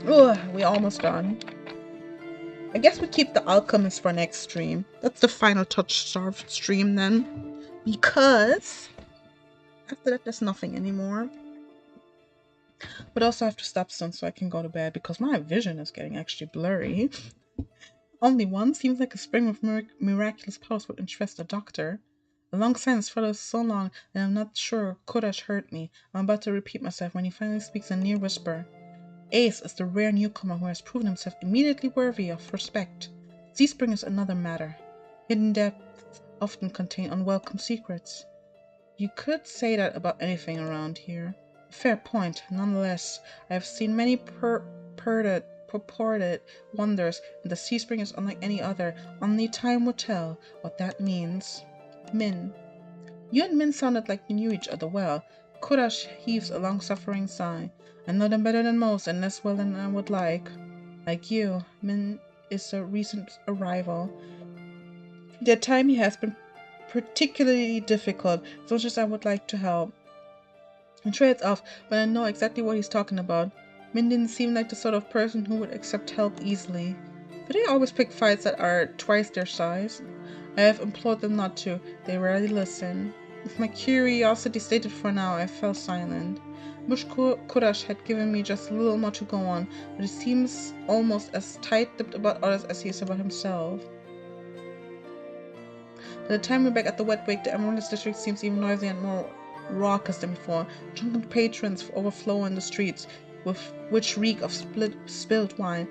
Ugh, we almost done. I guess we keep the alchemist for next stream. That's the final Touchstarved stream then. Because after that there's nothing anymore. But also I have to stop soon so I can go to bed because my vision is getting actually blurry. Only one seems like a spring with miraculous powers would interest a doctor. The long silence follows so long that I'm not sure Kodash heard me. I'm about to repeat myself when he finally speaks in a near whisper. Ace is the rare newcomer who has proven himself immediately worthy of respect. Seaspring is another matter. Hidden depths often contain unwelcome secrets. You could say that about anything around here. Fair point. Nonetheless, I have seen many purported wonders, and the Seaspring is unlike any other. Only time will tell what that means. Min. You and Min sounded like you knew each other well. Kodash heaves a long-suffering sigh. I know them better than most, and less well than I would like. Like you, Min is a recent arrival. Their time he has been particularly difficult, as much as I would like to help. He trades off, but I know exactly what he's talking about. Min didn't seem like the sort of person who would accept help easily. But they always pick fights that are twice their size. I have implored them not to. They rarely listen. With my curiosity stated for now, I fell silent. Wish Kodash had given me just a little more to go on, but he seems almost as tight-lipped about others as he is about himself. By the time we're back at the Wet Wake, the Emerald District seems even noisier and more raucous than before. Drunken patrons overflow in the streets, which reek of spilled wine.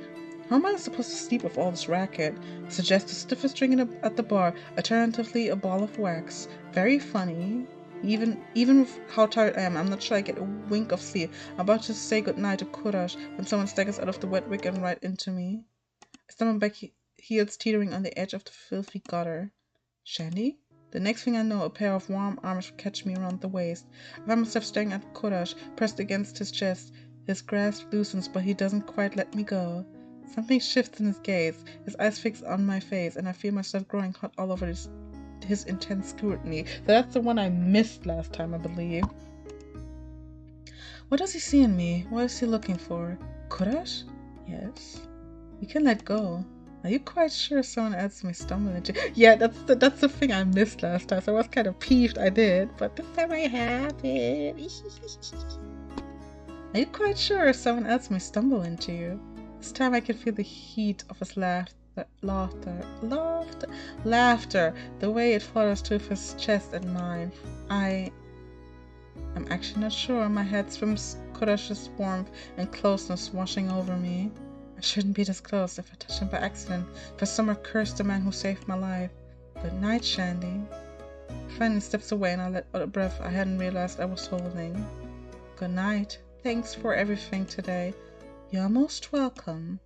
How am I supposed to sleep with all this racket? I suggest the stiffest drink at the bar, alternatively a ball of wax. Very funny. Even with how tired I am, I'm not sure I get a wink of sleep. I'm about to say goodnight to Kodash when someone staggers out of the wet wick and right into me. I stumble back, heels teetering on the edge of the filthy gutter. Shandy? The next thing I know, a pair of warm arms catch me around the waist. I find myself staring at Kodash, pressed against his chest. His grasp loosens, but he doesn't quite let me go. Something shifts in his gaze, his eyes fixed on my face, and I feel myself growing hot all over his intense scrutiny. So that's the one I missed last time, I believe. What does he see in me? What is he looking for? Kodash? Yes. You can let go. Are you quite sure someone else may stumble into... Yeah, that's the thing I missed last time, so I was kind of peeved I did, but this time I have it. Are you quite sure someone else may stumble into you? This time I can feel the heat of his laughter, the way it flutters to his chest and mine. I'm actually not sure. My head swims Kodash's warmth and closeness washing over me. I shouldn't be this close. If I touch him by accident, if I somehow curse the man who saved my life. Good night, Shandy. He finally steps away and I let out a breath I hadn't realized I was holding. Good night. Thanks for everything today. You're most welcome.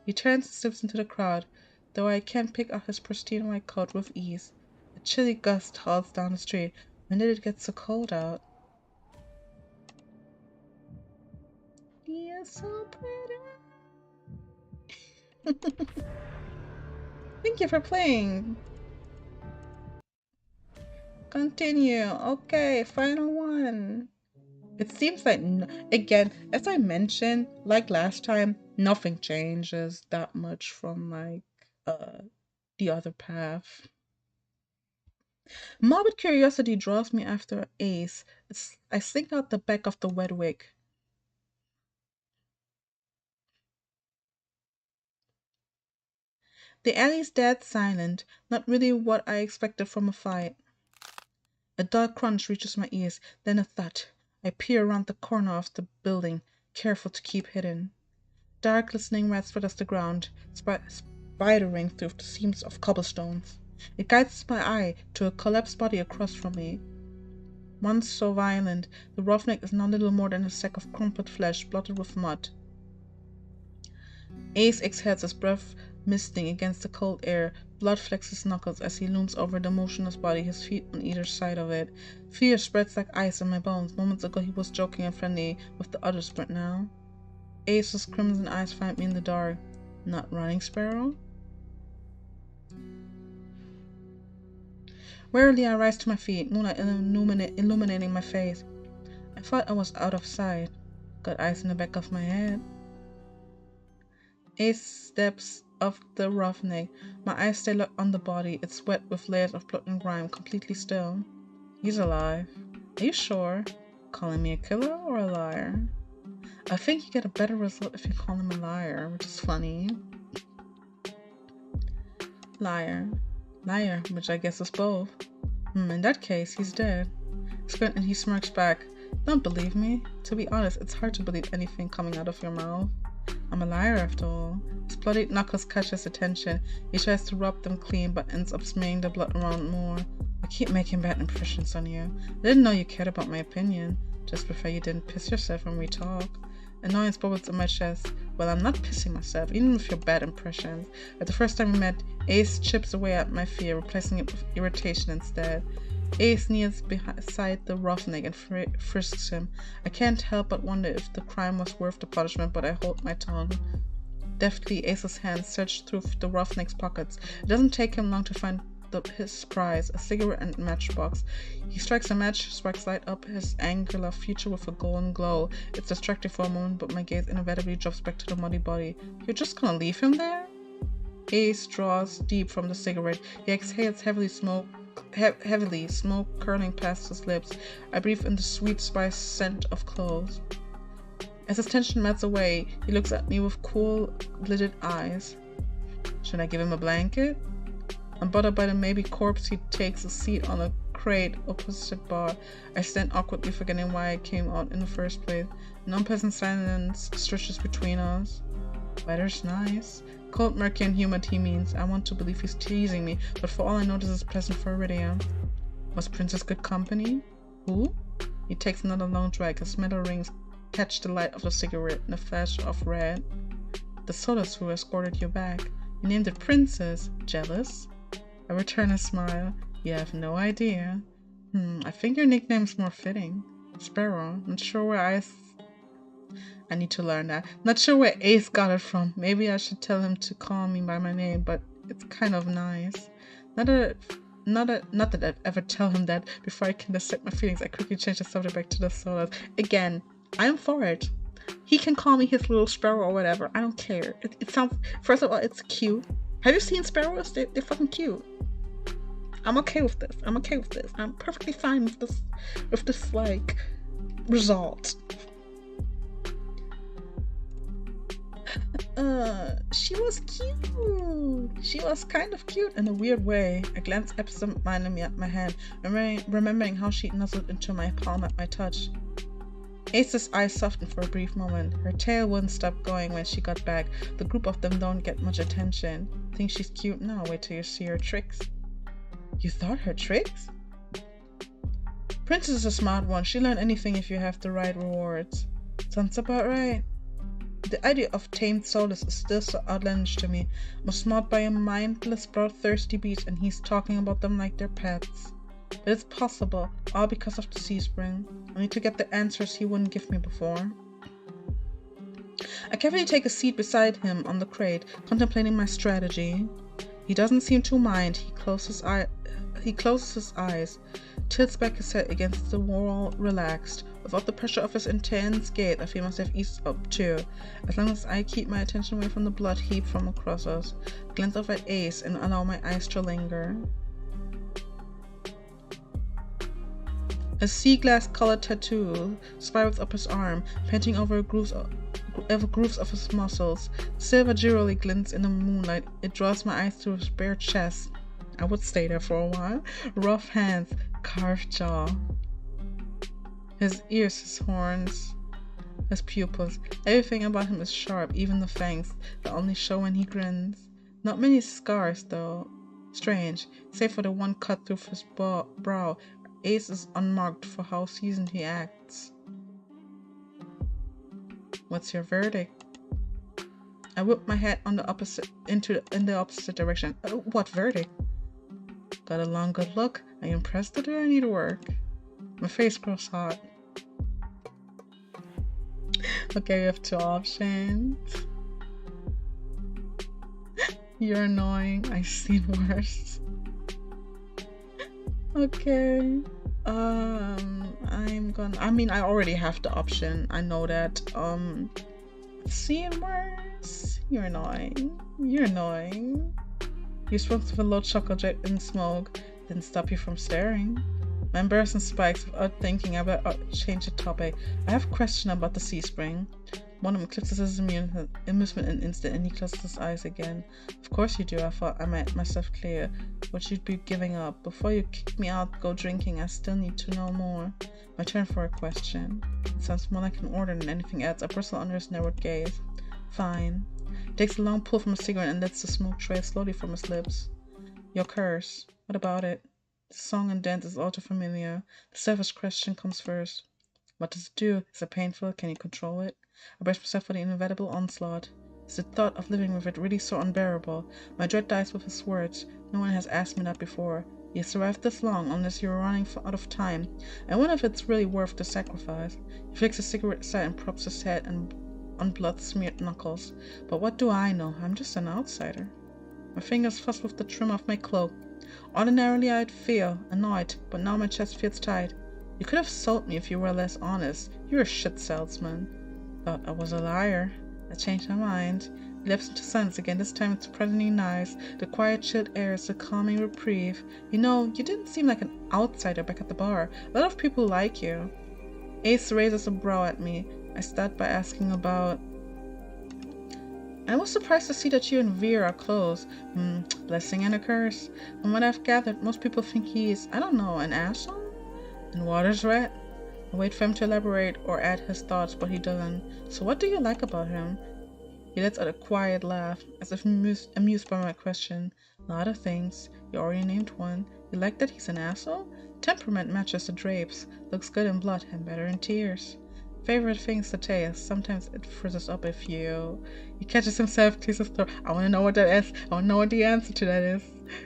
He turns and slips into the crowd, though I can't pick up his pristine white coat with ease. A chilly gust howls down the street. When did it get so cold out? You're so pretty. Thank you for playing. Continue. Okay, final one. It seems like, again, as I mentioned, like last time, nothing changes that much from, like, the other path. Morbid curiosity draws me after Ace. I slink out the back of the wet wick. The alley's dead silent, not really what I expected from a fight. A dull crunch reaches my ears, then a thud. I peer around the corner of the building, careful to keep hidden. Dark glistening red spreads the ground, spidering through the seams of cobblestones. It guides my eye to a collapsed body across from me. Once so violent, the roughneck is now little more than a sack of crumpled flesh blotted with mud. Ace exhales his breath misting against the cold air, blood flecks his knuckles as he looms over the motionless body, his feet on either side of it. Fear spreads like ice in my bones. Moments ago he was joking and friendly with the others, but now... Ace's crimson eyes find me in the dark. Not running, Sparrow? Wearily I rise to my feet, moonlight illuminating my face. I thought I was out of sight. Got eyes in the back of my head. Ace steps off the roughneck. My eyes stay locked on the body. It's wet with layers of blood and grime, completely still. He's alive. Are you sure? Calling me a killer or a liar? I think you get a better result if you call him a liar, which is funny. Liar. Liar, which I guess is both. In that case, he's dead. Squint and he smirks back. Don't believe me? To be honest, it's hard to believe anything coming out of your mouth. I'm a liar after all. His bloodied knuckles catch his attention. He tries to rub them clean but ends up smearing the blood around more. I keep making bad impressions on you. I didn't know you cared about my opinion. Just prefer you didn't piss yourself when we talk. Annoyance bubbles in my chest. Well, I'm not pissing myself, even with your bad impressions. At the first time we met, Ace chips away at my fear, replacing it with irritation instead. Ace kneels beside the roughneck and frisks him. I can't help but wonder if the crime was worth the punishment, but I hold my tongue. Deftly, Ace's hands search through the roughneck's pockets. It doesn't take him long to find his prize, a cigarette and matchbox. He strikes a match, sparks light up his angular future with a golden glow. It's distracting for a moment, but my gaze inevitably drops back to the muddy body. You're just gonna leave him there? Ace draws deep from the cigarette. He exhales heavily, smoke curling past his lips. I breathe in the sweet spice scent of cloves. As his tension melts away, he looks at me with cool, lidded eyes. Should I give him a blanket? Unbothered by the maybe corpse, he takes a seat on a crate opposite bar. I stand awkwardly, forgetting why I came out in the first place. An unpleasant silence stretches between us. Weather's nice. Cold, murky, and humid, he means. I want to believe he's teasing me, but for all I know, this is pleasant for Iridia. Was Princess good company? Who? He takes another long drag. His metal rings catch the light of the cigarette in a flash of red. The soldiers who escorted you back. You named it Princess. Jealous? I return a smile. You have no idea. I think your nickname's more fitting. Sparrow. Not sure where I need to learn that. Not sure where Ace got it from. Maybe I should tell him to call me by my name, but it's kind of nice. Not that I'd ever tell him that. Before I can dissect my feelings, I quickly change the subject back to the sodas. Again, I'm for it. He can call me his little sparrow or whatever. I don't care. It sounds... First of all, it's cute. Have you seen sparrows? They're fucking cute. I'm okay with this. I'm perfectly fine with this like result. She was cute. She was kind of cute in a weird way. I glanced absent-mindedly at my hand, remembering how she nuzzled into my palm at my touch. Ace's eyes softened for a brief moment. Her tail wouldn't stop going when she got back. The group of them don't get much attention. Think she's cute now. Wait till you see her tricks. You thought her tricks? Princess is a smart one. She'll learn anything if you have the right rewards. Sounds about right. The idea of tamed souls is still so outlandish to me. I'm smart by a mindless, bloodthirsty beast, and he's talking about them like they're pets. But it's possible, all because of the sea spring. I need to get the answers he wouldn't give me before. I carefully take a seat beside him on the crate, contemplating my strategy. He doesn't seem to mind. He closes his eyes, tilts back his head against the wall, relaxed. Without the pressure of his intense gaze, I feel myself ease up too. As long as I keep my attention away from the blood heaped from across us, glance off at Ace and allow my eyes to linger. A sea glass colored tattoo spirals up his arm, painting over grooves of his muscles. Silver jewelry glints in the moonlight. It draws my eyes to his bare chest. I would stay there for a while. Rough hands, carved jaw. His ears, his horns, his pupils. Everything about him is sharp, even the fangs that only show when he grins. Not many scars, though. Strange, save for the one cut through his brow. Ace is unmarked for how seasoned he acts. What's your verdict? I whipped my head in the opposite direction. What verdict? Got a long good look. Are you impressed, or do I need work? My face grows hot. Okay, we have two options. You're annoying. I've seen worse. Okay. I already have the option. I know that. Seeing worse. You're annoying. You're annoying. You spoke to a low chocolate and smoke. Didn't stop you from staring. My embarrassing spikes without thinking. I better change the topic. I have a question about the sea spring. One of them eclipses his amusement in an instant, and he closes his eyes again. Of course you do. I thought I made myself clear what you'd be giving up. Before you kick me out, go drinking. I still need to know more. My turn for a question. It sounds more like an order than anything else. I bristle under his narrowed gaze. Fine. He takes a long pull from a cigarette and lets the smoke trail slowly from his lips. Your curse. What about it? The song and dance is all too familiar. The selfish question comes first. What does it do? Is it painful? Can you control it? I brace myself for the inevitable onslaught. Is the thought of living with it really so unbearable? My dread dies with his words. No one has asked me that before. You survived this long unless you're running out of time. I wonder if it's really worth the sacrifice. He flicks his cigarette aside and props his head on blood-smeared knuckles. But what do I know? I'm just an outsider. My fingers fuss with the trim of my cloak. Ordinarily I'd feel annoyed, but now my chest feels tight. You could have sold me if you were less honest. You're a shit salesman. Thought I was a liar. I changed my mind. He lapsed into silence again. This time it's surprisingly nice. The quiet, chilled air is a calming reprieve. You know, you didn't seem like an outsider back at the bar. A lot of people like you. Ace raises a brow at me. I start by asking about... I was surprised to see that you and Veer are close. Blessing and a curse. From what I've gathered, most people think he's, I don't know, an asshole? And Water's red? I wait for him to elaborate or add his thoughts, but he doesn't. So what do you like about him? He lets out a quiet laugh, as if amused by my question. A lot of things. You already named one. You like that he's an asshole? Temperament matches the drapes. Looks good in blood and better in tears. Favorite things to taste. Sometimes it frizzes up if you... He catches himself, clears his throat. I want to know what that is. I want to know what the answer to that is.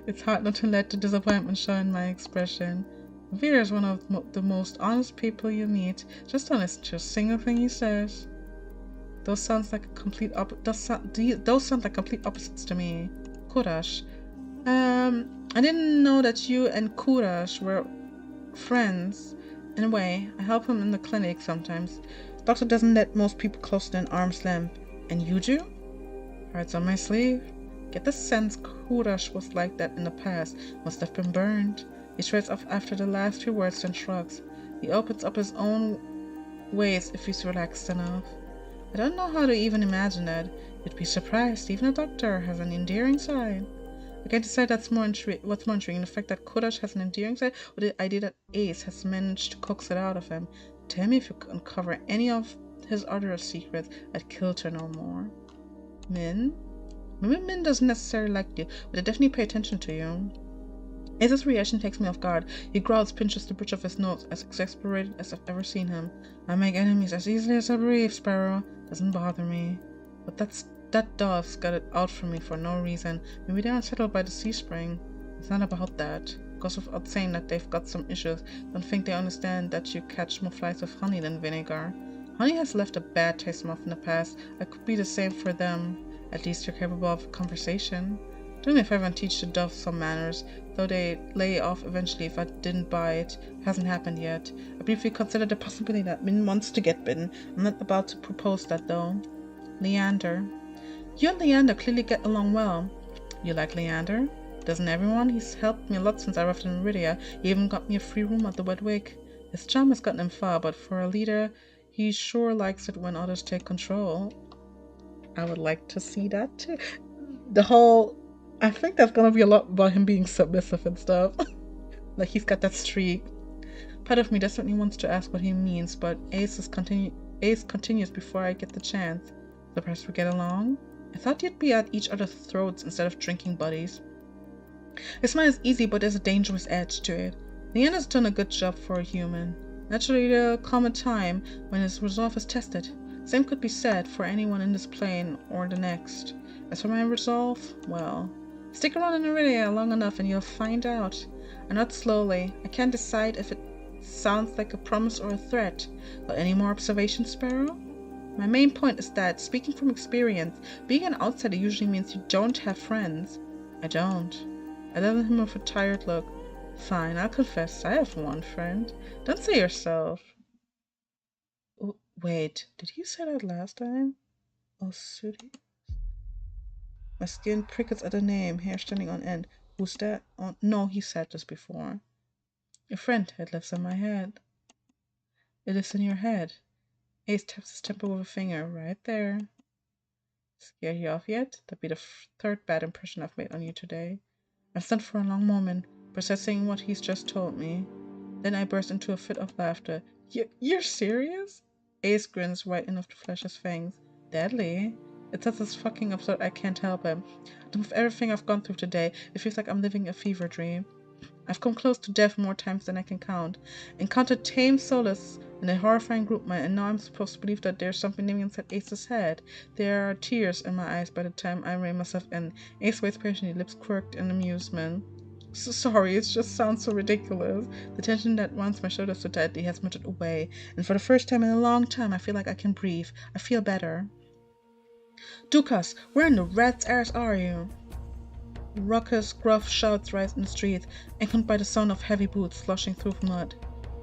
It's hard not to let the disappointment show in my expression. Veer is one of the most honest people you meet. Just don't listen to a single thing he says. Those sound like complete opposites to me. Kurash. I didn't know that you and Kurash were friends. In a way, I help him in the clinic sometimes. Doctor doesn't let most people closer than arm's length. And you do? Heart's on my sleeve. Get the sense Kurash was like that in the past. Must have been burned. He shreds off after the last few words and shrugs. He opens up his own ways if he's relaxed enough. I don't know how to even imagine that. You'd be surprised. Even a doctor has an endearing side. I can't decide what's more intriguing, the fact that Kurash has an endearing side, or the idea that Ace has managed to coax it out of him. Tell me if you could uncover any of his other secrets, I'd kill to know more. Min? Maybe Min doesn't necessarily like you, but I definitely pay attention to you. Ace's reaction takes me off guard. He growls, pinches the bridge of his nose, as exasperated as I've ever seen him. I make enemies as easily as I breathe, Sparrow. Doesn't bother me. But that dove's got it out for me for no reason. Maybe they're unsettled by the sea spring. It's not about that. Goes without saying that they've got some issues. Don't think they understand that you catch more flies with honey than vinegar. Honey has left a bad taste in my mouth in the past. I could be the same for them. At least you're capable of conversation. Don't know if I ever teach the doves some manners, though they lay off eventually if I didn't buy it. It hasn't happened yet. I briefly considered the possibility that Min wants to get bitten. I'm not about to propose that though. Leander. You and Leander clearly get along well. You like Leander? Doesn't everyone? He's helped me a lot since I arrived in Meridia. He even got me a free room at the Wet Wig. His charm has gotten him far, but for a leader, he sure likes it when others take control. I would like to see that too. I think that's gonna be a lot about him being submissive and stuff. Like he's got that streak. Part of me desperately wants to ask what he means, but Ace continues before I get the chance. So perhaps we get along? I thought you'd be at each other's throats instead of drinking buddies. His smile is easy, but there's a dangerous edge to it. Leanna's done a good job for a human. Naturally, there'll come a time when his resolve is tested. Same could be said for anyone in this plane or the next. As for my resolve, well, stick around in Iridia long enough and you'll find out. And not slowly. I can't decide if it sounds like a promise or a threat. But any more observations, Sparrow? My main point is that, speaking from experience, being an outsider usually means you don't have friends. I don't. I let him with a tired look. Fine, I'll confess, I have one friend. Don't say yourself. Wait, did he say that last time? Oh, Sudi. My skin prickles at the name, hair standing on end. Who's that? Oh, no, he said this before. A friend, it lives in my head. It lives in your head. Ace taps his temple with a finger, right there. Scare you off yet? That'd be the third bad impression I've made on you today. I stood for a long moment, processing what he's just told me. Then I burst into a fit of laughter. You're serious? Ace grins right in of the flash's fangs. Deadly? It's such as fucking absurd I can't help him. And with everything I've gone through today, it feels like I'm living a fever dream. I've come close to death more times than I can count. Encountered tame soulless in a horrifying group mind, and now I'm supposed to believe that there's something living inside Ace's head. There are tears in my eyes by the time I rein myself in. Ace waits patiently, lips quirked in amusement. So sorry, it just sounds so ridiculous. The tension that runs my shoulders so tightly has melted away, and for the first time in a long time I feel like I can breathe. I feel better. Dukas, where in the rat's ass are you? Raucous, gruff shouts rise in the street, echoed by the sound of heavy boots sloshing through mud.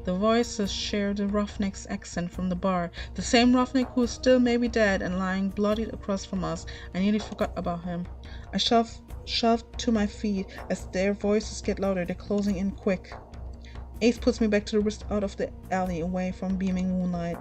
The voices share the roughneck's accent from the bar, the same roughneck who is still maybe dead and lying bloodied across from us. I nearly forgot about him. I shoved to my feet as their voices get louder. They're closing in quick. Ace puts me back to the wrist out of the alley, away from beaming moonlight.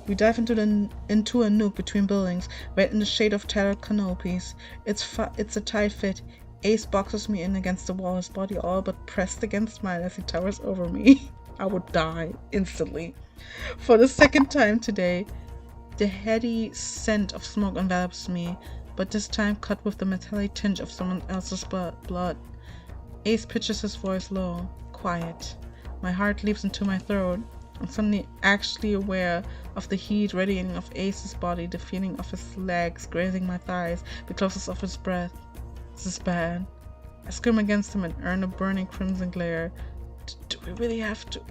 We dive into a nook between buildings, right in the shade of tattered canopies. It's a tight fit. Ace boxes me in against the wall, his body all but pressed against mine as he towers over me. I would die instantly. For the second time today, the heady scent of smoke envelops me, but this time cut with the metallic tinge of someone else's blood. Ace pitches his voice low, quiet. My heart leaps into my throat. I'm suddenly actually aware of the heat radiating off Ace's body, the feeling of his legs grazing my thighs, the closeness of his breath. This is bad. I scream against him and earn a burning crimson glare. Do we really have to?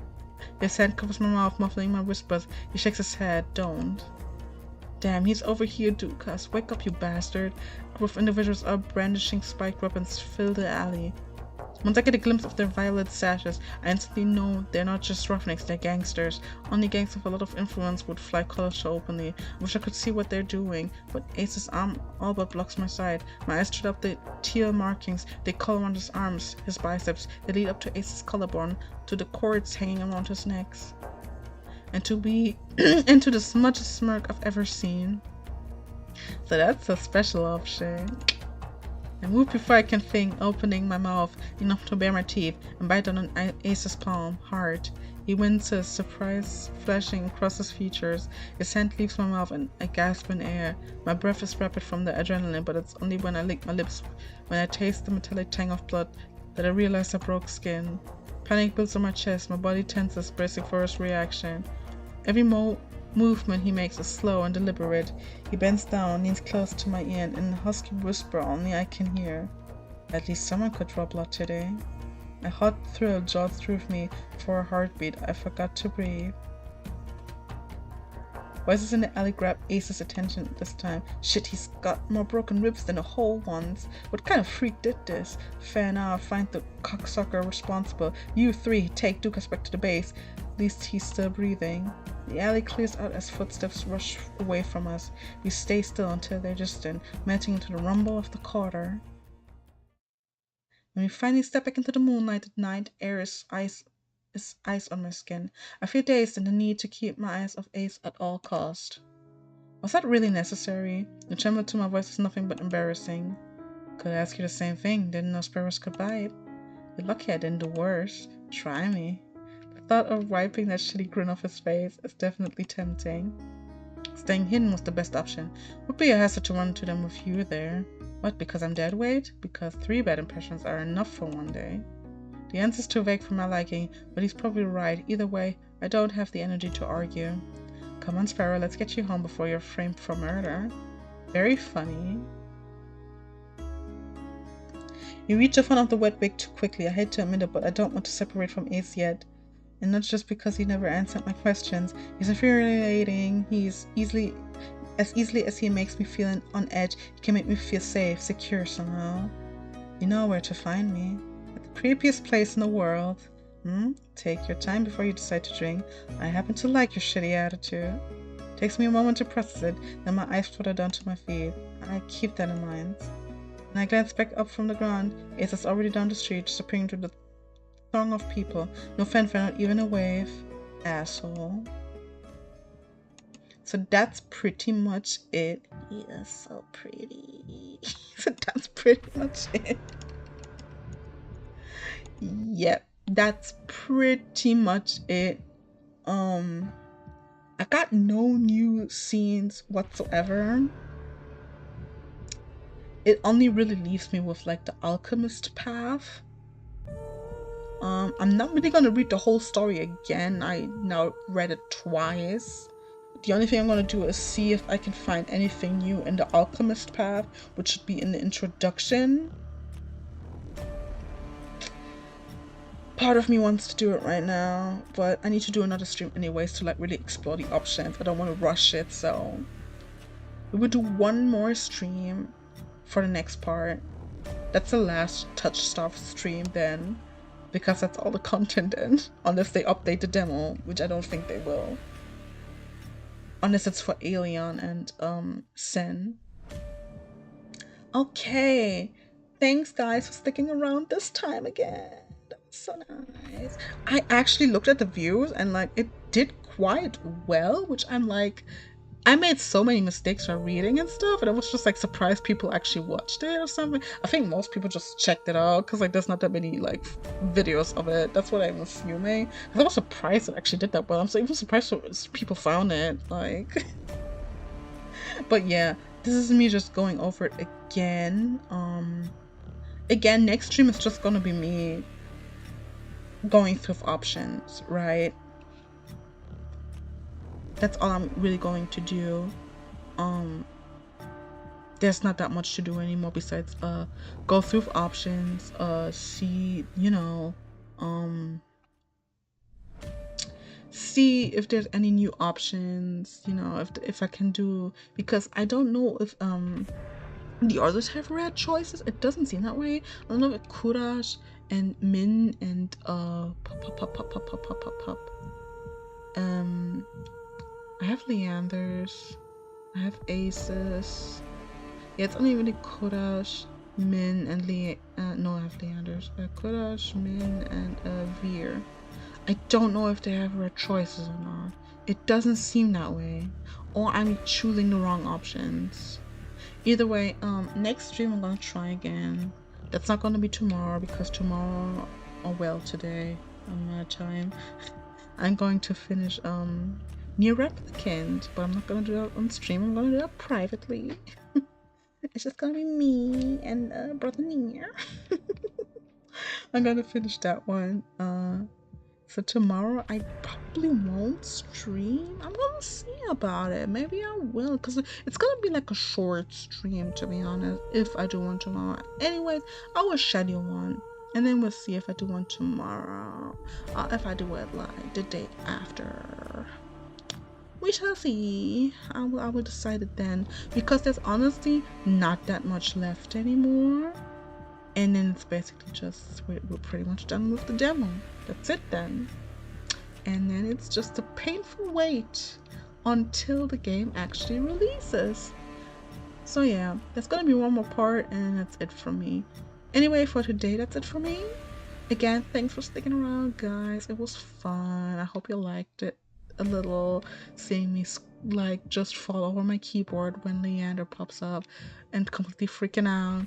His hand covers my mouth, muffling my whispers. He shakes his head. Don't. Damn, he's over here, Dukas. Wake up, you bastard. A group of individuals are brandishing spiked weapons fill the alley. Once I get a glimpse of their violet sashes, I instantly know they're not just roughnecks, they're gangsters. Only gangs with a lot of influence would fly colors so openly. I wish I could see what they're doing, but Ace's arm all but blocks my sight. My eyes tread up the teal markings. They curl around his arms, his biceps. They lead up to Ace's collarbone, to the cords hanging around his necks. And to the smudged smirk I've ever seen. So that's a special option. I move before I can think, opening my mouth enough to bare my teeth and bite down on Ace's palm, hard. He winces, surprise flashing across his features. His hand leaves my mouth and I gasp in air. My breath is rapid from the adrenaline, but it's only when I lick my lips, when I taste the metallic tang of blood, that I realize I broke skin. Panic builds on my chest, my body tenses, bracing for his reaction. Every movement he makes is slow and deliberate. He bends down, leans close to my ear, and in a husky whisper only I can hear. At least someone could draw blood today. A hot thrill jogs through me. For a heartbeat, I forgot to breathe. Voices in the alley grab Ace's attention this time. Shit, he's got more broken ribs than a whole ones. What kind of freak did this? Fair enough, find the cocksucker responsible. You three, take Dukas back to the base. At least he's still breathing. The alley clears out as footsteps rush away from us. We stay still until they're distant, melting into the rumble of the quarter. When we finally step back into the moonlight, the night air is ice on my skin. I feel dazed and the need to keep my eyes off Ace at all cost. Was that really necessary? The tremble to my voice is nothing but embarrassing. Could ask you the same thing, didn't know sparrows could bite. You're lucky I didn't do worse. Try me. The thought of wiping that shitty grin off his face is definitely tempting. Staying hidden was the best option. Would be a hazard to run into them with you there. What, because I'm dead weight? Because 3 bad impressions are enough for one day. The answer's too vague for my liking, but he's probably right. Either way, I don't have the energy to argue. Come on, Sparrow, let's get you home before you're framed for murder. Very funny. You reach the front of the wet wig too quickly. I hate to admit it, but I don't want to separate from Ace yet. And not just because he never answered my questions. He's infuriating. He's easily as he makes me feel on edge, he can make me feel safe, secure somehow. You know where to find me. At the creepiest place in the world. Take your time before you decide to drink. I happen to like your shitty attitude. Takes me a moment to process it, then my eyes flutter down to my feet. I keep that in mind. When I glance back up from the ground, Ace is already down the street, disappearing through the throng of people. No fanfare, not even a wave. Asshole. So that's pretty much it. He is so pretty. So that's pretty much it. Yep, that's pretty much it. I got no new scenes whatsoever. It only really leaves me with like the alchemist path. I'm not really gonna read the whole story again. I now read it twice. The only thing I'm gonna do is see if I can find anything new in the alchemist path, which should be in the introduction. Part of me wants to do it right now, but I need to do another stream anyways to like really explore the options. I don't want to rush it, so we will do one more stream for the next part. That's the last Touchstarved stream then, because that's all the content in, unless they update the demo, which I don't think they will. Unless it's for Alien and Sen. Okay, thanks guys for sticking around this time again. So nice. I actually looked at the views and like it did quite well, which I'm like, I made so many mistakes while reading and stuff, and I was just like surprised people actually watched it or something. I think most people just checked it out because like there's not that many like videos of it. That's what I'm assuming. I was surprised it actually did that well. I'm so even surprised people found it, like. But yeah, this is me just going over it again. Again, next stream is just gonna be me going through options, right? That's all I'm really going to do. There's not that much to do anymore besides go through options, see, you know, see if there's any new options, you know, if I can do, because I don't know if the others have rare choices. It doesn't seem that way. I don't know if Kurash and Min and I have Leanders, I have Aces. Yeah, it's only really Kurash, Min, and no, I have Leanders. Kurash, Min, and Veer. I don't know if they have rare choices or not. It doesn't seem that way, or I'm choosing the wrong options. Either way, next stream I'm gonna try again. That's not gonna be tomorrow because tomorrow, or well, today, on my time, I'm going to finish Near Replicant, but I'm not gonna do that on stream. I'm gonna do that privately. It's just gonna be me and Brother Near. I'm gonna finish that one. So tomorrow I probably won't stream. I'm gonna see about it. Maybe I will, because it's gonna be like a short stream, to be honest, if I do one tomorrow. Anyways, I will schedule one, and then we'll see if I do one tomorrow, if I do it like the day after. We shall see. I will decide it then, because there's honestly not that much left anymore. And then it's basically just, we're pretty much done with the demo. That's it then. And then it's just a painful wait until the game actually releases. So yeah, there's gonna be one more part and that's it from me. Anyway, for today, that's it for me. Again, thanks for sticking around, guys. It was fun. I hope you liked it a little, seeing me like just fall over my keyboard when Leander pops up and completely freaking out.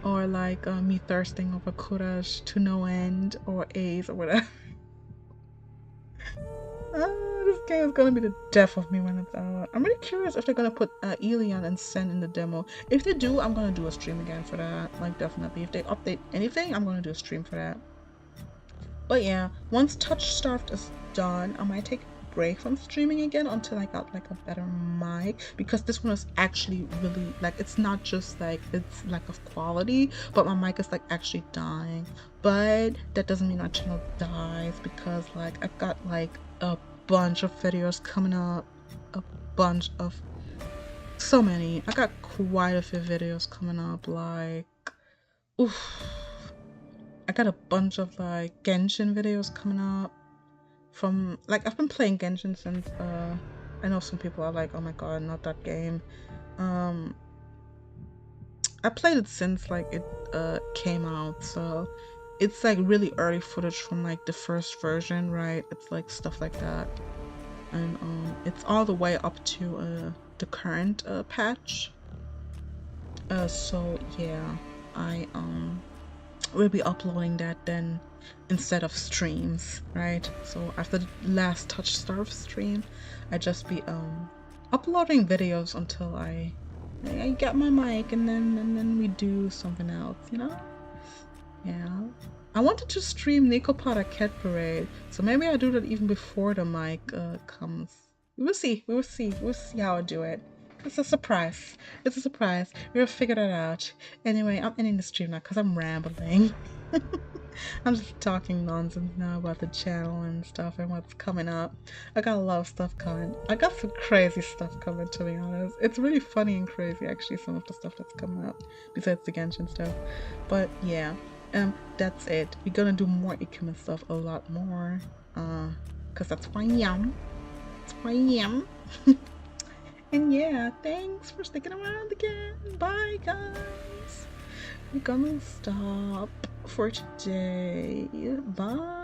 Or like me thirsting over Kurash to no end, or Ace, or whatever. This game is gonna be the death of me when it's out. I'm really curious if they're gonna put Elian and Sen in the demo. If they do, I'm gonna do a stream again for that. Like, definitely. If they update anything, I'm gonna do a stream for that. But yeah, once Touchstarved is done, I might take break from streaming again until I got like a better mic, because this one is actually really like, it's not just like it's lack of quality, but my mic is like actually dying. But that doesn't mean my channel dies, because like I've got like a bunch of videos coming up, a bunch of, so many. I got quite a few videos coming up, like, oof. I got a bunch of like Genshin videos coming up from, like, I've been playing Genshin since, I know some people are like, oh my god, not that game. I played it since like it came out, so it's like really early footage from like the first version, right? It's like stuff like that. And it's all the way up to the current patch. So yeah, I will be uploading that then instead of streams, right? So after the last Touchstarved stream, I just be uploading videos until I get my mic, and then we do something else, you know? Yeah. I wanted to stream Nikopata Cat Parade, so maybe I'll do that even before the mic comes. We'll see. We'll see how I do it. It's a surprise. It's a surprise. We'll figure that out. Anyway, I'm ending the stream now because I'm rambling. I'm just talking nonsense now about the channel and stuff and what's coming up. I got a lot of stuff coming. I got some crazy stuff coming, to be honest. It's really funny and crazy, actually, some of the stuff that's coming up, besides the Genshin stuff. But yeah, that's it. We're gonna do more ikemen stuff, a lot more, because that's why I am. That's why I am. And yeah, thanks for sticking around again. Bye, guys. I'm gonna stop for today. Bye.